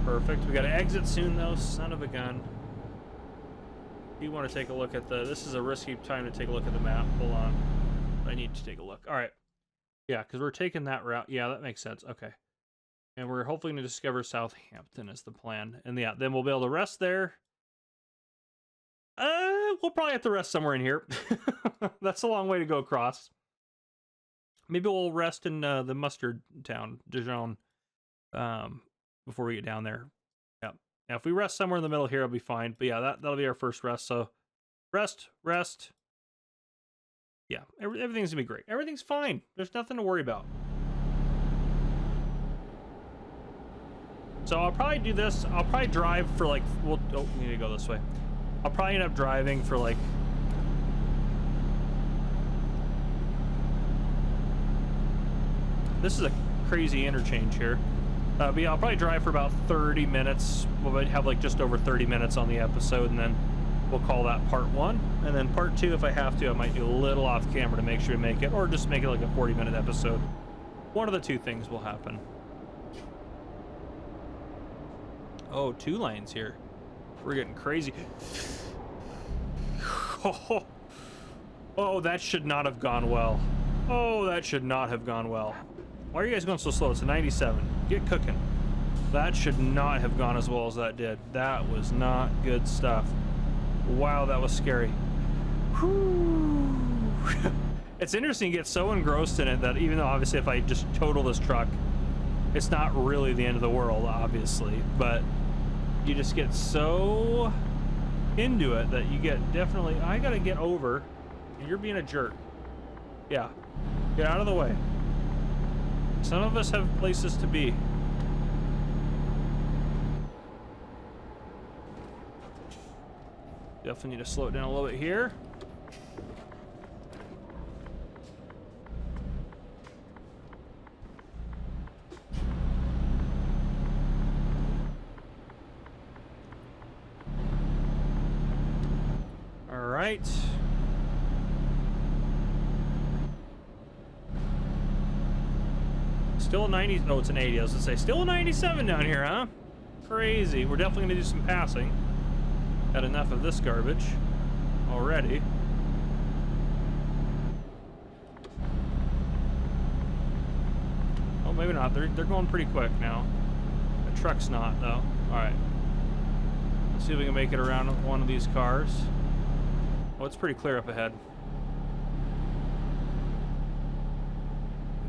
Perfect. We gotta exit soon though, son of a gun. You want to take a look at the... This is a risky time to take a look at the map. Hold on. I need to take a look. All right. Yeah, because we're taking that route. Yeah, that makes sense. Okay. And we're hopefully going to discover Southampton is the plan. And yeah, then we'll be able to rest there. We'll probably have to rest somewhere in here. That's a long way to go across. Maybe we'll rest in the mustard town, Dijon, before we get down there. Yeah. Now, if we rest somewhere in the middle here, it'll be fine. But yeah, that'll be our first rest. So rest. Yeah, everything's gonna be great. Everything's fine. There's nothing to worry about. So I'll probably do this. I'll probably drive for like, oh, we need to go this way. I'll probably end up driving for like, this is a crazy interchange here. But yeah, I'll probably drive for about 30 minutes. We'll have like just over 30 minutes on the episode, and then we'll call that part 1, and then part 2, if I have to, I might do a little off camera to make sure to make it, or just make it like a 40-minute episode. One of the two things will happen. Oh, 2 lanes here. We're getting crazy. Oh, that should not have gone well. Oh, that should not have gone well. Why are you guys going so slow? It's a 97. Get cooking. That should not have gone as well as that did. That was not good stuff. Wow, that was scary. Whew. It's interesting, you get so engrossed in it that even though obviously if I just total this truck, it's not really the end of the world, obviously, but you just get so into it that you get definitely, I gotta get over, and you're being a jerk. Yeah, get out of the way. Some of us have places to be. Definitely need to slow it down a little bit here. All right. Still a 90. Oh, it's an 80. I was gonna say, still a 97 down here, huh? Crazy. We're definitely gonna do some passing. Had enough of this garbage already. Oh, maybe not. They're going pretty quick now. The truck's not, though. All right. Let's see if we can make it around one of these cars. Oh, it's pretty clear up ahead.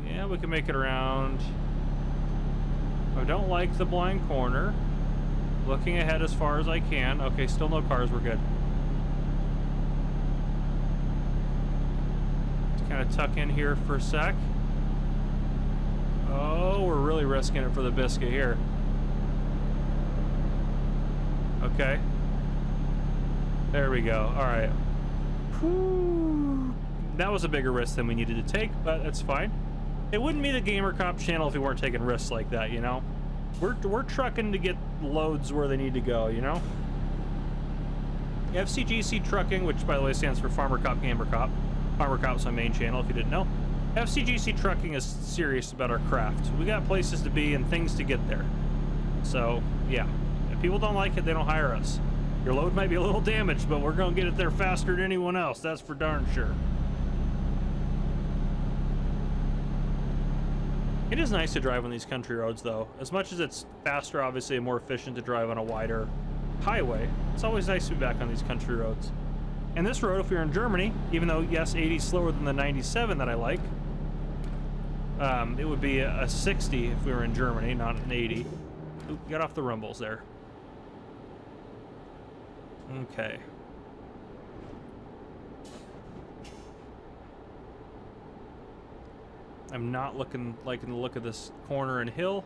Yeah, we can make it around. I don't like the blind corner. Looking ahead as far as I can. Okay, still no cars. We're good. Just kind of tuck in here for a sec. Oh, we're really risking it for the biscuit here. Okay. There we go. All right. Whew. That was a bigger risk than we needed to take, but that's fine. It wouldn't be the Gamer Cop channel if we weren't taking risks like that, you know? we're trucking to get loads where they need to go, you know? FCGC Trucking, which by the way stands for Farmer Cop Gamer Cop. Farmer Cop's my main channel if you didn't know. FCGC Trucking is serious about our craft. We got places to be and things to get there. So, yeah. If people don't like it, they don't hire us. Your load might be a little damaged, but we're gonna get it there faster than anyone else, that's for darn sure. It is nice to drive on these country roads, though. As much as it's faster, obviously, and more efficient to drive on a wider highway, it's always nice to be back on these country roads. And this road, if we were in Germany, even though, yes, 80 is slower than the 97 that I like, it would be a 60 if we were in Germany, not an 80. Ooh, got off the rumbles there. Okay. I'm not liking the look of this corner and hill.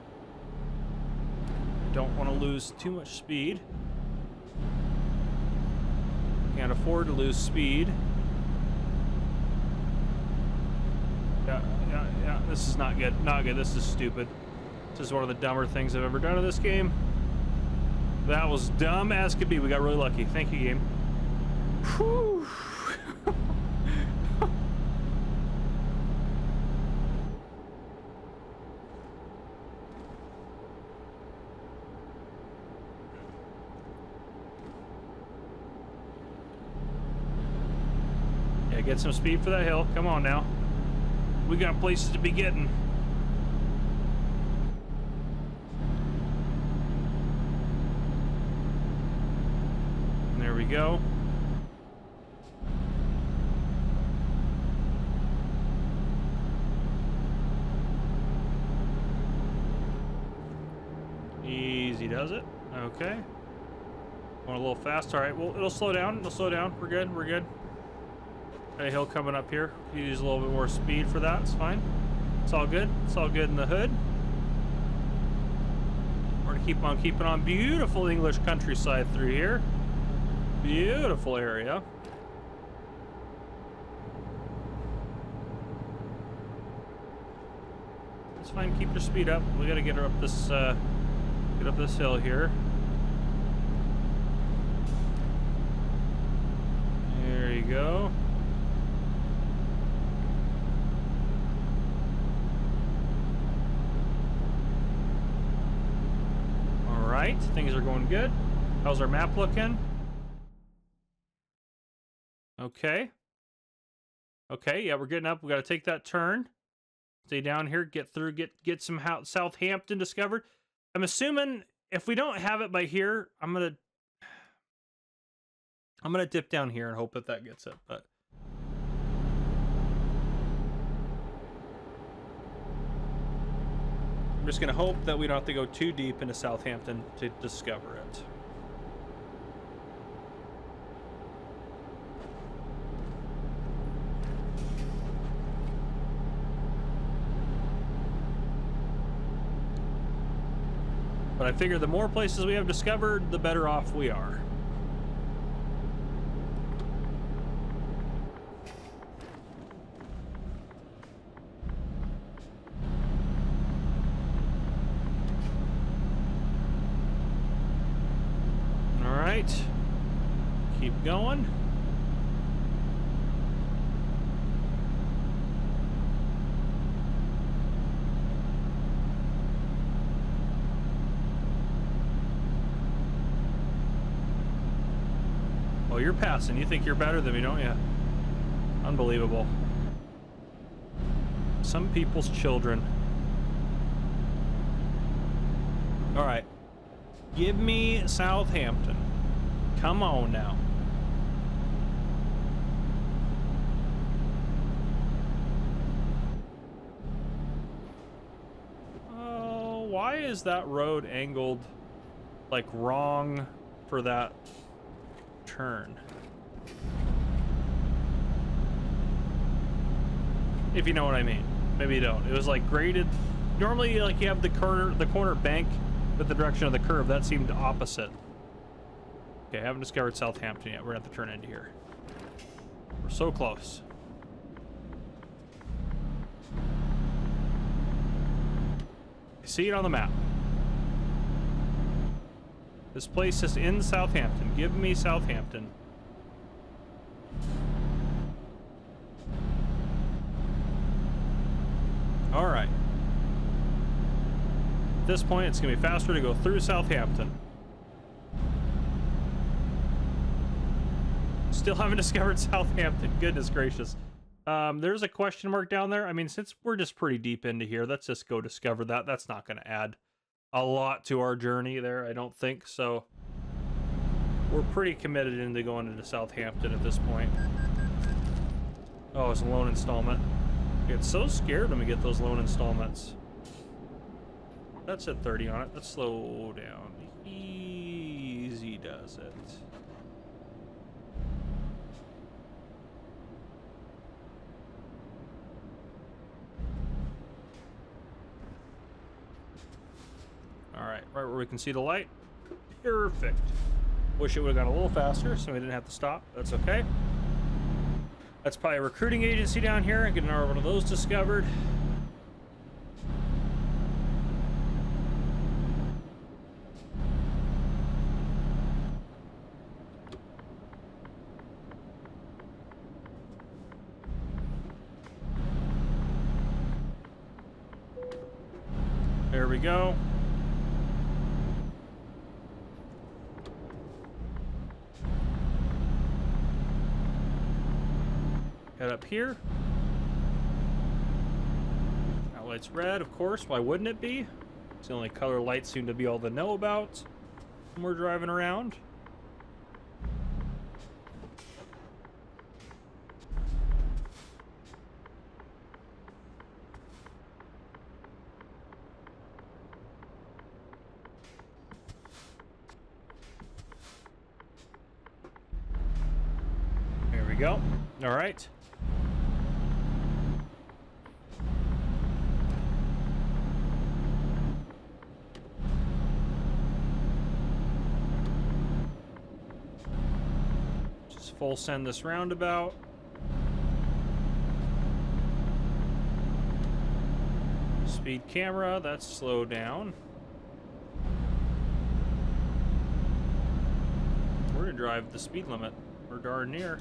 Don't want to lose too much speed. Can't afford to lose speed. Yeah, this is not good. Not good. This is stupid. This is one of the dumber things I've ever done in this game. That was dumb as could be. We got really lucky. Thank you, game. Whew. Yeah, get some speed for that hill. Come on now. We got places to be getting. There we go. Easy does it. Okay. Going a little fast. All right. Well, it'll slow down. It'll slow down. We're good. We're good. Got a hill coming up here. Use a little bit more speed for that. It's fine. It's all good. It's all good in the hood. We're gonna keep on keeping on. Beautiful English countryside through here. Beautiful area. It's fine. Keep your speed up. We gotta get her up this hill here. There you go. All right, things are going good. How's our map looking? Okay. Okay, yeah, we're getting up. We got to take that turn. Stay down here, get through, get some Southampton discovered. I'm assuming if we don't have it by here, I'm gonna dip down here and hope that gets it. But I'm just gonna hope that we don't have to go too deep into Southampton to discover it. But I figure the more places we have discovered, the better off we are. All right. Keep going. Oh, you're passing. You think you're better than me, don't you? Unbelievable. Some people's children. All right. Give me Southampton. Come on now. Oh, why is that road angled like wrong for that turn? If you know what I mean. Maybe you don't. It was like graded. Normally, like you have the corner bank with the direction of the curve. That seemed opposite. Okay, I haven't discovered Southampton yet. We're gonna have to turn into here. We're so close. I see it on the map. This place is in Southampton. Give me Southampton. All right. At this point, it's going to be faster to go through Southampton. Still haven't discovered Southampton. Goodness gracious. There's a question mark down there. I mean, since we're just pretty deep into here, let's just go discover that. That's not going to add a lot to our journey there, I don't think. So we're pretty committed into going into Southampton at this point. Oh, it's a loan installment. I get so scared when we get those loan installments. That's at 30 on it. Let's slow down. Easy does it. Alright, right where we can see the light. Perfect. Wish it would have gone a little faster so we didn't have to stop. That's okay. That's probably a recruiting agency down here. Getting one of those discovered. There we go. Head up here. That light's red, of course. Why wouldn't it be? It's the only color lights seem to be all to know about when we're driving around. There we go. All right. Just full send this roundabout. Speed camera, that's slow down. We're gonna drive the speed limit. We're darn near.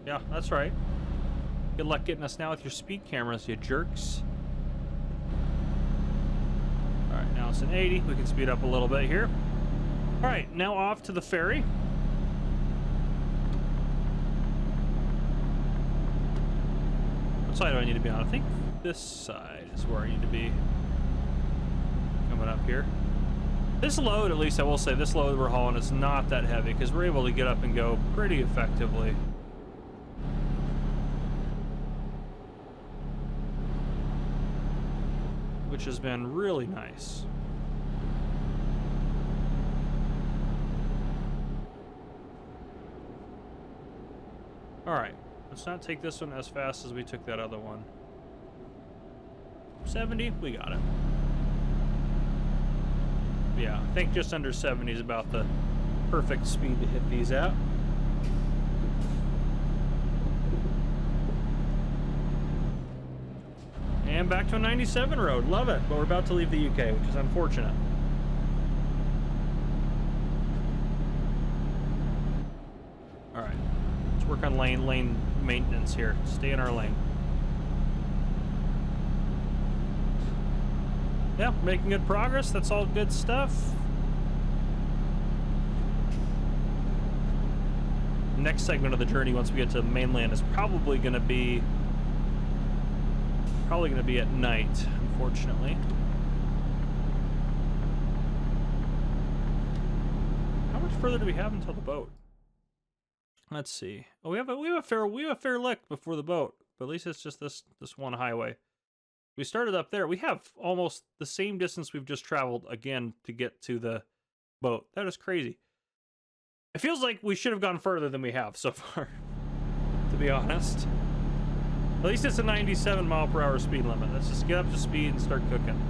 Yeah, that's right. Good luck getting us now with your speed cameras, you jerks. Alright, now it's an 80. We can speed up a little bit here. Alright, now off to the ferry. What side do I need to be on? I think this side is where I need to be. Coming up here. This load, at least I will say, this load we're hauling is not that heavy because we're able to get up and go pretty effectively. Which has been really nice. All right, let's not take this one as fast as we took that other one. 70, we got it. Yeah, I think just under 70 is about the perfect speed to hit these at. And back to a 97 road. Love it. But we're about to leave the UK, which is unfortunate. All right. Let's work on lane maintenance here. Stay in our lane. Yeah, making good progress. That's all good stuff. Next segment of the journey, once we get to mainland, is probably going to be at night, unfortunately. How much further do we have until the boat? Let's see. Oh, we have a fair lick before the boat, but at least it's just this one highway. We started up there. We have almost the same distance we've just traveled again to get to the boat. That is crazy. It feels like we should have gone further than we have so far, to be honest. At least it's a 97 mile per hour speed limit. Let's just get up to speed and start cooking.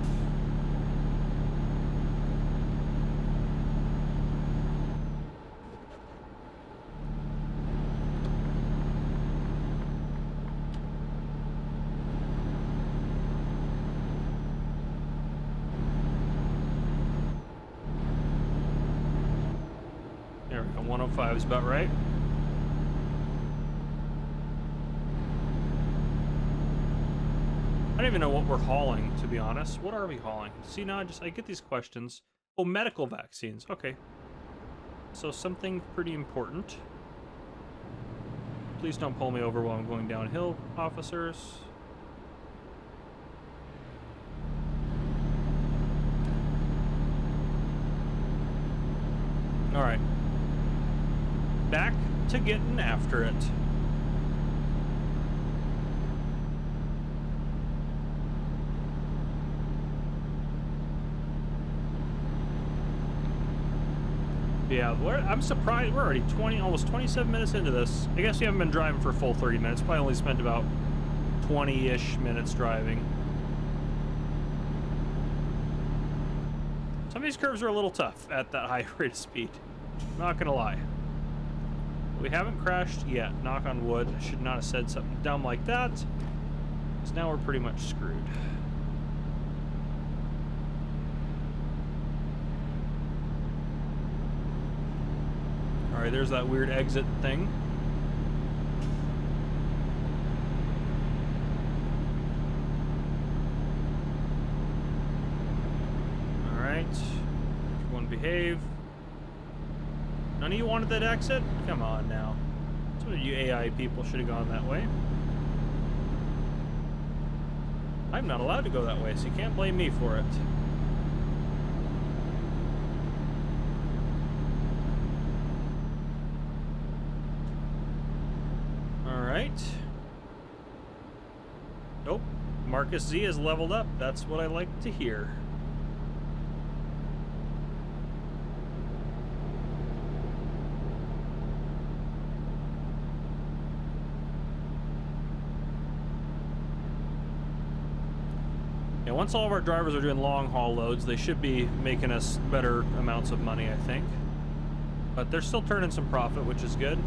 There we go. 105 is about right. I don't even know what we're hauling, to be honest. What are we hauling? See, now I get these questions. Oh, medical vaccines. Okay. So something pretty important. Please don't pull me over while I'm going downhill, officers. All right. Back to getting after it. Yeah, I'm surprised. We're already almost 27 minutes into this. I guess we haven't been driving for a full 30 minutes. Probably only spent about 20-ish minutes driving. Some of these curves are a little tough at that high rate of speed. Not gonna lie. We haven't crashed yet. Knock on wood. I should not have said something dumb like that, because now we're pretty much screwed. Alright, there's that weird exit thing. Alright. Everyone behave. None of you wanted that exit? Come on now. Some of you AI people should have gone that way. I'm not allowed to go that way, so you can't blame me for it. Nope. Marcus Z is leveled up. That's what I like to hear. Yeah, once all of our drivers are doing long haul loads, they should be making us better amounts of money, I think. But they're still turning some profit, which is good.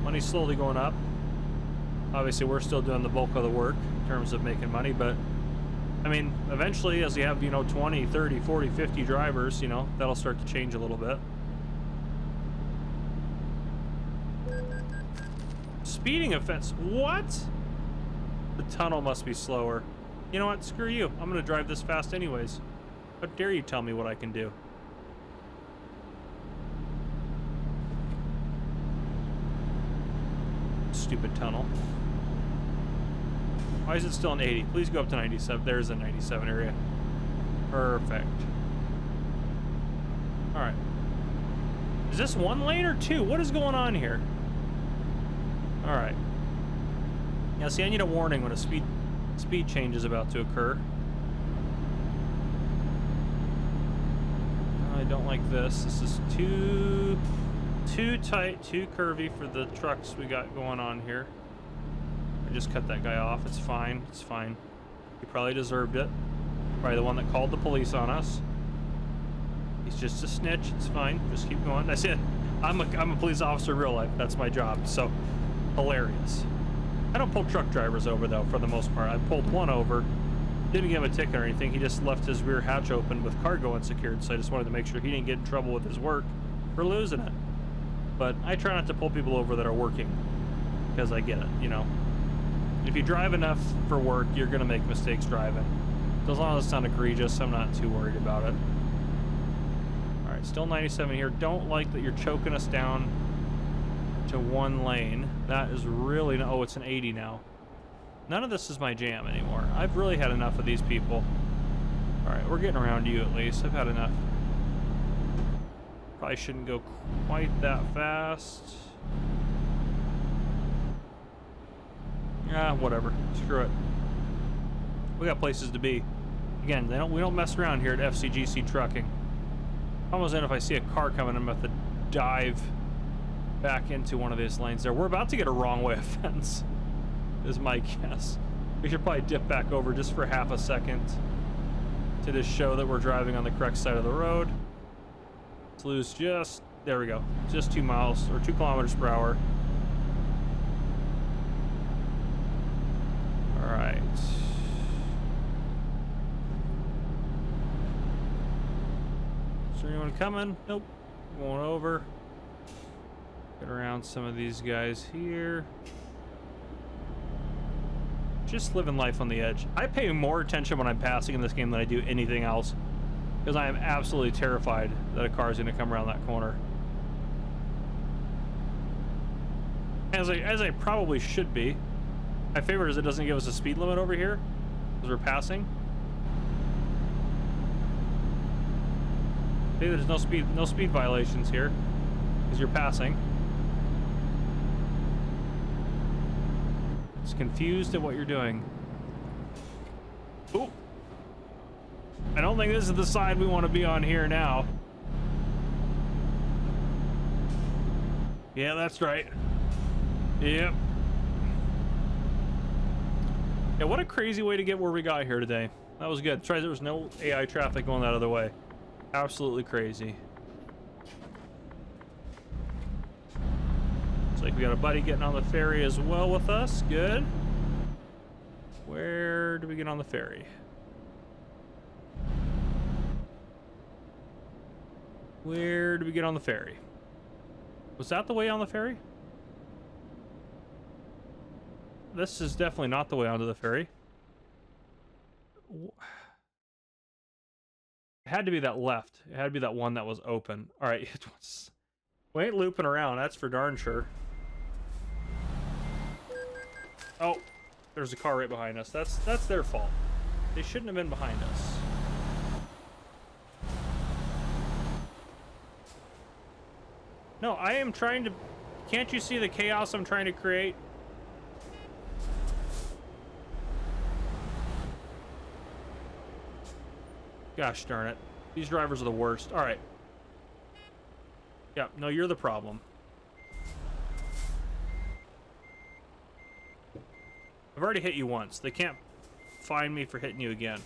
Money's slowly going up. Obviously, we're still doing the bulk of the work in terms of making money, but I mean, eventually, as you have, 20, 30, 40, 50 drivers, that'll start to change a little bit. Speeding offense. What? The tunnel must be slower. You know what? Screw you. I'm going to drive this fast anyways. How dare you tell me what I can do? Stupid tunnel. Why is it still an 80? Please go up to 97. There's a 97 area. Perfect. Alright. Is this one lane or two? What is going on here? Alright. Now see, I need a warning when a speed change is about to occur. I don't like this. This is too tight, too curvy for the trucks we got going on here. I just cut that guy off. It's fine. It's fine. He probably deserved it. Probably the one that called the police on us. He's just a snitch. It's fine. Just keep going. That's it. I'm a police officer in real life. That's my job. So hilarious. I don't pull truck drivers over though, for the most part. I pulled one over. Didn't give him a ticket or anything. He just left his rear hatch open with cargo unsecured. So I just wanted to make sure he didn't get in trouble with his work for losing it. But I try not to pull people over that are working, because I get it, If you drive enough for work, you're going to make mistakes driving. So as long as it's not egregious, I'm not too worried about it. Alright, still 97 here. Don't like that you're choking us down to one lane. That is really... Oh, it's an 80 now. None of this is my jam anymore. I've really had enough of these people. Alright, we're getting around you at least. I've had enough. Probably shouldn't go quite that fast. Whatever. Screw it. We got places to be. Again, we don't mess around here at FCGC Trucking. Almost in if I see a car coming, I'm going to have to dive back into one of these lanes there. We're about to get a wrong way offense, is my guess. We should probably dip back over just for half a second to just show that we're driving on the correct side of the road. Let's lose just... There we go. Just 2 miles, or 2 kilometers per hour. Alright. Is there anyone coming? Nope. Going over. Get around some of these guys here. Just living life on the edge. I pay more attention when I'm passing in this game than I do anything else, because I am absolutely terrified that a car is going to come around that corner. As I probably should be. My favorite is it doesn't give us a speed limit over here as we're passing. See, there's no speed violations here because you're passing. It's confused at what you're doing. Ooh. I don't think this is the side we want to be on here now. Yeah, that's right. Yep. Yeah, what a crazy way to get where we got here today. That was good. Try there was no AI traffic going that other way. Absolutely crazy. Looks like we got a buddy getting on the ferry as well with us. Good. Where do we get on the ferry? Where do we get on the ferry? Was that the way on the ferry? This is definitely not the way onto the ferry. It had to be that left. It had to be that one that was open. All right, we ain't looping around. That's for darn sure. Oh, there's a car right behind us. That's their fault. They shouldn't have been behind us. No, I am trying to... Can't you see the chaos I'm trying to create? Gosh darn it. These drivers are the worst. All right. Yeah, no, you're the problem. I've already hit you once. They can't fine me for hitting you again.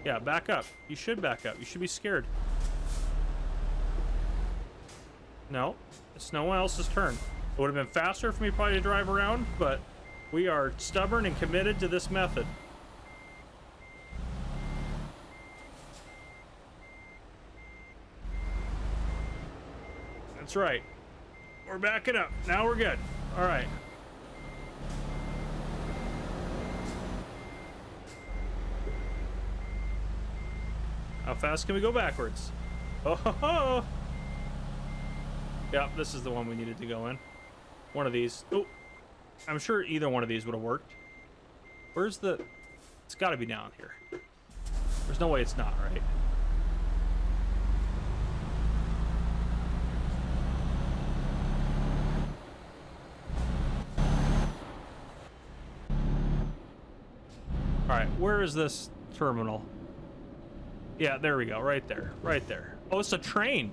Yeah, back up. You should back up. You should be scared. No, it's no one else's turn. It would have been faster for me probably to drive around, but we are stubborn and committed to this method. That's right. We're backing up. Now we're good. All right. How fast can we go backwards? Oh ho ho! Yeah, this is the one we needed to go in. One of these. Oh, I'm sure either one of these would have worked. Where's the... It's got to be down here. There's no way it's not, right? Alright, where is this terminal? Yeah, there we go. Right there. Right there. Oh, it's a train.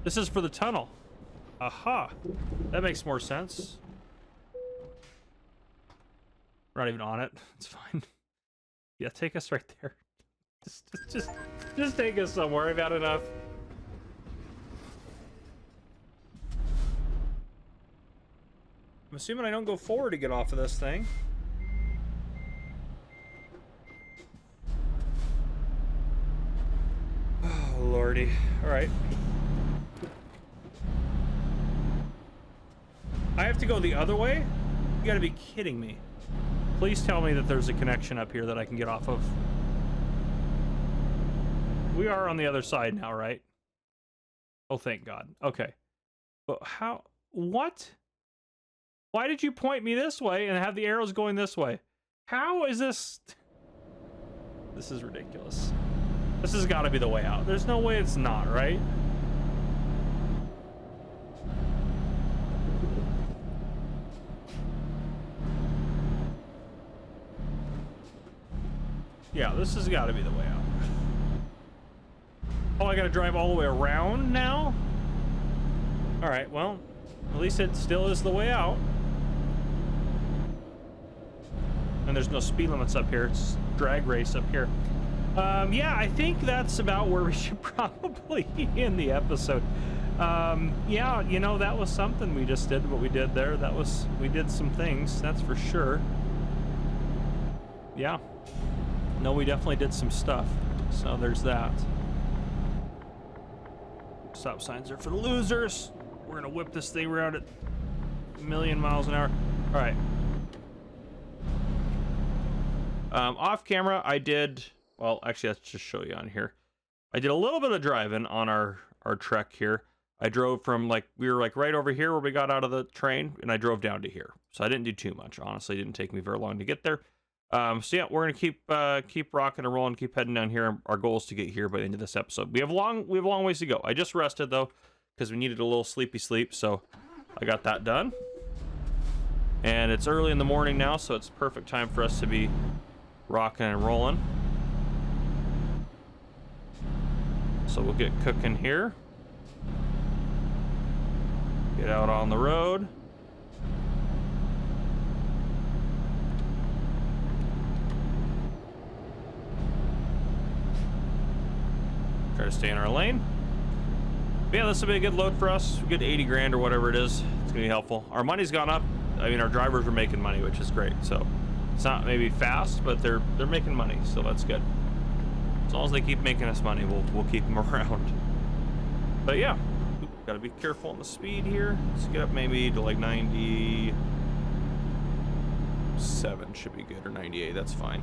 This is for the tunnel. Aha. That makes more sense. We're not even on it. It's fine. Yeah, take us right there. Just take us somewhere. I've had enough. I'm assuming I don't go forward to get off of this thing. Oh, lordy. All right. I have to go the other way? You gotta be kidding me. Please tell me that there's a connection up here that I can get off of. We are on the other side now, right? Oh, thank God. Okay. But how? What? Why did you point me this way and have the arrows going this way? How is this? This is ridiculous. This has got to be the way out. There's no way it's not, right? Yeah, this has got to be the way out. Oh, I got to drive all the way around now? All right, well, at least it still is the way out. And there's no speed limits up here. It's drag race up here. Yeah, I think that's about where we should probably end the episode. Yeah, you know, that was something we just did, what we did there. That was, we did some things, that's for sure. Yeah. No, we definitely did some stuff. So there's that. Stop signs are for the losers. We're gonna whip this thing around at a million miles an hour. All right. Off camera, I did, well, actually, let's just show you on here. I did a little bit of driving on our trek here. I drove from, like, we were like right over here where we got out of the train, and I drove down to here. So I didn't do too much. Honestly, it didn't take me very long to get there. So yeah, we're gonna keep rocking and rolling, keep heading down here. Our goal is to get here by the end of this episode. We have a long ways to go. I just rested though, because we needed a little sleepy sleep, so I got that done. And it's early in the morning now, so it's perfect time for us to be rocking and rolling. So we'll get cooking here. Get out on the road. Try to stay in our lane. But yeah, this will be a good load for us. We get 80 grand or whatever it is. It's gonna be helpful. Our money's gone up. I mean, our drivers are making money, which is great. So it's not maybe fast, but they're making money, so that's good. As long as they keep making us money, we'll keep them around. But yeah, gotta be careful on the speed here. Let's get up maybe to like 97 should be good, or 98. That's fine.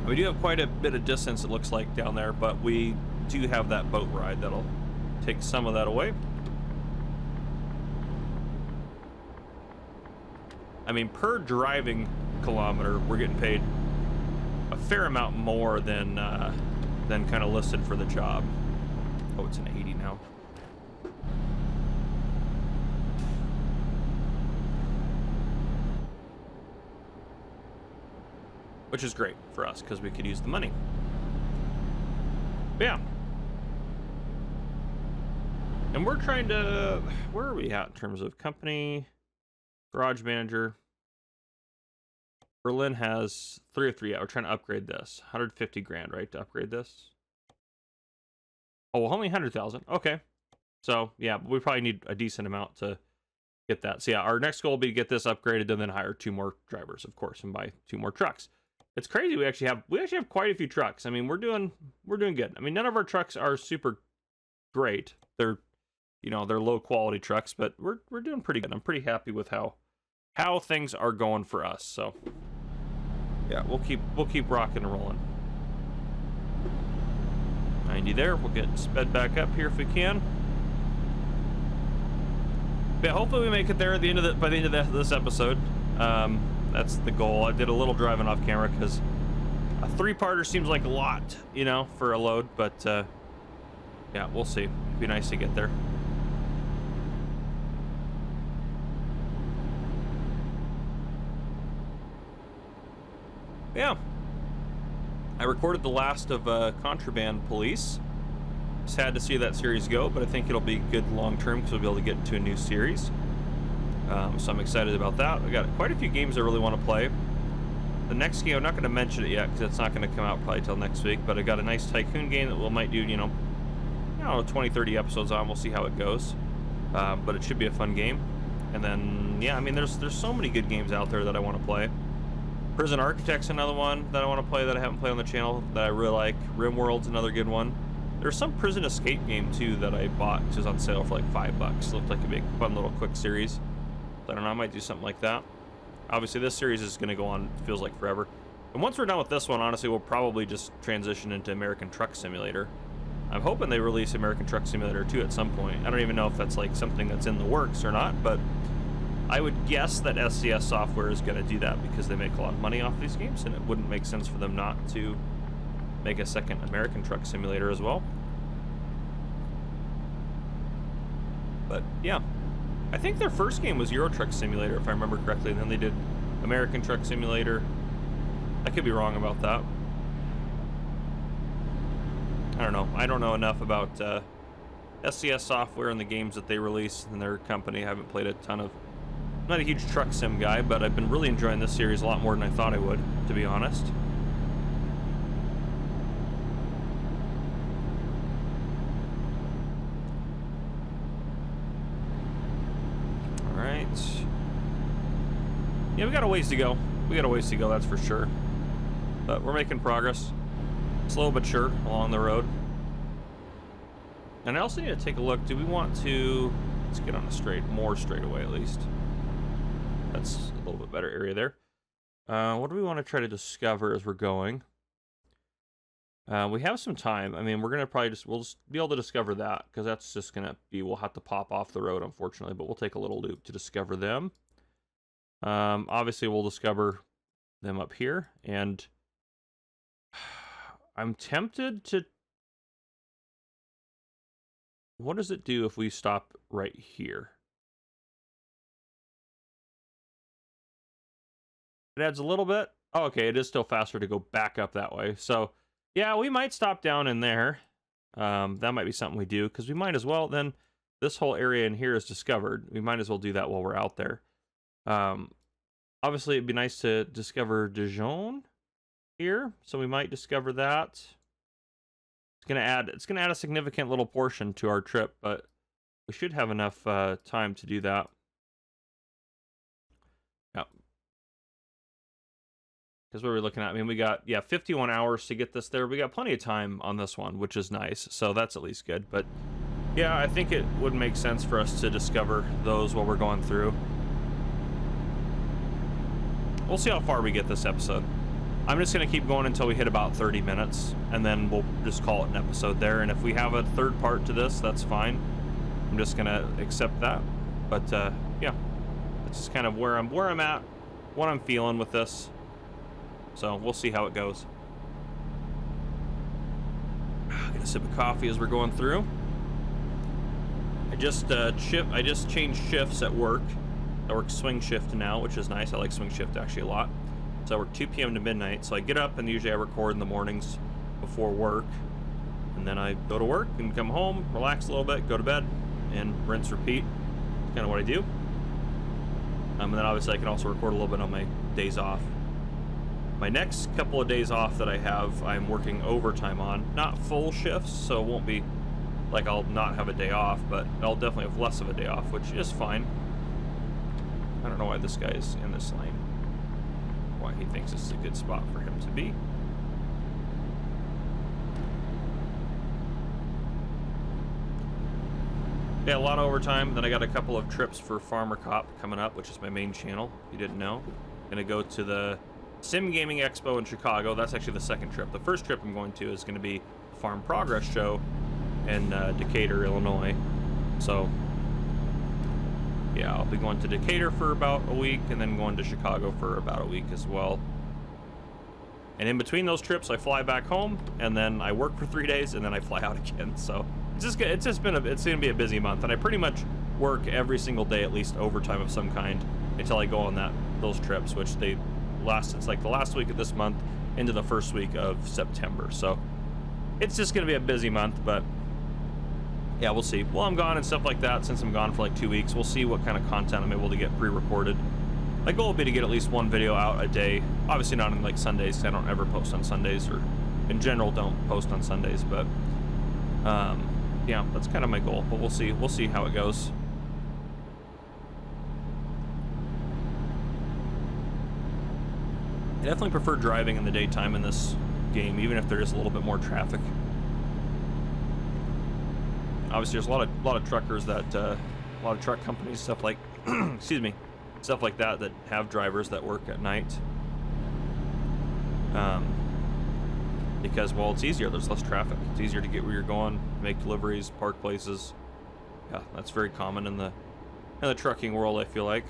We do have quite a bit of distance, it looks like, down there, but we do have that boat ride that'll take some of that away. I mean, per driving kilometer, we're getting paid a fair amount more than kind of listed for the job. Oh, it's an 80 now. Which is great for us because we could use the money. But yeah. And we're trying to, where are we at in terms of company, garage manager? Berlin has 3 of 3. Yeah, we're trying to upgrade this. 150 grand, right, to upgrade this? Oh, well, only 100,000. Okay. So, yeah, we probably need a decent amount to get that. So, yeah, our next goal will be to get this upgraded and then hire 2 more drivers, of course, and buy 2 more trucks. It's crazy. We actually have quite a few trucks. I mean, we're doing good. I mean, none of our trucks are super great. They're, they're low quality trucks, but we're doing pretty good. I'm pretty happy with how things are going for us. So yeah, we'll keep rocking and rolling. 90 there. We'll get sped back up here if we can. But yeah, hopefully we make it there at the end of by the end of this episode. That's the goal. I did a little driving off camera because a 3-parter seems like a lot, for a load. But yeah, we'll see. It'd be nice to get there. Yeah. I recorded the last of Contraband Police. Sad to see that series go, but I think it'll be good long term because we'll be able to get into a new series. So I'm excited about that. We got quite a few games I really want to play. The next game, I'm not going to mention it yet because it's not going to come out probably till next week, but I got a nice Tycoon game that we might do, 20, 30 episodes on. We'll see how it goes. But it should be a fun game. And then, yeah, I mean, there's so many good games out there that I want to play. Prison Architect's another one that I want to play that I haven't played on the channel that I really like. RimWorld's another good one. There's some Prison Escape game, too, that I bought, which was on sale for like $5. Looked like a big, fun little quick series. I don't know, I might do something like that. Obviously, this series is going to go on, it feels like, forever. And once we're done with this one, honestly, we'll probably just transition into American Truck Simulator. I'm hoping they release American Truck Simulator 2 at some point. I don't even know if that's like something that's in the works or not, but I would guess that SCS Software is going to do that because they make a lot of money off these games, and it wouldn't make sense for them not to make a second American Truck Simulator as well. But, yeah. I think their first game was Euro Truck Simulator, if I remember correctly, and then they did American Truck Simulator. I could be wrong about that. I don't know. I don't know enough about SCS Software and the games that they release in their company. I haven't played a ton of... I'm not a huge truck sim guy, but I've been really enjoying this series a lot more than I thought I would, to be honest. Yeah, we got a ways to go. That's for sure. But we're making progress. Slow but sure along the road. And I also need to take a look. Do we want to... Let's get on a more straightaway at least. That's a little bit better area there. What do we want to try to discover as we're going? We have some time. I mean, we're going to probably we'll just be able to discover that, because that's just going to be, we'll have to pop off the road, unfortunately, but we'll take a little loop to discover them. Obviously, we'll discover them up here, and I'm tempted to... What does it do if we stop right here? It adds a little bit. Oh, okay, it is still faster to go back up that way. So, yeah, we might stop down in there. That might be something we do, because we might as well, then this whole area in here is discovered. We might as well do that while we're out there. Obviously, it'd be nice to discover Dijon here, so we might discover that. It's gonna add a significant little portion to our trip, but we should have enough time to do that. Yeah. Because what we're looking at, I mean, we got 51 hours to get this there. We got plenty of time on this one, which is nice. So that's at least good. But yeah, I think it would make sense for us to discover those while we're going through. We'll see how far we get this episode. I'm just going to keep going until we hit about 30 minutes, and then we'll just call it an episode there. And if we have a third part to this, that's fine. I'm just going to accept that. But yeah, that's just kind of where I'm at, what I'm feeling with this. So we'll see how it goes. Get a sip of coffee as we're going through. I just changed shifts at work. I work swing shift now, which is nice. I like swing shift actually a lot. So I work 2 p.m. to midnight. So I get up and usually I record in the mornings before work. And then I go to work and come home, relax a little bit, go to bed, and rinse, repeat. That's kind of what I do. And then obviously I can also record a little bit on my days off. My next couple of days off that I have, I'm working overtime on. Not full shifts, so it won't be like I'll not have a day off, but I'll definitely have less of a day off, which is fine. I don't know why this guy is in this lane. Why he thinks this is a good spot for him to be. Yeah, a lot of overtime. Then I got a couple of trips for Farmer Cop coming up, which is my main channel, if you didn't know. Gonna go to the Sim Gaming Expo in Chicago. That's actually the second trip. The first trip I'm going to is going to be the Farm Progress Show in Decatur, Illinois. So yeah, I'll be going to Decatur for about a week and then going to Chicago for about a week as well. And in between those trips, I fly back home and then I work for 3 days and then I fly out again. So it's going to be a busy month, and I pretty much work every single day, at least overtime of some kind, until I go on those trips, which they last. It's like the last week of this month into the first week of September. So it's just going to be a busy month, but yeah, we'll see. Well, I'm gone and stuff like that. Since I'm gone for like 2 weeks, we'll see what kind of content I'm able to get pre-recorded. My goal will be to get at least one video out a day. Obviously not on like Sundays. I don't ever post on Sundays, or in general don't post on Sundays, but yeah, that's kind of my goal. But we'll see how it goes. I definitely prefer driving in the daytime in this game, even if there is a little bit more traffic. Obviously, there's a lot of truckers that, a lot of truck companies, stuff like, excuse me, stuff like that have drivers that work at night. Because, well, it's easier. There's less traffic. It's easier to get where you're going, make deliveries, park places. Yeah, that's very common in the trucking world, I feel like.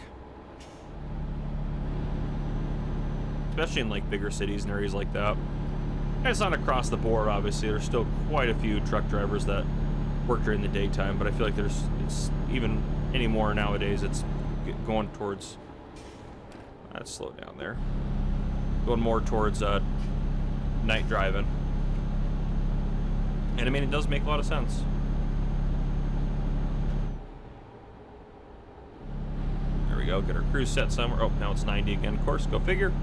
Especially in like bigger cities and areas like that. And it's not across the board, obviously. There's still quite a few truck drivers that work during the daytime, but I feel like it's even anymore nowadays. It's going towards. Let's slow down there. Going more towards night driving. And I mean, it does make a lot of sense. There we go. Get our cruise set somewhere. Oh, now it's 90 again. Of course, go figure.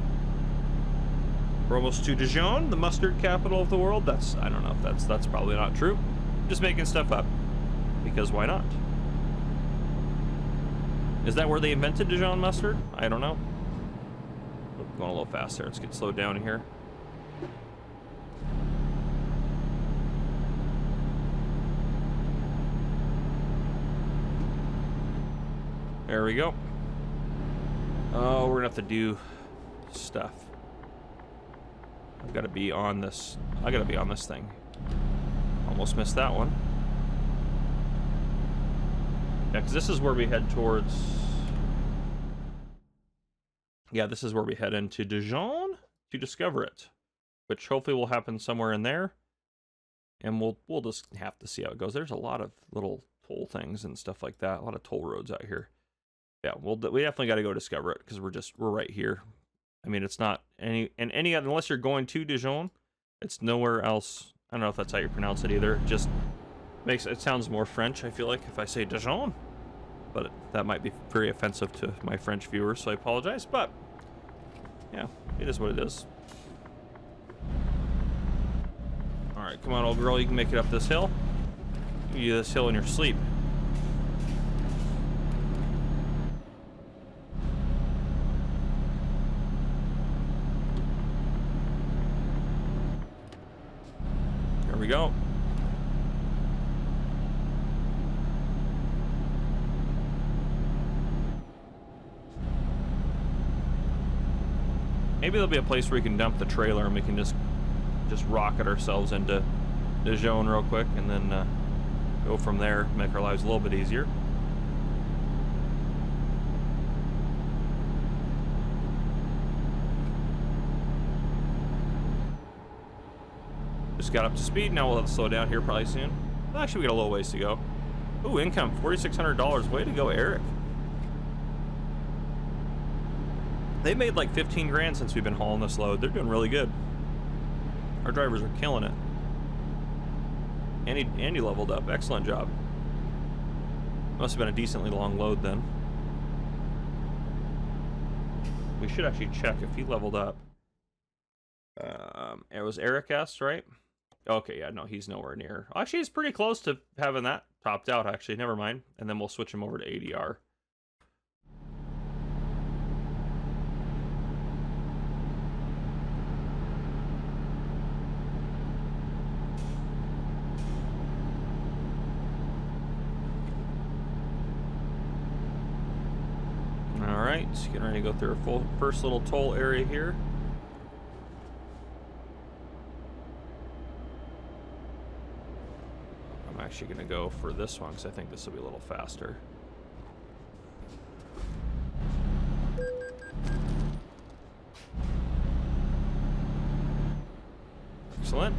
We're almost to Dijon, the mustard capital of the world. I don't know if that's probably not true. Just making stuff up, because why not? Is that where they invented Dijon mustard? I don't know. Going a little fast there. Let's get slowed down here. There we go. Oh, we're gonna have to do stuff. I've got to be on this. I gotta be on this thing. Almost missed that one. Yeah, because this is where we head towards. Yeah, this is where we head into Dijon to discover it, which hopefully will happen somewhere in there. And we'll just have to see how it goes. There's a lot of little toll things and stuff like that. A lot of toll roads out here. Yeah, we definitely got to go discover it because we're right here. I mean, it's not any unless you're going to Dijon, it's nowhere else. I don't know if that's how you pronounce it either. It just makes it sounds more French. I feel like if I say Dijon, but that might be very offensive to my French viewers, so I apologize. But yeah, it is what it is. All right, come on, old girl, you can make it up this hill. You do this hill in your sleep. There we go. Maybe there'll be a place where we can dump the trailer and we can just rocket ourselves into Dijon real quick and then go from there, make our lives a little bit easier. Just got up to speed. Now we'll have to slow down here probably soon. Well, actually, we got a little ways to go. Ooh, income, $4,600. Way to go, Eric. They made like 15 grand since we've been hauling this load. They're doing really good. Our drivers are killing it. Andy leveled up. Excellent job. Must have been a decently long load then. We should actually check if he leveled up. It was Eric S, right? Okay, yeah, no, he's nowhere near. Actually, he's pretty close to having that topped out, actually. Never mind. And then we'll switch him over to ADR. Alright, getting ready to go through our first little toll area here. I'm actually going to go for this one because I think this will be a little faster. Excellent.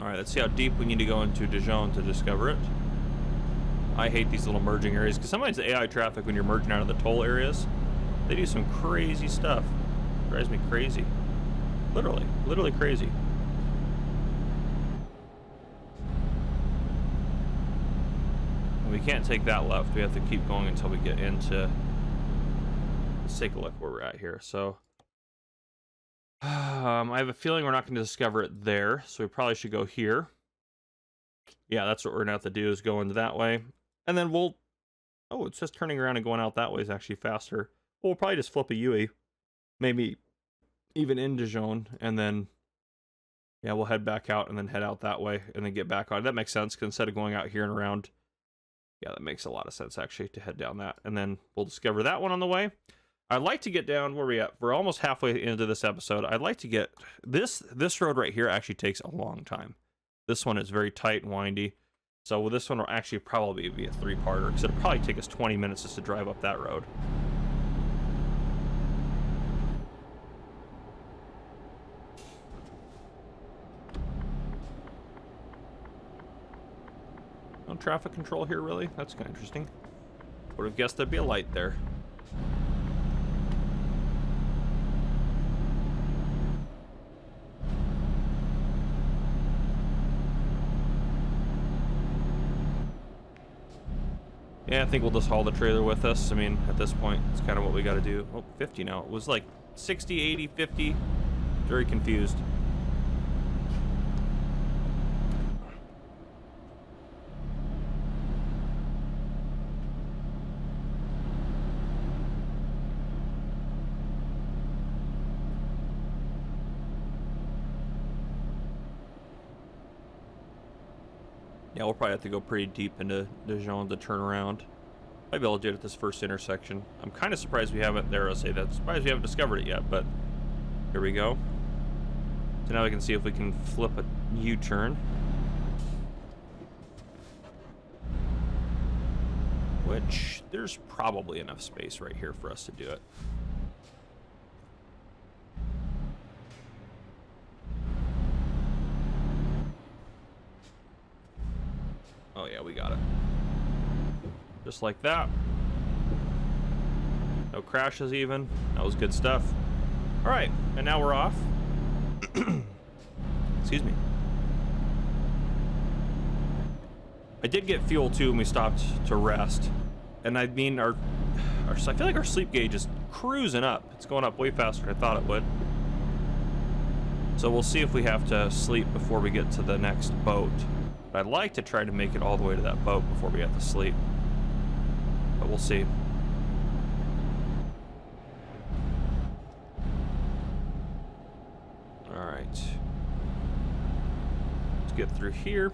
Alright, let's see how deep we need to go into Dijon to discover it. I hate these little merging areas because sometimes the AI traffic when you're merging out of the toll areas, they do some crazy stuff. Drives me crazy. Literally crazy. And we can't take that left. We have to keep going until we get into... Let's take a look where we're at here. So... I have a feeling we're not going to discover it there, so we probably should go here. Yeah, that's what we're going to have to do, is go into that way. And then we'll... Oh, it's just turning around and going out that way is actually faster. We'll probably just flip a UE. Maybe even in Dijon, and then... Yeah, we'll head back out and then head out that way, and then get back on. That makes sense, because instead of going out here and around... Yeah, that makes a lot of sense, actually, to head down that. And then we'll discover that one on the way. I'd like to get down where we at. We're almost halfway into this episode. I'd like to get this road right here actually takes a long time. This one is very tight and windy. So with this one will actually probably be a 3-parter because it'll probably take us 20 minutes just to drive up that road. No traffic control here, really? That's kind of interesting. Would have guessed there'd be a light there. Yeah, I think we'll just haul the trailer with us. I mean, at this point, it's kind of what we got to do. Oh, 50 now. It was like 60, 80, 50. Very confused. Yeah, we'll probably have to go pretty deep into Dijon to turn around. Might be able to do it at this first intersection. I'm kind of surprised we haven't, there I'll say that, surprised we haven't discovered it yet, but here we go. So now we can see if we can flip a U-turn. Which, there's probably enough space right here for us to do it. Oh yeah, we got it. Just like that. No crashes even. That was good stuff. All right, and now we're off. Excuse me. I did get fuel too when we stopped to rest. And I mean, I feel like our sleep gauge is cruising up. It's going up way faster than I thought it would. So we'll see if we have to sleep before we get to the next boat. But I'd like to try to make it all the way to that boat before we have to sleep. But we'll see. All right. Let's get through here.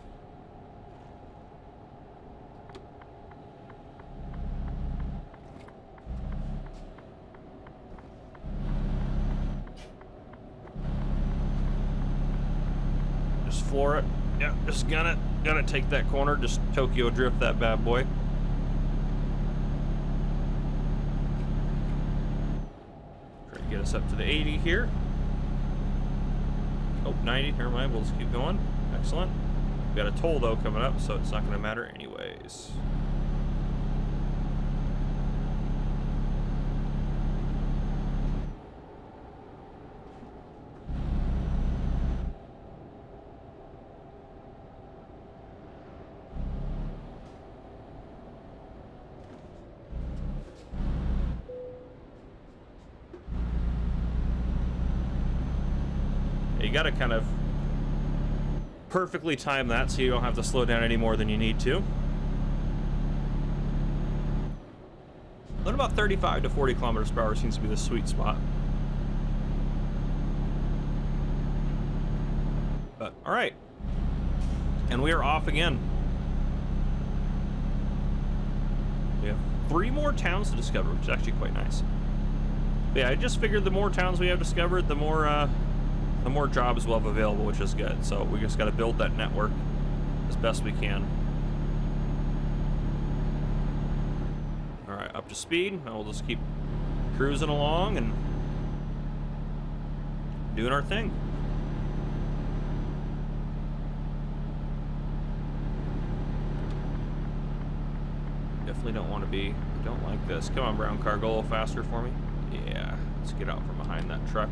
Just floor it. Yeah, just gonna take that corner. Just Tokyo drift that bad boy. Try to get us up to the 80 here. Oh, 90, never mind, we'll just keep going. Excellent. We got a toll though coming up, so it's not gonna matter anyways. You gotta kind of perfectly time that so you don't have to slow down any more than you need to. But about 35 to 40 kilometers per hour seems to be the sweet spot. But all right, and we are off again. We have 3 more towns to discover, which is actually quite nice. But yeah, I just figured the more towns we have discovered, the more jobs we'll have available, which is good. So we just got to build that network as best we can. All right, up to speed, and we'll just keep cruising along and doing our thing. Definitely don't want to be, don't like this. Come on, brown car, go a little faster for me. Yeah, let's get out from behind that truck.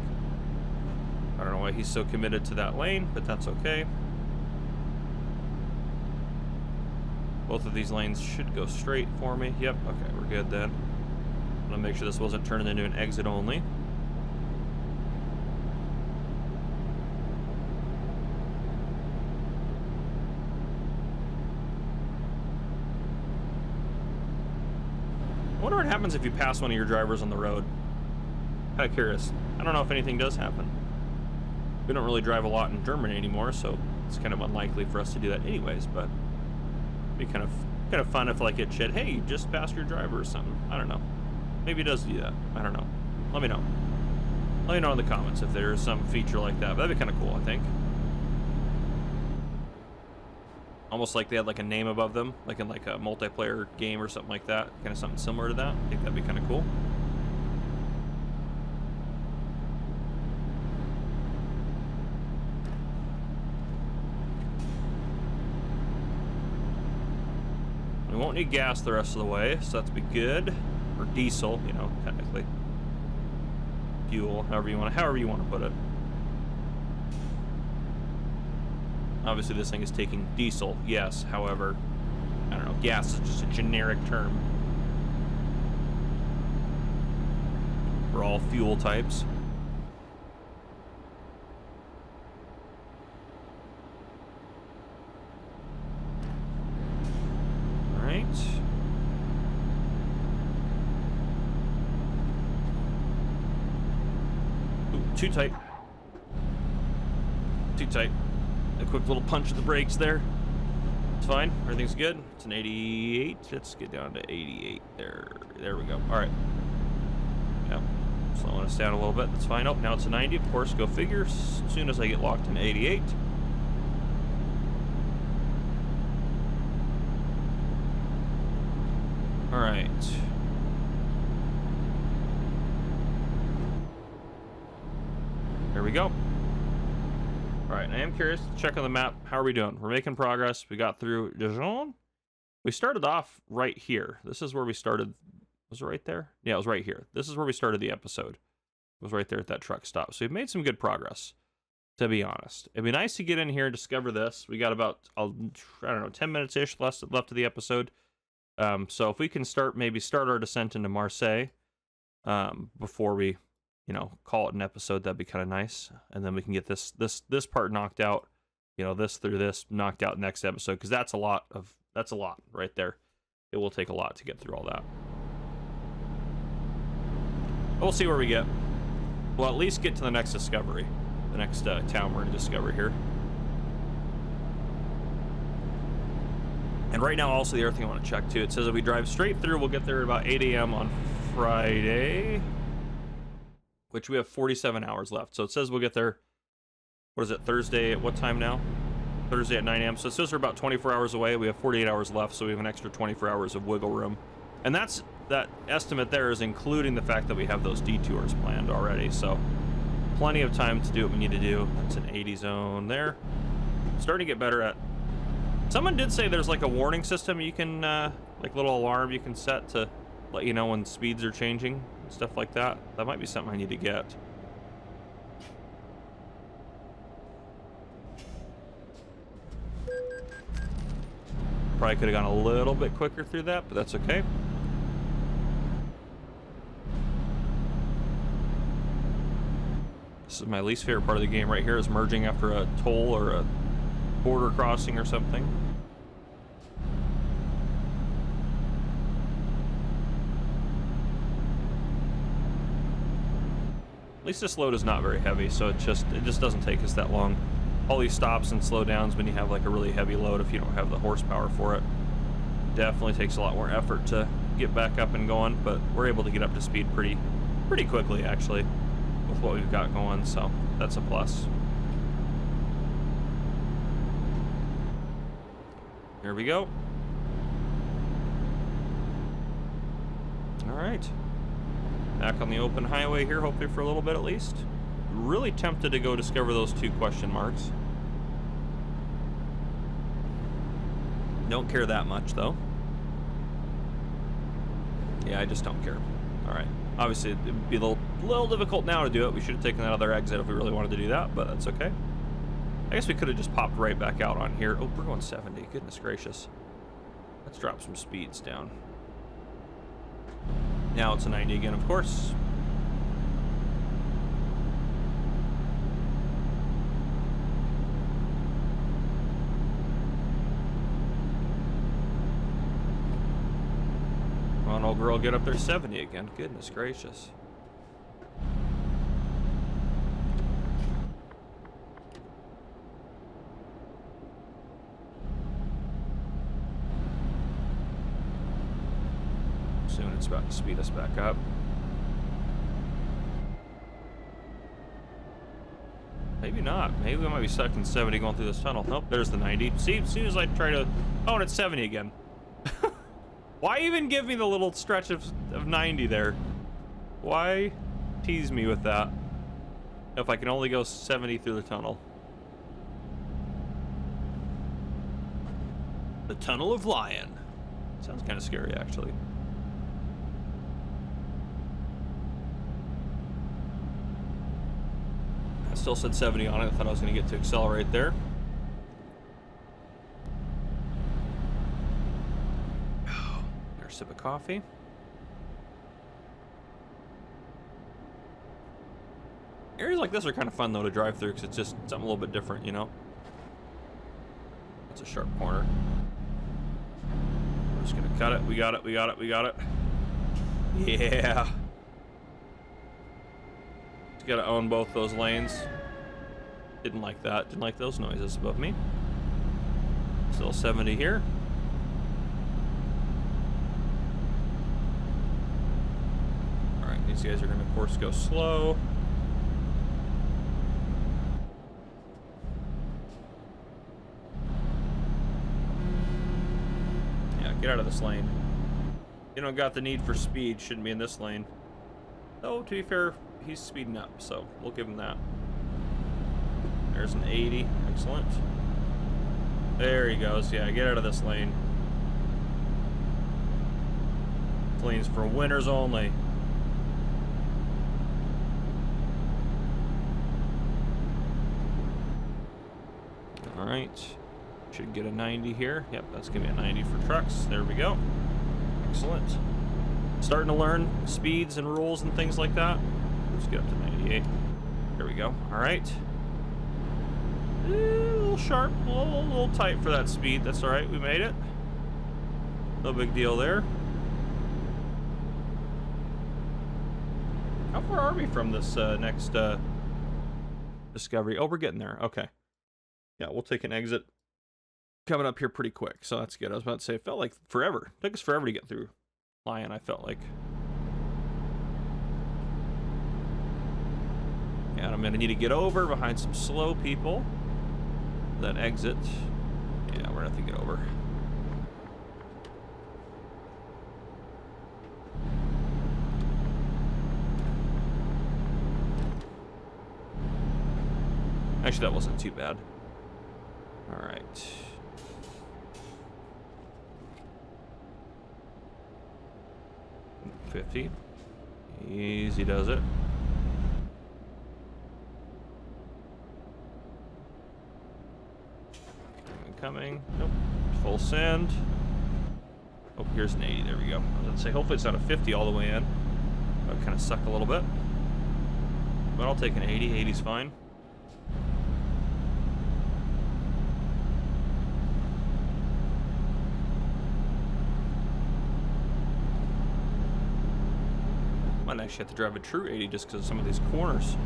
I don't know why he's so committed to that lane, but that's okay. Both of these lanes should go straight for me. Yep, okay, we're good then. I'm gonna make sure this wasn't turning into an exit only. I wonder what happens if you pass one of your drivers on the road. Kind of curious. I don't know if anything does happen. We don't really drive a lot in Germany anymore, so it's kind of unlikely for us to do that anyways, but it'd be kind of fun if like it said, hey, you just passed your driver or something. I don't know. Maybe it does do that. I don't know. Let me know. Let me know in the comments if there's some feature like that. But that'd be kind of cool, I think. Almost like they had like a name above them, like in like a multiplayer game or something like that. Kind of something similar to that. I think that'd be kind of cool. We won't need gas the rest of the way, so that's be good. Or diesel, you know, technically. Fuel, however you want to put it. Obviously this thing is taking diesel, yes, however, I don't know, gas is just a generic term for all fuel types. Too tight. Too tight. A quick little punch of the brakes there. It's fine. Everything's good. It's an 88. Let's get down to 88. There we go. All right. Yeah. Slowing us down a little bit. That's fine. Oh, now it's a 90. Of course, go figure. As soon as I get locked in 88. All right. There we go. All right, I am curious to check on the map. How are we doing? We're making progress. We got through Dijon. We started off right here. This is where we started. Was it right there? Yeah, it was right here. This is where we started the episode. It was right there at that truck stop. So we've made some good progress, to be honest. It'd be nice to get in here and discover this. We got about, I don't know, 10 minutes-ish left of the episode. So if we can maybe start our descent into Marseille before we, call it an episode, that'd be kind of nice. And then we can get this part knocked out, this through this knocked out next episode, because that's a lot right there. It will take a lot to get through all that. We'll see where we get. We'll at least get to the next discovery, the next town we're going to discover here. And right now, also the other thing I want to check too, it says if we drive straight through, we'll get there at about 8 a.m. on Friday, which we have 47 hours left. So it says we'll get there, what is it, Thursday at what time now? Thursday at 9 a.m. So it says we're about 24 hours away. We have 48 hours left, so we have an extra 24 hours of wiggle room. And that estimate there is including the fact that we have those detours planned already. So plenty of time to do what we need to do. That's an 80 zone there. Starting to get better at... Someone did say there's like a warning system you can, like little alarm you can set to let you know when speeds are changing and stuff like that. That might be something I need to get. Probably could have gone a little bit quicker through that, but that's okay. This is my least favorite part of the game right here, is merging after a toll or a border crossing or something. At least this load is not very heavy, so it just doesn't take us that long. All these stops and slowdowns when you have like a really heavy load, if you don't have the horsepower for it, definitely takes a lot more effort to get back up and going, but we're able to get up to speed pretty quickly actually with what we've got going, so that's a plus. Here we go. All right. Back on the open highway here, hopefully for a little bit at least. Really tempted to go discover those 2 question marks. Don't care that much, though. Yeah, I just don't care. All right. Obviously, it'd be a little difficult now to do it. We should have taken that other exit if we really wanted to do that, but that's okay. I guess we could have just popped right back out on here. Oh, we're going 70. Goodness gracious. Let's drop some speeds down. Now it's a 90 again, of course. Come on, old girl, get up there 70 again. Goodness gracious. Soon it's about to speed us back up. Maybe not. Maybe we might be stuck in 70 going through this tunnel. Nope, there's the 90. See, as soon as I try to... Oh, and it's 70 again. Why even give me the little stretch of 90 there? Why tease me with that if I can only go 70 through the tunnel? The Tunnel of Lion. Sounds kind of scary, actually. I still said 70 on it. I thought I was going to get to accelerate there. There's a sip of coffee. Areas like this are kind of fun, though, to drive through because it's just something a little bit different, you know? It's a sharp corner. We're just going to cut it. We got it. We got it. We got it. Yeah. Got to own both those lanes. Didn't like that. Didn't like those noises above me. Still 70 here. Alright, these guys are going to, of course, go slow. Yeah, get out of this lane. You don't got the need for speed, shouldn't be in this lane. Though, to be fair, he's speeding up, so we'll give him that. There's an 80. Excellent. There he goes. Yeah, get out of this lane. This lane's for winners only. Alright. Should get a 90 here. Yep, that's going to be a 90 for trucks. There we go. Excellent. Starting to learn speeds and rules and things like that. Let's get up to 98. There we go. Alright. A little sharp, a little tight for that speed. That's alright, we made it. No big deal there. How far are we from this next discovery? Oh, we're getting there. Okay. Yeah, we'll take an exit. Coming up here pretty quick, so that's good. I was about to say, it felt like forever. It took us forever to get through Lion, I felt like. Yeah, and I'm going to need to get over behind some slow people. Then exit. Yeah, we're going to have to get over. Actually, that wasn't too bad. All right. $50. Easy does it. Coming. Nope. Full send. Oh, here's an 80. There we go. I was going to say, hopefully it's not a 50 all the way in. That would kind of suck a little bit. But I'll take an 80. 80's fine. Might actually have to drive a true 80 just because of some of these corners.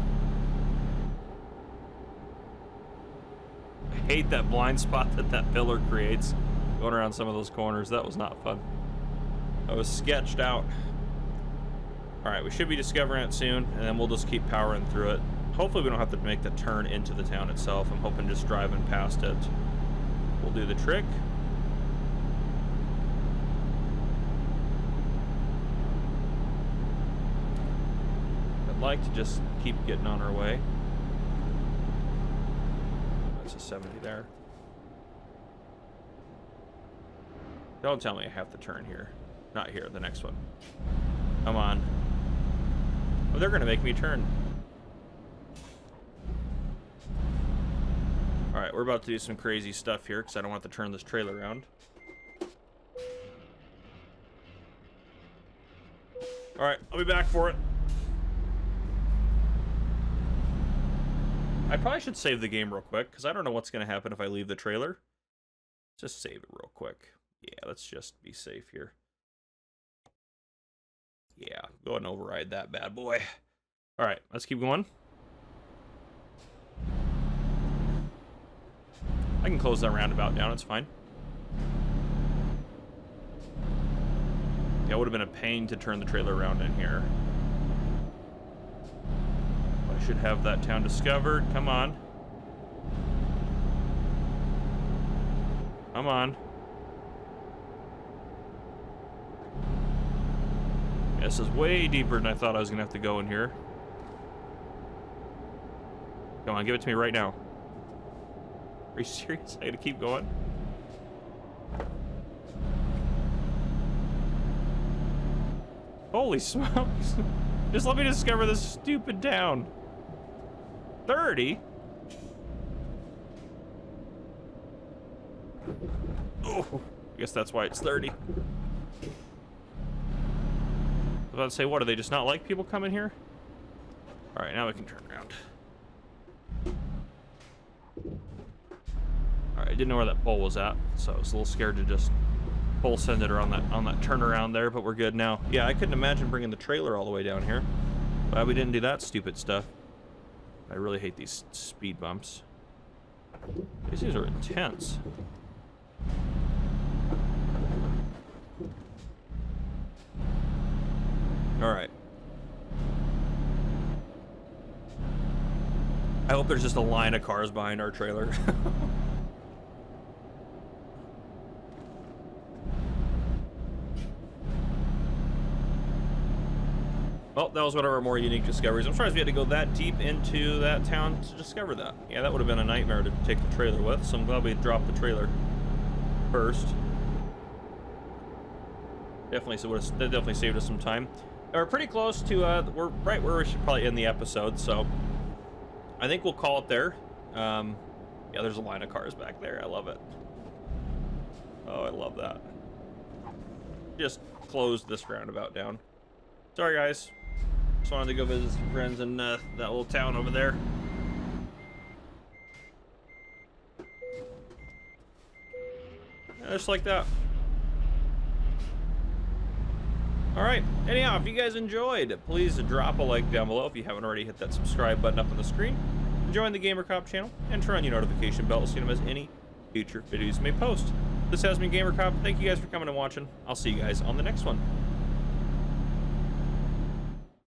I hate that blind spot that pillar creates going around some of those corners. That was not fun. That was sketched out. Alright, we should be discovering it soon, and then we'll just keep powering through it. Hopefully we don't have to make the turn into the town itself. I'm hoping just driving past it will do the trick. I'd like to just keep getting on our way. That's a 70 there. Don't tell me I have to turn here. Not here, the next one. Come on. Oh, they're gonna make me turn. Alright, we're about to do some crazy stuff here because I don't want to turn this trailer around. Alright, I'll be back for it. I probably should save the game real quick because I don't know what's going to happen if I leave the trailer. Just save it real quick. Yeah, let's just be safe here. Yeah, go ahead and override that bad boy. Alright, let's keep going. I can close that roundabout down, it's fine. Yeah, it would have been a pain to turn the trailer around in here. I should have that town discovered. Come on. Come on. This is way deeper than I thought I was going to have to go in here. Come on, give it to me right now. Are you serious? I gotta keep going? Holy smokes. Just let me discover this stupid town. 30? Oh, I guess that's why it's 30. I was about to say, what, do they just not like people coming here? Alright, now we can turn around. Alright, I didn't know where that pole was at, so I was a little scared to just pole send it around on that turnaround there, but we're good now. Yeah, I couldn't imagine bringing the trailer all the way down here. Glad we didn't do that stupid stuff. I really hate these speed bumps. These things are intense. All right. I hope there's just a line of cars behind our trailer. Well, that was one of our more unique discoveries. I'm surprised we had to go that deep into that town to discover that. Yeah, that would have been a nightmare to take the trailer with, so I'm glad we dropped the trailer first. That definitely saved us some time. We're pretty close to, we're right where we should probably end the episode, so I think we'll call it there. Yeah, there's a line of cars back there. I love it. Oh, I love that. Just closed this roundabout down. Sorry, guys. Just wanted to go visit some friends in that little town over there. Yeah, just like that. Alright, anyhow, if you guys enjoyed, please drop a like down below. If you haven't already, hit that subscribe button up on the screen. Join the GamerCop channel, and turn on your notification bell to see them as any future videos may post. This has been GamerCop. Thank you guys for coming and watching. I'll see you guys on the next one.